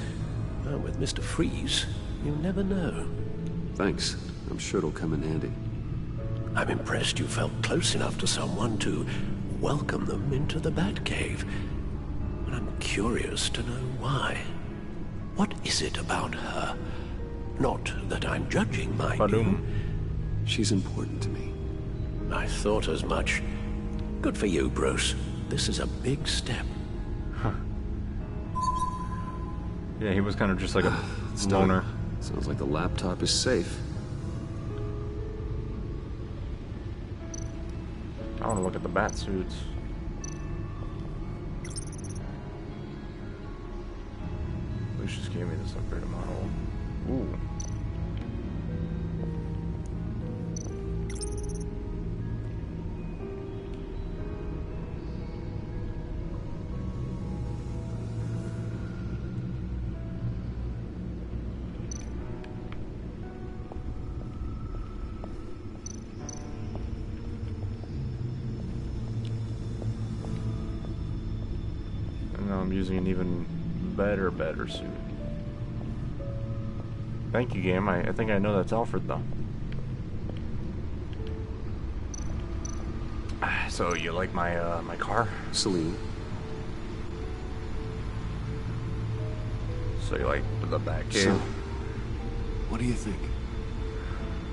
with Mr. Freeze, you never know. Thanks. I'm sure it'll come in handy. I'm impressed you felt close enough to someone to welcome them into the Batcave. And I'm curious to know why. What is it about her? Not that I'm judging, mind you. She's important to me. I thought as much. Good for you, Bruce. This is a big step. Huh. Yeah, he was kind of just like a loner. Sounds like the laptop is safe. I want to look at the bat suits. Lucius gave me this upgraded model. Ooh. I'm using an even better suit. Thank you, game. I think I know that's Alfred, though. So, you like my, my car? Celine. So you like the Batcave? So, what do you think?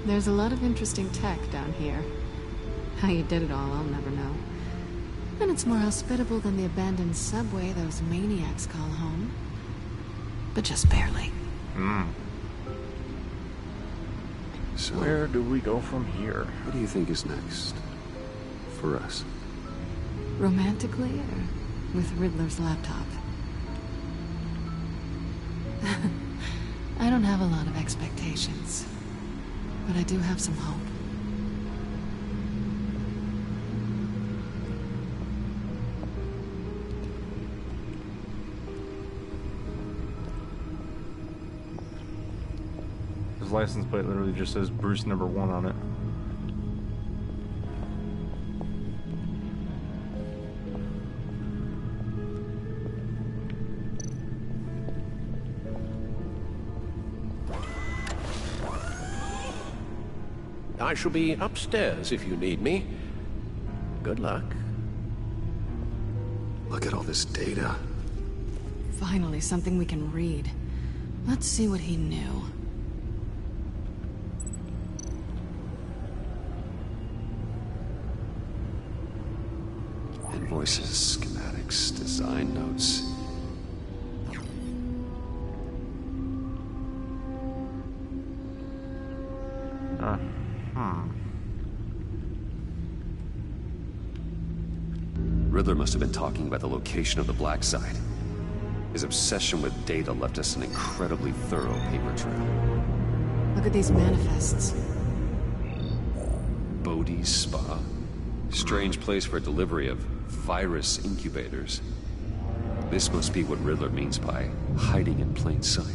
There's a lot of interesting tech down here. How you did it all, I'll never know. And it's more hospitable than the abandoned subway those maniacs call home. But just barely. So, where do we go from here? What do you think is next? For us? Romantically, or with Riddler's laptop? I don't have a lot of expectations. But I do have some hope. His license plate literally just says Bruce #1 on it. I shall be upstairs if you need me. Good luck. Look at all this data. Finally, something we can read. Let's see what he knew. Invoices, schematics, design notes. Riddler must have been talking about the location of the Black Site. His obsession with data left us an incredibly thorough paper trail. Look at these manifests. Bodhi's Spa? Strange place for delivery of virus incubators. This must be what Riddler means by hiding in plain sight.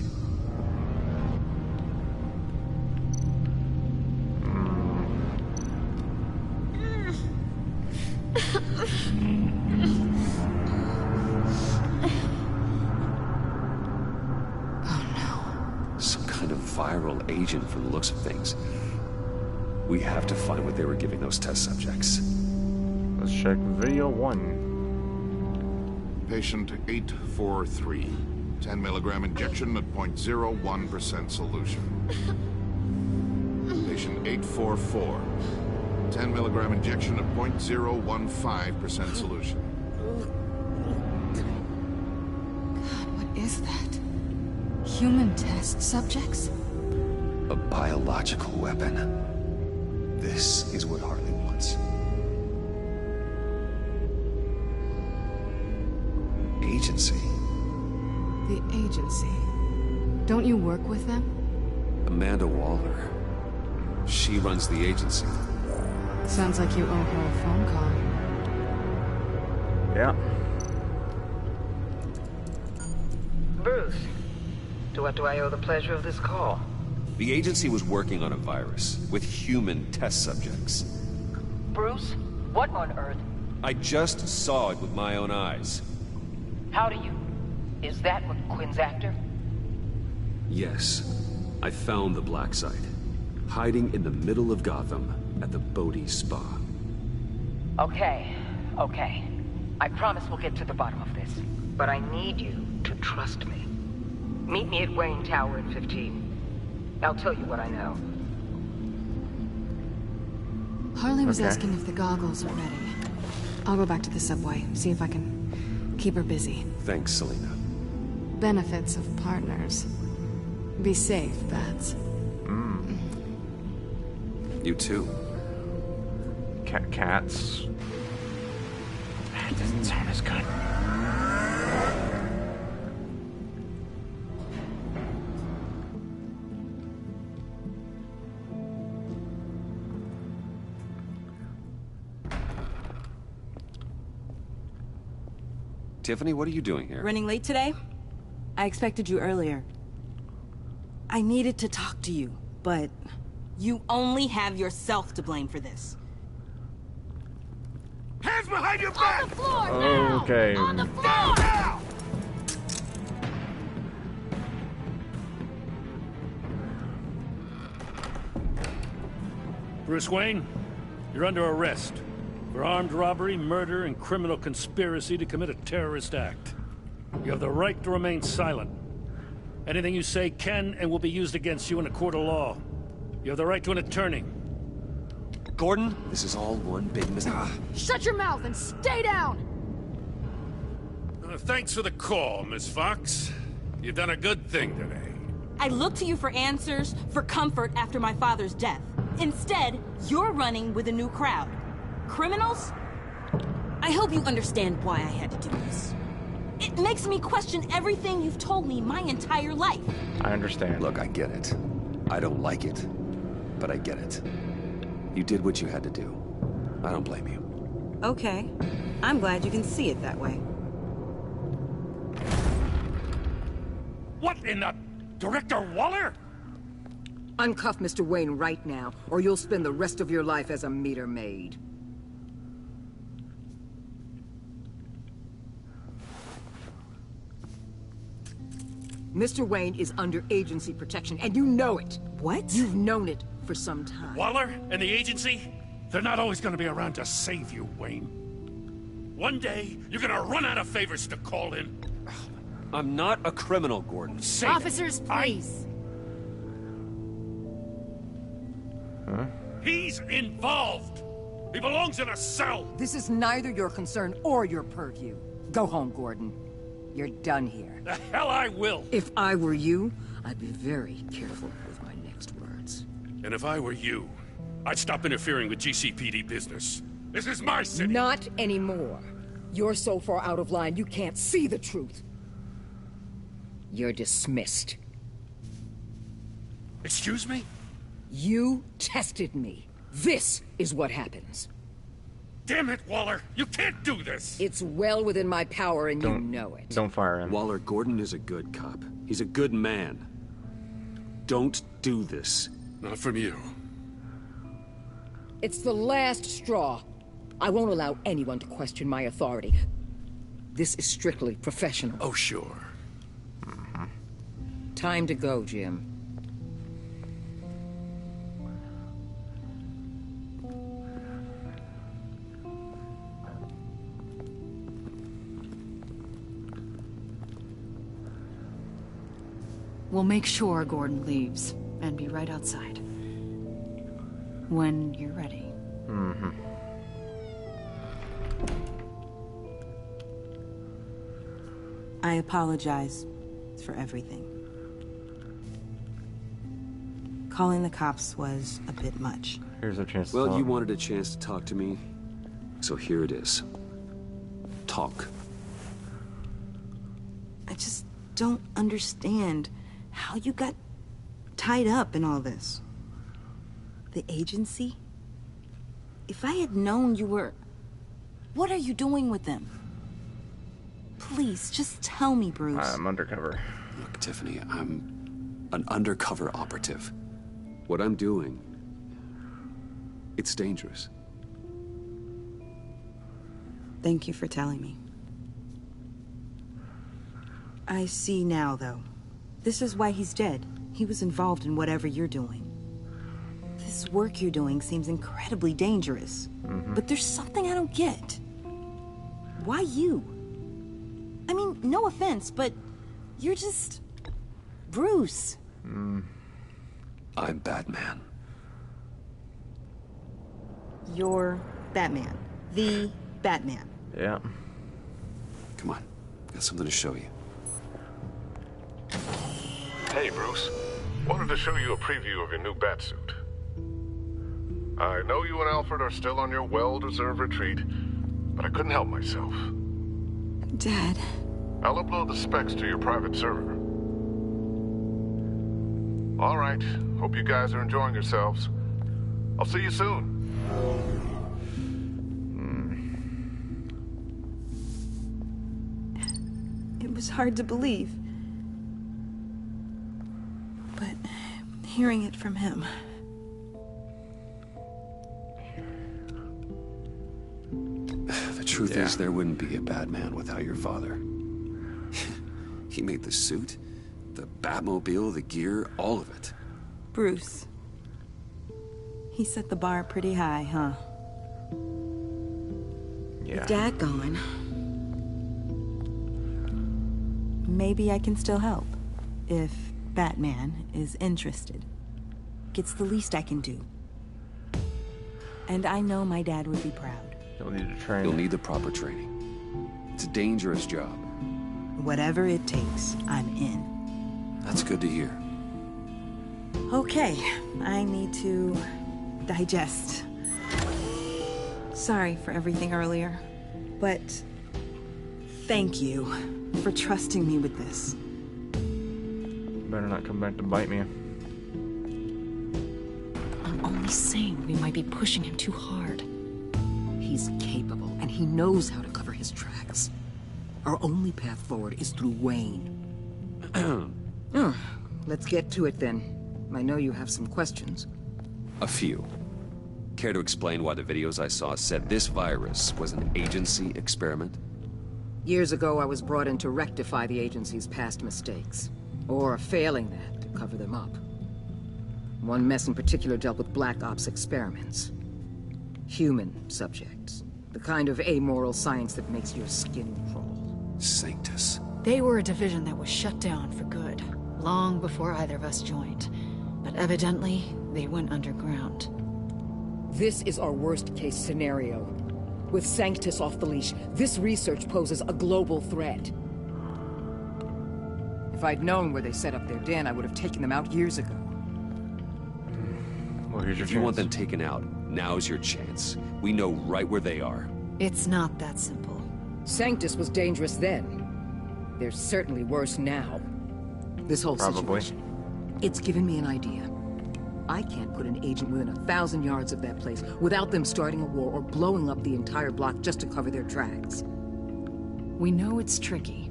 Viral agent from the looks of things. We have to find what they were giving those test subjects. Let's check video 1. Patient 843. 10 milligram injection at 0.01% solution. Patient 844. 10 milligram injection at 0.015% solution. God, what is that? Human test subjects? A biological weapon. This is what Harley wants. Agency. The agency. Don't you work with them? Amanda Waller. She runs the agency. Sounds like you owe her a phone call. Yeah. Bruce, to what do I owe the pleasure of this call? The agency was working on a virus with human test subjects. Bruce, what on earth? I just saw it with my own eyes. How do you... Is that what Quinn's after? Yes. I found the Black Site. Hiding in the middle of Gotham at the Bodhi Spa. Okay. I promise we'll get to the bottom of this. But I need you to trust me. Meet me at Wayne Tower at 15. I'll tell you what I know. Harley was asking if the goggles are ready. I'll go back to the subway, see if I can keep her busy. Thanks, Selina. Benefits of partners. Be safe, Bats. You too. Cats. That doesn't sound as good. Tiffany, what are you doing here? Running late today? I expected you earlier. I needed to talk to you, but... You only have yourself to blame for this. Hands behind your back! On the floor, now! Okay. On the floor! Now! Bruce Wayne, you're under arrest for armed robbery, murder, and criminal conspiracy to commit a terrorist act. You have the right to remain silent. Anything you say can and will be used against you in a court of law. You have the right to an attorney. Gordon? This is all one big mistake. Shut your mouth and stay down! Thanks for the call, Miss Fox. You've done a good thing today. I look to you for answers, for comfort after my father's death. Instead, you're running with a new crowd. Criminals? I hope you understand why I had to do this. It makes me question everything you've told me my entire life. I understand. Look, I get it. I don't like it, but I get it. You did what you had to do. I don't blame you. Okay. I'm glad you can see it that way. What in the... Director Waller? Uncuff Mr. Wayne right now, or you'll spend the rest of your life as a meter maid. Mr. Wayne is under agency protection, and you know it. What? You've known it for some time. Waller and the agency? They're not always going to be around to save you, Wayne. One day, you're going to run out of favors to call in. I'm not a criminal, Gordon. Say Officers, please. Huh? He's involved. He belongs in a cell. This is neither your concern or your purview. Go home, Gordon. You're done here. The hell I will. If I were you, I'd be very careful with my next words. And if I were you, I'd stop interfering with GCPD business. This is my city. Not anymore. You're so far out of line, you can't see the truth. You're dismissed. Excuse me? You tested me. This is what happens. Damn it, Waller! You can't do this! It's well within my power and you know it. Don't fire him. Waller, Gordon is a good cop. He's a good man. Don't do this. Not from you. It's the last straw. I won't allow anyone to question my authority. This is strictly professional. Oh, sure. Time to go, Jim. We'll make sure Gordon leaves, and be right outside. When you're ready. Mm-hmm. I apologize for everything. Calling the cops was a bit much. Here's a chance to Well, talk. you wanted a chance to talk to me, so here it is. Talk. I just don't understand how you got tied up in all this. The agency? If I had known you were... What are you doing with them? Please, just tell me, Bruce. I'm undercover. Look, Tiffany, I'm an undercover operative. What I'm doing, it's dangerous. Thank you for telling me. I see now, though. This is why he's dead. He was involved in whatever you're doing. This work you're doing seems incredibly dangerous. But there's something I don't get. Why you? I mean, no offense, but you're just... Bruce. I'm Batman. You're Batman. The Batman. Yeah. Come on, got something to show you. Hey, Bruce. Wanted to show you a preview of your new Batsuit. I know you and Alfred are still on your well-deserved retreat, but I couldn't help myself. Dad. I'll upload the specs to your private server. All right. Hope you guys are enjoying yourselves. I'll see you soon. It was hard to believe. But hearing it from him... The truth is, there wouldn't be a Batman without your father. He made the suit, the Batmobile, the gear, all of it. Bruce. He set the bar pretty high, huh? Yeah. With Dad gone, maybe I can still help. If Batman is interested. It's the least I can do. And I know my dad would be proud. You'll need to train. You'll need the proper training. It's a dangerous job. Whatever it takes, I'm in. That's good to hear. Okay, I need to digest. Sorry for everything earlier, but thank you for trusting me with this. Better not come back to bite me. I'm only saying we might be pushing him too hard. He's capable, and he knows how to cover his tracks. Our only path forward is through Wayne. Let's get to it then. I know you have some questions. A few. Care to explain why the videos I saw said this virus was an agency experiment? Years ago, I was brought in to rectify the agency's past mistakes. Or, failing that, to cover them up. One mess in particular dealt with Black Ops experiments. Human subjects. The kind of amoral science that makes your skin crawl. Sanctus. They were a division that was shut down for good, long before either of us joined. But evidently, they went underground. This is our worst-case scenario. With Sanctus off the leash, this research poses a global threat. If I'd known where they set up their den, I would have taken them out years ago. Well, here's your If you want them taken out, now's your chance. We know right where they are. It's not that simple. Sanctus was dangerous then. They're certainly worse now. This whole situation, it's given me an idea. I can't put an agent within 1,000 yards of that place without them starting a war or blowing up the entire block just to cover their tracks. We know it's tricky,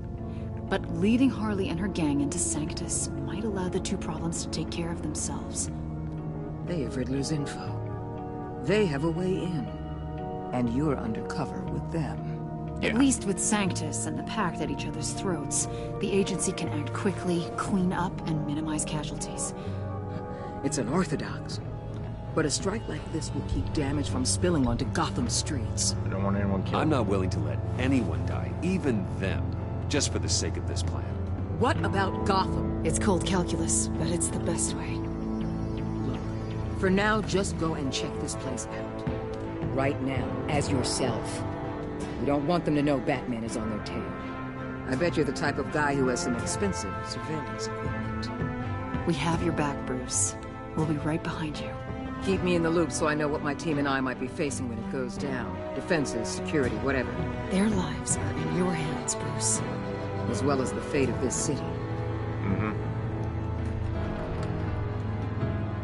but leading Harley and her gang into Sanctus might allow the two problems to take care of themselves. They have Riddler's info. They have a way in. And you're undercover with them. At least with Sanctus and the Pact at each other's throats, the agency can act quickly, clean up, and minimize casualties. It's unorthodox. But a strike like this will keep damage from spilling onto Gotham streets. I don't want anyone killed. I'm not willing to let anyone die, even them, just for the sake of this plan. What about Gotham? It's cold calculus, but it's the best way. For now, just go and check this place out. Right now, as yourself. We don't want them to know Batman is on their tail. I bet you're the type of guy who has some expensive surveillance equipment. We have your back, Bruce. We'll be right behind you. Keep me in the loop so I know what my team and I might be facing when it goes down. Defenses, security, whatever. Their lives are in your hands, Bruce. As well as the fate of this city.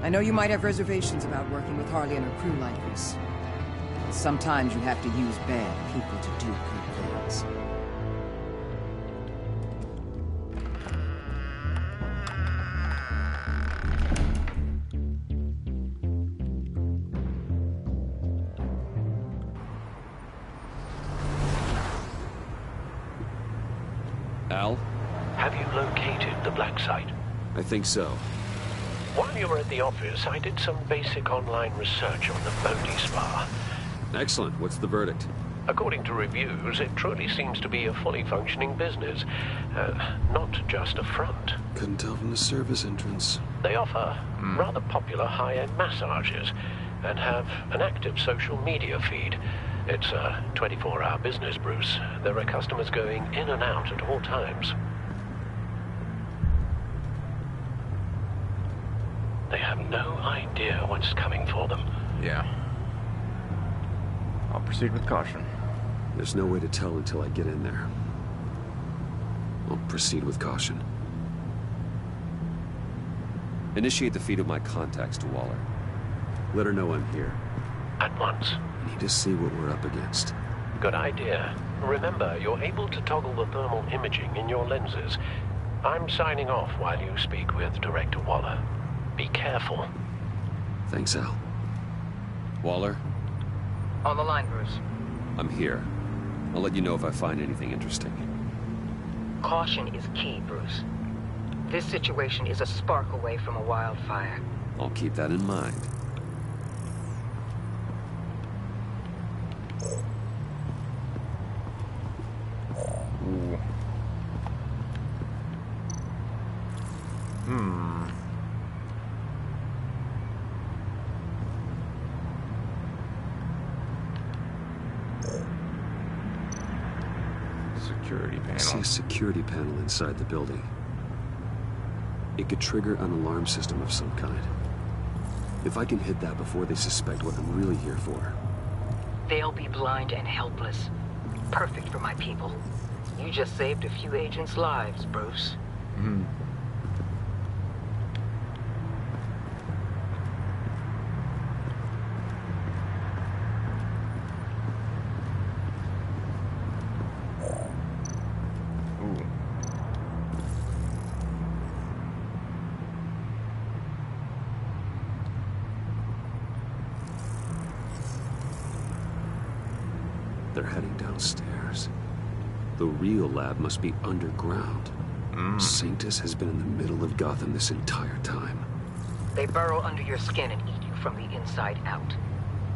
I know you might have reservations about working with Harley and her crew like this. But sometimes you have to use bad people to do good things. Al? Have you located the black site? I think so. While you were at the office, I did some basic online research on the Bodhi Spa. Excellent. What's the verdict? According to reviews, it truly seems to be a fully functioning business. Not just a front. Couldn't tell from the service entrance. They offer rather popular high-end massages and have an active social media feed. It's a 24-hour business, Bruce. There are customers going in and out at all times. They have no idea what's coming for them. Yeah. I'll proceed with caution. There's no way to tell until I get in there. I'll proceed with caution. Initiate the feed of my contacts to Waller. Let her know I'm here. At once. I need to see what we're up against. Good idea. Remember, you're able to toggle the thermal imaging in your lenses. I'm signing off while you speak with Director Waller. Be careful. Thanks, Al. Waller? On the line, Bruce. I'm here. I'll let you know if I find anything interesting. Caution is key, Bruce. This situation is a spark away from a wildfire. I'll keep that in mind. Ooh. Security I see panel. a security panel inside the building. It could trigger an alarm system of some kind. If I can hit that before they suspect what I'm really here for. They'll be blind and helpless. Perfect for my people. You just saved a few agents' lives, Bruce. Hmm. They're heading downstairs. The real lab must be underground. Sanctus has been in the middle of Gotham this entire time. They burrow under your skin and eat you from the inside out.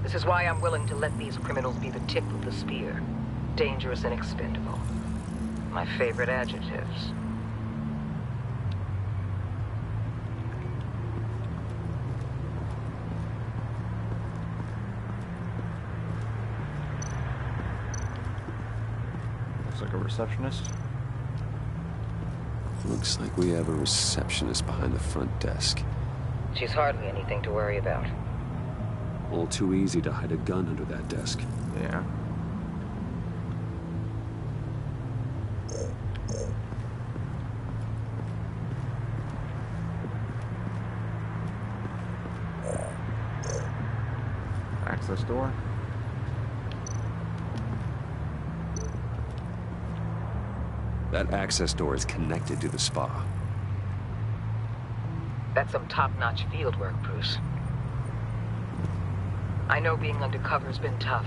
This is why I'm willing to let these criminals be the tip of the spear. Dangerous and expendable. My favorite adjectives. Looks like a receptionist. Looks like we have a receptionist behind the front desk. She's hardly anything to worry about. All too easy to hide a gun under that desk. Yeah. Access door. That access door is connected to the spa. That's some top-notch field work, Bruce. I know being undercover's been tough,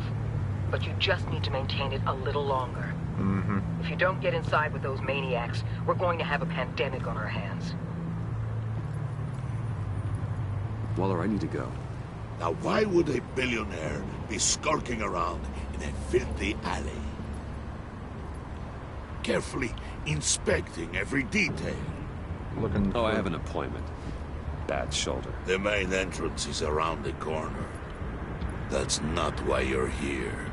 but you just need to maintain it a little longer. Mm-hmm. If you don't get inside with those maniacs, we're going to have a pandemic on our hands. Waller, I need to go. Now why would a billionaire be skulking around in a filthy alley? Carefully inspecting every detail. Oh, I have an appointment. Bad shoulder. The main entrance is around the corner. That's not why you're here.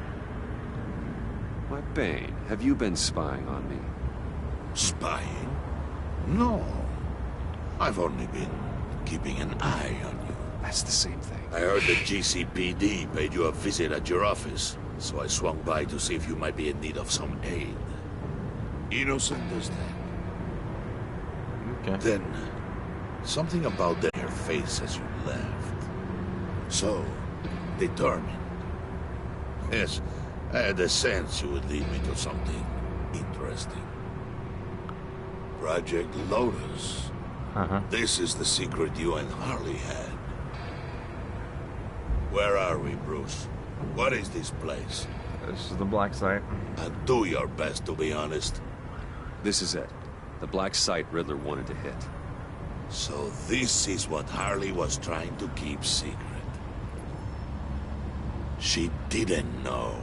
Why, Bane, have you been spying on me? Spying? No. I've only been keeping an eye on you. That's the same thing. I heard the GCPD paid you a visit at your office, so I swung by to see if you might be in need of some aid. Innocent as that. Okay. Then, something about your face as you left. So, determined. Yes, I had a sense you would lead me to something interesting. Project Lotus. This is the secret you and Harley had. Where are we, Bruce? What is this place? This is the black site. And do your best to be honest. This is it. The black site Riddler wanted to hit. So this is what Harley was trying to keep secret. She didn't know.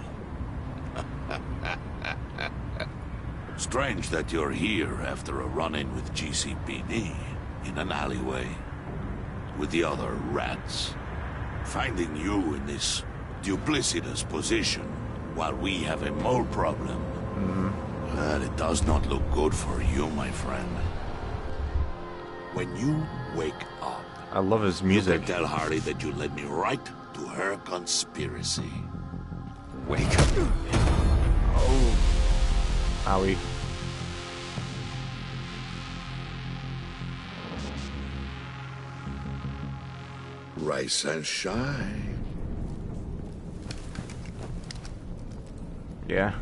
Strange that you're here after a run-in with GCPD in an alleyway with the other rats. Finding you in this duplicitous position while we have a mole problem. Well, it does not look good for you, my friend. When you wake up, I love his music. You can tell Harley that you led me right to her conspiracy. Wake up. Oh. Owie. Rise and shine. Yeah.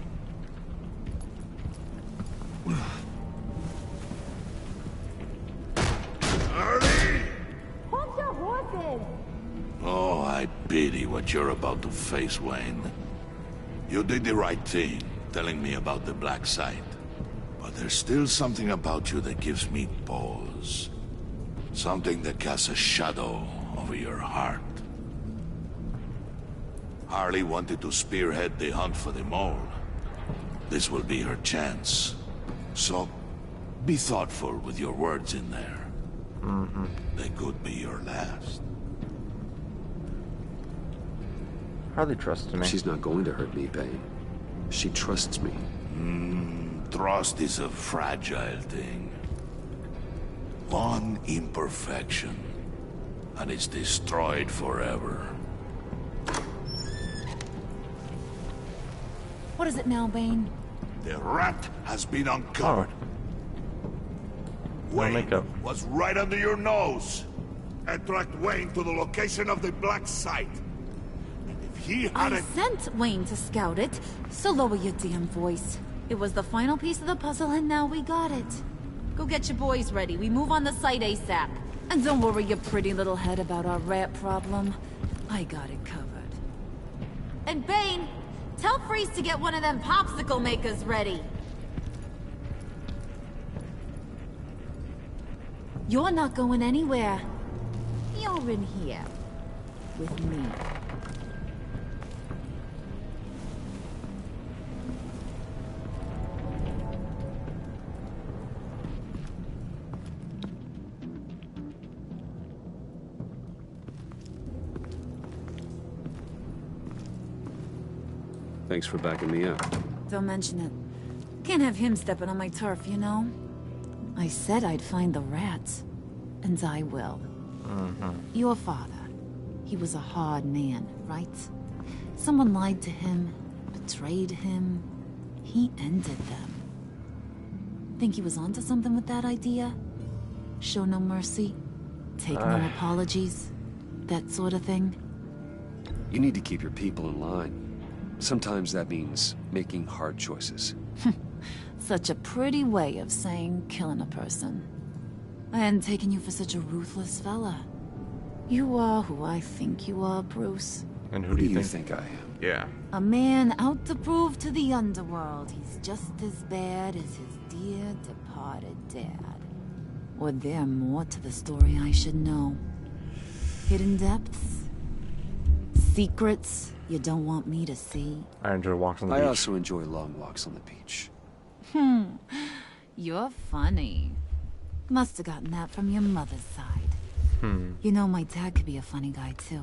Harley! Hold your horses! Oh, I pity what you're about to face, Wayne. You did the right thing, telling me about the black site. But there's still something about you that gives me pause. Something that casts a shadow over your heart. Harley wanted to spearhead the hunt for the mole. This will be her chance. So, be thoughtful with your words in there. They could be your last. Harley trusts me. She's not going to hurt me, Bane. She trusts me. Trust is a fragile thing. One imperfection, and it's destroyed forever. What is it now, Bane? The rat has been uncovered. No makeup. Was right under your nose. Attract Wayne to the location of the black site. And if he had I sent Wayne to scout it, so lower your damn voice. It was the final piece of the puzzle, and now we got it. Go get your boys ready. We move on the site ASAP. And don't worry your pretty little head about our rat problem. I got it covered. And Bane, tell Freeze to get one of them popsicle makers ready. You're not going anywhere. You're in here. With me. Thanks for backing me up. Don't mention it. Can't have him stepping on my turf, you know? I said I'd find the rats. And I will. Your father. He was a hard man, right? Someone lied to him, betrayed him. He ended them. Think he was onto something with that idea? Show no mercy? Take no apologies? That sort of thing? You need to keep your people in line. Sometimes that means making hard choices. Such a pretty way of saying killing a person. I hadn't taken you for such a ruthless fella. You are who I think you are, Bruce. And who do you think I am? Yeah. A man out to prove to the underworld he's just as bad as his dear departed dad. Or there more to the story I should know. Hidden depths? Secrets you don't want me to see? I enjoy walks on the beach. I also enjoy long walks on the beach. You're funny. Must have gotten that from your mother's side. You know, my dad could be a funny guy, too.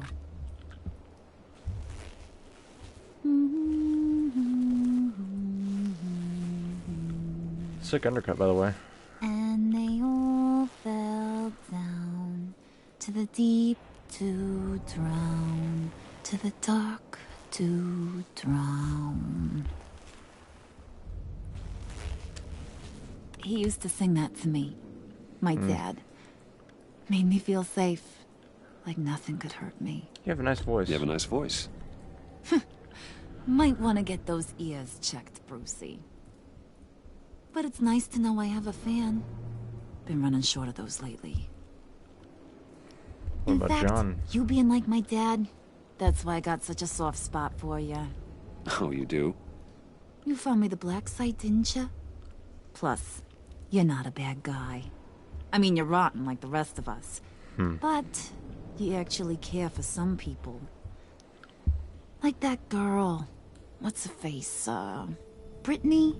Sick undercut, by the way. And they all fell down to the deep to drown, to the dark to drown. He used to sing that to me. My dad. Made me feel safe. Like nothing could hurt me. You have a nice voice. You have a nice voice. Might want to get those ears checked, Brucey. But it's nice to know I have a fan. Been running short of those lately. What about John? You being like my dad, that's why I got such a soft spot for you. Oh, you do? You found me the black site, didn't you? Plus, you're not a bad guy. I mean, you're rotten like the rest of us. But you actually care for some people. Like that girl. What's her face? Brittany?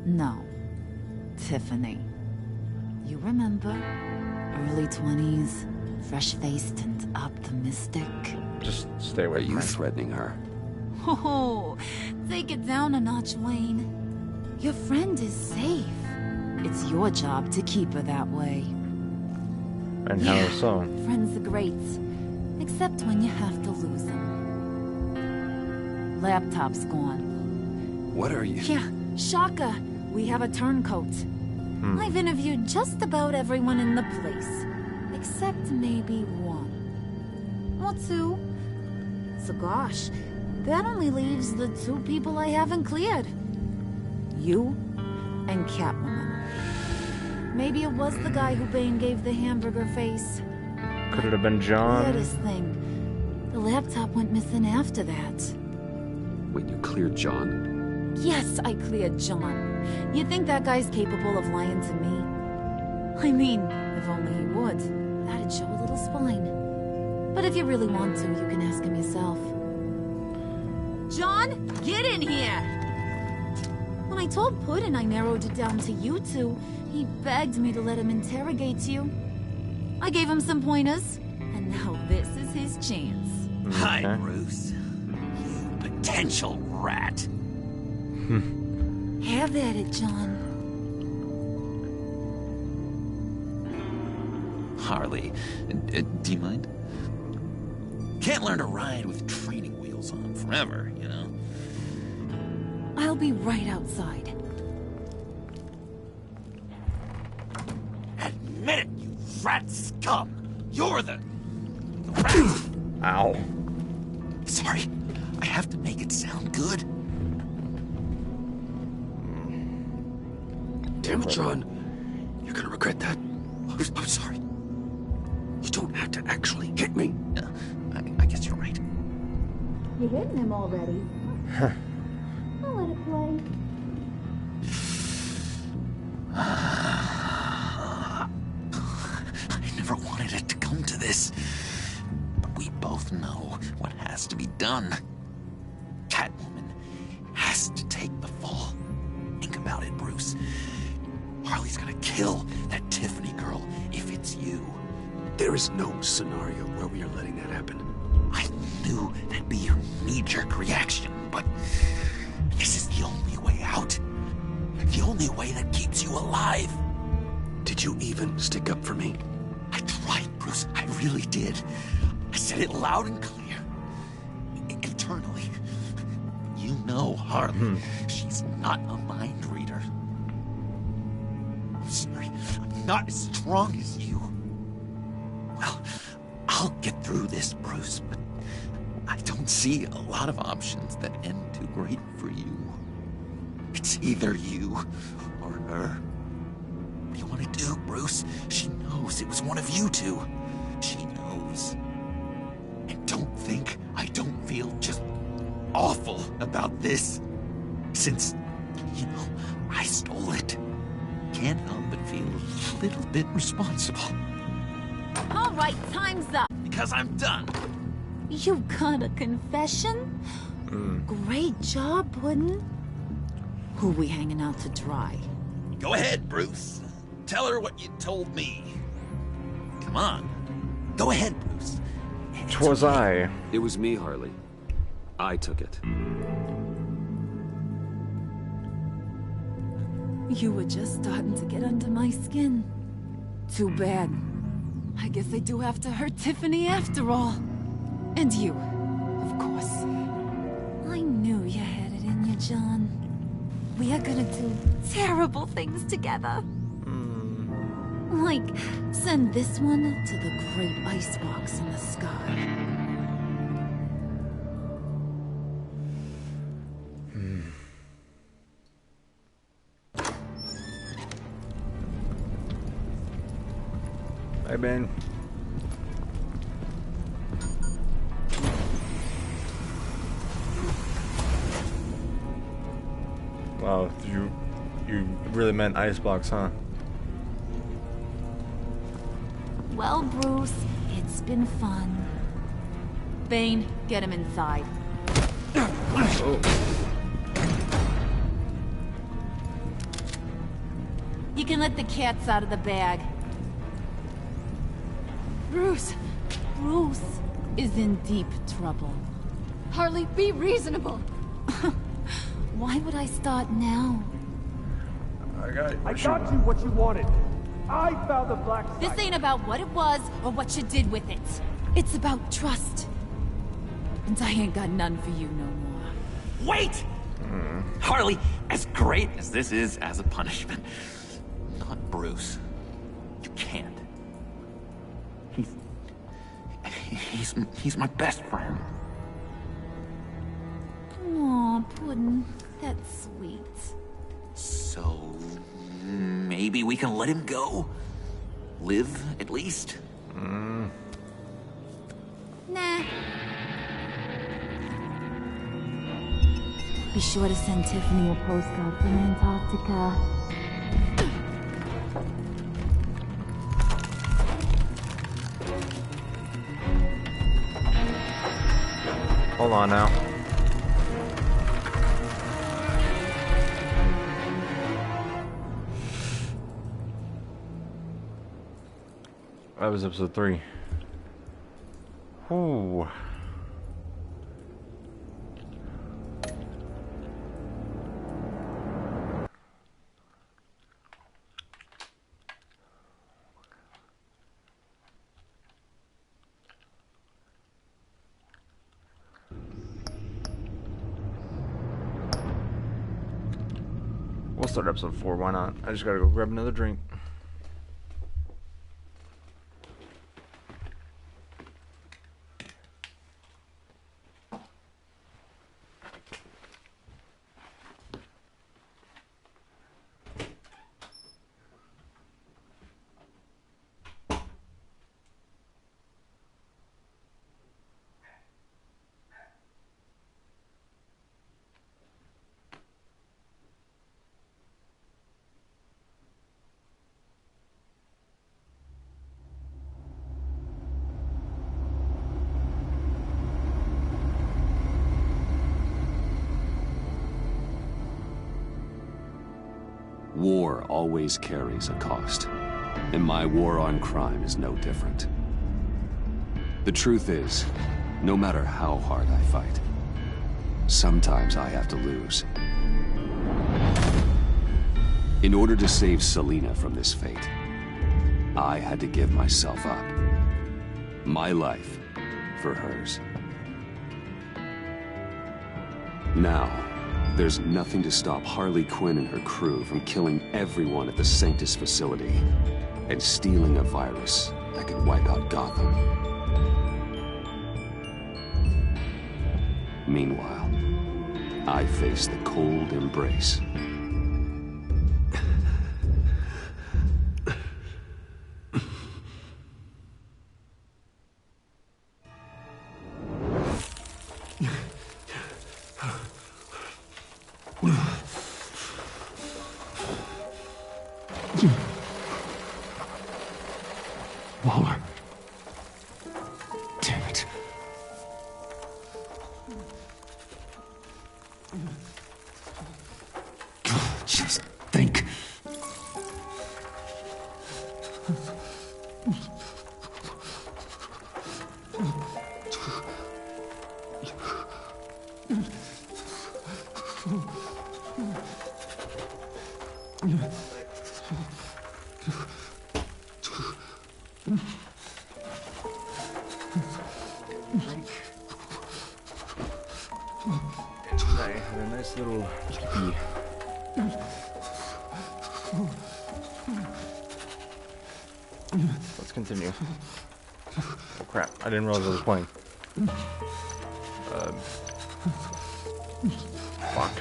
No. Tiffany. You remember? Early 20s, fresh-faced and optimistic. Just stay away from her. Are you her. threatening her? Oh, take it down a notch, Wayne. Your friend is safe. It's your job to keep her that way. And how so? Friends are great. Except when you have to lose them. Laptop's gone. What are you? Yeah, shocker. We have a turncoat. I've interviewed just about everyone in the place. Except maybe one. Or two. So gosh, that only leaves the two people I haven't cleared. You and Catwoman. Maybe it was the guy who Bane gave the hamburger face. Could it have been John? Weirdest thing. The laptop went missing after that. Wait, you cleared John? Yes, I cleared John. You think that guy's capable of lying to me? I mean, if only he would. That'd show a little spine. But if you really want to, you can ask him yourself. John, get in here! When I told Puddin' I narrowed it down to you two, he begged me to let him interrogate you. I gave him some pointers, and now this is his chance. Hi, Bruce. You potential rat. Have at it, John. Harley, do you mind? Can't learn to ride with training wheels on forever, you know? I'll be right outside. Admit it, you rat scum! You're the rat! Ow. Sorry, I have to make it sound good. Damn it, John. You're gonna regret that. I'm sorry. You don't have to actually hit me. I guess you're right. You hitting him already? I'll let it play. I never wanted it to come to this. But we both know what has to be done. Catwoman has to take the fall. Think about it, Bruce. Harley's gonna kill that Tiffany girl if it's you. There is no scenario where we are letting that happen. I knew that'd be your knee-jerk reaction, but this is the only way out. The only way that keeps you alive. Did you even stick up for me? I tried, Bruce. I really did. I said it loud and clear. Internally. You know Harley. She's not a mind reader. I'm sorry. I'm not as strong as you. Well, I'll get through this, Bruce, but I don't see a lot of options that end too great for you. It's either you or her. What do you want to do, Bruce? She knows it was one of you two. She knows. And don't think I don't feel just awful about this. Since, you know, I stole it. Can't help but feel a little bit responsible. All right, time's up. Because I'm done. You got a confession? Great job, Puddin'. Who we hanging out to dry? Go ahead, Bruce. Tell her what you told me. Come on. Go ahead, Bruce. 'Twas I. It was me, Harley. I took it. You were just starting to get under my skin. Too bad. I guess I do have to hurt Tiffany after all. And you, of course. I knew you had it in you, John. We are gonna do terrible things together. Like, send this one to the great icebox in the sky. Hey, Ben. Wow, you really meant icebox, huh? Well, Bruce, it's been fun. Bane, get him inside. Oh. You can let the cats out of the bag. Bruce is in deep trouble. Harley, be reasonable. Why would I start now? I got you what you wanted. I found the black site. This ain't about what it was or what you did with it. It's about trust. And I ain't got none for you no more. Wait! Harley, as great as this is as a punishment, not Bruce. You can't. He's my best friend. Aw, Puddin', that's sweet. So, maybe we can let him go? Live, at least? Nah. Be sure to send Tiffany a postcard from Antarctica. Hold on now. That was episode 3. Ooh. start episode 4, why not? I just gotta go grab another drink. War always carries a cost, and my war on crime is no different. The truth is, no matter how hard I fight, sometimes I have to lose. In order to save Selina from this fate, I had to give myself up. My life for hers. Now, there's nothing to stop Harley Quinn and her crew from killing everyone at the Sanctus facility and stealing a virus that could wipe out Gotham. Meanwhile, I face the cold embrace. Waller. Damn it. Just think. I had a nice little pee. Let's continue. Oh crap, I didn't realize I was playing. Fuck.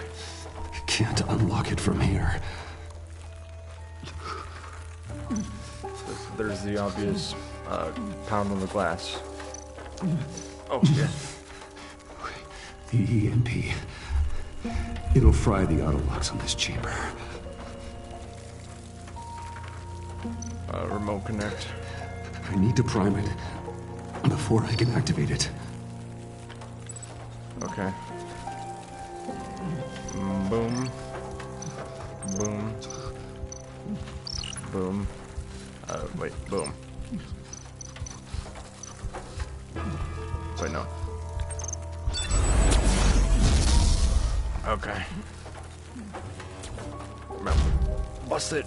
Can't unlock it from here. There's the obvious pound on the glass. Oh, yeah. The EMP. It'll fry the auto locks on this chamber. Remote connect. I need to prime it before I can activate it. Okay. Boom. Boom. Boom. Wait, boom. Wait, no. Okay. Bust it.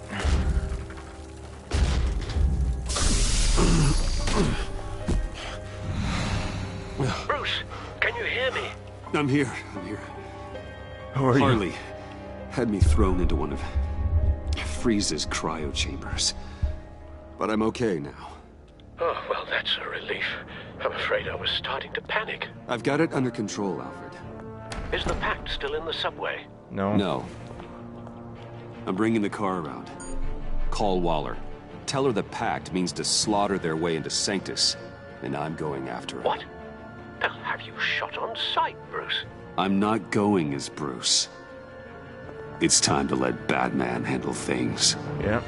Bruce, can you hear me? I'm here. Who are you? Harley had me thrown into one of Freeze's cryo chambers. But I'm okay now. Oh, well, that's a relief. I'm afraid I was starting to panic. I've got it under control, Alfred. Is the Pact still in the subway? No. No. I'm bringing the car around. Call Waller. Tell her the Pact means to slaughter their way into Sanctus, and I'm going after it. What? They'll have you shot on sight, Bruce. I'm not going as Bruce. It's time to let Batman handle things. Yep.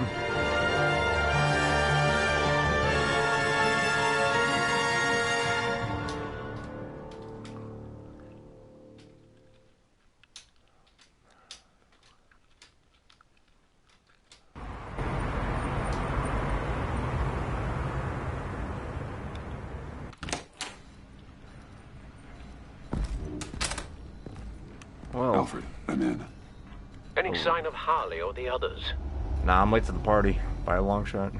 Well, Alfred, I'm in. Any sign of Harley or the others? Nah, I'm late to the party by a long shot.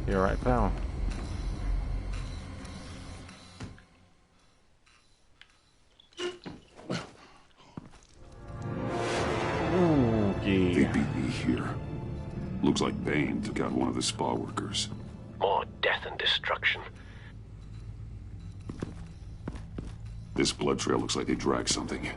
You alright, pal? They beat me here. Looks like Bane took out one of the spa workers. More death and destruction. This blood trail looks like they dragged something.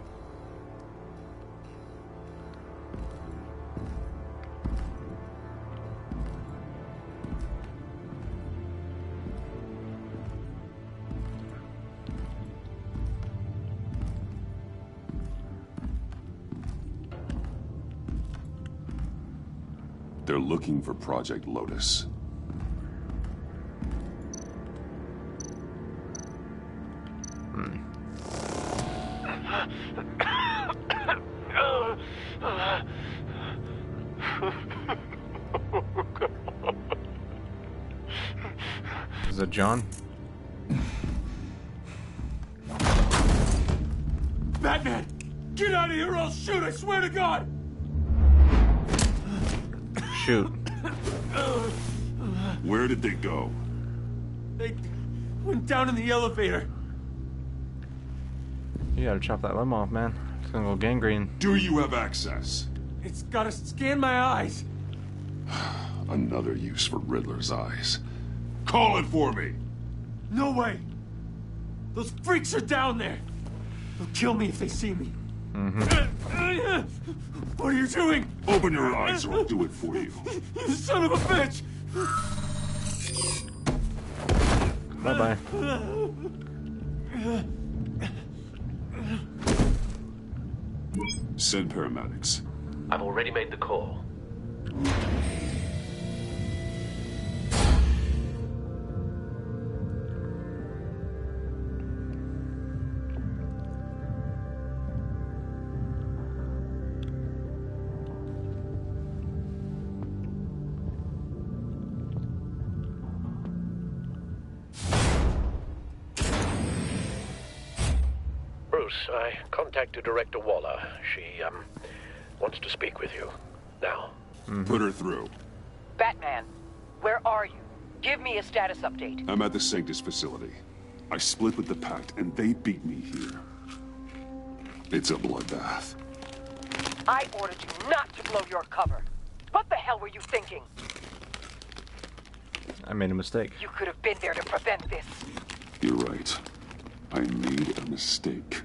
They're looking for Project Lotus. Is it John? Batman! Get out of here or I'll shoot, I swear to God! Shoot. Where did they go? They went down in the elevator. You gotta chop that limb off, man. It's gonna go gangrene. Do you have access? It's gotta scan my eyes. Another use for Riddler's eyes. Call it for me! No way! Those freaks are down there! They'll kill me if they see me. What are you doing? Open your eyes or I'll do it for you. You son of a bitch! Bye-bye. Send paramedics. I've already made the call. I contacted Director Waller. She, wants to speak with you. Now. Put her through. Batman, where are you? Give me a status update. I'm at the Sanctus facility. I split with the Pact, and they beat me here. It's a bloodbath. I ordered you not to blow your cover. What the hell were you thinking? I made a mistake. You could have been there to prevent this. You're right. I made a mistake.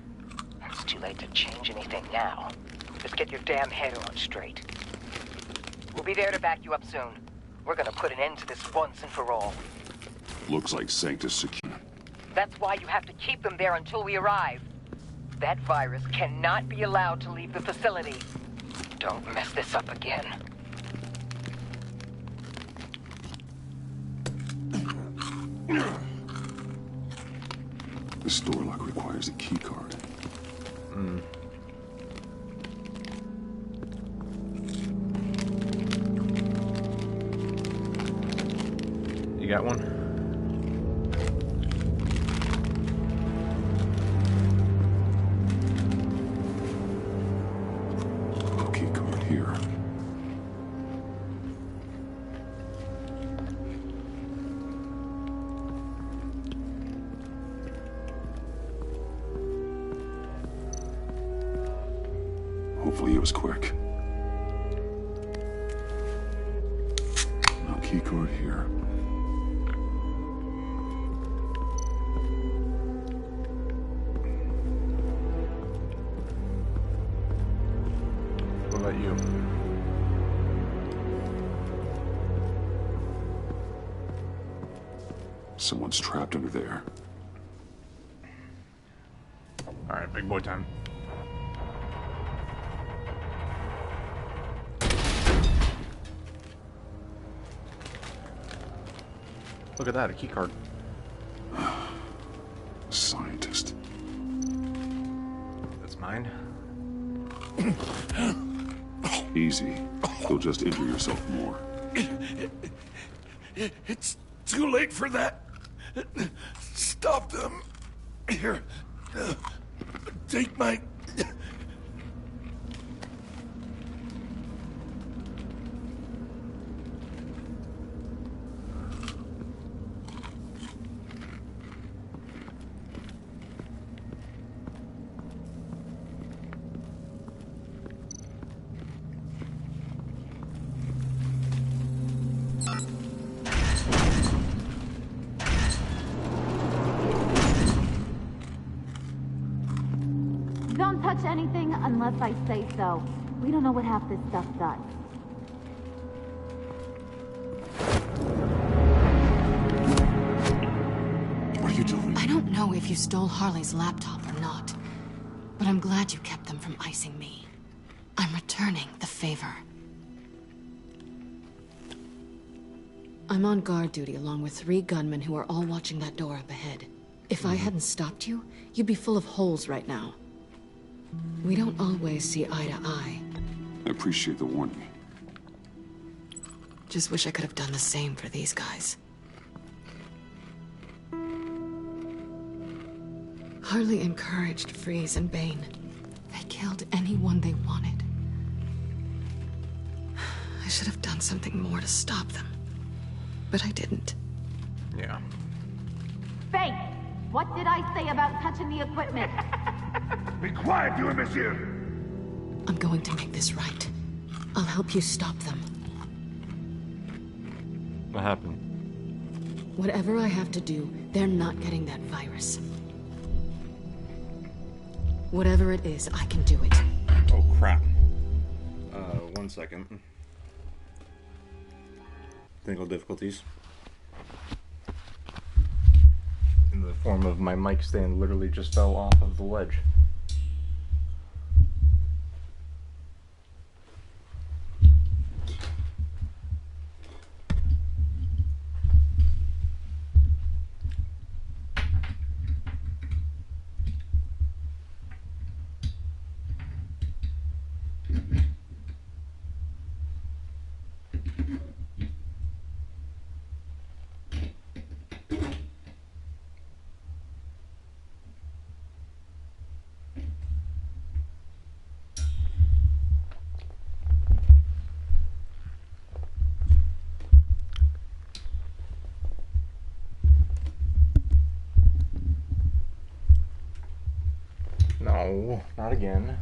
It's too late to change anything now. Just get your damn head on straight. We'll be there to back you up soon. We're gonna put an end to this once and for all. Looks like Sanctus secure. That's why you have to keep them there until we arrive. That virus cannot be allowed to leave the facility. Don't mess this up again. This door lock requires a key card. You got one? Key card here. Hopefully it was quick. Now key card here. What about you? Someone's trapped under there. Alright, big boy time. Look at that, a key card. Scientist. That's mine. Easy. You'll just injure yourself more. It's too late for that. Stop them. Here. Take my... touch anything unless I say so. We don't know what half this stuff does. What are you doing? I don't know if you stole Harley's laptop or not, but I'm glad you kept them from icing me. I'm returning the favor. I'm on guard duty along with 3 gunmen who are all watching that door up ahead. If I hadn't stopped you, you'd be full of holes right now. We don't always see eye to eye. I appreciate the warning. Just wish I could have done the same for these guys. Harley encouraged Freeze and Bane. They killed anyone they wanted. I should have done something more to stop them. But I didn't. Yeah. Fake! What did I say about touching the equipment? Be quiet, you imbecile! I'm going to make this right. I'll help you stop them. What happened? Whatever I have to do, they're not getting that virus. Whatever it is, I can do it. Oh, crap. 1 second. Technical difficulties. In the form of my mic stand literally just fell off of the ledge. No, not again.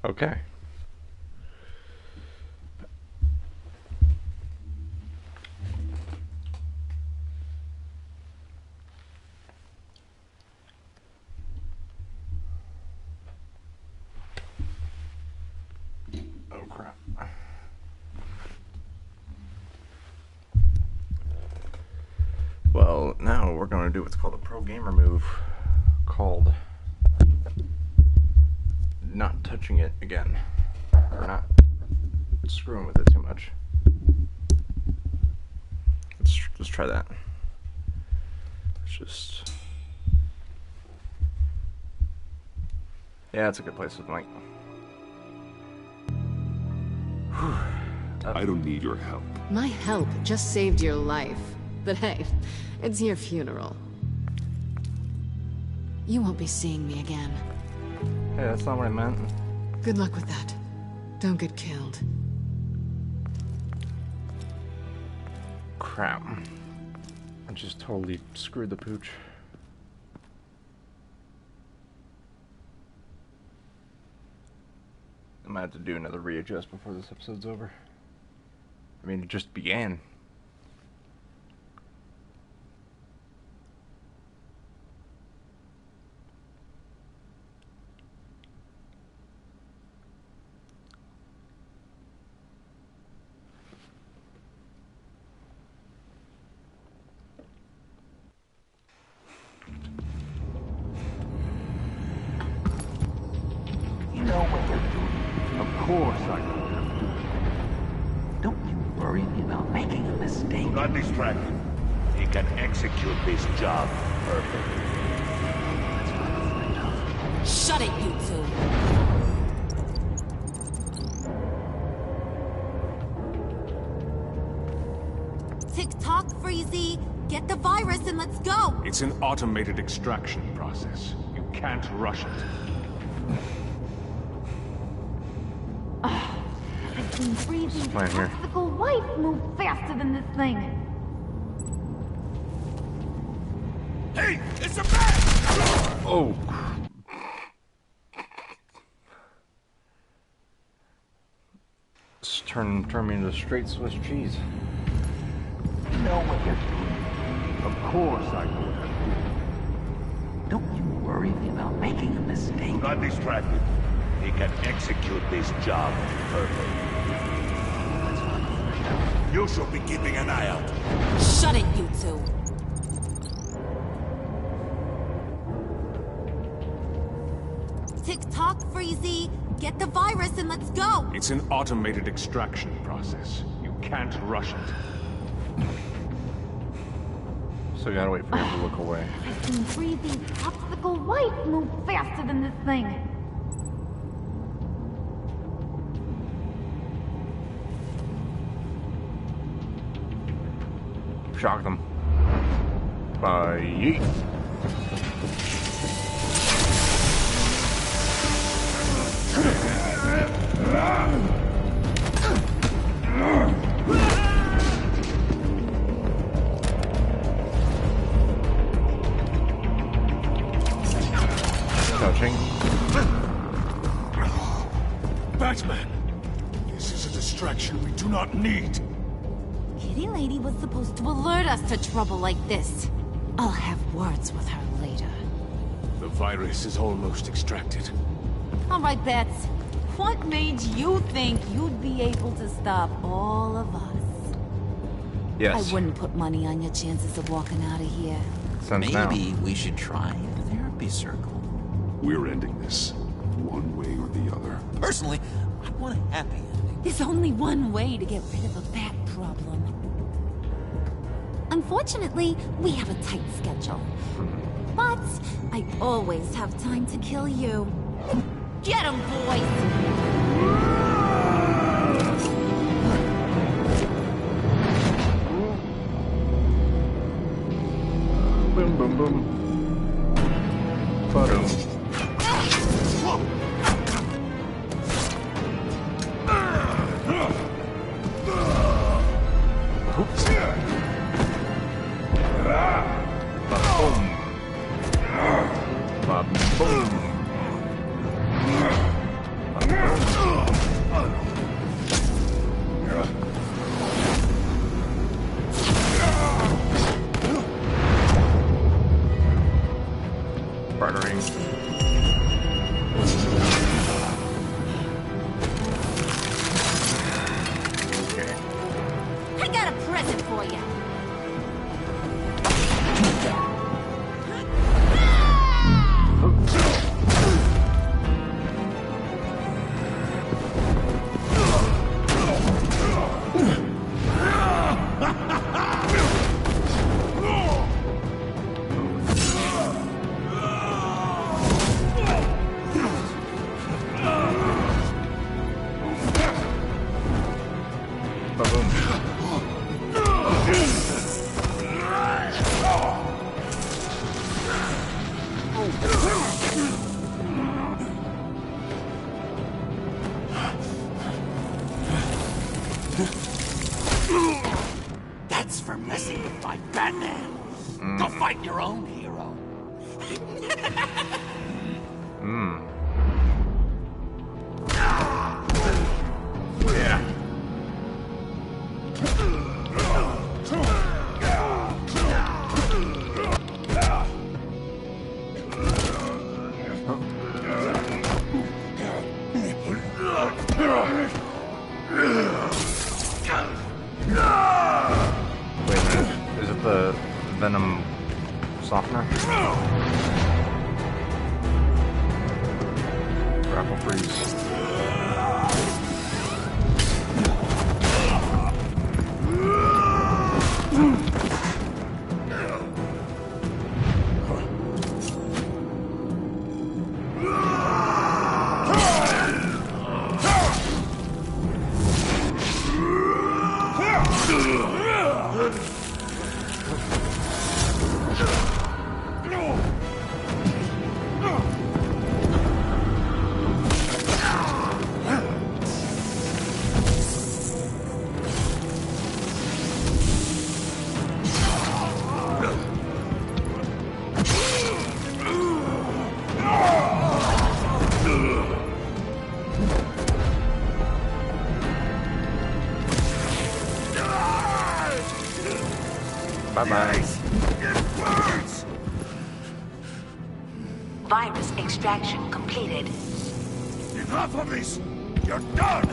Okay. Oh crap. Well, now we're going to do what's called a pro gamer move, called not touching it again, or not screwing with it too much. Let's try that. Let's just, yeah, that's a good place with the mic. I don't need your help. My help just saved your life. But hey, it's your funeral. You won't be seeing me again. Hey, that's not what I meant. Good luck with that. Don't get killed. Crap. I just totally screwed the pooch. I might have to do another readjust before this episode's over. I mean, it just began. You know what you're doing. Of course I know what I'm doing. Don't you worry me about making a mistake. Do not distract him. He can execute this job perfectly. That's what I'm afraid of. Shut it, you two. Tick-tock, Freezy. Get the virus and let's go. It's an automated extraction process. You can't rush it. I've seen Freezy's Fine here. toxical wife move faster than this thing. Hey, it's a bat! Oh. Just turn me into straight Swiss cheese. You know what you're doing. Of course I know what I'm doing. Don't you worry about making a mistake. Do not distract him. He can execute this job perfectly. You should be keeping an eye out. Shut it, you two. Tick-tock, Freezy. Get the virus and let's go. It's an automated extraction process. You can't rush it. So you gotta wait for him to look away. I've seen Freezy's toxical wife move faster than this thing. Shock them. Yeet. Touching. Batman! This is a distraction we do not need. Kitty Lady was supposed to alert us to trouble like this. I'll have words with her later. The virus is almost extracted. All right, Bats. What made you think you'd be able to stop all of us? Yes. I wouldn't put money on your chances of walking out of here. Maybe we should try the therapy circle. We're ending this, one way or the other. Personally, I want a happy ending. There's only one way to get rid of a bat problem. Unfortunately, we have a tight schedule. But I always have time to kill you. Get 'em, boys! Boom, boom, boom. Ba-dum. Bartering. Okay. I got a present for you. That's for messing with my Batman. Go fight your own hero. Yeah. Wait a minute. Is it the Venom softener? Grapple freeze. Bye-bye. Virus extraction completed. Enough of this! You're done!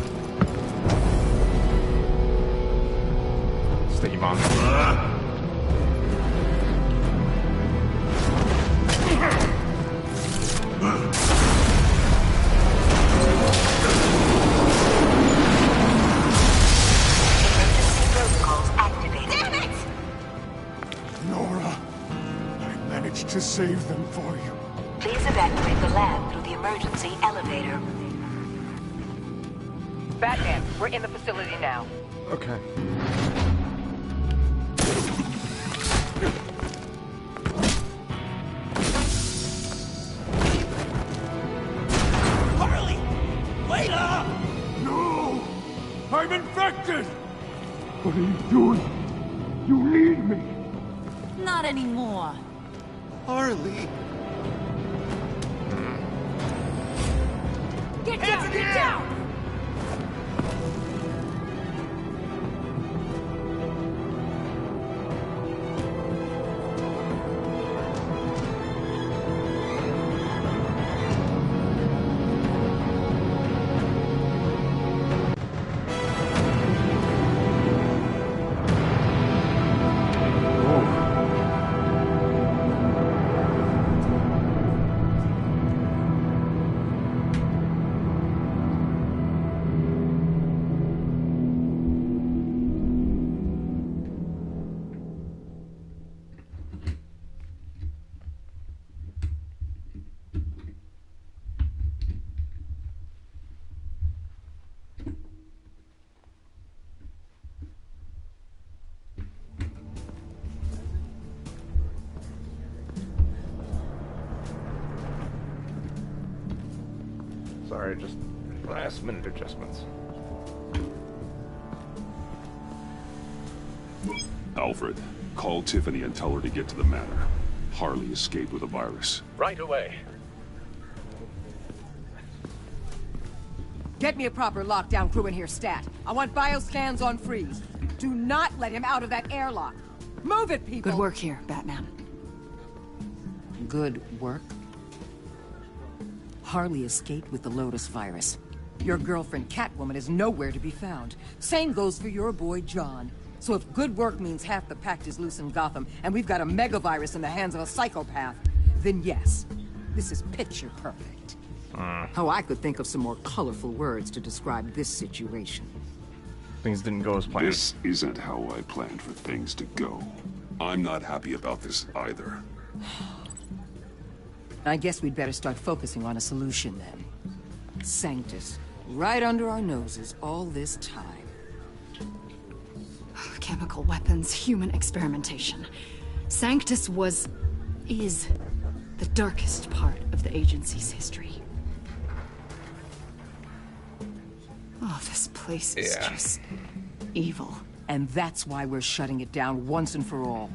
Sticky bomb. Protocols activated. Damn it! Nora, I managed to save them for you. Please evacuate the lab through the emergency elevator. Batman, we're in the facility now. Okay. Harley! Layla! No! I'm infected! What are you doing? You need me! Not anymore. Harley! Get down! Get down! Sorry, just last minute adjustments. Alfred, call Tiffany and tell her to get to the manor. Harley escaped with a virus. Right away. Get me a proper lockdown crew in here, Stat. I want bioscans on Freeze. Do not let him out of that airlock. Move it, people! Good work here, Batman. Good work? Harley escaped with the Lotus virus. Your girlfriend Catwoman is nowhere to be found. Same goes for your boy John. So if good work means half the pact is loose in Gotham, and we've got a megavirus in the hands of a psychopath, then yes, this is picture perfect. Oh, I could think of some more colorful words to describe this situation. Things didn't go as planned. This isn't how I planned for things to go. I'm not happy about this either. I guess we'd better start focusing on a solution then. Sanctus, right under our noses all this time. Chemical weapons, human experimentation. Sanctus is the darkest part of the agency's history. Oh, this place is just evil. And that's why we're shutting it down once and for all.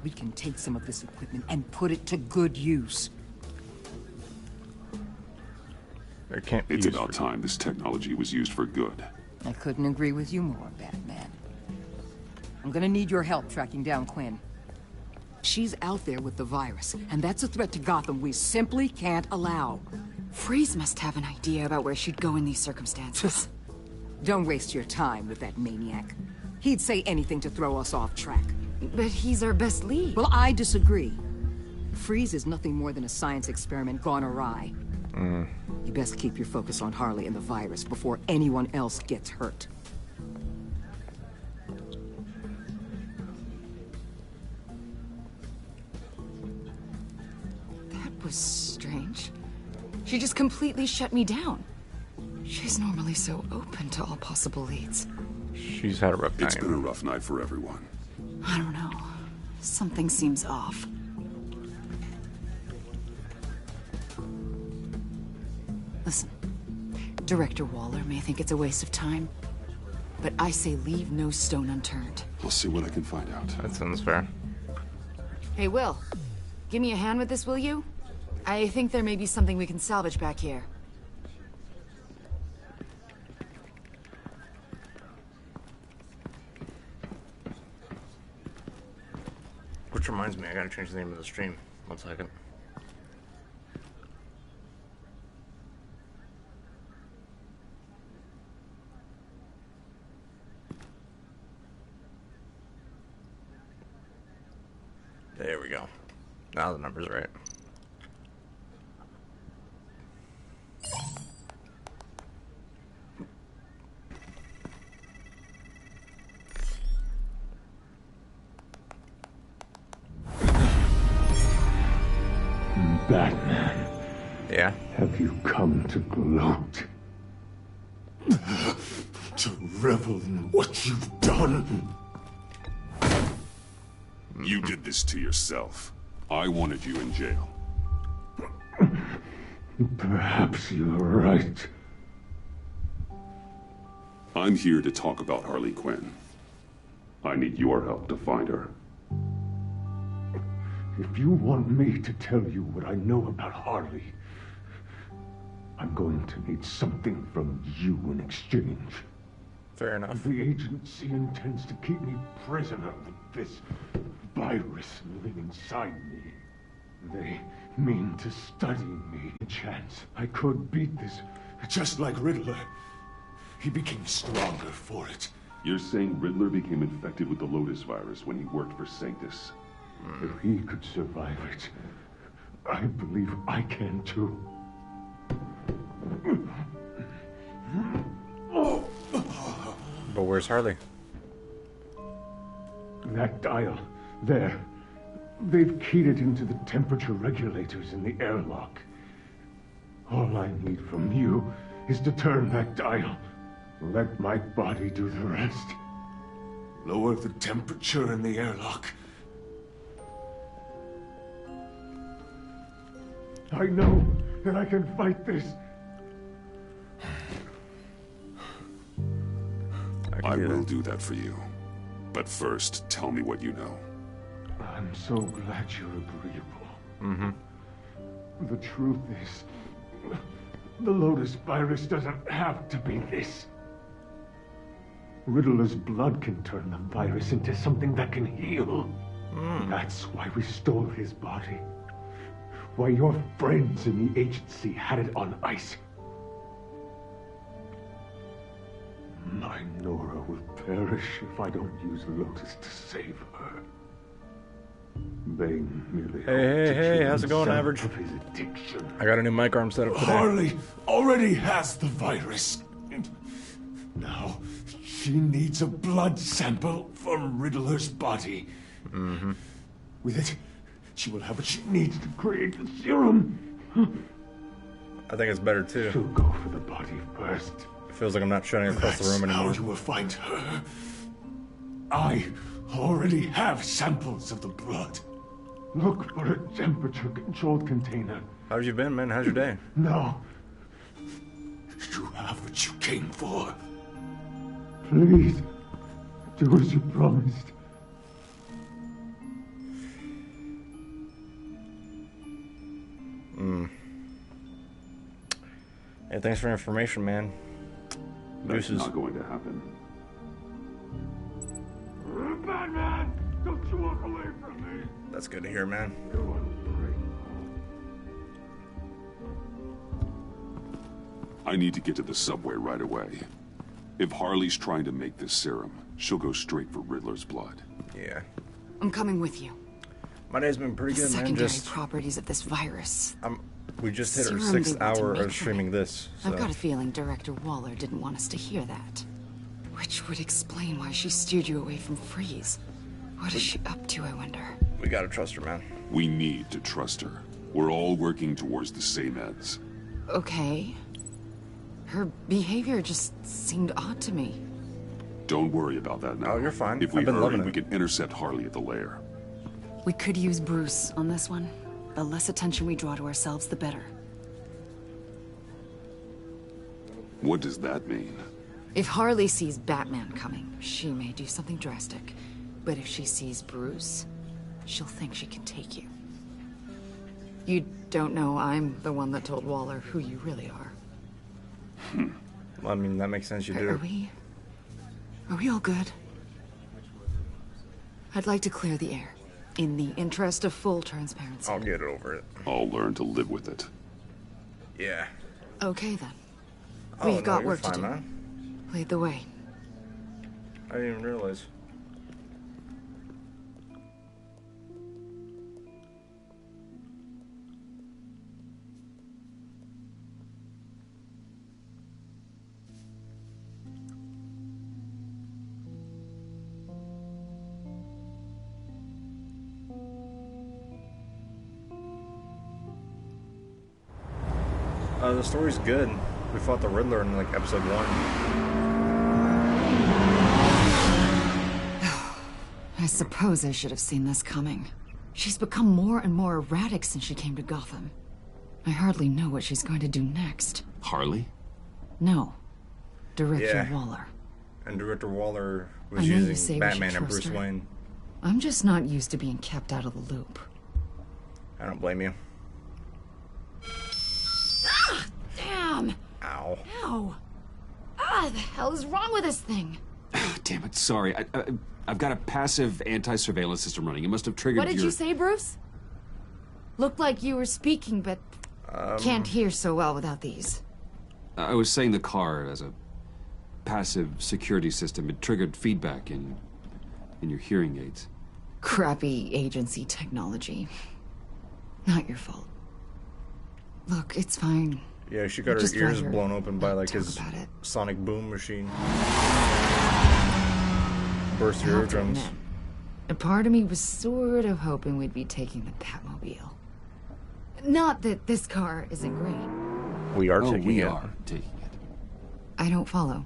We can take some of this equipment and put it to good use. It can't be It's used about for... time this technology was used for good. I couldn't agree with you more, Batman. I'm gonna need your help tracking down Quinn. She's out there with the virus, and that's a threat to Gotham we simply can't allow. Freeze must have an idea about where she'd go in these circumstances. Don't waste your time with that maniac. He'd say anything to throw us off track. But he's our best lead. Well, I disagree. Freeze is nothing more than a science experiment gone awry. You best keep your focus on Harley and the virus before anyone else gets hurt. That was strange. She just completely shut me down. She's normally so open to all possible leads. She's had a rough night. It's been a rough night for everyone. I don't know. Something seems off. Listen, Director Waller may think it's a waste of time, but I say leave no stone unturned. I'll see what I can find out. That sounds fair. Hey, Will. Give me a hand with this, will you? I think there may be something we can salvage back here. Which reminds me, I gotta change the name of the stream. 1 second. There we go. Now the number's right. Batman. Yeah? Have you come to gloat? To revel in what you've done? You did this to yourself. I wanted you in jail. Perhaps you're right. I'm here to talk about Harley Quinn. I need your help to find her. If you want me to tell you what I know about Harley, I'm going to need something from you in exchange. Fair enough. The agency intends to keep me prisoner with this virus living inside me. They mean to study me. A chance I could beat this, just like Riddler. He became stronger for it. You're saying Riddler became infected with the Lotus virus when he worked for Sanctus? If he could survive it, I believe I can too. But where's Harley? That dial, there. They've keyed it into the temperature regulators in the airlock. All I need from you is to turn that dial. Let my body do the rest. Lower the temperature in the airlock. I know that I can fight this. I will do that for you. But first, tell me what you know. I'm so glad you're agreeable. Mm-hmm. The truth is, the Lotus virus doesn't have to be this. Riddler's blood can turn the virus into something that can heal. That's why we stole his body. Why your friends in the agency had it on ice. My Nora will perish if I don't use Lotus to save her. They merely Hey, how's it going, Average? of his addiction. I got a new mic arm set up today. Harley already has the virus. Now, she needs a blood sample from Riddler's body. Mm-hmm. With it, she will have what she needs to create the serum. I think it's better too. She'll go for the body first. It feels like I'm not shutting across the room anymore. How you will find her. I already have samples of the blood. Look for a temperature-controlled container. How've you been, man? How's your day? No. You have what you came for. Please, do as you promised. Hey, thanks for the information, man. That's not going to happen. Batman, don't you walk away from me. That's good to hear, man. I need to get to the subway right away. If Harley's trying to make this serum, she'll go straight for Riddler's blood. Yeah. I'm coming with you. My day's been pretty The good, man. secondary Just properties of this virus. we just hit our Serum 6th they want to hour make of streaming this. So. I've got a feeling Director Waller didn't want us to hear that. Which would explain why she steered you away from Freeze. What is she up to, I wonder? We gotta trust her, man. We need to trust her. We're all working towards the same ends. Okay. Her behavior just seemed odd to me. Don't worry about that now. Oh, you're fine. If we I've been hurry, loving we it. can intercept Harley at the lair. We could use Bruce on this one. The less attention we draw to ourselves, the better. What does that mean? If Harley sees Batman coming, she may do something drastic. But if she sees Bruce, she'll think she can take you. You don't know I'm the one that told Waller who you really are. Well, I mean, that makes sense. You do. Are we all good? I'd like to clear the air, in the interest of full transparency. I'll get over it. I'll learn to live with it. Yeah. Okay, then. Oh, We've no, got you're work fine, to do. man. Lead the way. I didn't even realize. The story's good. We fought the Riddler in like episode 1. I suppose I should have seen this coming. She's become more and more erratic since she came to Gotham. I hardly know what she's going to do next. Harley? No. Director Yeah. Waller. And Director Waller was I know you say using we Batman should and trust Bruce her. Wayne. I'm just not used to being kept out of the loop. I don't blame you. Ah! Damn! Ow. Ow! Ah, the hell is wrong with this thing? Damn it, sorry. I've got a passive anti-surveillance system running. It must have triggered What did you say, Bruce? Looked like you were speaking, but can't hear so well without these. I was saying the car as a passive security system. It triggered feedback in your hearing aids. Crappy agency technology. Not your fault. Look, it's fine. Yeah, she got her Just ears rather blown open by like talk his about it. sonic boom machine. Burst I your have to eardrums. admit, a part of me was sort of hoping we'd be taking the Batmobile. Not that this car isn't great. We are taking we it. are taking it. I don't follow.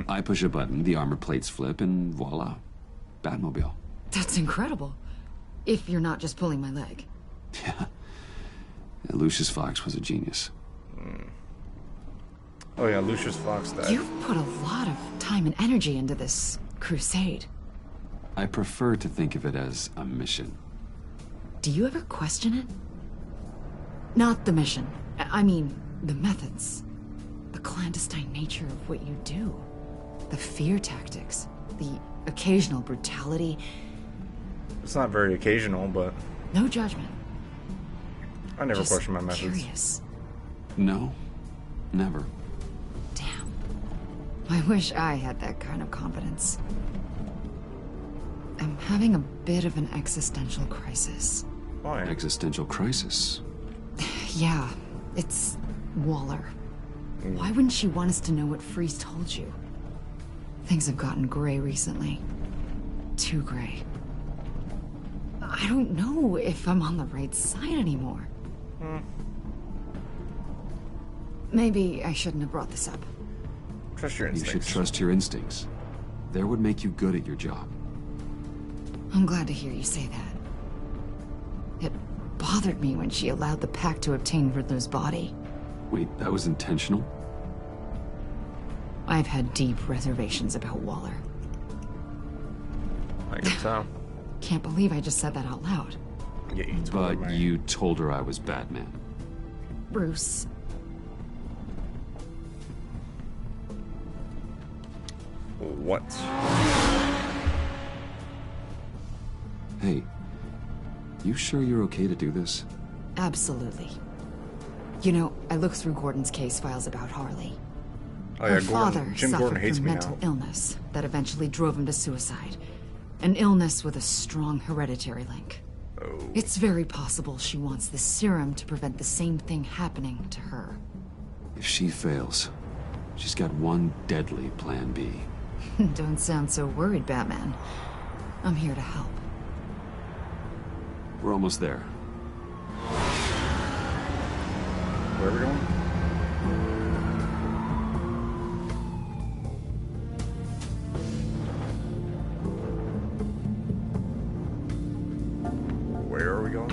I push a button, the armor plates flip, and voila. Batmobile. That's incredible. If you're not just pulling my leg. Yeah, Lucius Fox was a genius. Oh yeah, Lucius Fox died. You've put a lot of time and energy into this crusade. I prefer to think of it as a mission. Do you ever question it? Not the mission. I mean, the methods. The clandestine nature of what you do. The fear tactics. The occasional brutality. It's not very occasional, but No judgment. I never Just question my methods. curious. No, never. I wish I had that kind of confidence. I'm having a bit of an existential crisis. Why? Existential crisis. Yeah, it's Waller. Why wouldn't she want us to know what Freeze told you? Things have gotten gray recently. Too gray. I don't know if I'm on the right side anymore. Maybe I shouldn't have brought this up. Trust your You instincts. should trust your instincts. They would make you good at your job. I'm glad to hear you say that. It bothered me when she allowed the pack to obtain Riddler's body. Wait, that was intentional? I've had deep reservations about Waller. I can tell. Can't believe I just said that out loud. Yeah, you told But her, man. you told her I was Batman. Bruce. What? Hey, you sure you're okay to do this? Absolutely. You know, I looked through Gordon's case files about Harley. Oh Her yeah, father Gordon. Jim suffered Gordon hates from me mental now. illness that eventually drove him to suicide. An illness with a strong hereditary link. Oh. It's very possible she wants the serum to prevent the same thing happening to her. If she fails, she's got one deadly plan B. Don't sound so worried, Batman. I'm here to help. We're almost there. Where are we going? we going?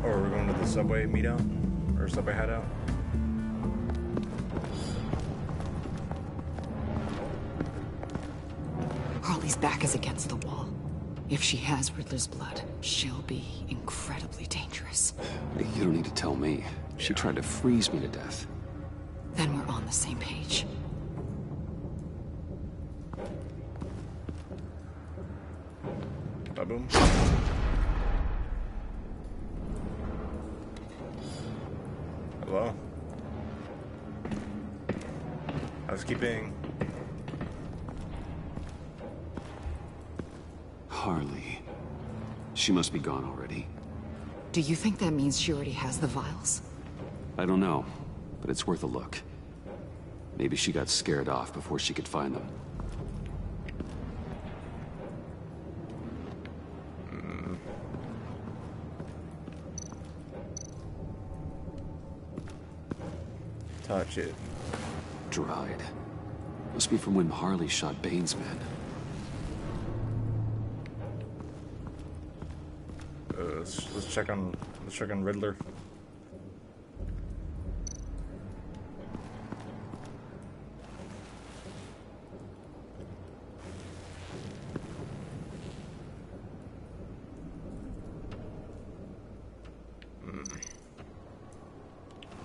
Or are we going to the subway meetup? Or subway hideout? Harley's back is against the wall. If she has Riddler's blood, she'll be incredibly dangerous. You don't need to tell me. She tried to freeze me to death. Then we're on the same page. Ba-boom. Hello? Housekeeping. Harley. She must be gone already. Do you think that means she already has the vials? I don't know, but it's worth a look. Maybe she got scared off before she could find them. Touch it. Dried. Must be from when Harley shot Bane's men. Let's check on Riddler.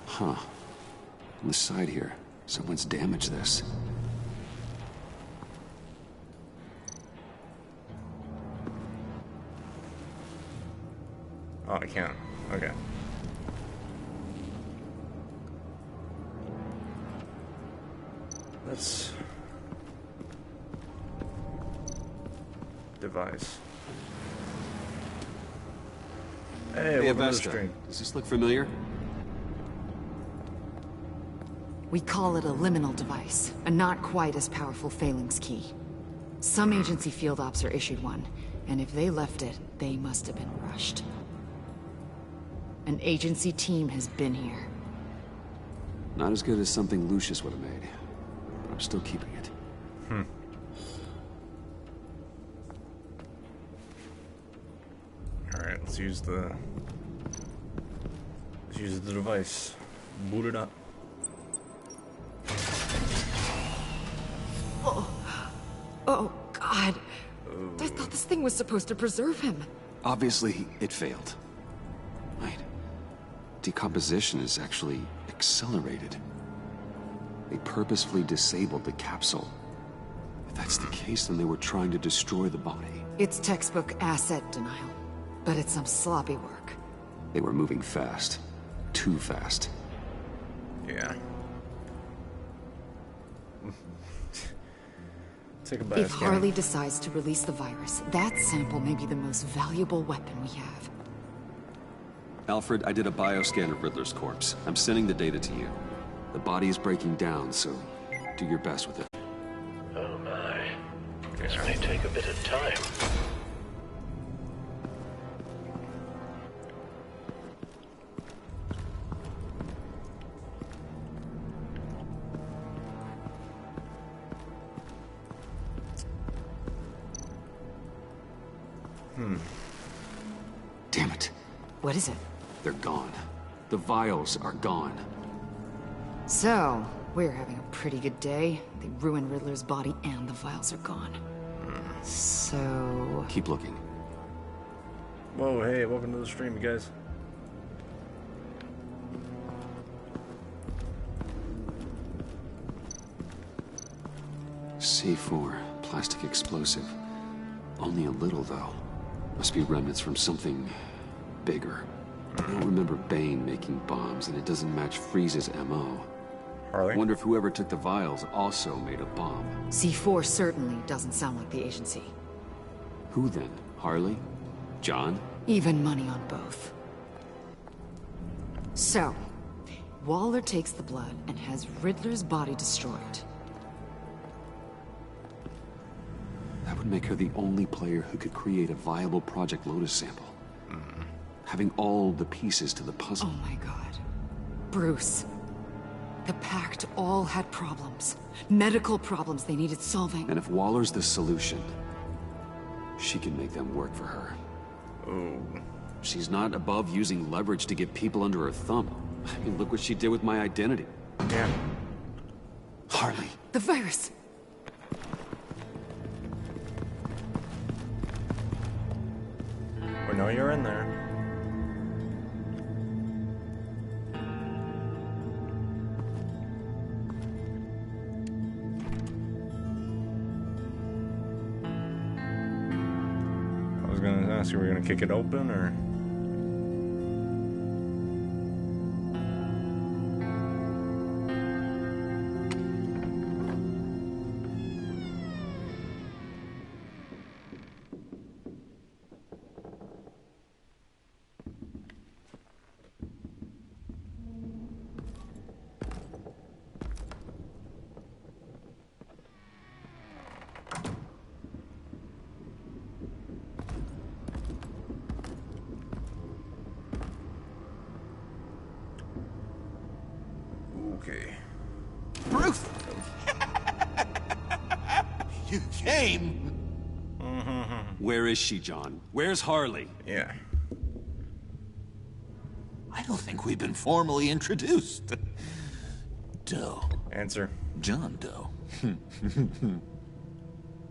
Huh. On the side here, someone's damaged this. Oh, I can't. Okay. Let's... Device. Hey, welcome to the stream. Does this look familiar? We call it a liminal device, a not quite as powerful Phalanx key. Some agency field ops are issued one, and if they left it, they must have been rushed. An agency team has been here. Not as good as something Lucius would have made, but I'm still keeping it. Alright, let's use the device. Boot it up. Oh, God. I thought this thing was supposed to preserve him. Obviously, it failed. Wait. Decomposition is actually accelerated. They purposefully disabled the capsule. If that's the case, then they were trying to destroy the body. It's textbook asset denial, but it's some sloppy work. They were moving fast. Too fast. Yeah. Take a bioscan. If Harley decides to release the virus, that sample may be the most valuable weapon we have. Alfred, I did a bioscan of Riddler's corpse. I'm sending the data to you. The body is breaking down, so do your best with it. Oh my. This may take a bit of time. Damn it. What is it? They're gone. The vials are gone. So, we're having a pretty good day. They ruined Riddler's body and the vials are gone. So... Keep looking. Whoa, hey, welcome to the stream, you guys. C4, plastic explosive. Only a little, though. Must be remnants from something bigger. I don't remember Bane making bombs, and it doesn't match Freeze's MO. Harley? I wonder if whoever took the vials also made a bomb. C4 certainly doesn't sound like the agency. Who then? Harley? John? Even money on both. So, Waller takes the blood and has Riddler's body destroyed. That would make her the only player who could create a viable Project Lotus sample. Having all the pieces to the puzzle. Oh my God. Bruce. The Pact all had problems. Medical problems they needed solving. And if Waller's the solution, she can make them work for her. Oh. She's not above using leverage to get people under her thumb. I mean, look what she did with my identity. Yeah. Harley. The virus. We know you're in there. I was gonna ask you, were you gonna kick it open or? Okay. Bruce! You came! Where is she, John? Where's Harley? Yeah. I don't think we've been formally introduced. Doe. Answer. John Doe.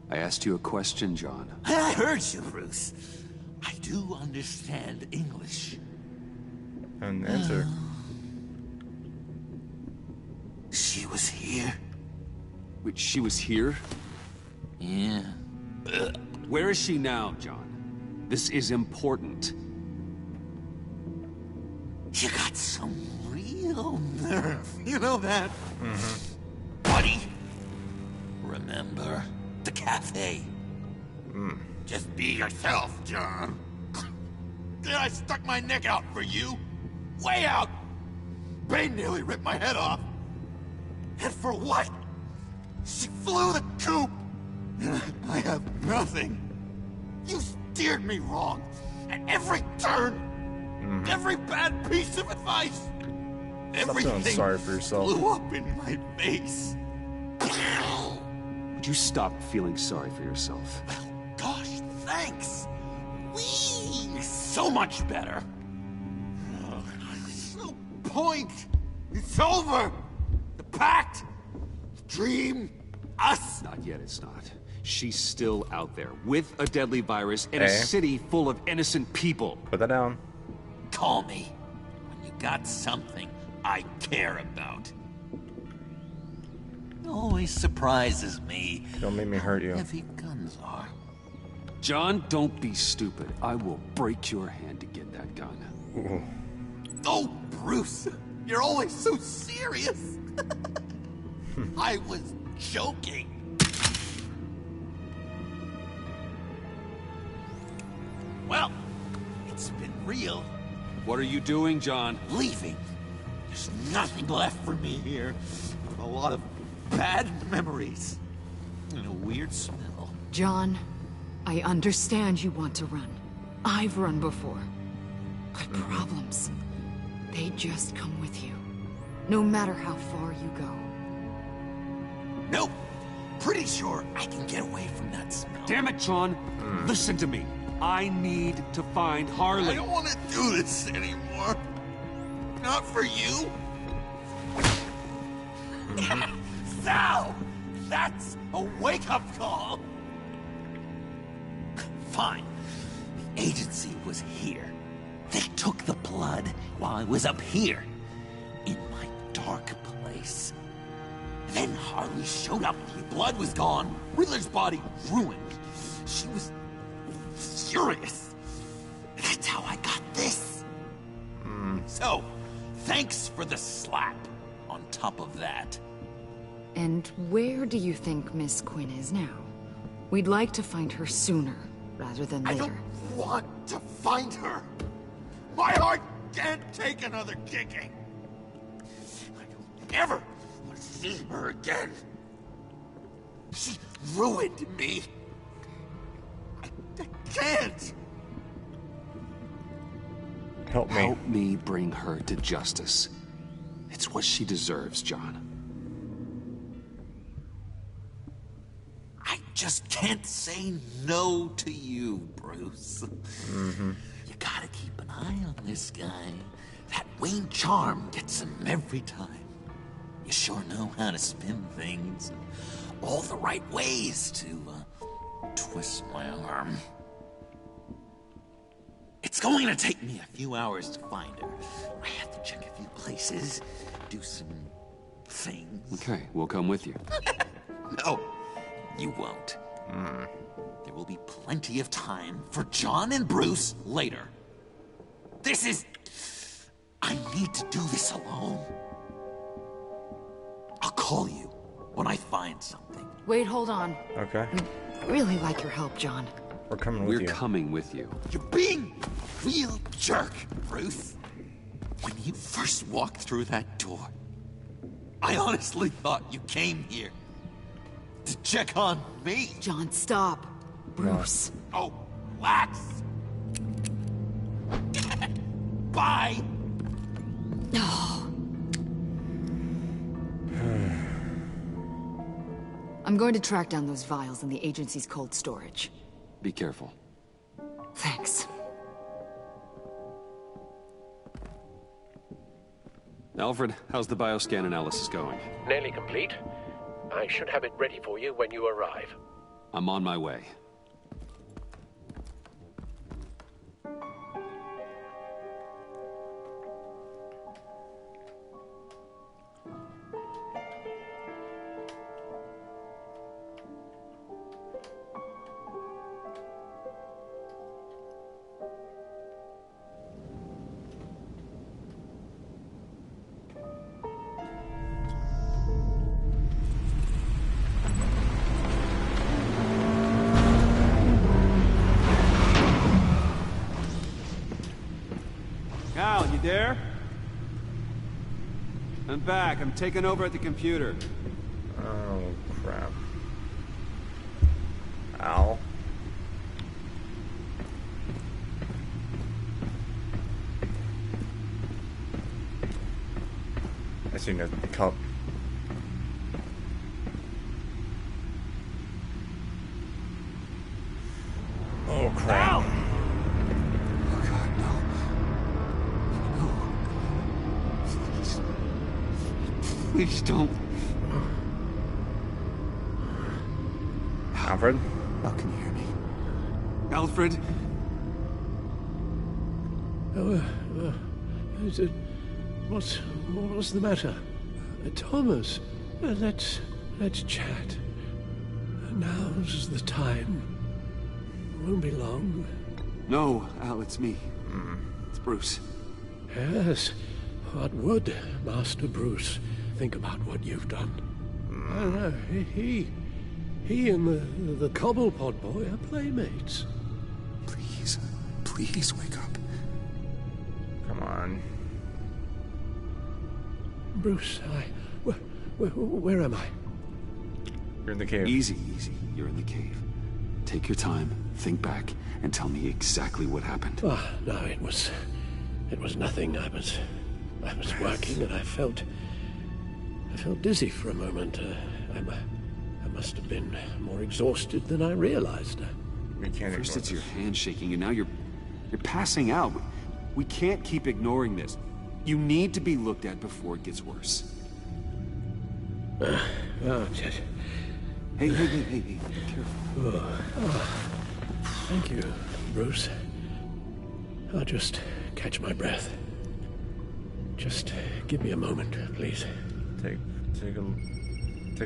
I asked you a question, John. I heard you, Bruce. I do understand English. And answer. She was here? Wait, she was here? Yeah. Where is she now, John? This is important. You got some real nerve. You know that? Buddy? Remember the cafe? Just be yourself, John. I stuck my neck out for you. Way out. Bane nearly ripped my head off. And for what? She flew the coop. And I have nothing. You steered me wrong. At every turn. Every bad piece of advice. Stop feeling sorry for yourself. Blew up in my face. Would you stop feeling sorry for yourself? Well, gosh, thanks. Whee! So much better. There's no point. It's over. The pact. The dream. Us. Not yet, it's not. She's still out there with a deadly virus in a Hey. city full of innocent people. Put that down. Call me when you got something I care about. It always surprises me. Don't make me hurt you. Heavy guns are. John, don't be stupid. I will break your hand to get that gun. Ooh. Oh, Bruce, you're always so serious. I was joking. Well, it's been real. What are you doing, John? Leaving. There's nothing left for me here. A lot of bad memories. And a weird smell. John, I understand you want to run. I've run before. But problems, they just come with you. No matter how far you go. Nope. Pretty sure I can get away from that smell. Damn it, John. Listen to me. I need to find Harley. I don't want to do this anymore. Not for you. Sal! That's a wake-up call. Fine. The agency was here. They took the blood while I was up here. In my dark place. Then Harley showed up. The blood was gone. Riddler's body ruined. She was furious. That's how I got this. So, thanks for the slap on top of that. And where do you think Miss Quinn is now? We'd like to find her sooner, rather than later. I don't want to find her. My heart can't take another kicking. I don't ever want to see her again. She ruined me. I can't. Help me. Help me bring her to justice. It's what she deserves, John. I just can't say no to you, Bruce. You gotta keep an eye on this guy. That Wayne charm gets him every time. You sure know how to spin things. All the right ways to twist my arm. It's going to take me a few hours to find her. I have to check a few places, do some things. Okay, we'll come with you. No, you won't. There will be plenty of time for John and Bruce later. This is... I need to do this alone. I'll call you when I find something. Wait, hold on. Okay. I really like your help, John. We're coming with you. We're coming with you. You're being a real jerk, Bruce. When you first walked through that door, I honestly thought you came here to check on me. John, stop. Bruce. Oh, relax. Bye. No. I'm going to track down those vials in the agency's cold storage. Be careful. Thanks. Alfred, how's the bioscan analysis going? Nearly complete. I should have it ready for you when you arrive. I'm on my way. Al, you there? I'm back. I'm taking over at the computer. Oh, crap. Al. I seen a cup. Oh, crap. Al! Please don't. Alfred? How can you hear me? Alfred? What's the matter? Thomas, let's chat. Now's the time. Won't be long. No, Al, it's me. It's Bruce. Yes. What would Master Bruce think about what you've done? I don't know. He and the Cobblepot boy are playmates. Please wake up. Come on. Bruce, where am I? You're in the cave. Easy. You're in the cave. Take your time, think back, and tell me exactly what happened. Ah, no, it was nothing. I was working and I felt dizzy for a moment. I must have been more exhausted than I realized. First it's your hand shaking, and now you're passing out. We can't keep ignoring this. You need to be looked at before it gets worse. Hey, careful. Thank you, Bruce. I'll just catch my breath. Just give me a moment, please. Take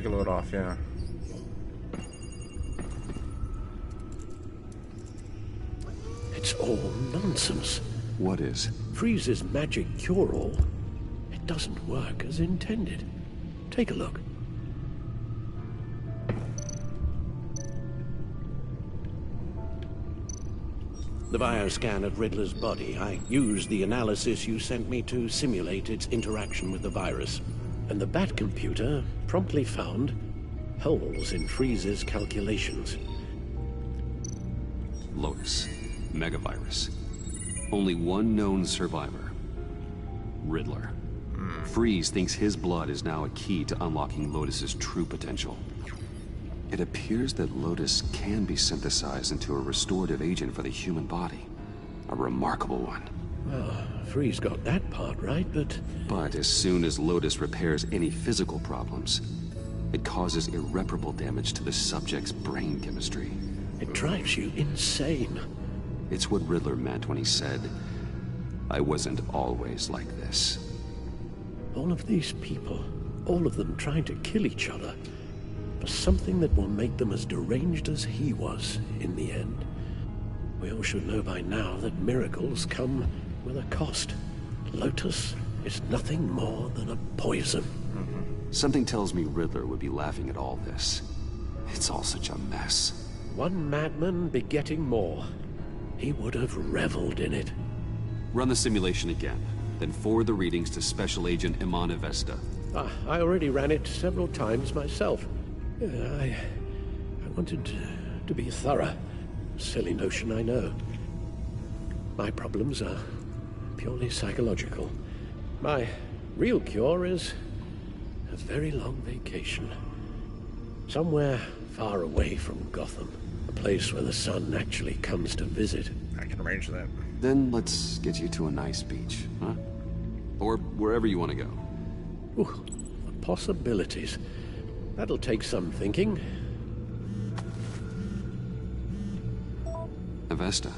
a load off, yeah. It's all nonsense. What is? Freeze's magic cure-all. It doesn't work as intended. Take a look. The bioscan of Riddler's body. I used the analysis you sent me to simulate its interaction with the virus. And the Bat computer promptly found holes in Freeze's calculations. Lotus. Megavirus. Only one known survivor. Riddler. Freeze thinks his blood is now a key to unlocking Lotus's true potential. It appears that Lotus can be synthesized into a restorative agent for the human body. A remarkable one. Well, Freeze got that part right, but... But as soon as Lotus repairs any physical problems, it causes irreparable damage to the subject's brain chemistry. It drives you insane. It's what Riddler meant when he said, "I wasn't always like this." All of these people, all of them trying to kill each other, for something that will make them as deranged as he was in the end. We all should know by now that miracles come with a cost. Lotus is nothing more than a poison. Something tells me Riddler would be laughing at all this. It's all such a mess. One madman begetting more. He would have reveled in it. Run the simulation again, then forward the readings to Special Agent Iman Avesta. I already ran it several times myself. I wanted to be thorough. Silly notion, I know. My problems are purely psychological. My real cure is a very long vacation. Somewhere far away from Gotham. A place where the sun actually comes to visit. I can arrange that. Then let's get you to a nice beach, huh? Or wherever you want to go. Ooh, the possibilities. That'll take some thinking. Avesta.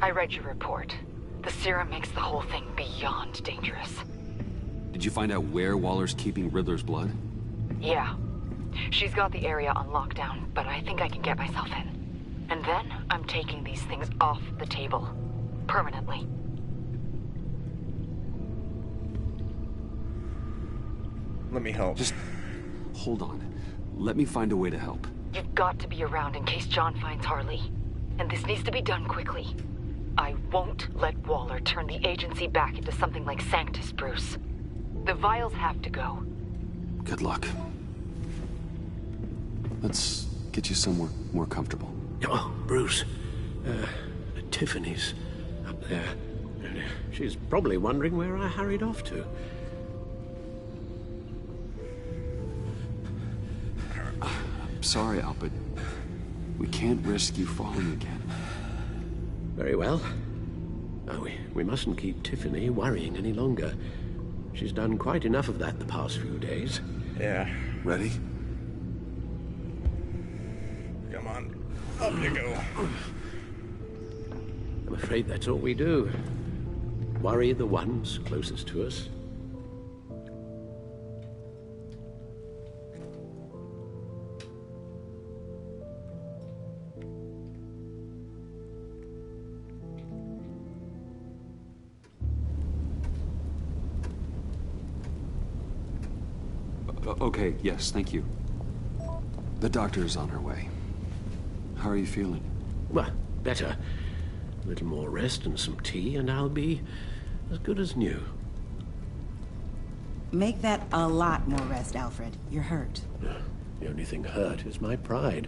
I read your report. The serum makes the whole thing beyond dangerous. Did you find out where Waller's keeping Riddler's blood? Yeah. She's got the area on lockdown, but I think I can get myself in. And then I'm taking these things off the table. Permanently. Let me help. Just hold on. Let me find a way to help. You've got to be around in case John finds Harley. And this needs to be done quickly. I won't let Waller turn the agency back into something like Sanctus, Bruce. The vials have to go. Good luck. Let's get you somewhere more comfortable. Oh, Bruce. Tiffany's up there. She's probably wondering where I hurried off to. I'm sorry, Al, but we can't risk you falling again. Very well. Oh, we mustn't keep Tiffany worrying any longer. She's done quite enough of that the past few days. Yeah. Ready? Come on. Up you go. I'm afraid that's all we do. Worry the ones closest to us. Okay, yes, thank you. The doctor is on her way. How are you feeling? Well, better. A little more rest and some tea, and I'll be as good as new. Make that a lot more rest, Alfred. You're hurt. The only thing hurt is my pride.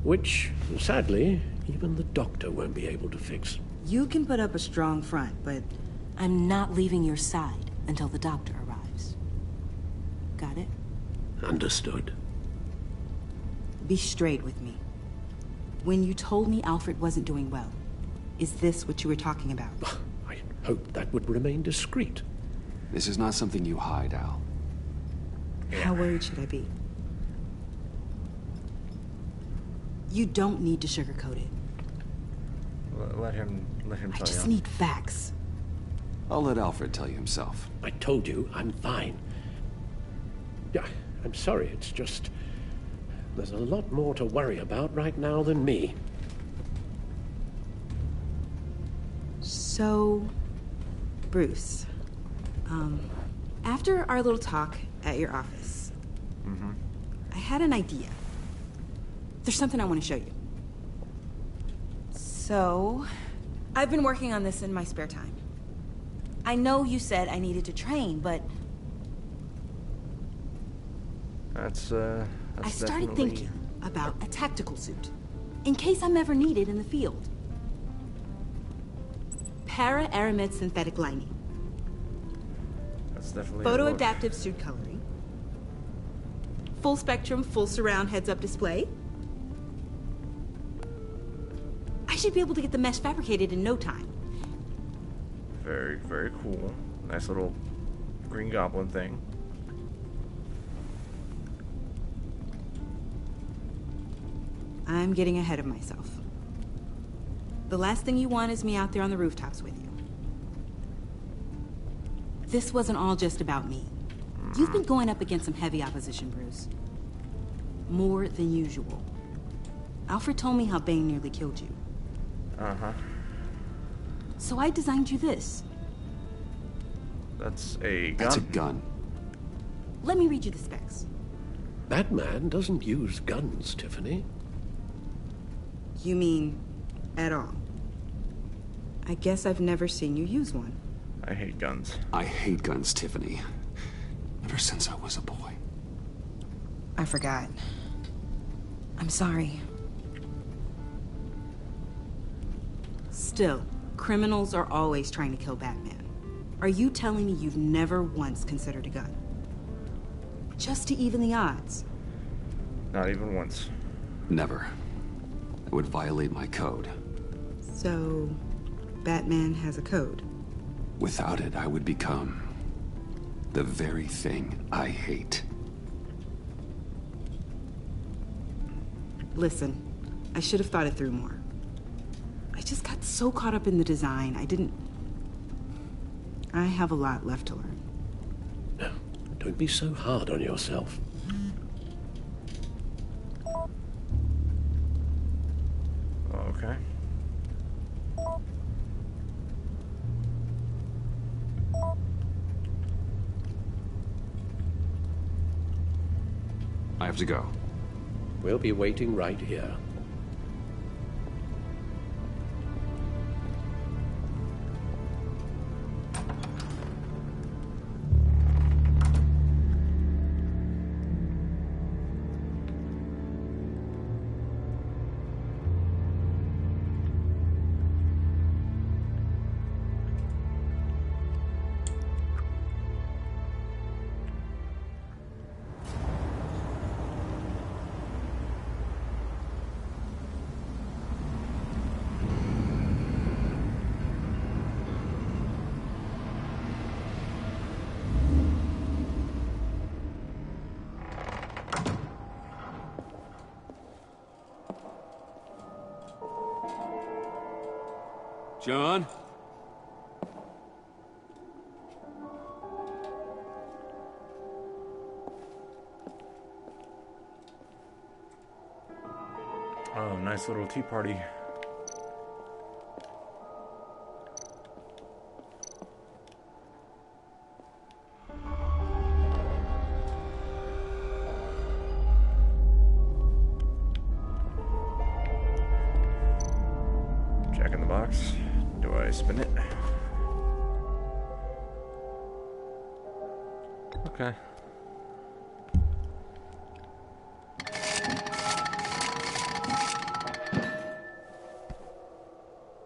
Which, sadly, even the doctor won't be able to fix. You can put up a strong front, but I'm not leaving your side until the doctor arrives. Got it? Understood. Be straight with me. When you told me Alfred wasn't doing well, is this what you were talking about? I hoped that would remain discreet. This is not something you hide, Al. How worried should I be? You don't need to sugarcoat it. Let him tell you. I just need facts. I'll let Alfred tell you himself. I told you I'm fine. Yeah, I'm sorry, it's just... There's a lot more to worry about right now than me. So, Bruce, after our little talk at your office, I had an idea. There's something I want to show you. So, I've been working on this in my spare time. I know you said I needed to train, but... That's I started definitely... thinking about a tactical suit, in case I'm ever needed in the field. Para-aramid synthetic lining. definitely Photo adaptive suit coloring. Full spectrum, full surround heads-up display. I should be able to get the mesh fabricated in no time. Very, very cool. Nice little Green Goblin thing. I'm getting ahead of myself. The last thing you want is me out there on the rooftops with you. This wasn't all just about me. You've been going up against some heavy opposition, Bruce. More than usual. Alfred told me how Bane nearly killed you. Uh-huh. So I designed you this. That's a gun. That's a gun. Let me read you the specs. Batman doesn't use guns, Tiffany. You mean at all? I guess I've never seen you use one. I hate guns. I hate guns, Tiffany. Ever since I was a boy. I forgot. I'm sorry. Still, criminals are always trying to kill Batman. Are you telling me you've never once considered a gun? Just to even the odds? Not even once. Never. It would violate my code. So, Batman has a code? Without it, I would become the very thing I hate. Listen, I should have thought it through more. I just got so caught up in the design, I have a lot left to learn. No, don't be so hard on yourself. Okay. I have to go. We'll be waiting right here. John? Oh, nice little tea party. Jack in the box. Do I spin it? Okay.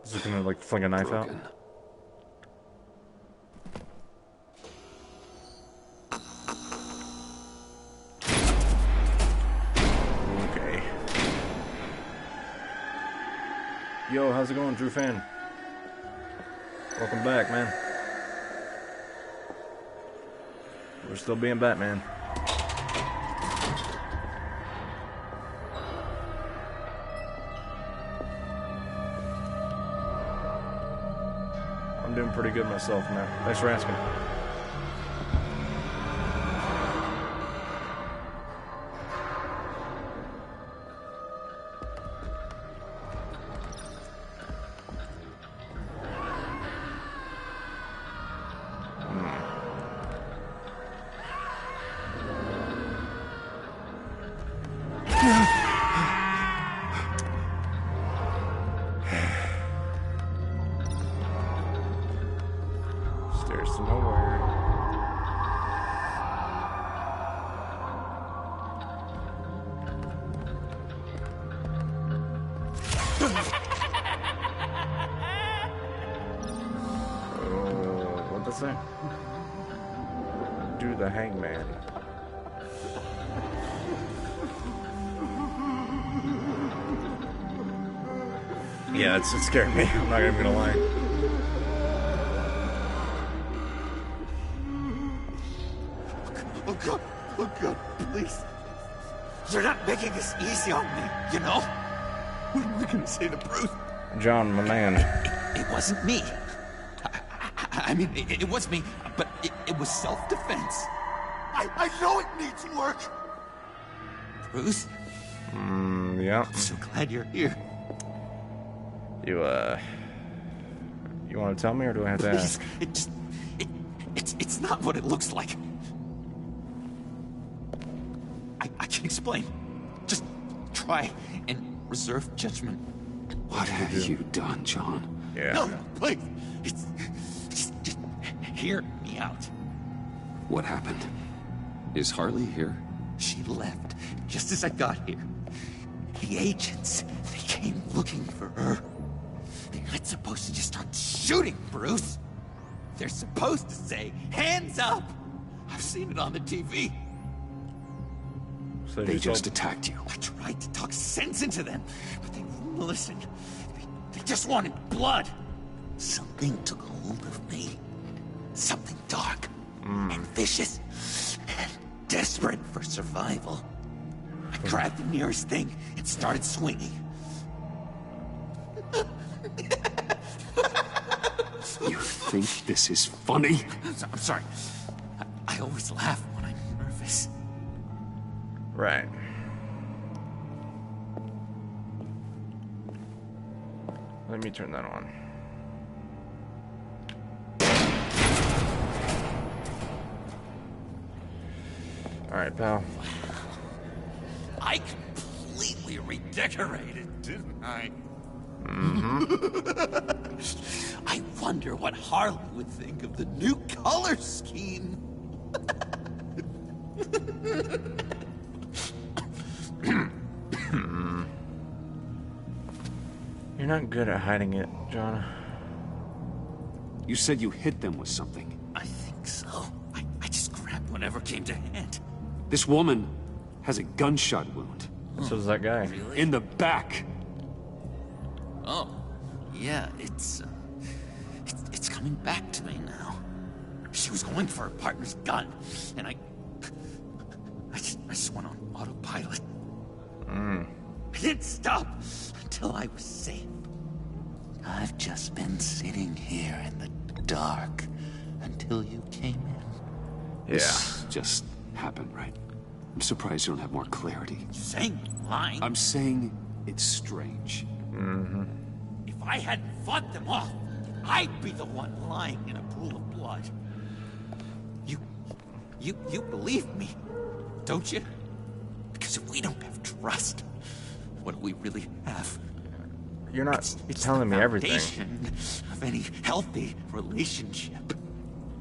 Is it gonna like fling a knife out? Okay. Yo, how's it going, Drew Fan? Welcome back, man. We're still being Batman. I'm doing pretty good myself, man. Thanks for asking. Stairs to nowhere. Oh, what'd that say? do the hangman. Yeah, it scared me. I'm not even gonna lie. Oh God, please. You're not making this easy on me, you know? What am I gonna say to Bruce? John, my man. It wasn't me. I mean, it was me, but it was self-defense. I know it needs work. Bruce? Yeah. I'm so glad you're here. You want to tell me, or do I have to ask? It's not what it looks like. I can explain. Just try and reserve judgment. What have you done, John? Yeah. No, please. Just hear me out. What happened? Is Harley here? She left just as I got here. The agents, they came looking for her. They're not supposed to just start shooting, Bruce. They're supposed to say, hands up! I've seen it on the TV. So they just attacked you. I tried to talk sense into them, but they wouldn't listen. They just wanted blood. Something took hold of me. Something dark and vicious and desperate for survival. I grabbed the nearest thing and started swinging. You think this is funny? I'm sorry. I always laugh when I'm nervous. Right. Let me turn that on. Alright, pal. I completely redecorated, didn't I? I wonder what Harley would think of the new color scheme. You're not good at hiding it, John. You said you hit them with something. I think so. I just grabbed whatever came to hand. This woman has a gunshot wound. So does that guy. Really? In the back. Oh, yeah, it's coming back to me now. She was going for her partner's gun, and I just went on autopilot. I didn't stop until I was safe. I've just been sitting here in the dark until you came in. This just happened, right? I'm surprised you don't have more clarity. Saying lying? I'm saying it's strange. If I hadn't fought them off, I'd be the one lying in a pool of blood. You believe me, don't you? Because if we don't have trust, what do we really have? You're not telling me everything. Of any healthy relationship.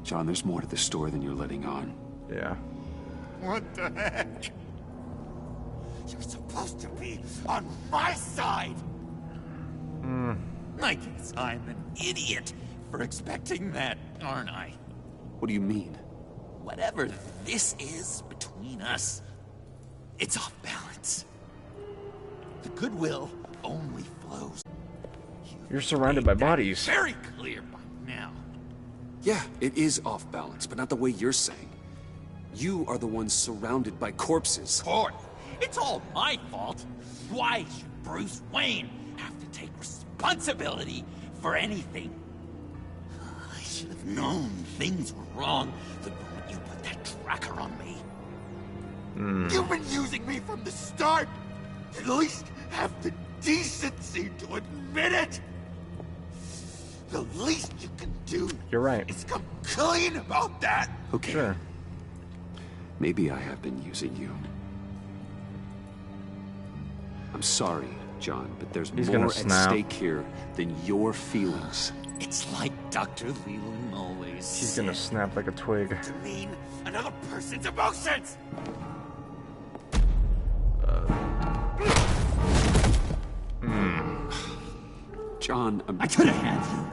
John, there's more to the story than you're letting on. Yeah. What the heck? You're supposed to be on my side. I guess I'm an idiot for expecting that, aren't I? What do you mean? Whatever this is between us, it's off balance. The goodwill only flows. You're surrounded by bodies. Very clear by now. Yeah, it is off balance, but not the way you're saying. You are the ones surrounded by corpses. Court, it's all my fault. Why should Bruce Wayne have to take responsibility for anything? I should have known things were wrong the moment you put that tracker on me. You've been using me from the start. At least have the decency to admit it. The least you can do You're right. is come clean about that. Okay. Sure. Maybe I have been using you. I'm sorry, John, but there's He's more gonna at snap. stake here than your feelings. It's like Dr. Leland always She's gonna snap like a twig. to mean another person's emotions. John, I could have had you,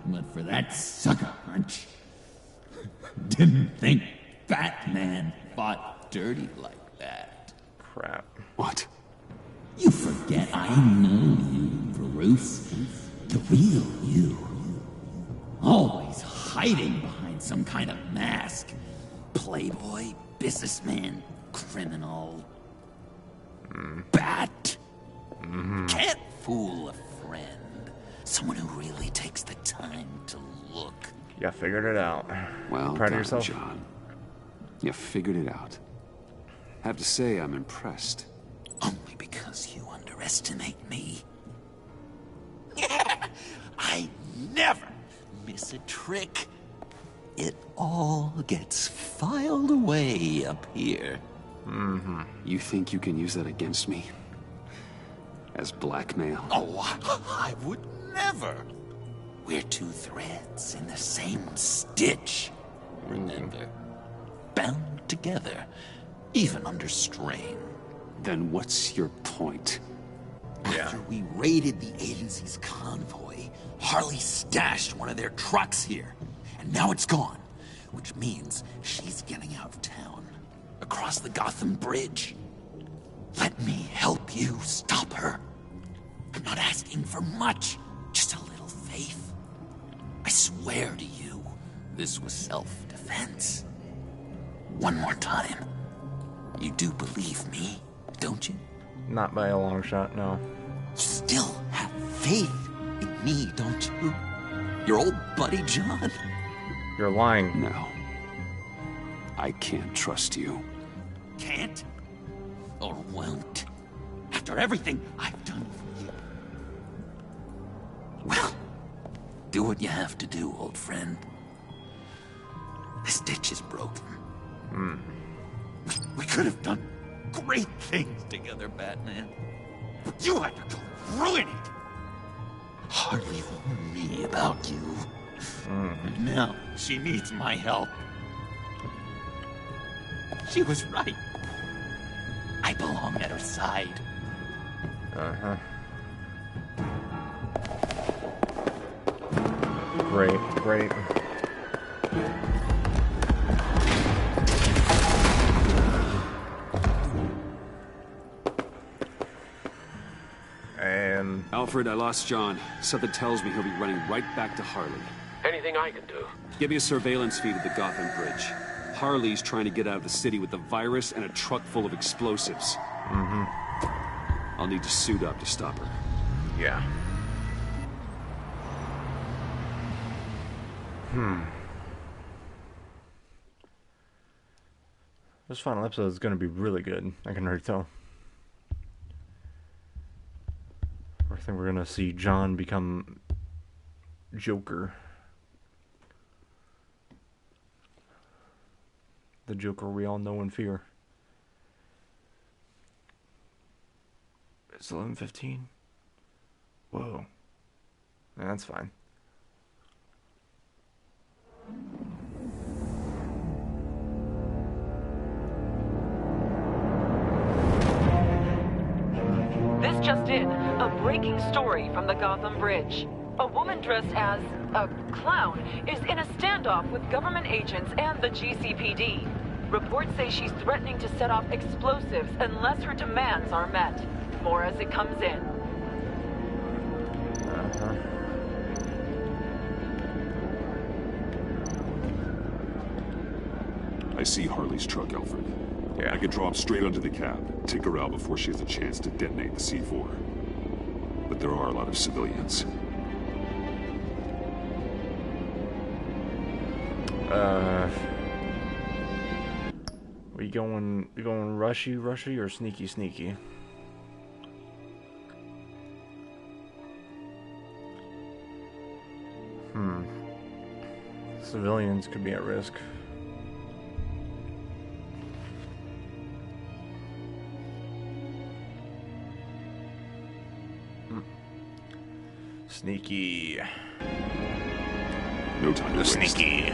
but for that sucker punch. Didn't think Batman fought dirty like that. Crap. What? You forget I know you, Bruce. The real you. Always hiding behind some kind of mask. Playboy, businessman, criminal. Bat. Can't fool a friend. Someone who really takes the time to look. Yeah, figured it out. Well proud of done, yourself, John. You figured it out. Have to say, I'm impressed. Only because you underestimate me. I never miss a trick. It all gets filed away up here. You think you can use that against me? As blackmail? Oh, I would never. We're two threads in the same stitch. Remember? Bound together, even under strain. Then what's your point? After we raided the agency's convoy, Harley stashed one of their trucks here. And now it's gone, which means she's getting out of town. Across the Gotham Bridge. Let me help you stop her. I'm not asking for much, just a little faith. I swear to you, this was self-defense. One more time. You do believe me, don't you? Not by a long shot, no. You still have faith in me, don't you? Your old buddy, John? You're lying. No. I can't trust you. Can't? Or won't? After everything I've done for you. Well, do what you have to do, old friend. This ditch is broken. We could have done great things together, Batman. But you had to go ruin it. Hardly warned me about you. And now she needs my help. She was right. I belong at her side. Great. And Alfred, I lost John. Something tells me he'll be running right back to Harley. Anything I can do? Give me a surveillance feed of the Gotham Bridge. Harley's trying to get out of the city with the virus and a truck full of explosives. I'll need to suit up to stop her. yeah. This final episode is going to be really good. I can already tell. I think we're going to see John become Joker. The Joker we all know and fear. It's 11:15. Whoa. That's fine. This just in, a breaking story from the Gotham Bridge. A woman dressed as a clown is in a standoff with government agents and the GCPD. Reports say she's threatening to set off explosives unless her demands are met. More as it comes in. I see Harley's truck, Alfred. Yeah. I can drop straight onto the cab, take her out before she has a chance to detonate the C4. But there are a lot of civilians. We going rushy or sneaky? Civilians could be at risk. Sneaky. No time to waste. Sneaky.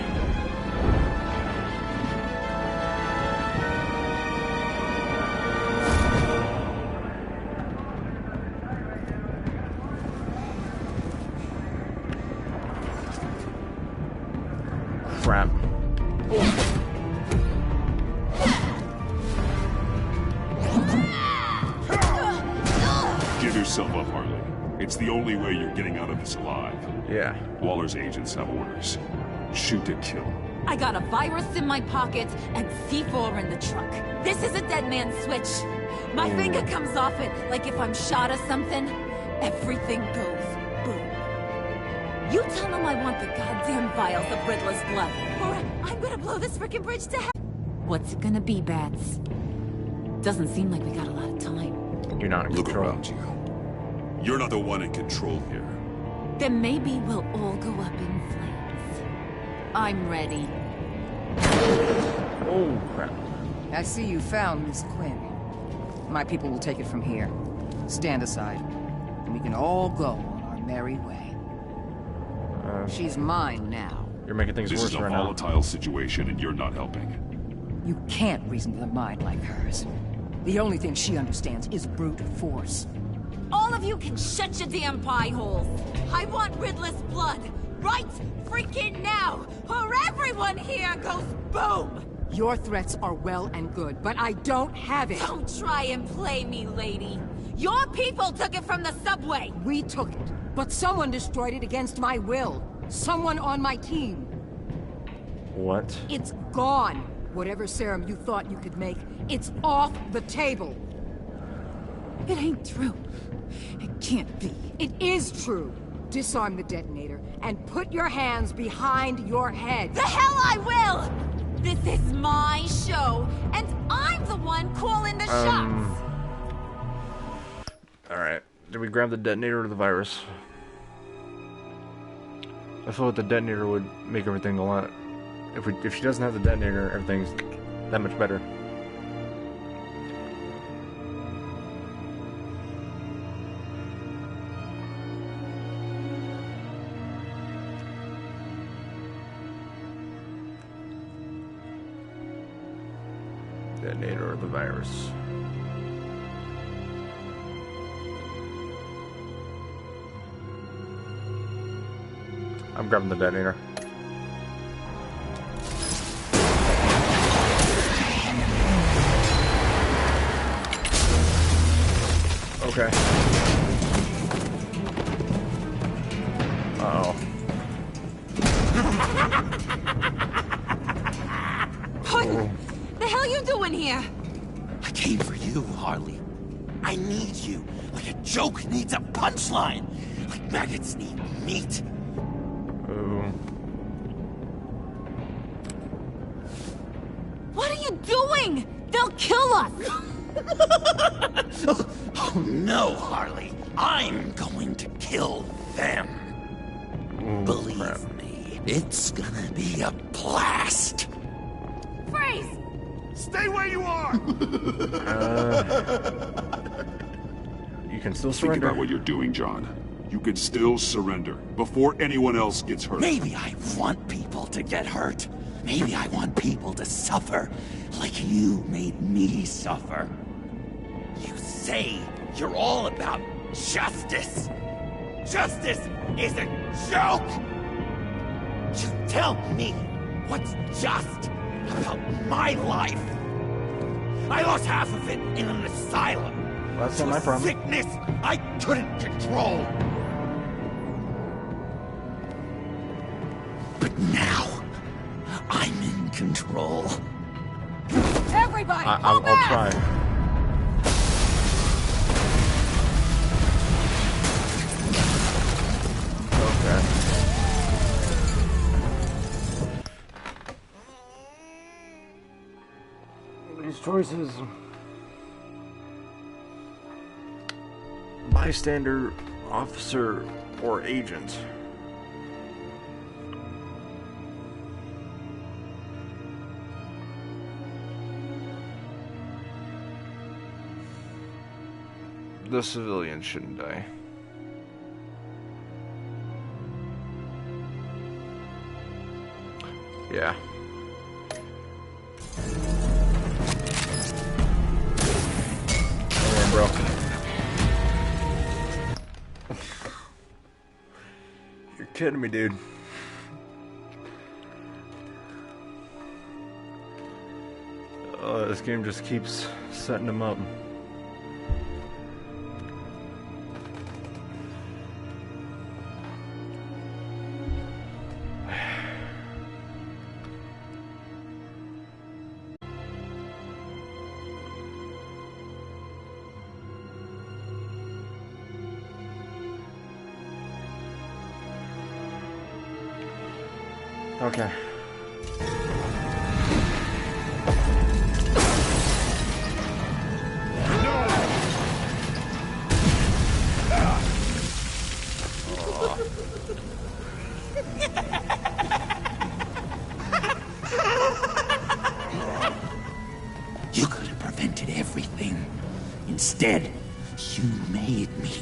Crap. give yourself up, Harley. It's the only way you're getting out of this alive. Yeah. Waller's agents have orders. Shoot to kill. I got a virus in my pocket and C4 in the truck. This is a dead man's switch. My finger comes off it like if I'm shot or something. Everything goes boom. You tell him I want the goddamn vials of Riddler's blood, or I'm gonna blow this frickin' bridge to hell. What's it gonna be, Bats? Doesn't seem like we got a lot of time. You're not in Look control. around you. You're not the one in control here. Then maybe we'll all go up in flames. I'm ready. Oh, crap. I see you found Miss Quinn. My people will take it from here. Stand aside, and we can all go on our merry way. She's mine now. You're making things This worse is a right now. volatile situation, and you're not helping. You can't reason with a mind like hers. The only thing she understands is brute force. All of you can shut your damn pie holes. I want Riddler's blood, right freaking now, or everyone here goes boom! Your threats are well and good, but I don't have it. Don't try and play me, lady. Your people took it from the subway. We took it, but someone destroyed it against my will. Someone on my team. What? It's gone. Whatever serum you thought you could make, it's off the table. It ain't true. It can't be. It is true. Disarm the detonator and put your hands behind your head. The hell I will! This is my show, and I'm the one calling the shots. Alright. Did we grab the detonator or the virus? I thought the detonator would make everything a lot... If she doesn't have the detonator, everything's that much better. Detonator or the virus. I'm grabbing the detonator. Okay. Uh-oh. What the hell you doing here? I came for you, Harley. I need you, like a joke needs a punchline, like maggots need meat. Ooh. What are you doing? They'll kill us! Oh no, Harley. I'm going to kill them. Believe me, it's gonna be a blast. Freeze! Stay where you are! You can still Think surrender. about what you're doing, John. You can still surrender before anyone else gets hurt. Maybe I want people to get hurt. Maybe I want people to suffer like you made me suffer. You say you're all about justice. Justice is a joke! You tell me what's just about my life. I lost half of it in an asylum. Well, that's not to my a problem. sickness I couldn't control. But now, I'm in control. Everybody, I'll try. Okay. These choices. Bystander, officer, or agent. The civilians shouldn't die. Yeah. Come on, bro. You're kidding me, dude. This game just keeps setting them up. Okay. You could have prevented everything. Instead, you made me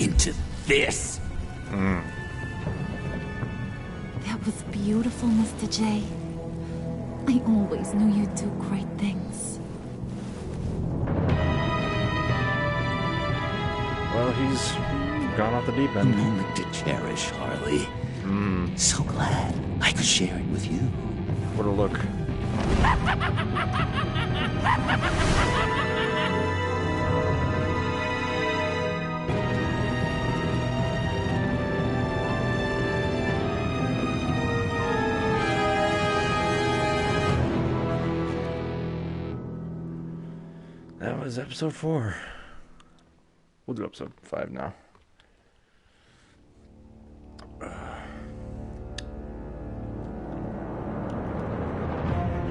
into this. That was beautiful, Mr. J. I always knew you'd do great things. Well, he's gone off the deep end. A moment to cherish, Harley. So glad I could share it with you. What a look. That was episode 4. We'll do episode 5 now.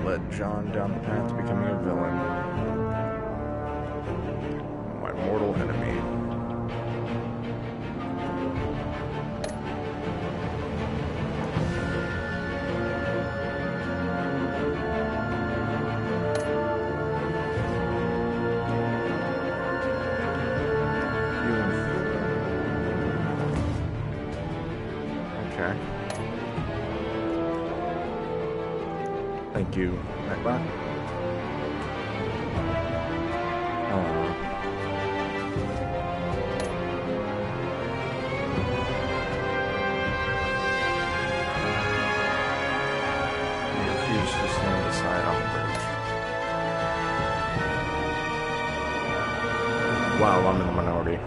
Led John down the path to becoming a villain. My mortal enemy. Okay. Thank you, Nightbot. He refused to stand aside on the bridge. Wow, I'm in the minority.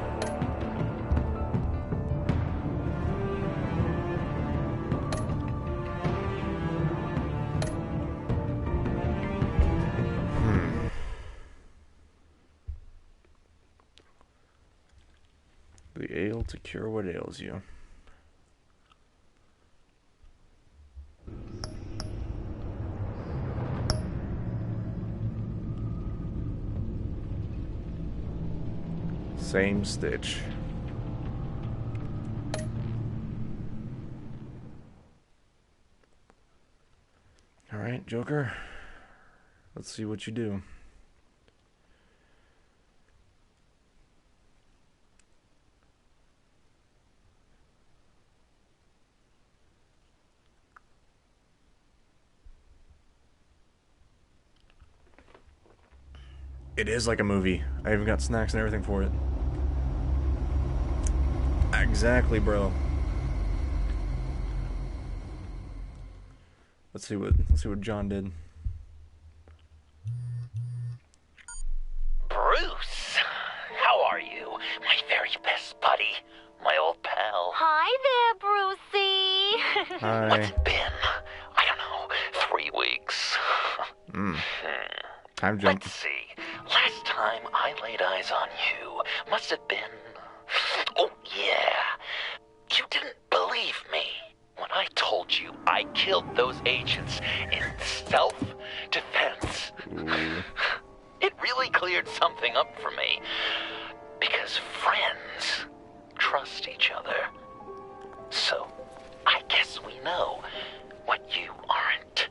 The ale to cure what ails you. Same stitch. All right, Joker. Let's see what you do. It is like a movie. I even got snacks and everything for it. Exactly, bro. Let's see what John did. Bruce, how are you? My very best buddy, my old pal. Hi there, Brucey. Hi. What's it been? I don't know, 3 weeks. Time jump. Let's see. Last time I laid eyes on you must have been... Oh, yeah. You didn't believe me when I told you I killed those agents in self-defense. It really cleared something up for me. Because friends trust each other. So, I guess we know what you aren't.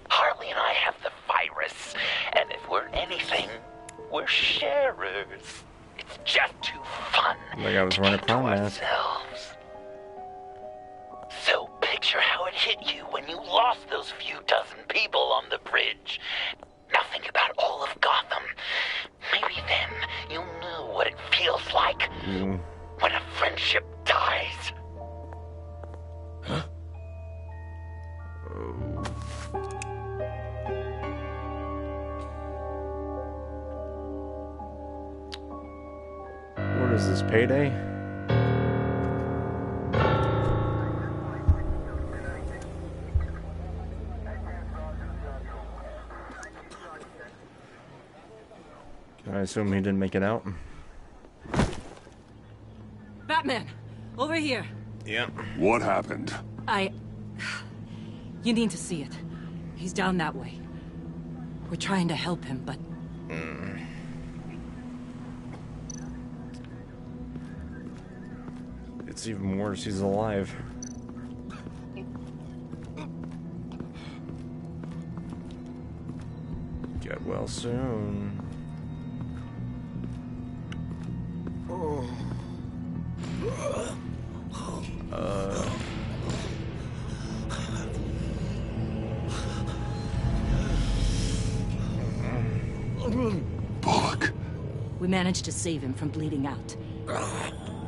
Harley and I have the virus, and if we're anything, we're sharers. It's just too fun Like I was to wearing a keep to clown mask. ourselves. So picture how it hit you when you lost those few dozen people on the bridge. Now think about all of Gotham. Maybe then you'll know what it feels like when a friendship dies. Huh? What is this, payday? Can I assume he didn't make it out? Batman, over here. Yeah. What happened? You need to see it. He's down that way. We're trying to help him, but... It's even worse, he's alive. Get well soon. Bullock. We managed to save him from bleeding out.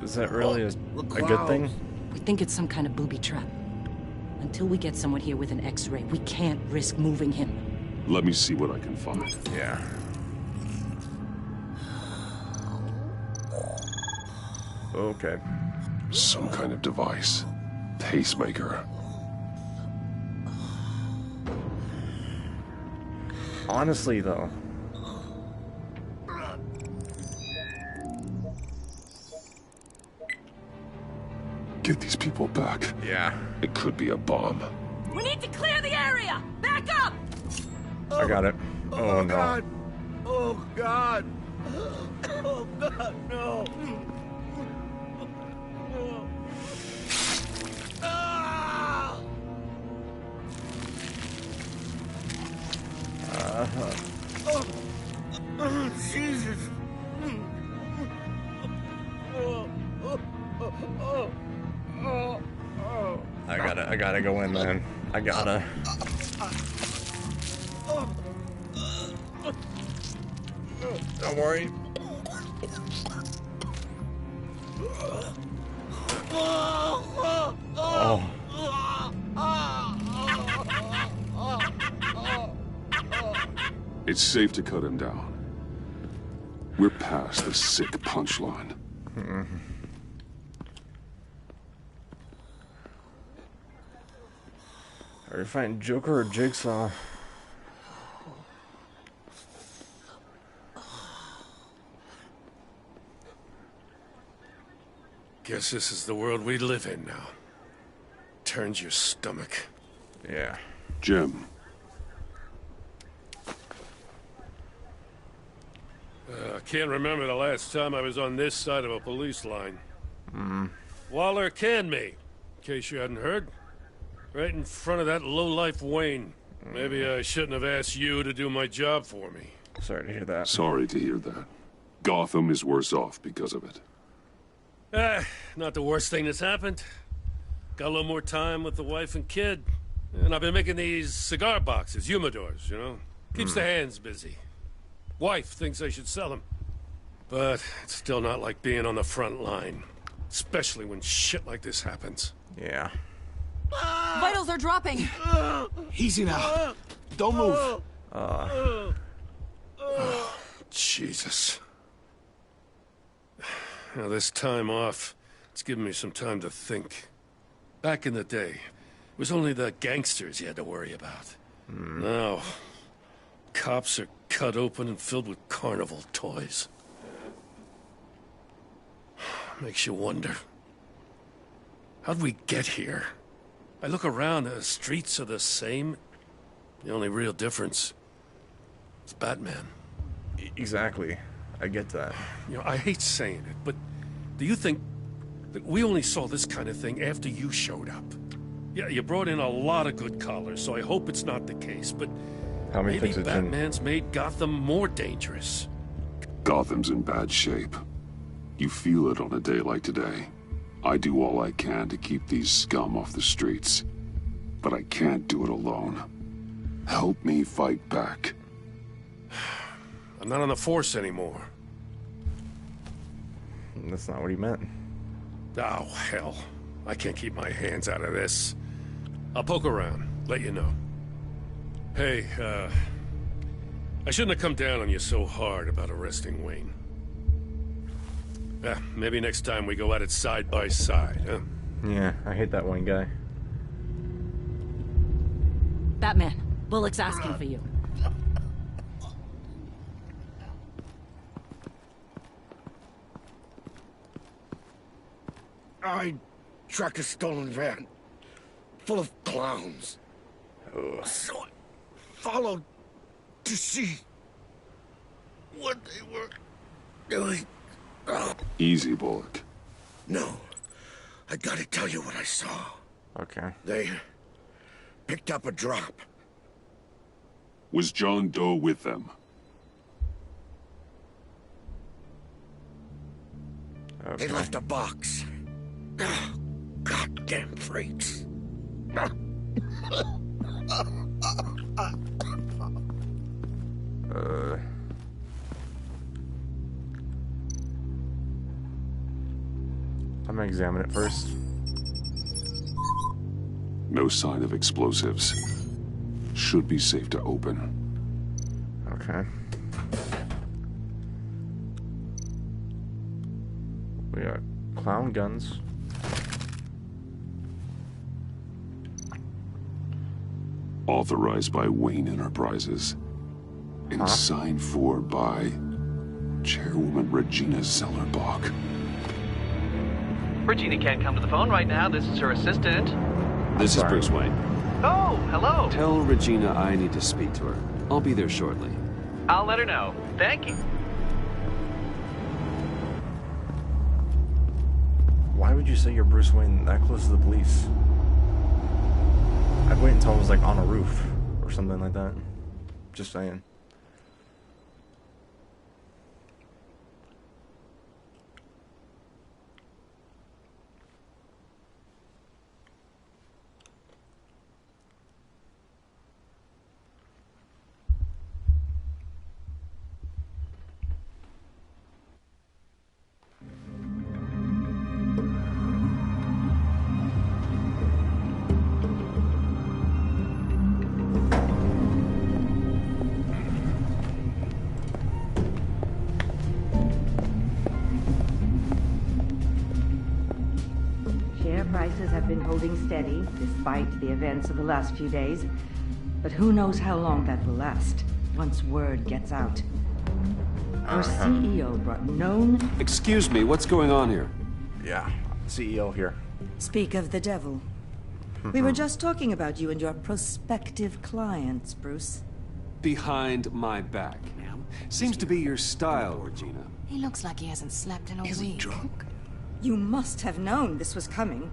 Is that really a good thing? We think it's some kind of booby trap. Until we get someone here with an X-ray, we can't risk moving him. Let me see what I can find. Yeah. Okay. Some kind of device. Pacemaker. Honestly, though. Get these people back. Yeah. It could be a bomb. We need to clear the area! Back up! I got it. Oh, no. God. Oh, God. Oh, God, no. Ah! Oh, Jesus. I gotta go in, man. I gotta. Don't worry. Oh. It's safe to cut him down. We're past the sick punchline. Are you fighting Joker or Jigsaw? Guess this is the world we live in now. Turns your stomach. Yeah. Jim. I can't remember the last time I was on this side of a police line. Waller canned me, in case you hadn't heard. Right in front of that lowlife Wayne. Maybe I shouldn't have asked you to do my job for me. Sorry to hear that. Sorry to hear that. Gotham is worse off because of it. Not the worst thing that's happened. Got a little more time with the wife and kid. And I've been making these cigar boxes, humidors, you know? Keeps the hands busy. Wife thinks I should sell them. But it's still not like being on the front line. Especially when shit like this happens. Yeah. Vitals are dropping. Easy now. Don't move. Jesus. Now, this time off, it's given me some time to think. Back in the day, it was only the gangsters you had to worry about. Now, cops are cut open and filled with carnival toys. Makes you wonder. How'd we get here? I look around, the streets are the same. The only real difference is Batman. Exactly. I get that. You know, I hate saying it, but do you think that we only saw this kind of thing after you showed up? Yeah, you brought in a lot of good callers, so I hope it's not the case, but How many maybe things Batman's made Gotham more dangerous. Gotham's in bad shape. You feel it on a day like today. I do all I can to keep these scum off the streets. But I can't do it alone. Help me fight back. I'm not on the force anymore. That's not what he meant. Oh, hell. I can't keep my hands out of this. I'll poke around, let you know. Hey, I shouldn't have come down on you so hard about arresting Wayne. Maybe next time we go at it side by side, huh? Yeah, I hate that one guy. Batman, Bullock's asking for you. I tracked a stolen van. Full of clowns. So I followed to see what they were doing. Easy, Bullock. No. I gotta tell you what I saw. Okay. They picked up a drop. Was John Doe with them? They left a box. Oh, goddamn freaks. I'm gonna examine it first. No sign of explosives. Should be safe to open. Okay. We got clown guns. Authorized by Wayne Enterprises. And signed for by Chairwoman Regina Zellerbach. Regina can't come to the phone right now. This is her assistant. This is Bruce Wayne. Oh, hello. Tell Regina I need to speak to her. I'll be there shortly. I'll let her know. Thank you. Why would you say you're Bruce Wayne that close to the police? I'd wait until I was like on a roof or something like that. Just saying. Prices have been holding steady despite the events of the last few days. But who knows how long that will last once word gets out. Our CEO brought known... Excuse me, what's going on here? Yeah, CEO here. Speak of the devil. We were just talking about you and your prospective clients, Bruce. Behind my back. Seems to be your style, Regina. He looks like he hasn't slept in a week. Is he drunk? You must have known this was coming.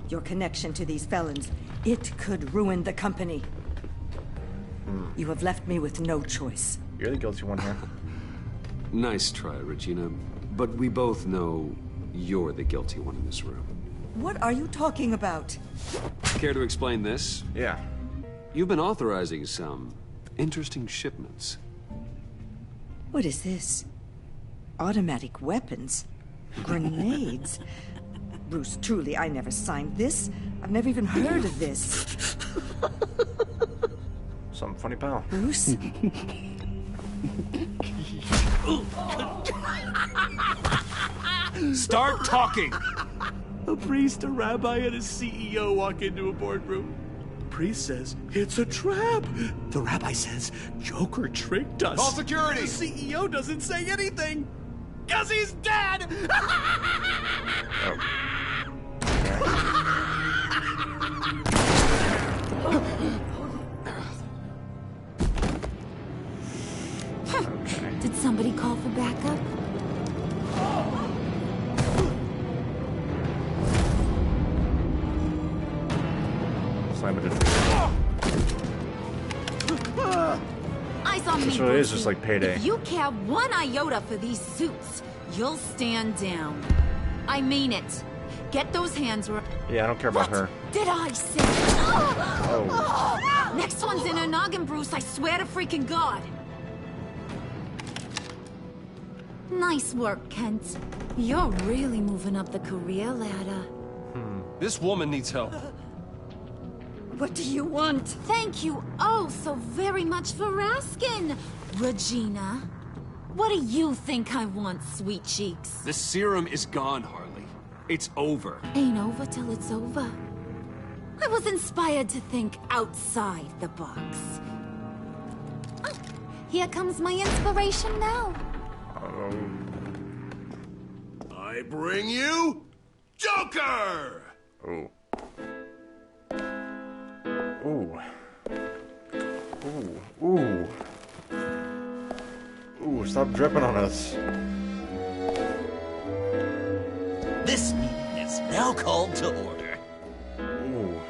Your connection to these felons, it could ruin the company. You have left me with no choice. You're the guilty one here. Nice try, Regina. But we both know you're the guilty one in this room. What are you talking about? Care to explain this? Yeah. You've been authorizing some interesting shipments. What is this? Automatic weapons? Grenades? Bruce, truly, I never signed this. I've never even heard of this. Something funny, pal. Bruce? Start talking! A priest, a rabbi, and a CEO walk into a boardroom. The priest says, it's a trap. The rabbi says, Joker tricked us. Call security! The CEO doesn't say anything. Because he's dead! Did somebody call for backup? Slam it in. Eyes on me, This really is Brucey. just like Payday. If you care one iota for these suits, you'll stand down. I mean it. Get those hands where... Yeah, I don't care about her. Did I say? Next one's in her noggin, Bruce. I swear to freaking God. Nice work, Kent. You're really moving up the career ladder. This woman needs help. What do you want? Thank you oh so very much for asking, Regina. What do you think I want, sweet cheeks? The serum is gone, Harley. It's over. Ain't over till it's over. I was inspired to think outside the box. Oh, here comes my inspiration now. I bring you Joker! Oh. Ooh. stop dripping on us. This meeting is now called to order. Ooh.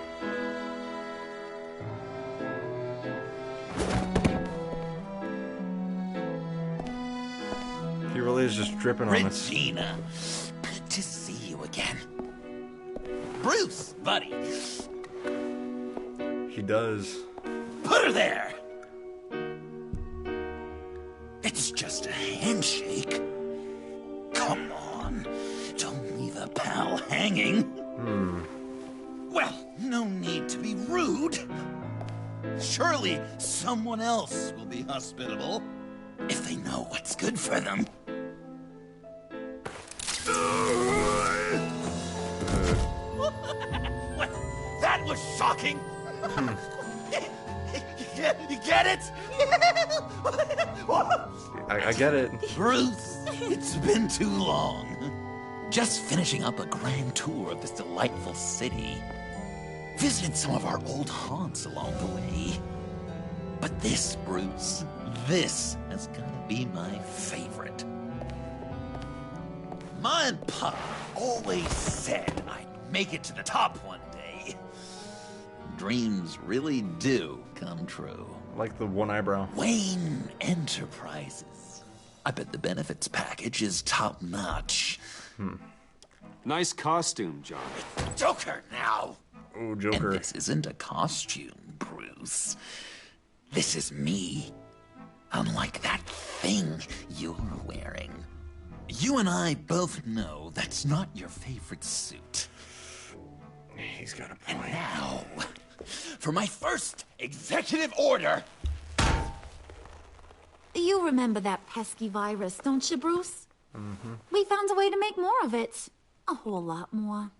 He really is just dripping on us. Regina, good to see you again. Bruce, buddy. He does. Put her there! It's just a handshake. Come on. Don't leave a pal hanging. Well, no need to be rude. Surely someone else will be hospitable if they know what's good for them. What? That was shocking. You get it? I get it. Bruce, it's been too long. Just finishing up a grand tour of this delightful city. Visited some of our old haunts along the way. But this, Bruce, this has got to be my favorite. Ma and Pa always said I'd make it to the top one day. Dreams really do come true. Like the one eyebrow. Wayne Enterprises. I bet the benefits package is top-notch. Nice costume, John. Joker now! Oh, Joker. And this isn't a costume, Bruce. This is me. Unlike that thing you're wearing. You and I both know that's not your favorite suit. He's got a point. And now, for my first executive order. You remember that pesky virus, don't you, Bruce? Mm-hmm. We found a way to make more of it. A whole lot more.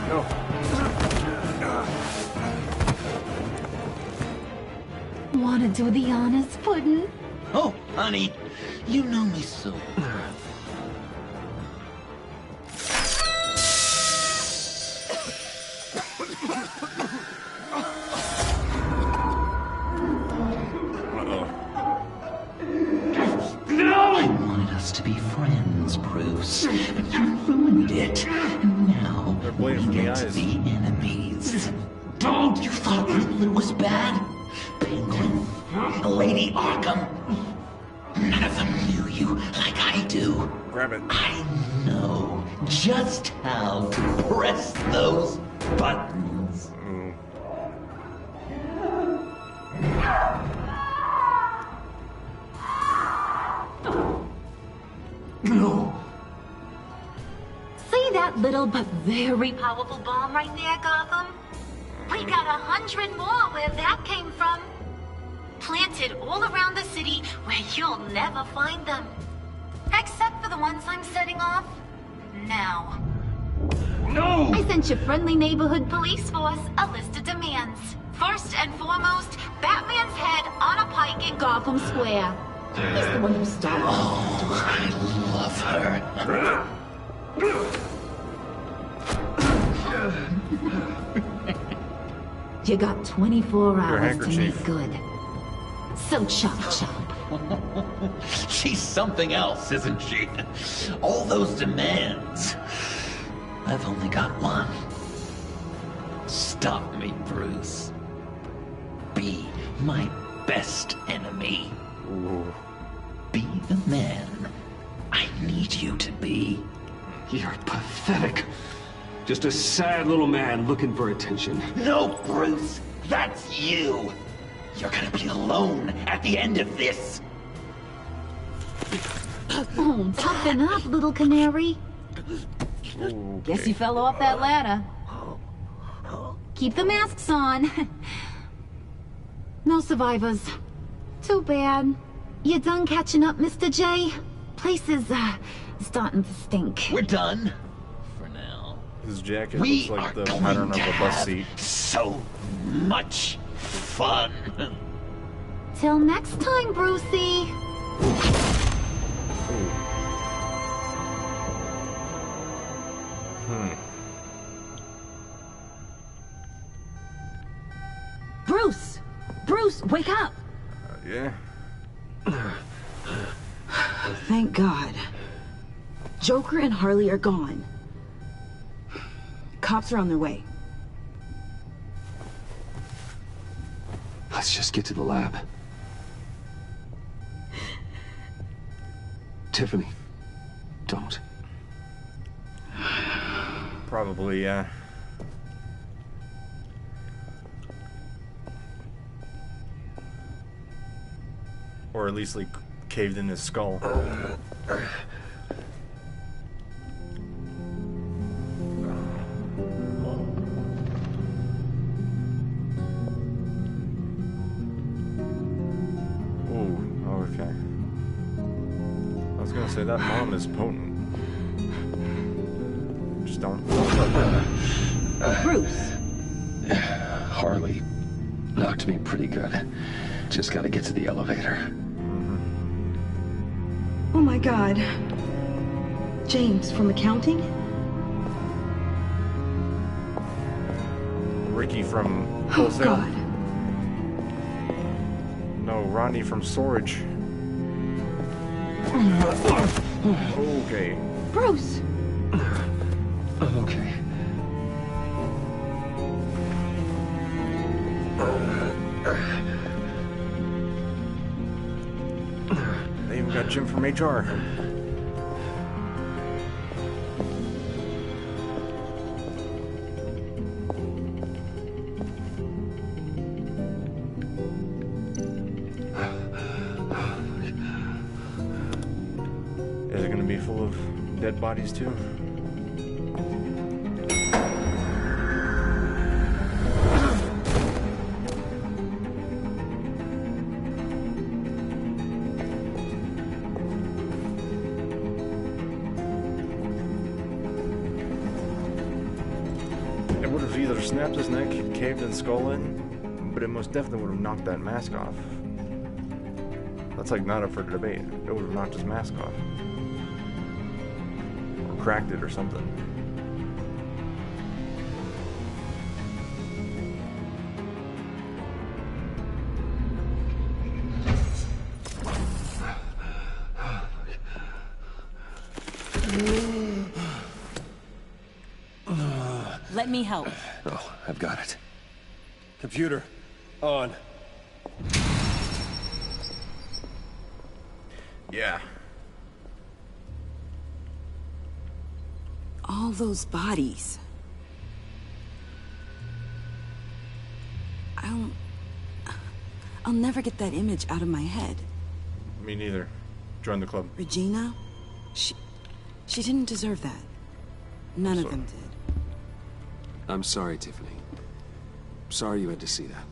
No. Wanna do the honors, Puddin'? Oh, honey, you know me so well. I wanted us to be friends, Bruce, but you ruined it. And now we get to be enemies. Don't you thought Riddler was bad? Penguin, Lady Arkham. None of them knew you like I do. Grab it. I know just how to press those buttons. No. See that little but very powerful bomb right there, Gotham? We got 100 more where that came from. Planted all around the city where you'll never find them. Except for the ones I'm setting off now. No! I sent your friendly neighborhood police force a list of demands. First and foremost, Batman's head on a pike in Gotham Square. He's the one who started. Oh, I love her. You got 24 hours to handkerchief. make good. So chop chop. She's something else, isn't she? All those demands. I've only got one. Stop me, Bruce. Be my best enemy. Ooh. Be the man I need you to be. You're pathetic. Just a sad little man looking for attention. No, Bruce, that's you. You're gonna be alone at the end of this. Oh, toughen up, little canary. Guess you fell off that ladder. Keep the masks on. No survivors. Too bad. You done catching up, Mr. J? Place is, starting to stink. We're done. For now. His jacket We looks like are the going pattern of to a bus have seat. so much fun. Till next time, Brucey. Bruce! Bruce, wake up! Yeah? Thank God. Joker and Harley are gone. Cops are on their way. Let's just get to the lab. Tiffany, don't. Probably, yeah. Or at least, like, caved in his skull. Say that mom is potent. Just don't. Bruce. Harley knocked me pretty good. Just gotta get to the elevator. Oh my God. James from accounting? Ricky from Oh wholesale. God. No, Ronnie from storage. Okay. Bruce! Okay. They even got Jim from HR. Is it gonna be full of dead bodies too? It would have either snapped his neck, caved his skull in, but it most definitely would have knocked that mask off. That's like not up for debate. It would have knocked his mask off. Or cracked it or something. Let me help. Oh, I've got it. Computer, on. Yeah. All those bodies. I'll never get that image out of my head. Me neither. Join the club. Regina? She didn't deserve that. None of them did. I'm sorry, Tiffany. Sorry you had to see that.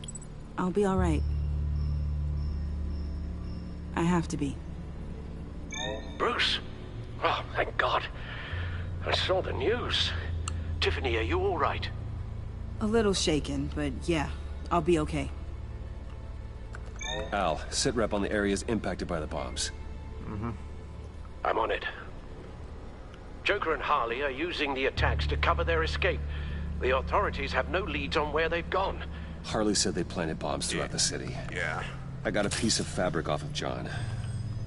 I'll be all right. I have to be. Bruce? Oh, thank God. I saw the news. Tiffany, are you all right? A little shaken, but yeah, I'll be okay. Al, sit rep on the areas impacted by the bombs. Mm-hmm. I'm on it. Joker and Harley are using the attacks to cover their escape. The authorities have no leads on where they've gone. Harley said they planted bombs throughout the city. Yeah. I got a piece of fabric off of John.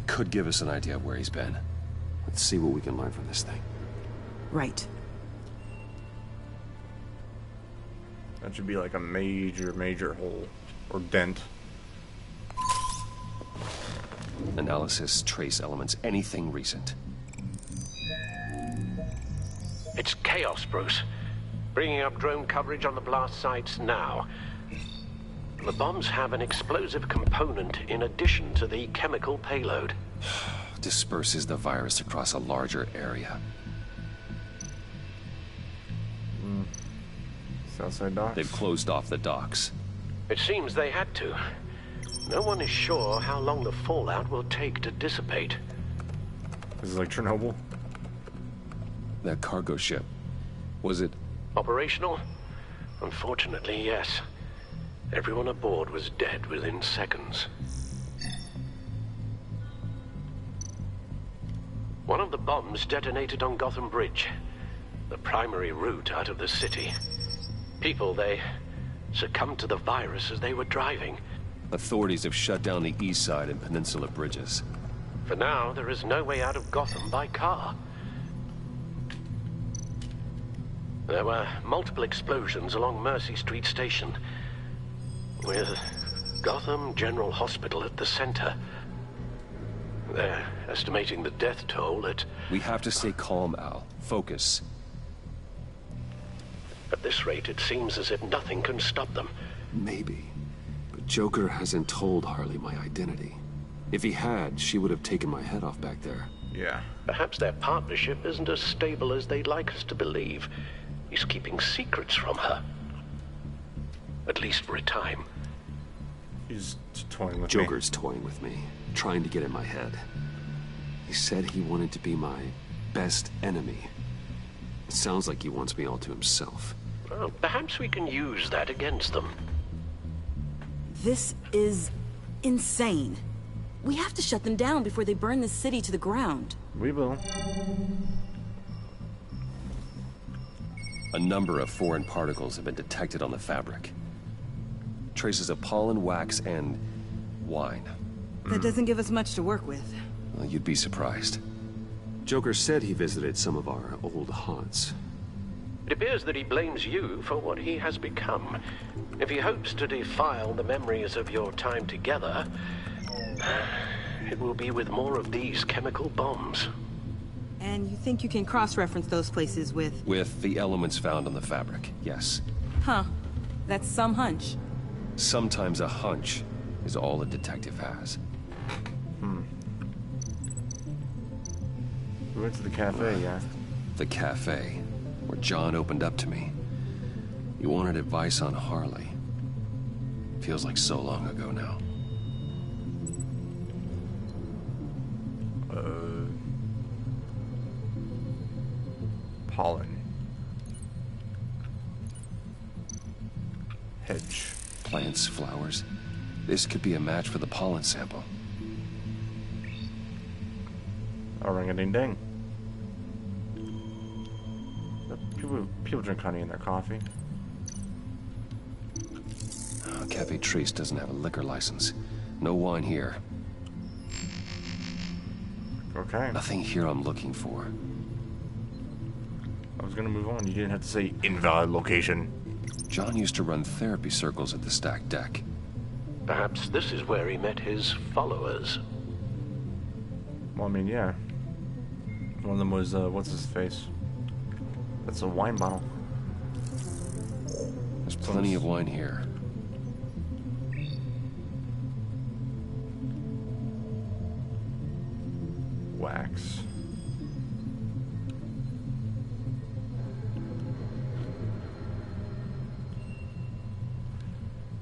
Could give us an idea of where he's been. Let's see what we can learn from this thing. Right. That should be like a major hole. Or dent. Analysis, trace elements, anything recent. It's chaos, Bruce. Bringing up drone coverage on the blast sites now. The bombs have an explosive component in addition to the chemical payload. Disperses the virus across a larger area. Southside docks? They've closed off the docks. It seems they had to. No one is sure how long the fallout will take to dissipate. This is like Chernobyl? That cargo ship. Was it... Operational? Unfortunately, yes. Everyone aboard was dead within seconds. One of the bombs detonated on Gotham Bridge, the primary route out of the city. People, they succumbed to the virus as they were driving. Authorities have shut down the east side and peninsula bridges. For now, there is no way out of Gotham by car. There were multiple explosions along Mercy Street Station, with Gotham General Hospital at the center. They're estimating the death toll at... We have to stay calm, Al. Focus. At this rate, it seems as if nothing can stop them. Maybe. But Joker hasn't told Harley my identity. If he had, she would have taken my head off back there. Yeah. Perhaps their partnership isn't as stable as they'd like us to believe. He's keeping secrets from her. At least for a time. He's toying with Joker's toying with me, trying to get in my head. He said he wanted to be my best enemy. It sounds like he wants me all to himself. Well, perhaps we can use that against them. This is insane. We have to shut them down before they burn the city to the ground. We will. A number of foreign particles have been detected on the fabric. Traces of pollen, wax, and wine. That doesn't give us much to work with. Well, you'd be surprised. Joker said he visited some of our old haunts. It appears that he blames you for what he has become. If he hopes to defile the memories of your time together, it will be with more of these chemical bombs. And you think you can cross-reference those places with... With the elements found on the fabric, yes. Huh. That's some hunch. Sometimes a hunch is all a detective has. We went to the cafe, yeah. The cafe, where John opened up to me. He wanted advice on Harley. Feels like so long ago now. Pollen. Hedge. Plants, flowers. This could be a match for the pollen sample. Oh, ring-a-ding-ding. People drink honey in their coffee. Cafe Trace doesn't have a liquor license. No wine here. Okay. Nothing here I'm looking for. I was gonna move on. You didn't have to say invalid location. John used to run therapy circles at the stacked deck. Perhaps this is where he met his followers. Well, I mean, yeah. One of them was, what's his face? That's a wine bottle. There's plenty of wine here. Wax.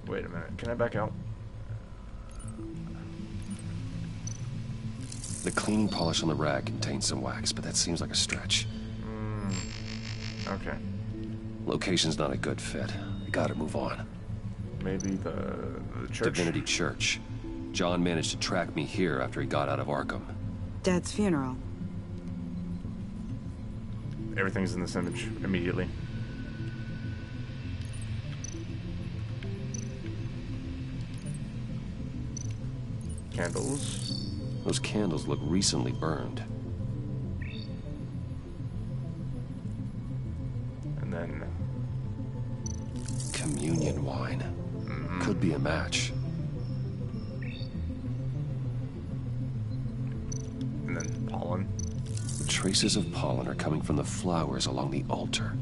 Wait a minute. Can I back out? The cleaning polish on the rag contains some wax, but that seems like a stretch. Okay. Location's not a good fit. I gotta move on. Maybe the church? Divinity Church. John managed to track me here after he got out of Arkham. Dad's funeral. Everything's in this image immediately. Candles. Those candles look recently burned. And then... communion wine. Could be a match. And then pollen. Traces of pollen are coming from the flowers along the altar.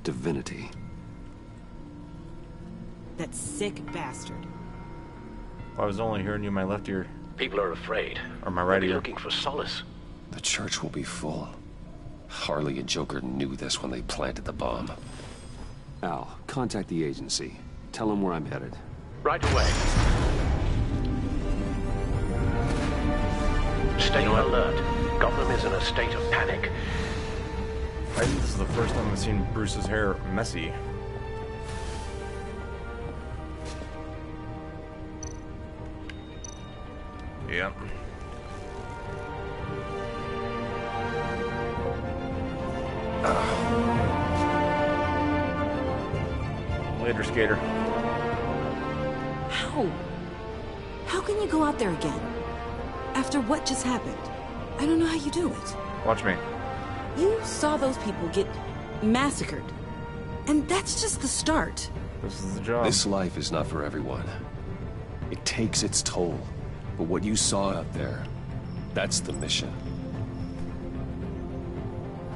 Divinity. That sick bastard. I was only hearing you in my left ear. People are afraid. Or my right ear. Looking for solace. The church will be full. Harley and Joker knew this when they planted the bomb. Al, contact the agency. Tell them where I'm headed. Right away. Stay alert. Gotham is in a state of panic. I think this is the first time I've seen Bruce's hair messy. Yep. Later, skater. How? How can you go out there again? After what just happened? I don't know how you do it. Watch me. You saw those people get massacred. And that's just the start. This is the job. This life is not for everyone. It takes its toll. But what you saw out there, that's the mission.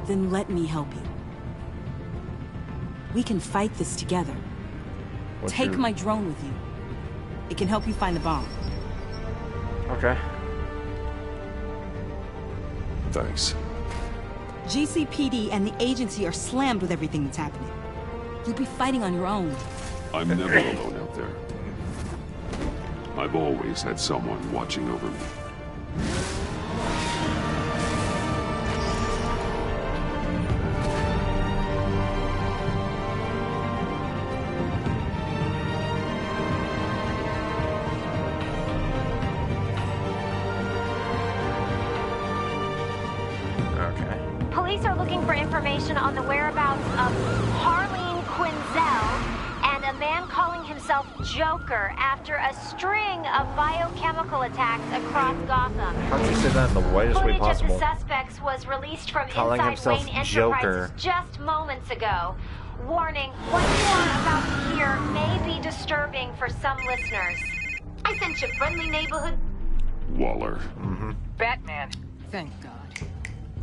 Then let me help you. We can fight this together. Take my drone with you. It can help you find the bomb. Okay. Thanks. GCPD and the agency are slammed with everything that's happening. You'll be fighting on your own. I'm never alone out there. I've always had someone watching over me. Police are looking for information on the whereabouts of Harleen Quinzel and a man calling himself Joker after a string of biochemical attacks across Gotham. How'd you say that in the whitest way possible? Footage of the suspects was released from Calling inside himself Wayne Joker. Enterprises just moments ago. Warning, what you are about to hear may be disturbing for some listeners. I sent you friendly neighborhood Waller. Batman. Thank God.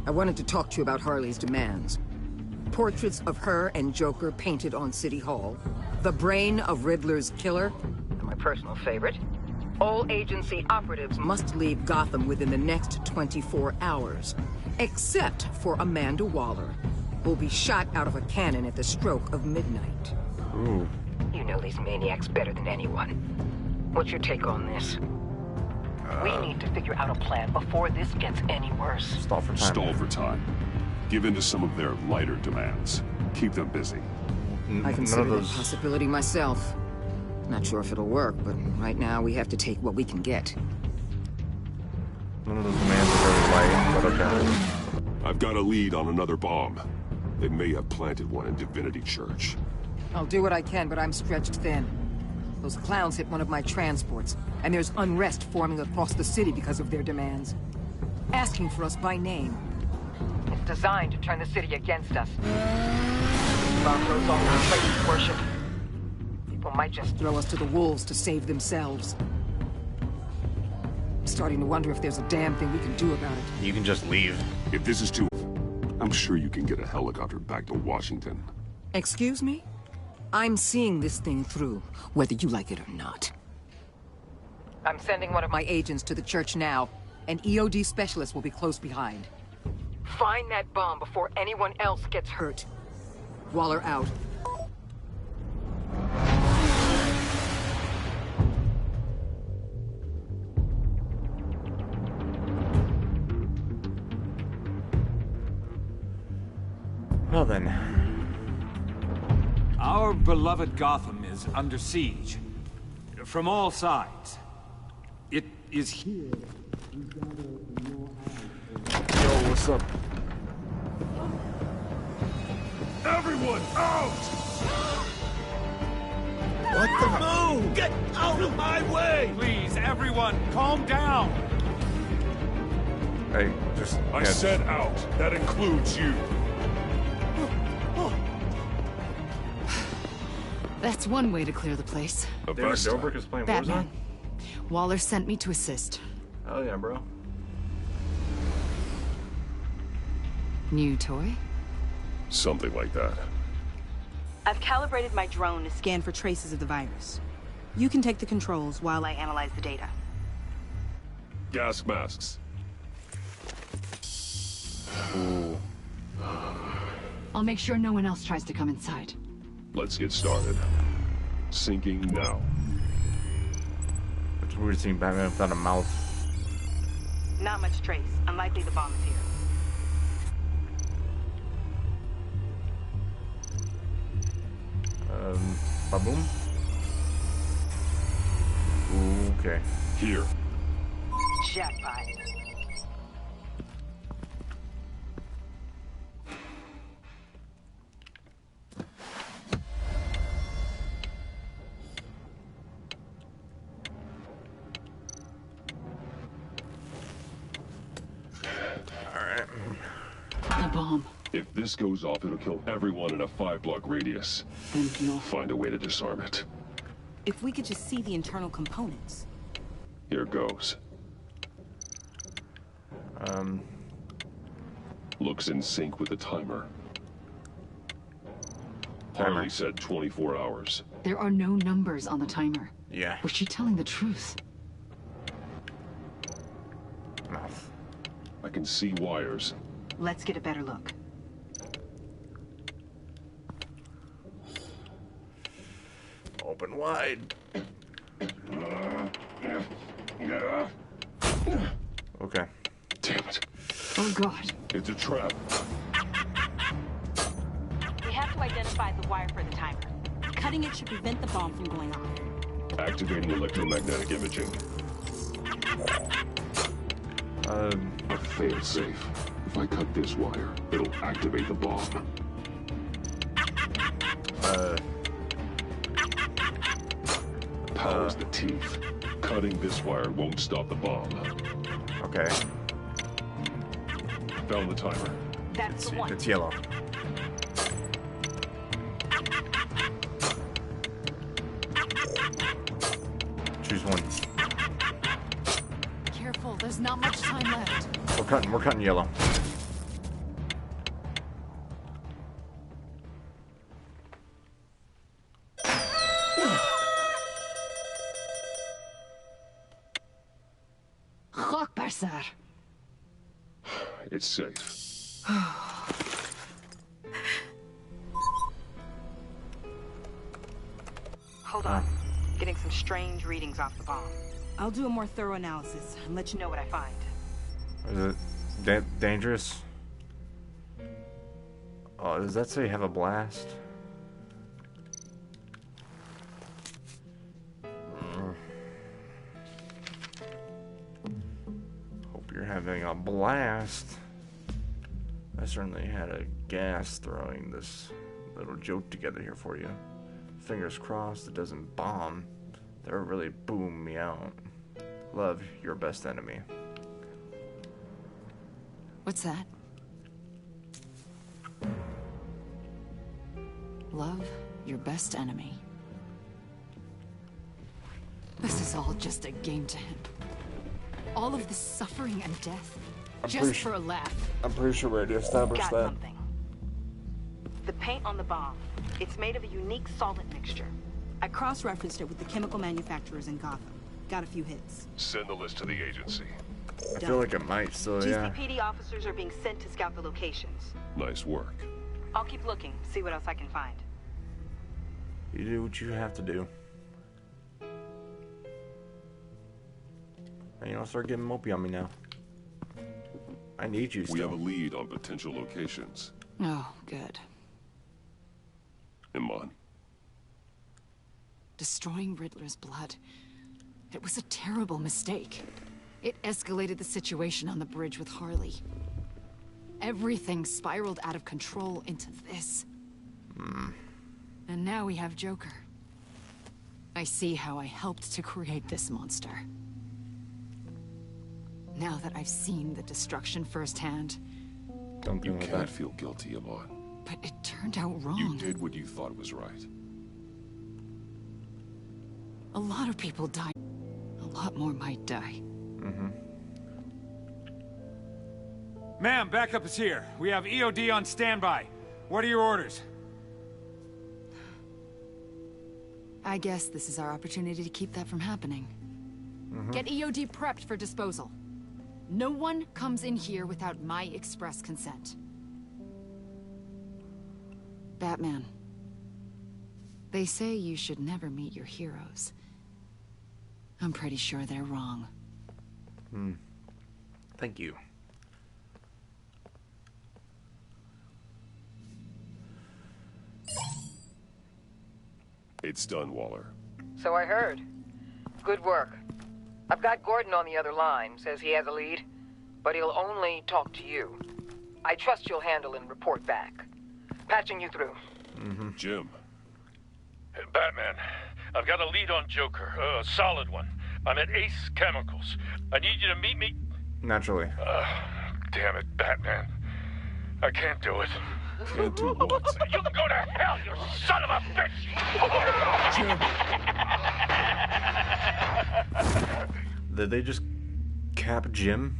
I wanted to talk to you about Harley's demands. Portraits of her and Joker painted on City Hall. The brain of Riddler's killer. And my personal favorite. All agency operatives Must leave Gotham within the next 24 hours. Except for Amanda Waller, who'll be shot out of a cannon at the stroke of midnight. Ooh. You know these maniacs better than anyone. What's your take on this? We need to figure out a plan before this gets any worse. Stall for time. Stall for time. Give in to some of their lighter demands. Keep them busy. I consider that possibility myself. Not sure if it'll work, but right now we have to take what we can get. None of those demands are very light, but okay. I've got a lead on another bomb. They may have planted one in Divinity Church. I'll do what I can, but I'm stretched thin. Those clowns hit one of my transports, and there's unrest forming across the city because of their demands. Asking for us by name. It's designed to turn the city against us. Bomb goes off our place of worship. People might just Throw us to the wolves to save themselves. I'm starting to wonder if there's a damn thing we can do about it. You can just leave. If this is too... I'm sure you can get a helicopter back to Washington. Excuse me? I'm seeing this thing through, whether you like it or not. I'm sending one of My agents to the church now. An EOD specialist will be close behind. Find that bomb before anyone else gets hurt. Waller out. Well then. Our beloved Gotham is under siege. From all sides. It is here. Yo, what's up? Everyone, out! What the move? Get out of my way! Please, everyone, calm down. Hey, just... I said out. That includes you. That's one way to clear the place. David Dobrik is playing Batman. Waller sent me to assist. Hell yeah, bro. New toy? Something like that. I've calibrated my drone to scan for traces of the virus. You can take the controls while I analyze the data. Gas masks. Ooh. I'll make sure no one else tries to come inside. Let's get started. Syncing now. It's weird seeing Batman without a mouth. Not much trace. Unlikely the bomb is here. Ba-boom? Okay. Here. Jackpot. this goes off, it'll kill everyone in a 5-block radius. Then you'll find a way to disarm it. If we could just see the internal components. Here goes. Looks in sync with the timer. Harley said 24 hours. There are no numbers on the timer. Yeah. Was she telling the truth? I can see wires. Let's get a better look. Open wide. Okay. Damn it. Oh God. It's a trap. We have to identify the wire for the timer. Cutting it should prevent the bomb from going off. Activating electromagnetic imaging. A fail-safe. If I cut this wire, it'll activate the bomb. Powers the teeth. Cutting this wire won't stop the bomb. Okay. Found the timer. That's the one. It's yellow. Choose one. Careful, there's not much time left. We're cutting yellow. Sir. It's safe. Hold on. Getting some strange readings off the bomb. I'll do a more thorough analysis and let you know what I find. Is it dangerous? Oh, does that say have a blast? Hope you're having a blast. I certainly had a gas throwing this little joke together here for you. Fingers crossed it doesn't bomb. That would really boom me out. Love, your best enemy. What's that? Love, your best enemy. This is all just a game to him. All of this suffering and death, just for a laugh. I'm pretty sure we already established Got that. something. The paint on the bomb. It's made of a unique solvent mixture. I cross-referenced it with the chemical manufacturers in Gotham. Got a few hits. Send the list to the agency. I feel like it might still, yeah. GCPD officers are being sent to scout the locations. Nice work. I'll keep looking, see what else I can find. You do what you have to do. And you don't start getting mopey on me now. I need you still. We have a lead on potential locations. Oh, good. Iman. Destroying Riddler's blood. It was a terrible mistake. It escalated the situation on the bridge with Harley. Everything spiraled out of control into this. And now we have Joker. I see how I helped to create this monster. Now that I've seen the destruction firsthand. You can't feel guilty, Iman. But it turned out wrong. You did what you thought was right. A lot of people died. A lot more might die. Ma'am, backup is here. We have EOD on standby. What are your orders? I guess this is our opportunity to keep that from happening. Get EOD prepped for disposal. No one comes in here without my express consent. Batman. They say you should never meet your heroes. I'm pretty sure they're wrong. Thank you. It's done, Waller. So I heard. Good work. I've got Gordon on the other line. Says he has a lead, but he'll only talk to you. I trust you'll handle and report back. Patching you through. Jim. Batman, I've got a lead on Joker, a solid one. I'm at Ace Chemicals. I need you to meet me. Naturally. Damn it, Batman. I can't do it. Can't do what? You can go to hell, you son of a bitch! Did they just cap Jim?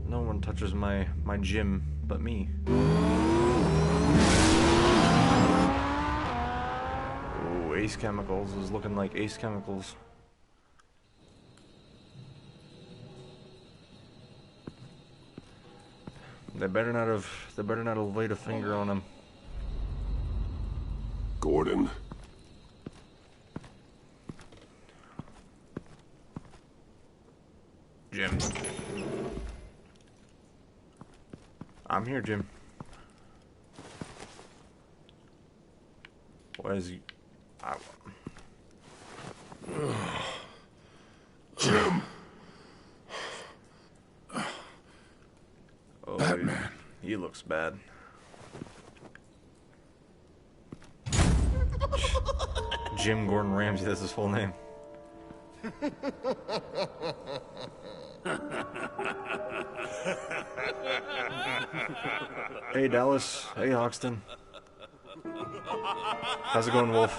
No one touches my Jim but me. Oh, Ace Chemicals is looking like Ace Chemicals. They better not have laid a finger on him. Gordon. Jim. I'm here, Jim. What is he? Jim. Oh, Batman. He looks bad. Jim Gordon Ramsay, that's his full name. Hey Dallas, hey Hoxton. How's it going, Wolf?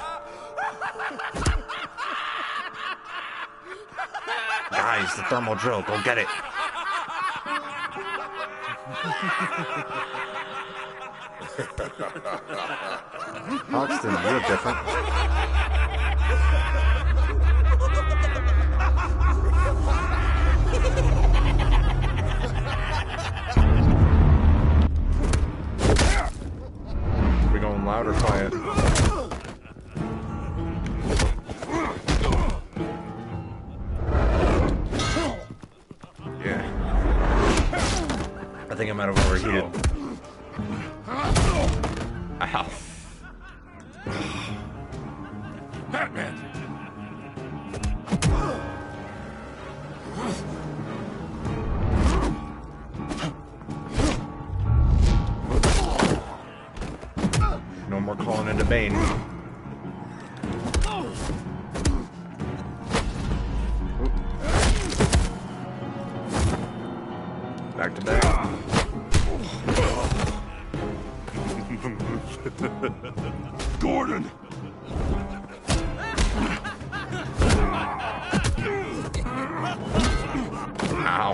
Guys, the thermal drill, go get it. Hoxton, you look different. We going loud or quiet? Yeah. I think I might have overheated. Ow. Batman. No more calling into Bane. Back to back. Gordon. Ow.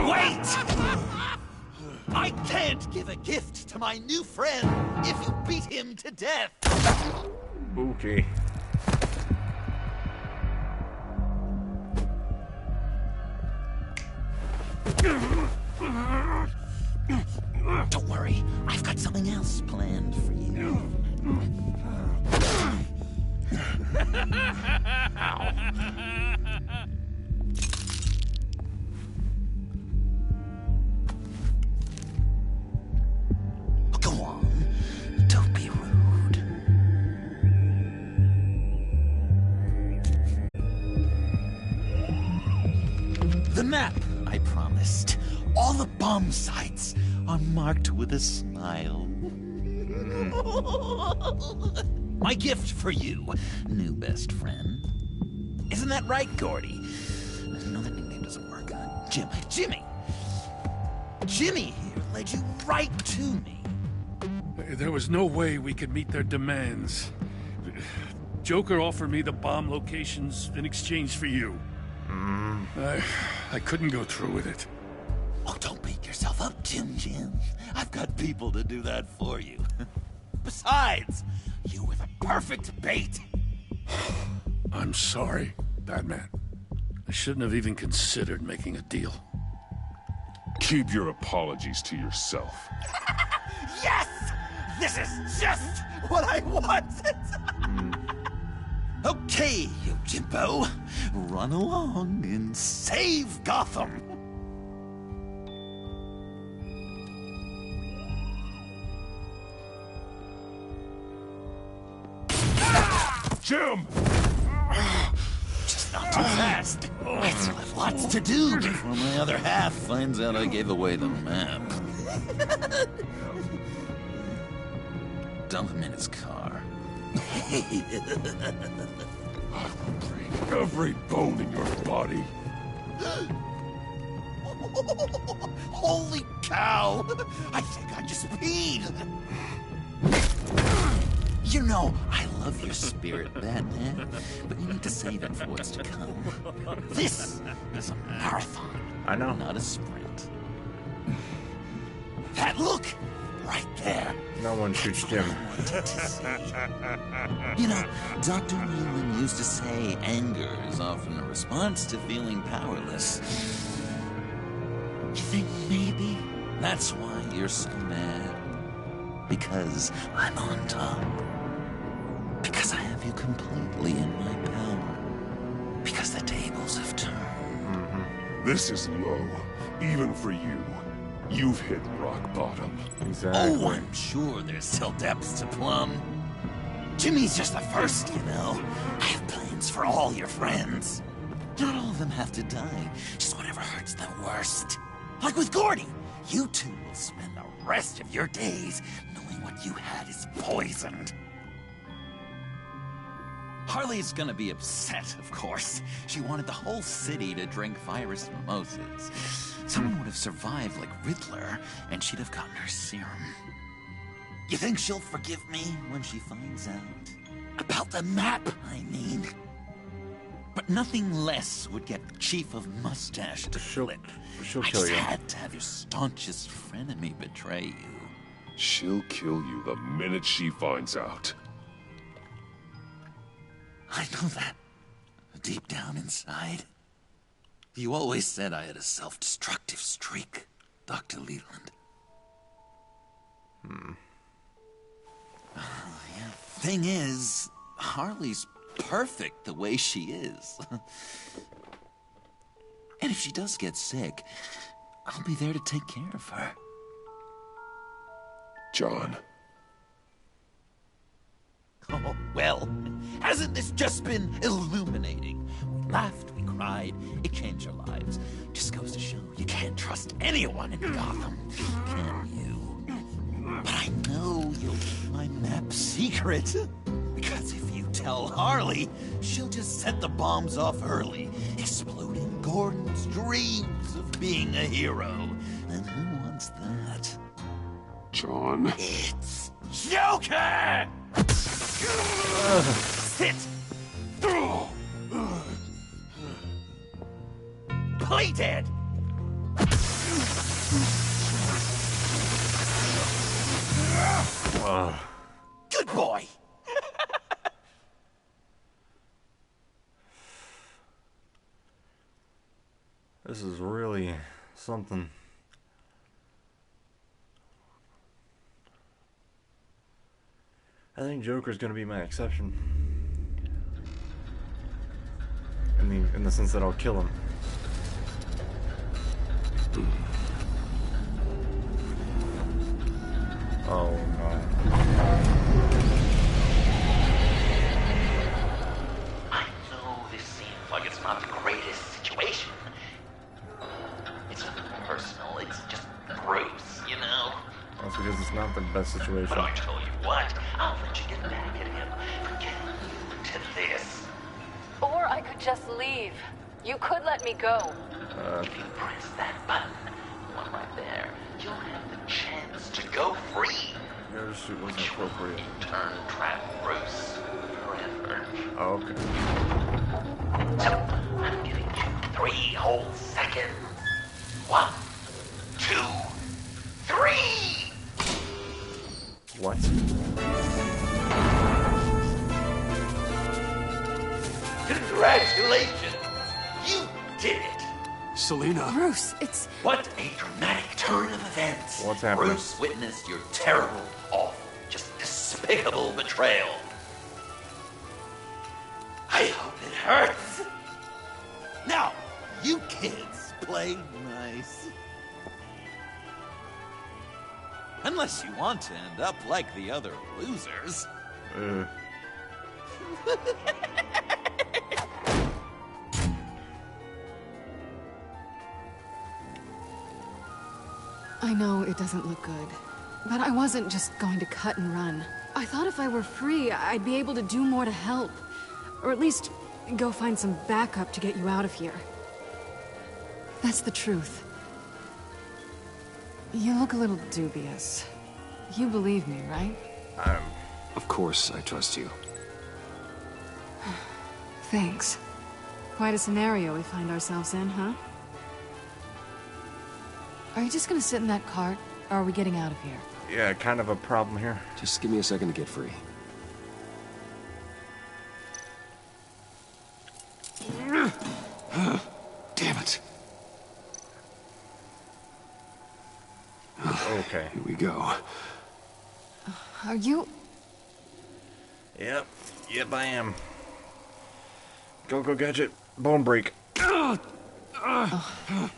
Wait! I can't give a gift to my new friend if you beat him to death. Okay. Don't worry, I've got something else planned for you. Go on, don't be rude. The map I promised. All the bomb sites are marked with a smile. My gift for you, new best friend. Isn't that right, Gordy? No, that nickname doesn't work. Jimmy. Jimmy here led you right to me. There was no way we could meet their demands. Joker offered me the bomb locations in exchange for you. I couldn't go through with it. Oh, don't beat yourself up, Jim. I've got people to do that for you. Besides, you were the perfect bait. I'm sorry, Batman. I shouldn't have even considered making a deal. Keep your apologies to yourself. Yes! This is just what I wanted! Okay, you Jimbo. Run along and save Gotham. Jim! Just not too fast. I still have lots to do before my other half finds out I gave away the map. dump him in his car. I will break every bone in your body. Holy cow! I think I just peed! You know, I love your spirit, Batman, but you need to save it for what's to come. This is a marathon. I know. Not a sprint. That look! Right there. No one shoots Jim. You know, Dr. Leland used to say anger is often a response to feeling powerless. You think maybe that's why you're so mad? Because I'm on top. Because I have you completely in my power. Because the tables have turned. This is low, even for you. You've hit rock bottom. Exactly. Oh, I'm sure there's still depths to plumb. Jimmy's just the first, you know. I have plans for all your friends. Not all of them have to die, just whatever hurts them worst. Like with Gordy, you two will spend the rest of your days knowing what you had is poisoned. Harley's gonna be upset, of course. She wanted the whole city to drink virus mimosas. Someone would have survived like Riddler, and she'd have gotten her serum. You think she'll forgive me when she finds out? About the map, I mean. But nothing less would get Chief of Mustache to flip. She'll I kill just you. had to have your staunchest frenemy betray you. She'll kill you the minute she finds out. I know that. Deep down inside. You always said I had a self-destructive streak, Dr. Leland. Thing is, Harley's perfect the way she is. And if she does get sick, I'll be there to take care of her. John. Oh, well, hasn't this just been illuminating? We laughed, we cried, it changed our lives. Just goes to show you can't trust anyone in Gotham, can you? But I know you'll keep my map secret. Because if you tell Harley, she'll just set the bombs off early, exploding Gordon's dreams of being a hero. And who wants that? John. It's Joker! Sit! Play dead! Good boy! This is really something. I think Joker's gonna be my exception. In the sense that I'll kill him. Oh no. I know this seems like it's not the greatest situation. It's nothing personal, it's just Bruce, you know? That's because it's not the best situation. But I tell you what, I'll let you get back at him for getting you to this. Or I could just leave. You could let me go. If you press that button, the one right there, you'll have the chance to go free. Your suit wasn't appropriate. In turn, trap Bruce forever. Oh, okay. So, I'm giving you 3 whole seconds. 1, 2, 3! What? Congratulations! You did it! Selina. Bruce, it's... What a dramatic turn of events. What's happening? Bruce witnessed your terrible, awful, just despicable betrayal. I hope it hurts. Now, you kids play nice. Unless you want to end up like the other losers. I know it doesn't look good, but I wasn't just going to cut and run. I thought if I were free, I'd be able to do more to help. Or at least go find some backup to get you out of here. That's the truth. You look a little dubious. You believe me, right? Of course I trust you. Thanks. Quite a scenario we find ourselves in, huh? Are you just gonna sit in that cart, or are we getting out of here? Yeah, kind of a problem here. Just give me a second to get free. Damn it. Okay. Here we go. Are you... Yep, I am. Go Gadget, bone break. Oh,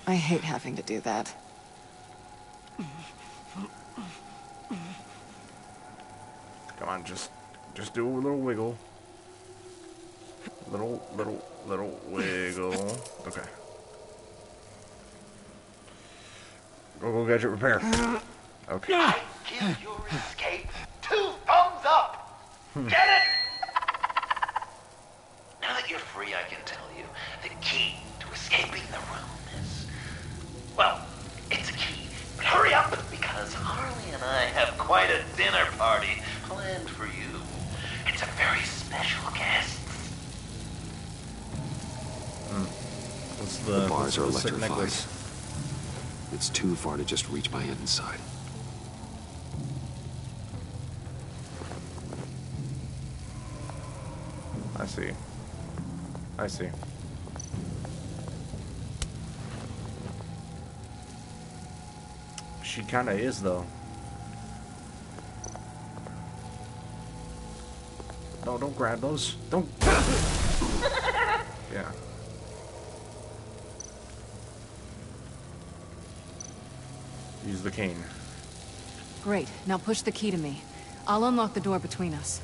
I hate having to do that. Come on, just do a little wiggle. Little wiggle. Okay. Go Gadget, repair. Okay. I give your escape 2 thumbs up. Get it? Now that you're free, I can tell you the key to escaping the room is... Well, it's a key. But hurry up, because Harley and I have quite a dinner party planned for you. It's a very special guest. What's The bars are sick electrified. necklace? It's too far to just reach my head inside. I see. She kinda is, though. No, don't grab those. Don't. Yeah. Use the cane. Great, now push the key to me. I'll unlock the door between us.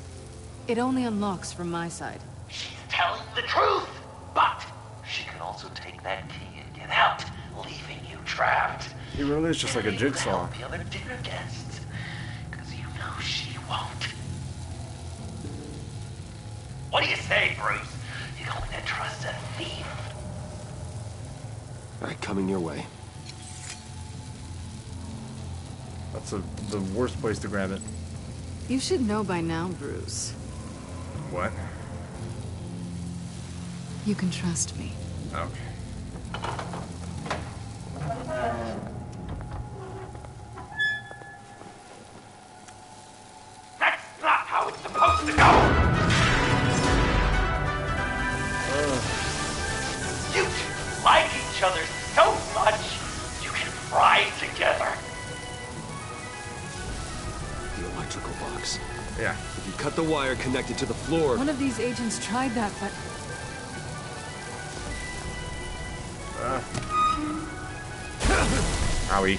It only unlocks from my side. She's telling the truth, but she can also take that key and get out, leaving you trapped. It really is just like a jigsaw. The other dinner guests, because you know she won't. What do you say, Bruce? You going to trust a thief? All right, coming your way. That's the worst place to grab it. You should know by now, Bruce. What? You can trust me. Okay. That's not how it's supposed to go! You two like each other so much, you can fry together. The electrical box. Yeah. If you cut the wire connected to the floor... One of these agents tried that, but... Owie.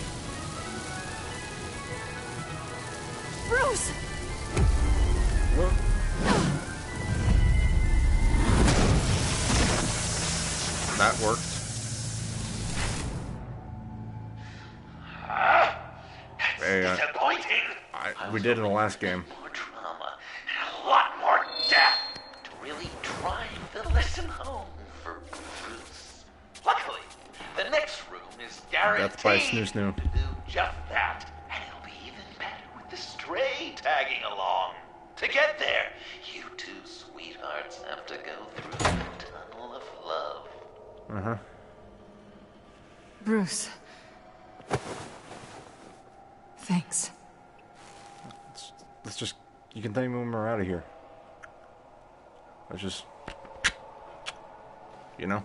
Bruce! That worked. Hey, disappointing. We did in the last game. More drama and a lot more death to really drive the lesson home for Bruce. Luckily, the next room is guaranteed Death by Snoo. to do just that, and it'll be even better with the stray tagging along. To get there, you two sweethearts have to go through the tunnel of love. Uh-huh. Bruce. Thanks. Let's just... You can thank me when we're out of here. Let's just... You know?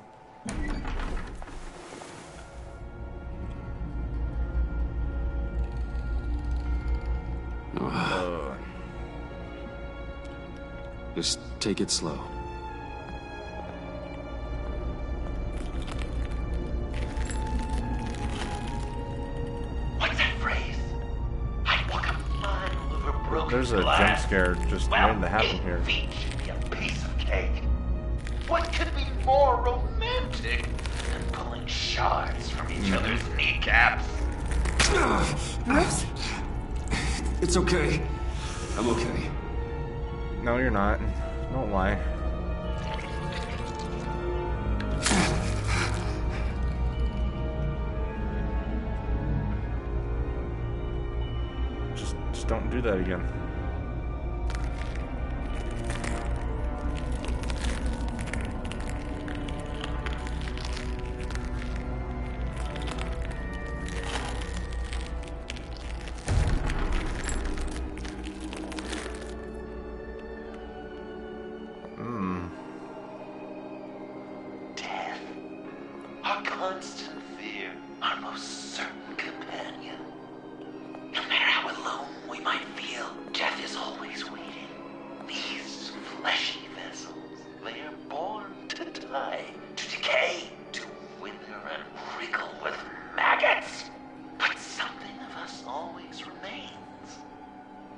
Just take it slow. What's that phrase? I'd walk a mile over broken There's a glass. jump scare just waiting to happen here. 8 feet should be a piece of cake. What could be more romantic than pulling shards from each other's kneecaps? It's okay. I'm okay. No, you're not. Don't lie. Just don't do that again. Death. Our constant fear. Our most certain companion. No matter how alone we might feel, death is always waiting. These fleshy vessels, they are born to die, to decay, to wither and wriggle with maggots. But something of us always remains.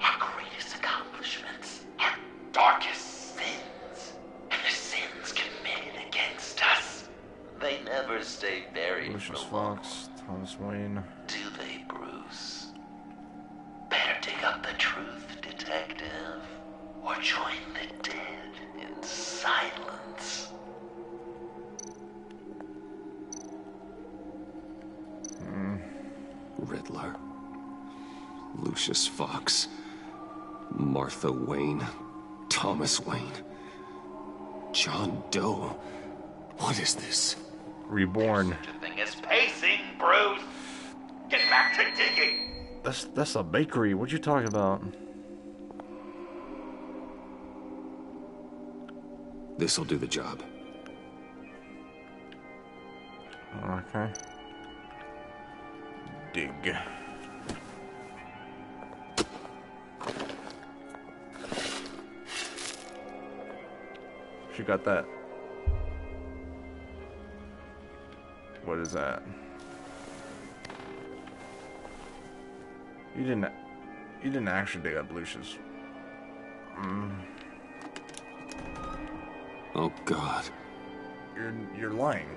Our greatest accomplishments, our darkest sins, and the sins committed against us. They never stay buried Lucius for long. Fox, Thomas Wayne. Do they, Bruce? Better dig up the truth, detective, or join the dead in silence. Riddler. Lucius Fox. Martha Wayne. Thomas Wayne. John Doe. What is this? Reborn. The thing is pacing, Bruce. Get back to digging. That's a bakery. What you talking about? This'll do the job. Okay. Dig. She got that. What is that? You didn't actually dig up Lucius. Oh God. You're lying.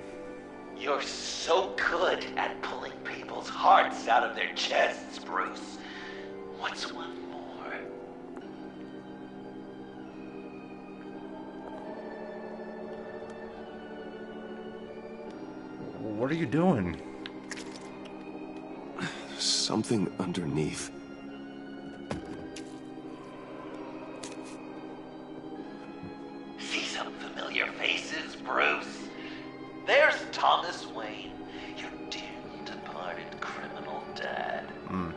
You're so good at pulling people's hearts out of their chests, Bruce. What's one more? What are you doing? Something underneath. See some familiar faces, Bruce? There's Thomas Wayne, your dearly departed criminal dad.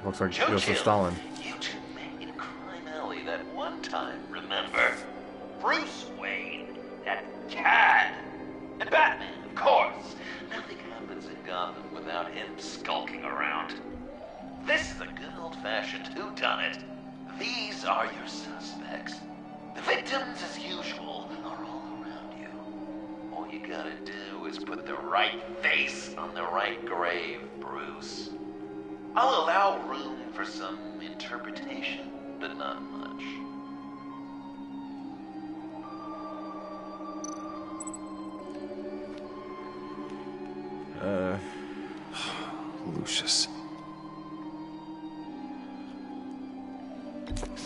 Looks like Churchill, Joseph Stalin. You two met in Crime Alley that one time, remember? Bruce Wayne, that cad. And Batman, of course. Nothing happens in Gotham without him skulking around. This is a good old-fashioned whodunit. These are your suspects. The victims, as usual, are all around you. All you gotta do is put the right face on the right grave, Bruce. I'll allow room for some interpretation, but not much. Lucius.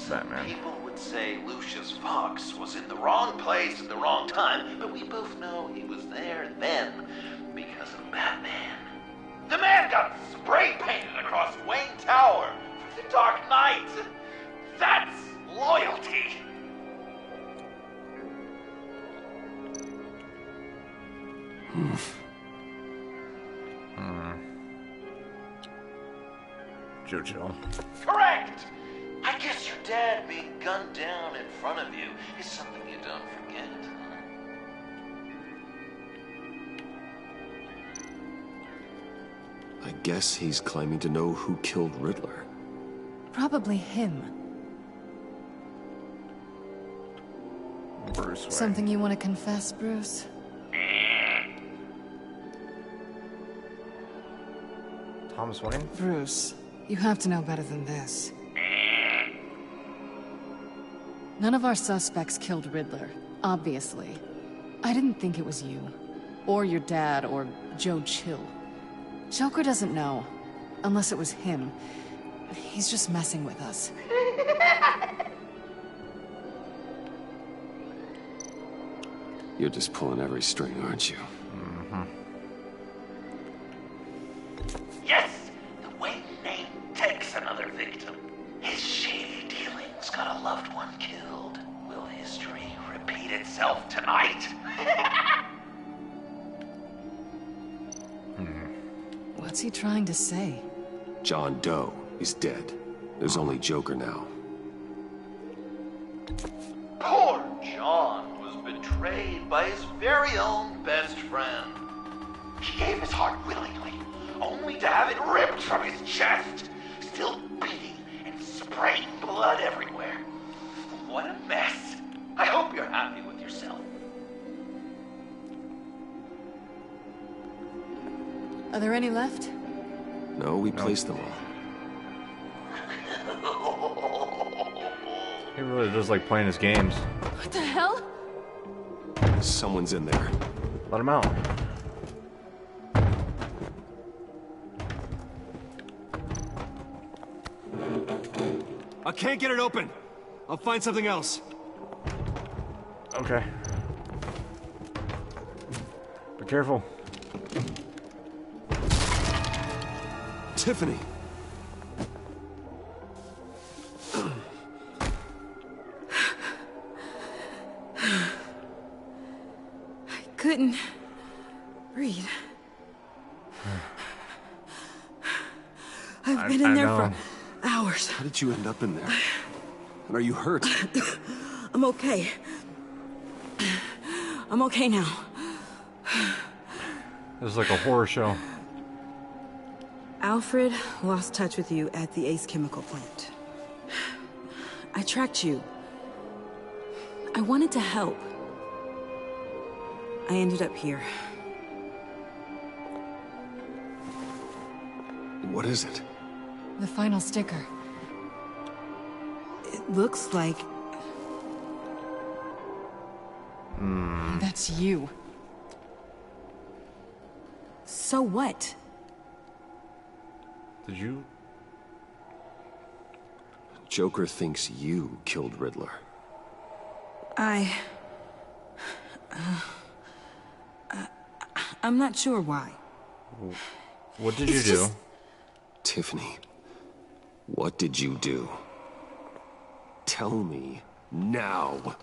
Batman. People would say Lucius Fox was in the wrong place at the wrong time, but we both know he was there then because of Batman. The man got spray painted across Wayne Tower for the Dark Knight. That's loyalty. Churchill. Correct! I guess your dad being gunned down in front of you is something you don't forget. I guess he's claiming to know who killed Riddler. Probably him. Bruce Wayne. Something you want to confess, Bruce? Thomas Wayne? Bruce, you have to know better than this. None of our suspects killed Riddler, obviously. I didn't think it was you. Or your dad, or Joe Chill. Joker doesn't know. Unless it was him. He's just messing with us. You're just pulling every string, aren't you? Yes! The Wayne name takes another victim. His shady dealings got a loved one killed. Will history repeat itself tonight? What's he trying to say? John Doe is dead. There's only Joker now. Poor John was betrayed by his very own best friend. He gave his heart willingly, only to have it ripped from his chest, still beating and spraying blood everywhere. What a mess. I hope you're happy with yourself. Are there any left? No, we placed them all. He really does like playing his games. What the hell? Someone's in there. Let him out. I can't get it open. I'll find something else. Okay. Be careful. Tiffany! I couldn't breathe. I've been in there for hours. How did you end up in there? And are you hurt? I'm okay. I'm okay now. This is like a horror show. Alfred lost touch with you at the Ace Chemical plant. I tracked you. I wanted to help. I ended up here. What is it? The final sticker. It looks like... That's you. So what? Did you? Joker thinks you killed Riddler. I'm not sure why. What did you do? Tiffany, what did you do? Tell me now.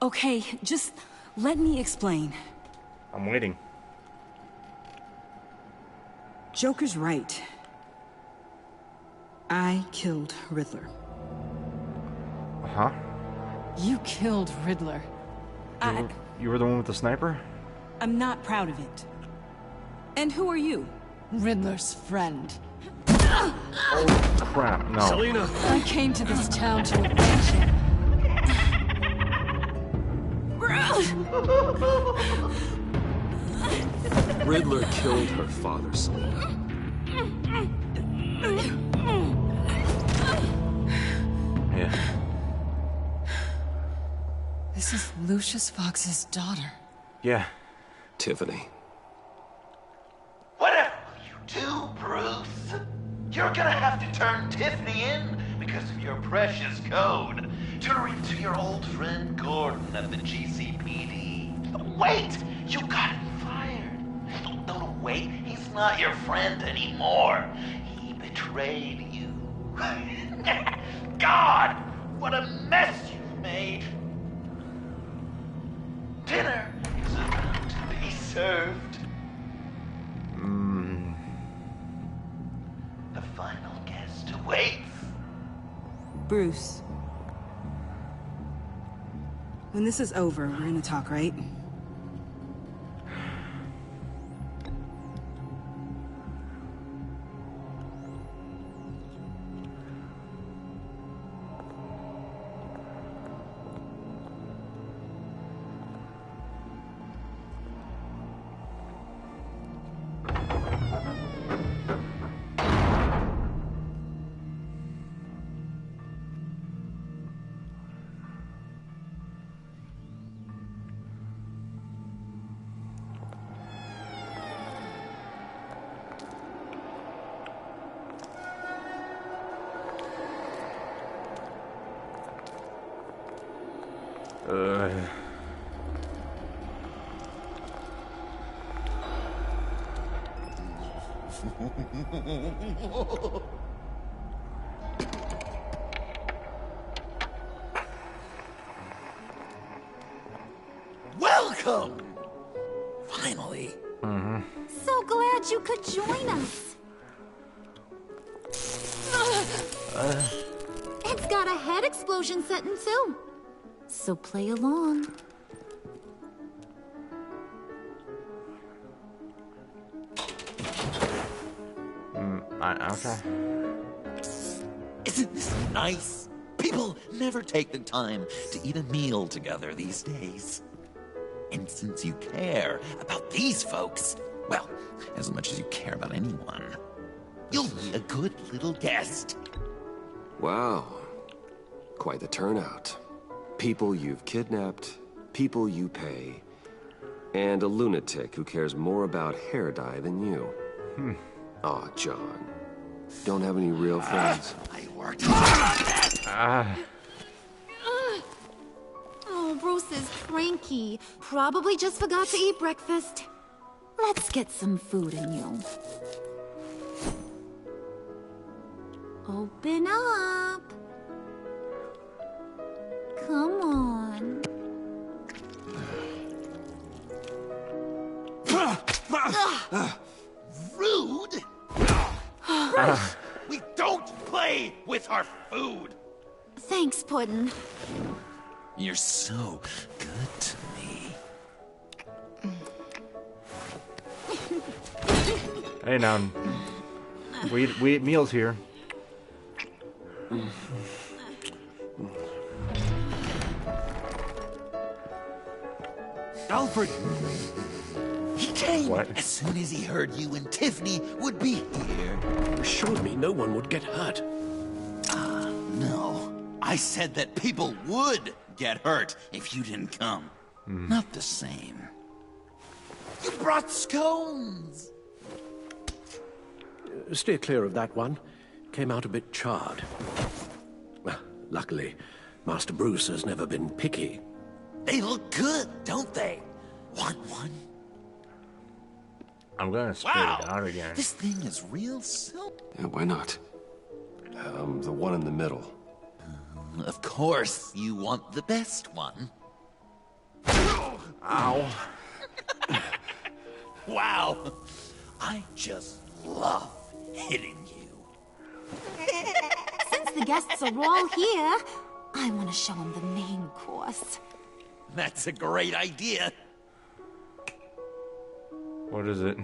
Okay, just let me explain. I'm waiting. Joker's right. I killed Riddler. Huh? You killed Riddler. You were the one with the sniper? I'm not proud of it. And who are you? Riddler's friend. Oh, crap, no. Selina! I came to this town to avenge him. Riddler killed her father, Selina. Yeah. This is Lucius Fox's daughter. Yeah. Tiffany. Whatever will you do, Bruce? You're gonna have to turn Tiffany in because of your precious code. Turn her into your old friend Gordon at the GCPD. Wait! You got him fired. No, wait. He's not your friend anymore. He betrayed you. God! What a mess you've made. Dinner is about to be served. The final guest awaits. Bruce. When this is over, we're gonna talk, right? Welcome! Finally. So glad you could join us. It's got a head explosion setting too. So play along. Okay. Isn't this nice? People never take the time to eat a meal together these days. And since you care about these folks, well, as much as you care about anyone, you'll be a good little guest. Wow. Quite the turnout. People you've kidnapped, people you pay, and a lunatic who cares more about hair dye than you. Aw, John. Don't have any real friends? I worked hard on that! Oh, Bruce is cranky. Probably just forgot to eat breakfast. Let's get some food in you. Open up. Come on. Rude? We don't play with our food! Thanks, Puddin'. You're so good to me. Hey, now, we eat meals here. Alfred! He came What? as soon as he heard you and Tiffany would be here. Assured me no one would get hurt. No. I said that people would get hurt if you didn't come. Not the same. You brought scones! Steer clear of that one. Came out a bit charred. Well, luckily, Master Bruce has never been picky. They look good, don't they? Want one? I'm gonna spit it out again. This thing is real silk. Yeah, why not? The one in the middle. Of course, you want the best one. Ow. Wow. I just love hitting you. Since the guests are all here, I want to show them the main course. That's a great idea. What is it?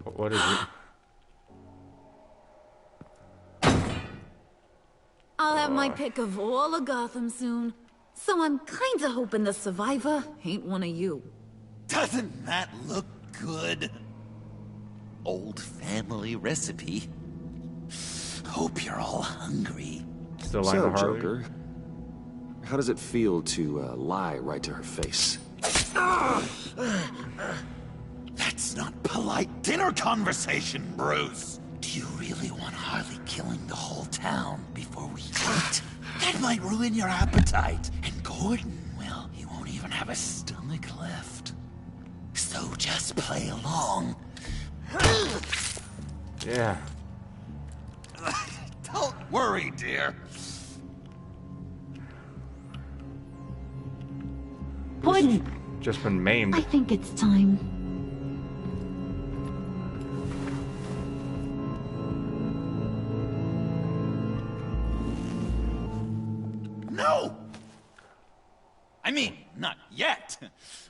What is it? I'll have my pick of all of Gotham soon. So I'm kinda hoping the survivor ain't one of you. Doesn't that look good? Old family recipe. Hope you're all hungry. Still lying to Harley? Joker, how does it feel to lie right to her face? That's not polite dinner conversation, Bruce. Do you really want Harley killing the whole town before we eat? That might ruin your appetite. And Gordon, well, he won't even have a stomach left. So just play along. Yeah. Don't worry, dear. Puddin', Just been maimed. I think it's time. No! I mean, not yet.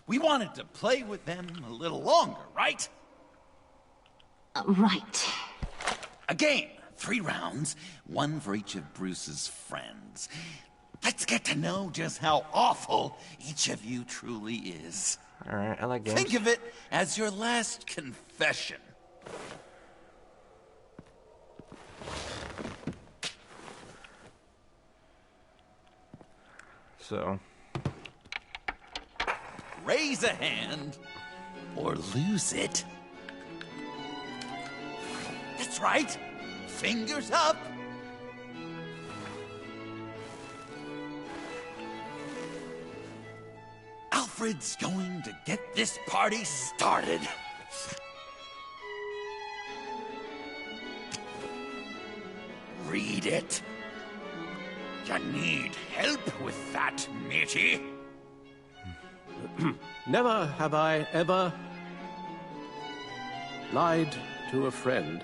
We wanted to play with them a little longer, right? Right. A game. 3 rounds, 1 for each of Bruce's friends. Let's get to know just how awful each of you truly is. Alright, I like games. Think of it as your last confession. So. Raise a hand, or lose it. That's right. Fingers up. Alfred's going to get this party started. read it? You need help with that, matey? Never have I ever lied to a friend.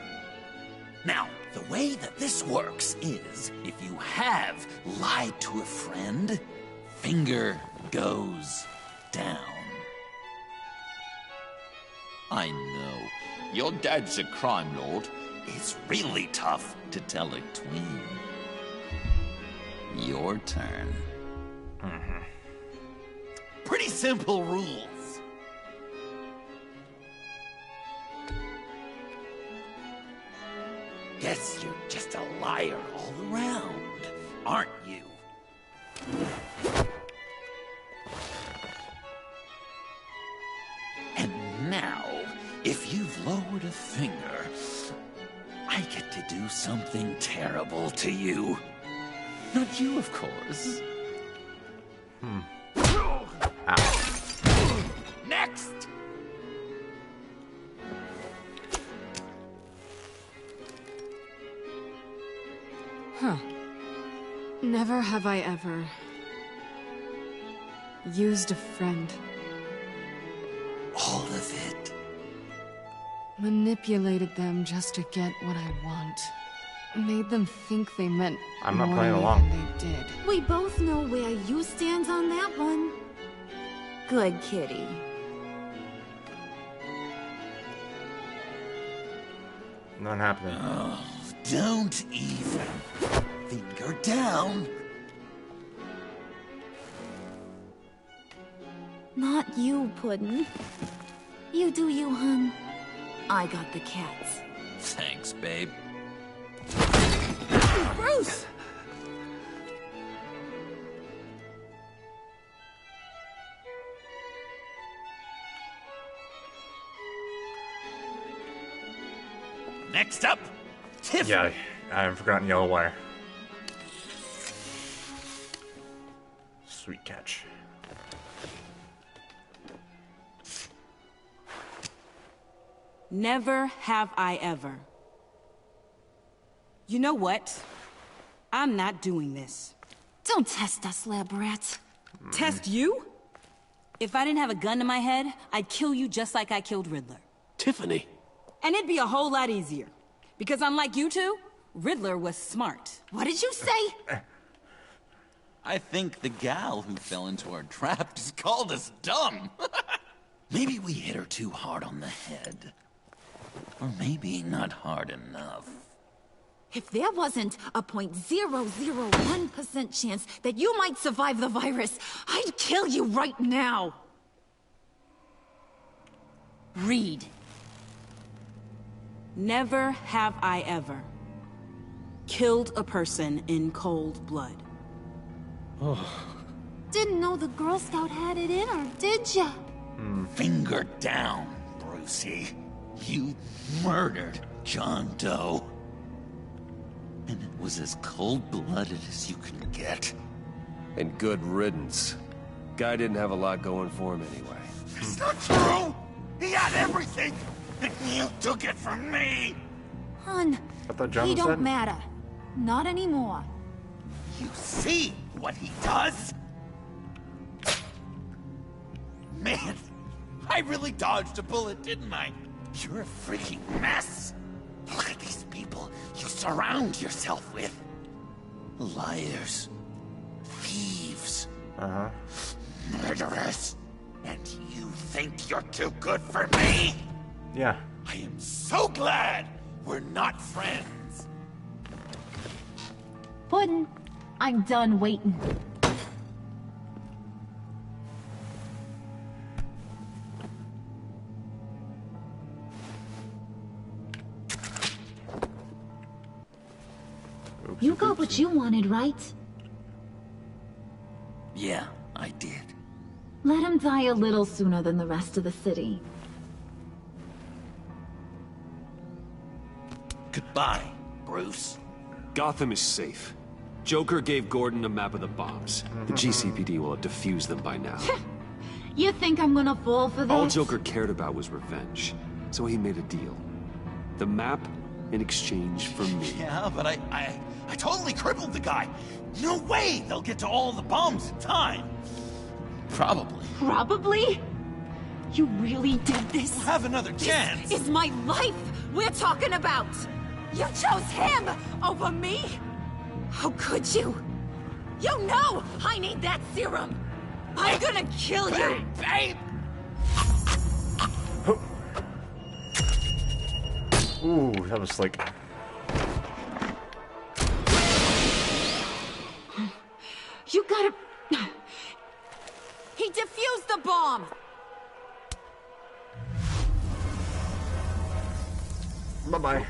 Now, the way that this works is, if you have lied to a friend, finger goes down. I know. Your dad's a crime lord. It's really tough to tell a twin. Your turn. Pretty simple rules. Guess you're just a liar all around, aren't you? And now, if you've lowered a finger, I get to do something terrible to you. Not you, of course. Next! Huh. Never have I ever used a friend. All of it. Manipulated them just to get what I want. Made them think they meant I'm not more playing to me along. than they did. We both know where you stand on that one. Good kitty. Not happening. Oh, don't even. Finger down. Not you, Puddin'. You do you, hun. I got the cats. Thanks, babe. Bruce! Next up, Tiffany. Yeah, I haven't forgotten Yellow Wire. Sweet catch. Never have I ever. You know what? I'm not doing this. Don't test us, lab rats. Test you? If I didn't have a gun to my head, I'd kill you just like I killed Riddler. Tiffany. And it'd be a whole lot easier. Because unlike you two, Riddler was smart. What did you say? I think the gal who fell into our trap just called us dumb. Maybe we hit her too hard on the head. Or maybe not hard enough. If there wasn't a 0.001% chance that you might survive the virus, I'd kill you right now. Read. Never have I ever killed a person in cold blood. Didn't know the Girl Scout had it in her, did ya? Finger down, Brucey. You murdered John Doe. And it was as cold-blooded as you can get. And good riddance. Guy didn't have a lot going for him anyway. It's not true! He had everything! And you took it from me! Hun, I thought John he was don't dead. matter. Not anymore. You see what he does? Man, I really dodged a bullet, didn't I? You're a freaking mess. Look at these people you surround yourself with. Liars. Thieves. Murderers. And you think you're too good for me? Yeah. I am so glad we're not friends. Puddin', I'm done waiting. You got what you wanted, right? Yeah, I did. Let him die a little sooner than the rest of the city. Goodbye, Bruce. Gotham is safe. Joker gave Gordon a map of the bombs. The GCPD will have defused them by now. You think I'm gonna fall for that? All Joker cared about was revenge, so he made a deal. The map in exchange for me. Yeah, but I totally crippled the guy. No way they'll get to all the bombs in time. Probably. Probably? You really did this? We'll have another chance. This is my life we're talking about. You chose him over me? How could you? You know I need that serum. I'm gonna kill you. Babe! Ooh, that was like... You gotta... He defused the bomb! Bye-bye.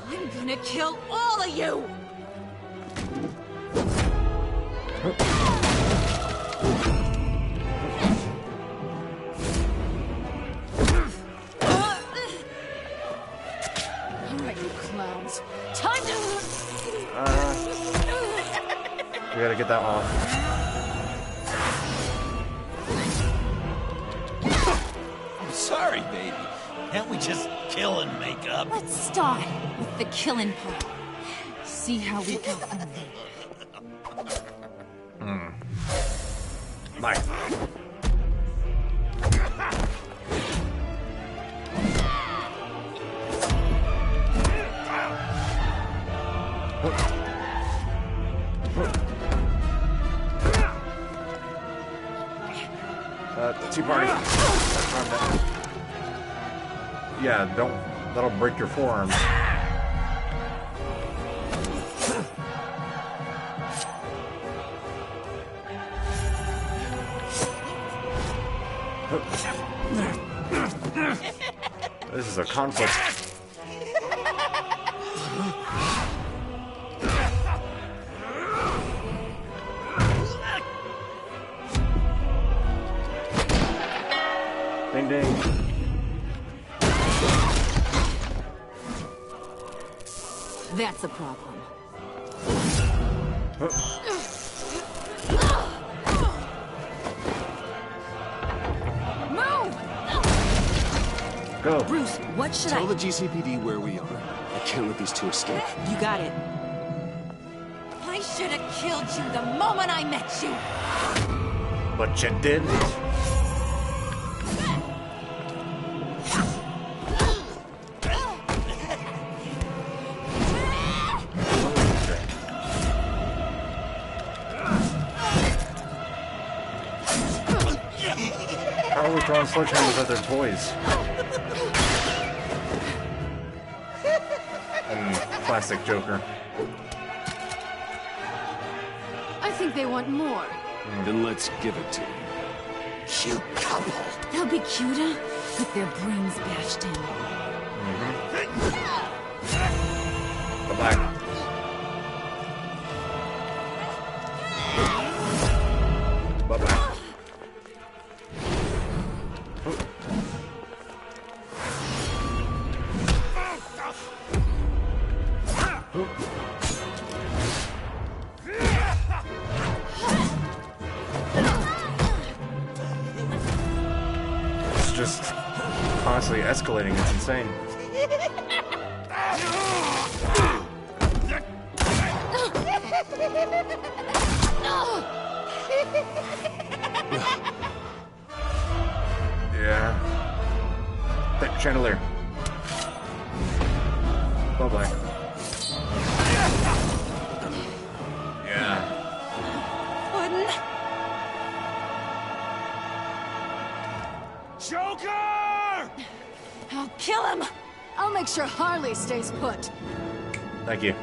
I'm gonna kill all of you! Alright, you clowns. Time to... We gotta get that off. I'm sorry, baby. Can't we just kill and make up? Let's start with the killing part. See how we go from there. Bye. Tea party. Yeah, don't. That'll break your forearms. This is a conflict. Ding ding. That's a problem. Go. Bruce, what should Tell the GCPD where we are. I can't let these two escape. You got it. I should have killed you the moment I met you. But you didn't. How are we throwing sledgehammers at their toys? And classic Joker. I think they want more. Then let's give it to them. Cute couple. They'll be cuter with their brains bashed in. Bye-bye. Bye-bye. It's just constantly escalating. It's insane. Yeah. That chandelier. Bye-bye. Yeah. Joker! I'll kill him! I'll make sure Harley stays put. Thank you.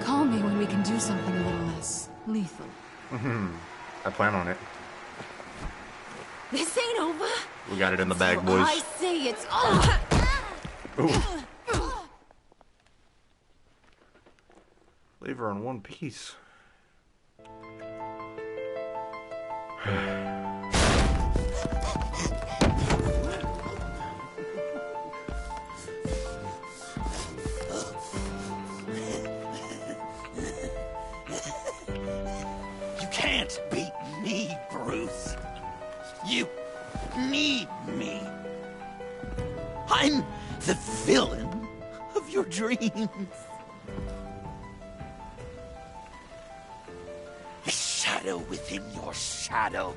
Call me when we can do something a little less lethal. I plan on it. This ain't over. We got it in the bag, Till I boys. say it's over. Ooh. Leave her in one piece. You can't I'm the villain of your dreams. The shadow within your shadow.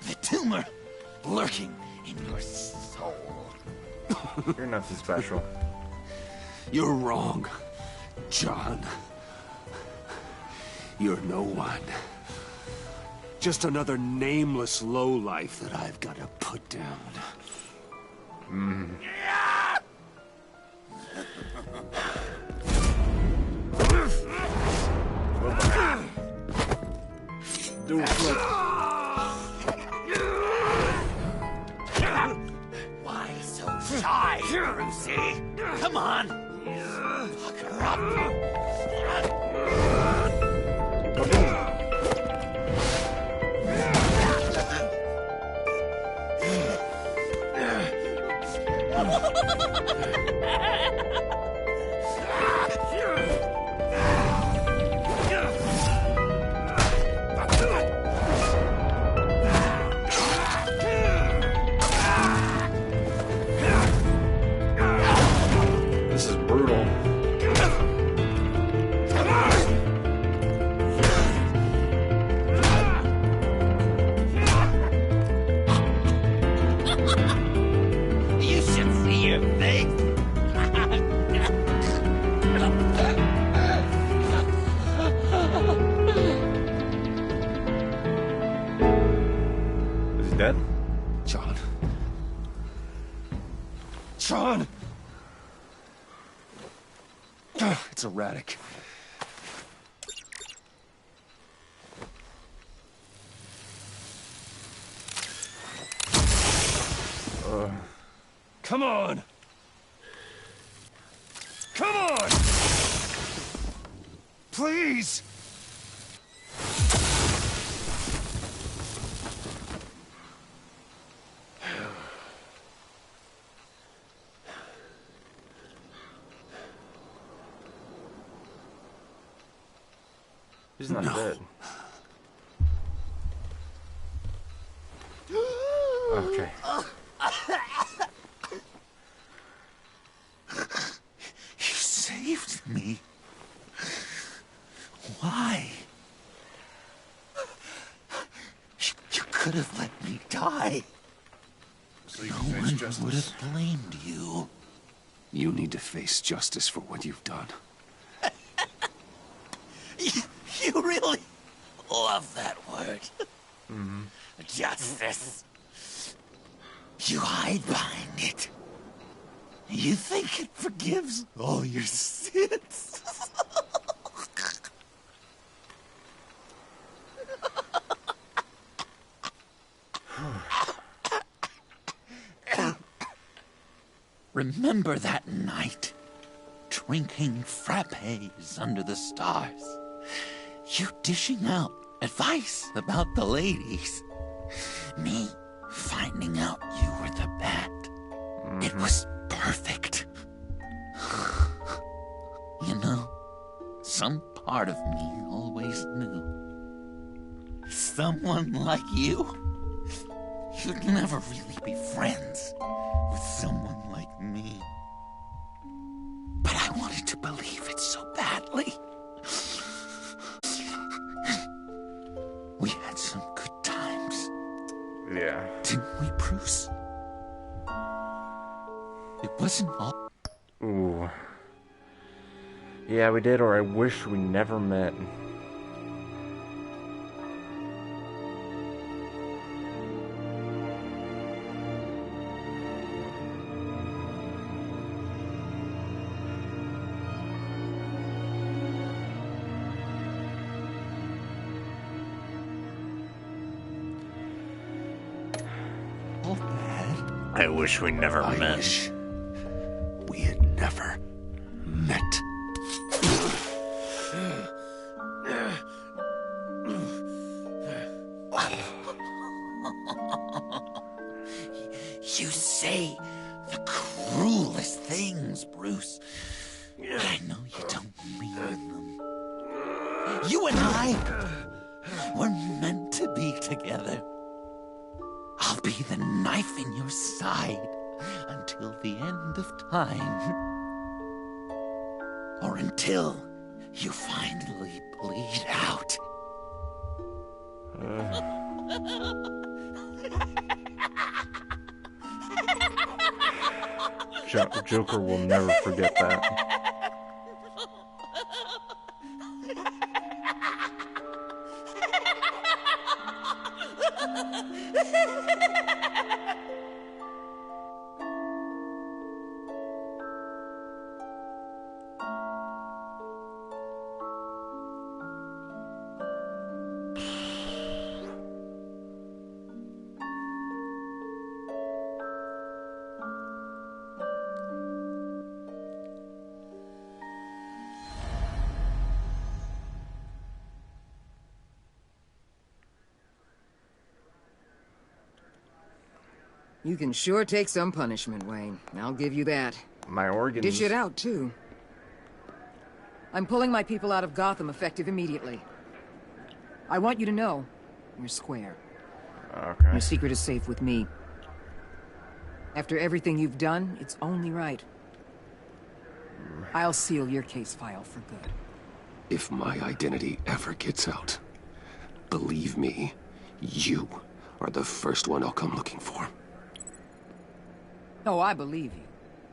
The tumor lurking in your soul. You're nothing special. You're wrong, John. You're no one. Just another nameless lowlife that I've got to put down. Do a flip. Why so shy, Brucey? Come on. Fuck her up. This is brutal. You should see your face. Is he dead? John. John! It's erratic. Come on! Come on! Please! He's not dead. Okay. You saved me. Why? You could have let me die. So you No can face one justice. would have blamed you. You need to face justice for what you've done. You really love that word. Justice. You hide behind it. You think it forgives all your sins. Remember that night, drinking frappes under the stars. You dishing out advice about the ladies. Me finding out you were the bat. It was perfect. You know, some part of me always knew. Someone like you, you'd never really be friends with someone like me. But I wanted to believe it so badly. We had some good times. Yeah. Didn't we, Bruce? It wasn't all... Ooh. Yeah, we did, or I wish we never met. I wish we never met. Wish we had never met. You say the cruelest things, Bruce. But I know you don't mean them. You and I were meant to be together. I'll be the knife in your side until the end of time. Or until you finally bleed out. Joker will never forget that. You can sure take some punishment, Wayne. I'll give you that. My organs. Dish it out, too. I'm pulling my people out of Gotham effective immediately. I want you to know you're square. Okay. Your secret is safe with me. After everything you've done, it's only right. I'll seal your case file for good. If my identity ever gets out, believe me, you are the first one I'll come looking for. Oh, I believe you.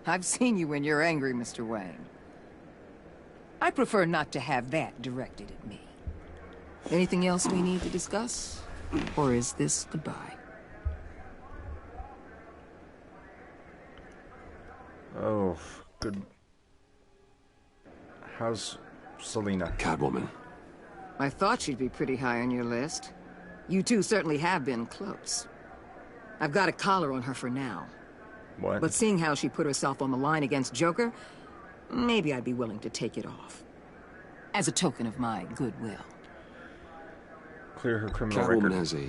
I've seen you when you're angry, Mr. Wayne. I prefer not to have that directed at me. Anything else we need to discuss? Or is this goodbye? Oh, good. How's Selina? Catwoman. I thought she'd be pretty high on your list. You two certainly have been close. I've got a collar on her for now. What? But seeing how she put herself on the line against Joker, maybe I'd be willing to take it off. As a token of my goodwill. Clear her criminal Catwoman record. has a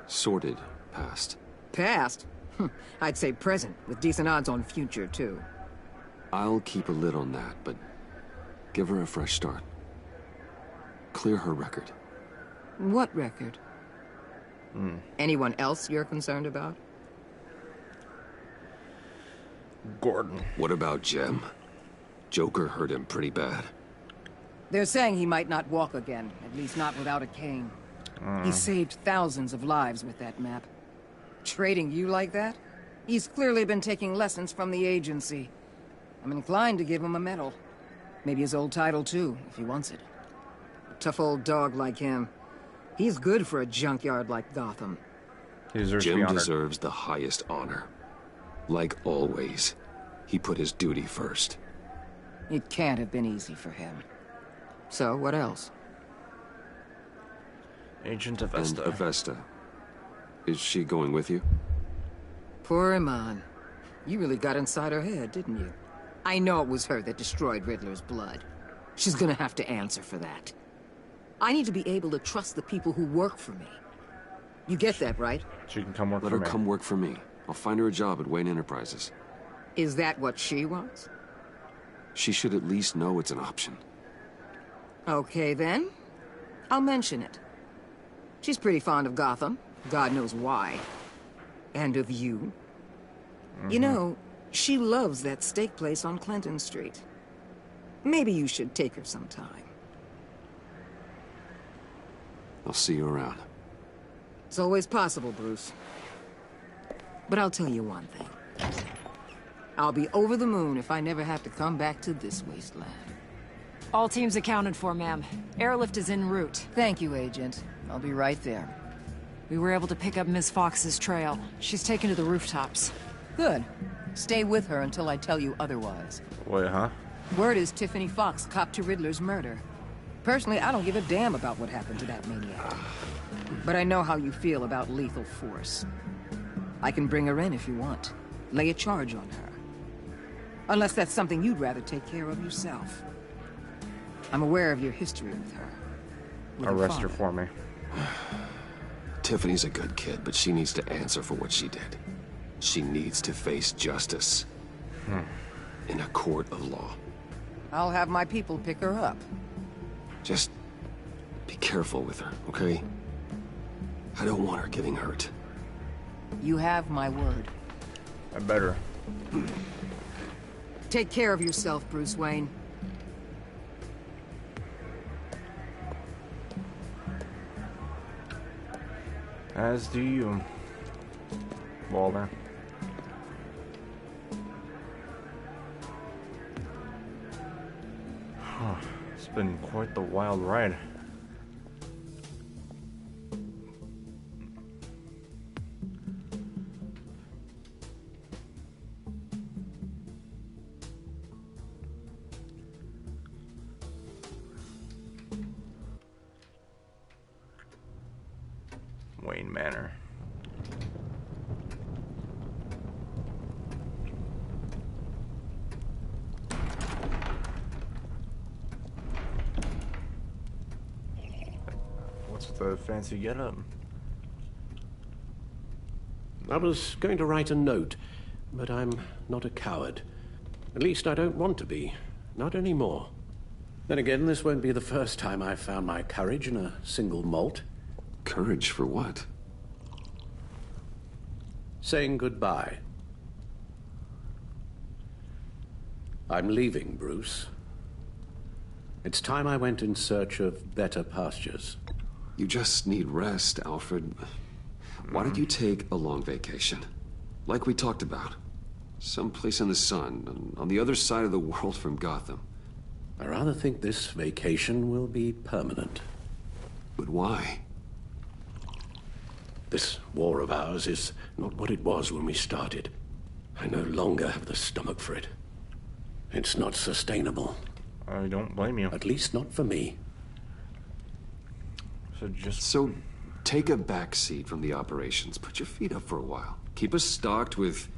sordid past. Past? I'd say present, with decent odds on future, too. I'll keep a lid on that, but give her a fresh start. Clear her record. What record? Anyone else you're concerned about? Gordon. What about Jem? Joker hurt him pretty bad. They're saying he might not walk again, at least not without a cane. He saved thousands of lives with that map. Trading you like that? He's clearly been taking lessons from the agency. I'm inclined to give him a medal. Maybe his old title too, if he wants it. A tough old dog like him. He's good for a junkyard like Gotham. He deserves to be Jem honored. deserves the highest honor. Like always, he put his duty first. It can't have been easy for him. So, what else? Agent And Avesta. Avesta. Is she going with you? Poor Iman. You really got inside her head, didn't you? I know it was her that destroyed Riddler's blood. She's gonna have to answer for that. I need to be able to trust the people who work for me. You get that, right? She can come work Let for her me. come work for me. I'll find her a job at Wayne Enterprises. Is that what she wants? She should at least know it's an option. Okay, then. I'll mention it. She's pretty fond of Gotham. God knows why. And of you. You know, she loves that steak place on Clinton Street. Maybe you should take her sometime. I'll see you around. It's always possible, Bruce. But I'll tell you one thing. I'll be over the moon if I never have to come back to this wasteland. All teams accounted for, ma'am. Airlift is en route. Thank you, Agent. I'll be right there. We were able to pick up Ms. Fox's trail. She's taken to the rooftops. Good. Stay with her until I tell you otherwise. Wait, huh? Word is Tiffany Fox copped to Riddler's murder. Personally, I don't give a damn about what happened to that maniac. But I know how you feel about lethal force. I can bring her in if you want. Lay a charge on her. Unless that's something you'd rather take care of yourself. I'm aware of your history with her. With Arrest her father. for me. Tiffany's a good kid, but she needs to answer for what she did. She needs to face justice. In a court of law. I'll have my people pick her up. Just be careful with her, okay? I don't want her getting hurt. You have my word. I better. Take care of yourself, Bruce Wayne. As do you, Waller. It's been quite the wild ride. Wayne Manor. What's the fancy getup? I was going to write a note, but I'm not a coward. At least I don't want to be. Not anymore. Then again, this won't be the first time I've found my courage in a single malt. Courage for what? Saying goodbye. I'm leaving, Bruce. It's time I went in search of better pastures. You just need rest, Alfred. Why don't you take a long vacation? Like we talked about. Someplace in the sun, on the other side of the world from Gotham. I rather think this vacation will be permanent. But why? This war of ours is not what it was when we started. I no longer have the stomach for it. It's not sustainable. I don't blame you. At least not for me. So take a back seat from the operations. Put your feet up for a while. Keep us stocked with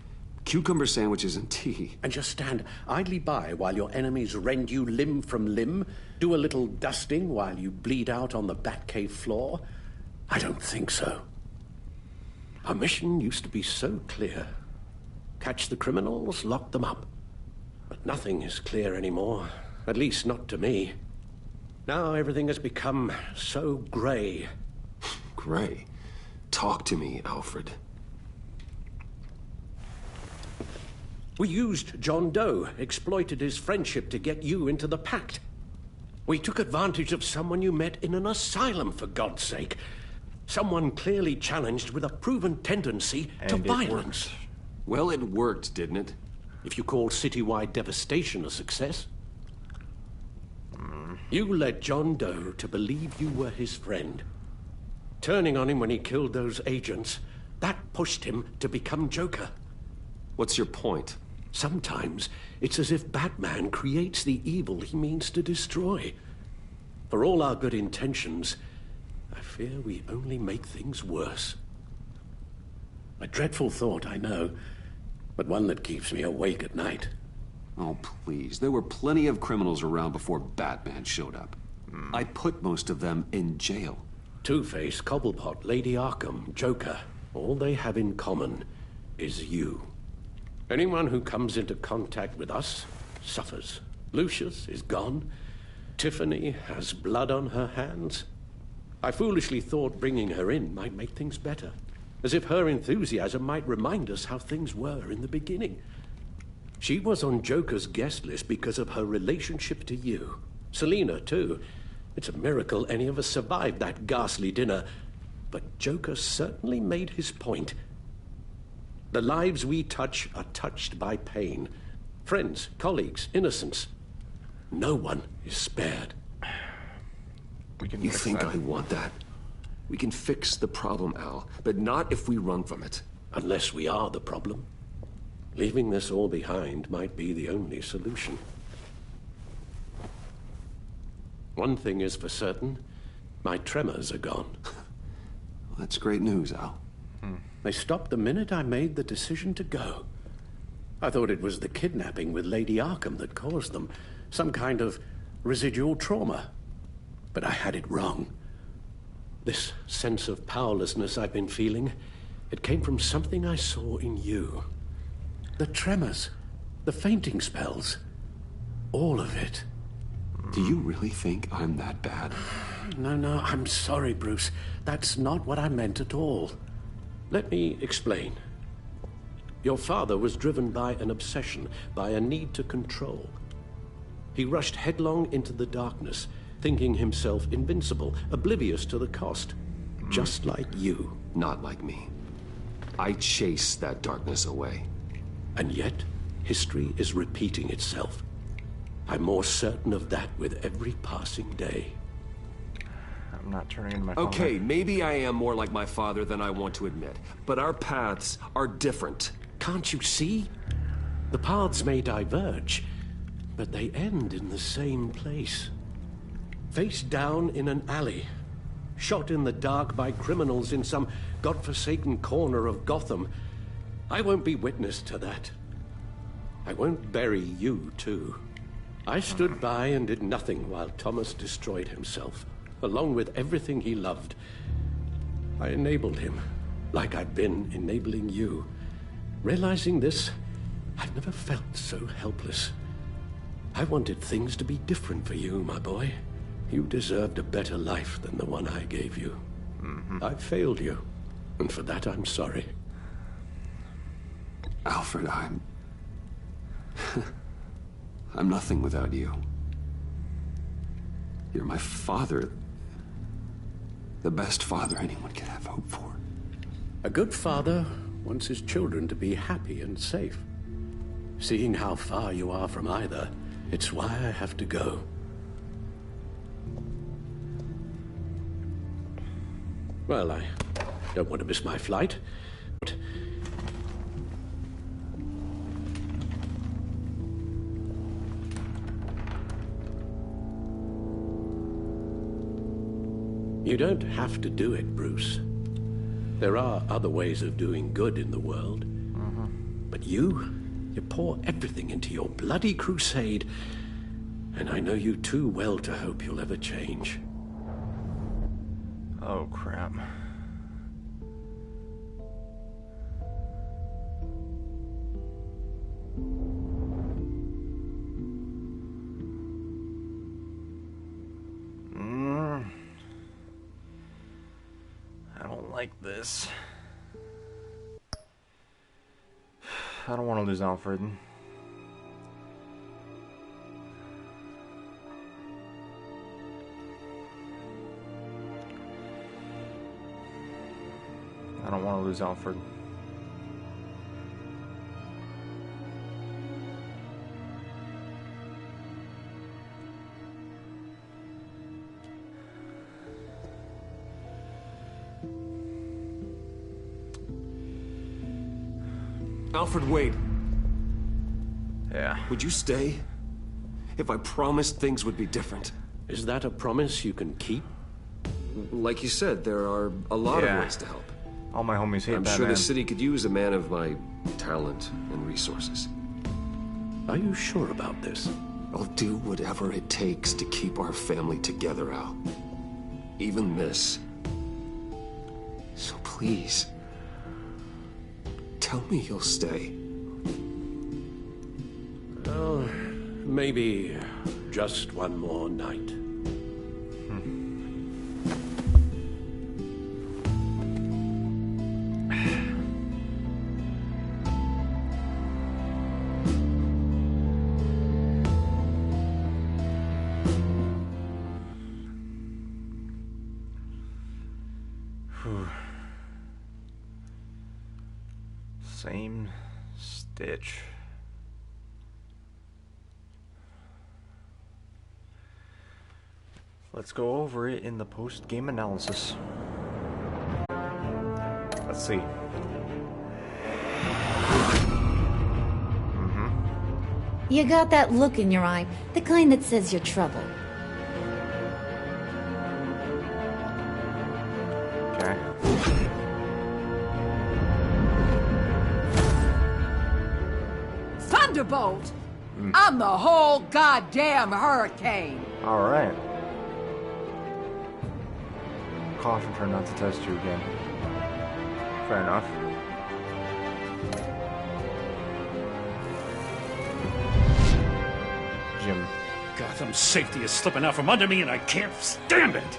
cucumber sandwiches and tea. And just stand idly by while your enemies rend you limb from limb? Do a little dusting while you bleed out on the Batcave floor? I don't think so. Our mission used to be so clear. Catch the criminals, lock them up. But nothing is clear anymore. At least not to me. Now everything has become so gray. Gray? Talk to me, Alfred. We used John Doe, exploited his friendship to get you into the pact. We took advantage of someone you met in an asylum, for God's sake. Someone clearly challenged with a proven tendency to violence. Well, it worked, didn't it? If you call citywide devastation a success. You led John Doe to believe you were his friend. Turning on him when he killed those agents, that pushed him to become Joker. What's your point? Sometimes it's as if Batman creates the evil he means to destroy. For all our good intentions, I fear we only make things worse. A dreadful thought, I know, but one that keeps me awake at night. Oh, please. There were plenty of criminals around before Batman showed up. I put most of them in jail. Two-Face, Cobblepot, Lady Arkham, Joker, all they have in common is you. Anyone who comes into contact with us suffers. Lucius is gone. Tiffany has blood on her hands. I foolishly thought bringing her in might make things better. As if her enthusiasm might remind us how things were in the beginning. She was on Joker's guest list because of her relationship to you. Selina, too. It's a miracle any of us survived that ghastly dinner. But Joker certainly made his point. The lives we touch are touched by pain. Friends, colleagues, innocents. No one is spared. You think I want that? We can fix the problem, Al, but not if we run from it. Unless we are the problem. Leaving this all behind might be the only solution. One thing is for certain, my tremors are gone. That's great news, Al. They stopped the minute I made the decision to go. I thought it was the kidnapping with Lady Arkham that caused them. Some kind of residual trauma. But I had it wrong. This sense of powerlessness I've been feeling, it came from something I saw in you. The tremors, the fainting spells, all of it. Do you really think I'm that bad? No, I'm sorry, Bruce. That's not what I meant at all. Let me explain. Your father was driven by an obsession, by a need to control. He rushed headlong into the darkness, thinking himself invincible, oblivious to the cost. Just like you. Not like me. I chased that darkness away. And yet, history is repeating itself. I'm more certain of that with every passing day. I'm not turning into my father. Okay, maybe I am more like my father than I want to admit, but our paths are different. Can't you see? The paths may diverge, but they end in the same place. Face down in an alley. Shot in the dark by criminals in some godforsaken corner of Gotham. I won't be witness to that. I won't bury you, too. I stood by and did nothing while Thomas destroyed himself, along with everything he loved. I enabled him, like I've been enabling you. Realizing this, I've never felt so helpless. I wanted things to be different for you, my boy. You deserved a better life than the one I gave you. I failed you, and for that I'm sorry. Alfred, I'm nothing without you. You're my father. The best father anyone could have hope for. A good father wants his children to be happy and safe. Seeing how far you are from either, it's why I have to go. Well, I don't want to miss my flight, but you don't have to do it, Bruce. There are other ways of doing good in the world. But you pour everything into your bloody crusade, and I know you too well to hope you'll ever change. Oh, crap. I don't like this. I don't want to lose Alfred. I don't want to lose Alfred. Alfred, wait. Yeah. Would you stay? If I promised things would be different. Is that a promise you can keep? Like you said, there are a lot of ways to help. All my homies hate I'm Batman. sure the city could use a man of my talent and resources. Are you sure about this? I'll do whatever it takes to keep our family together, Al. Even this. So please, tell me you'll stay. Oh, maybe just one more night. Same stitch. Let's go over it in the post-game analysis. Let's see. You got that look in your eye, the kind that says you're trouble. Okay. Thunderbolt! I'm the whole goddamn hurricane! Alright. Caution, try not to test you again. Fair enough. Jim. Gotham's safety is slipping out from under me and I can't stand it!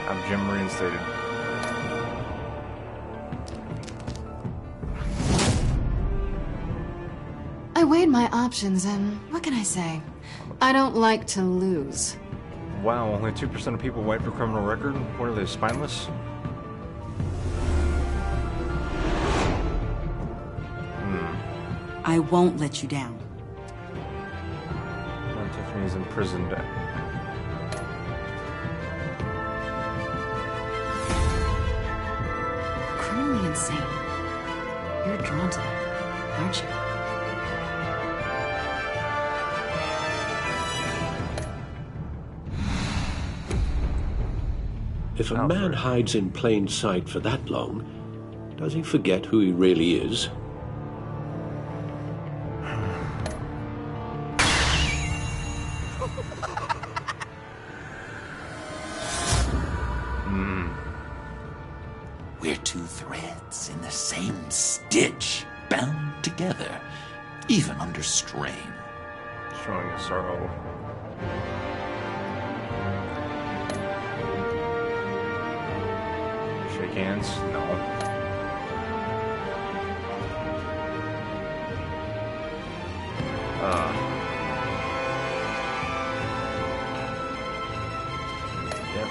I'm Jim reinstated. I weighed my options and what can I say? I don't like to lose. Wow, only 2% of people wipe their criminal record? What are they, spineless? I won't let you down. Aunt Tiffany's imprisoned. Criminally insane. You're drawn to them, aren't you? If a man hides in plain sight for that long, does he forget who he really is? We're two threads in the same stitch, bound together, even under strain. Showing a sorrow. Shake hands? No. Yep.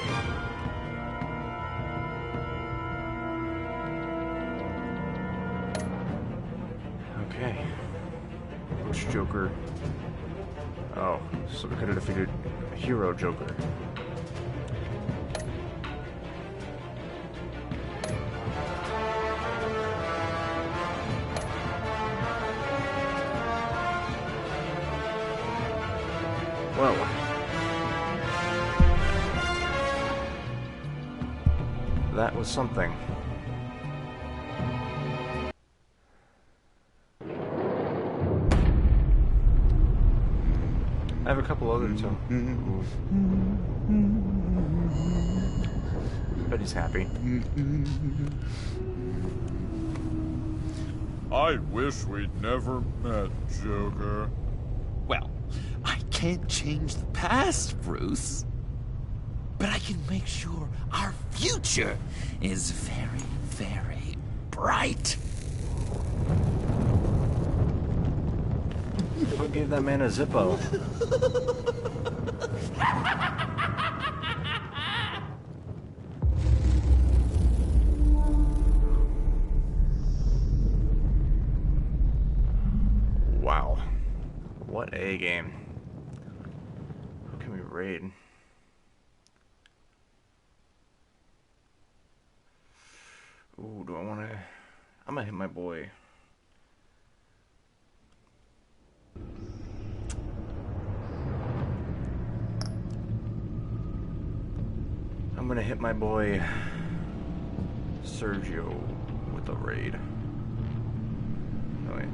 Okay. Which Joker? Oh, so we could have defeated a hero Joker. Whoa. That was something. I have a couple other too. But he's happy. I wish we'd never met, Joker. Well, I can't change the past, Bruce. But I can make sure our future is very, very bright. Who gave that man a Zippo? Wow. What a game. Who can we raid? Ooh, do I want to... I'm gonna hit my boy. I'm gonna hit my boy Sergio with a raid. Oh, wait.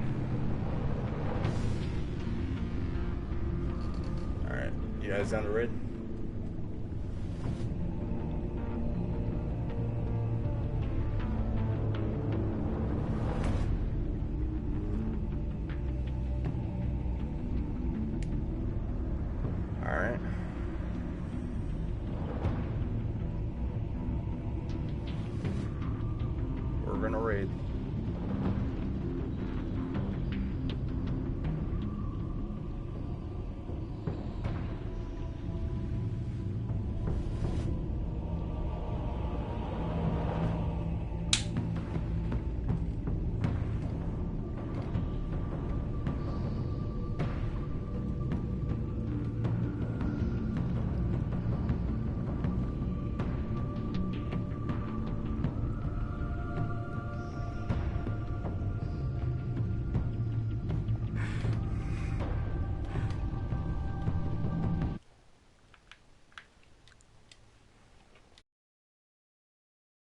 Alright, you guys down to raid?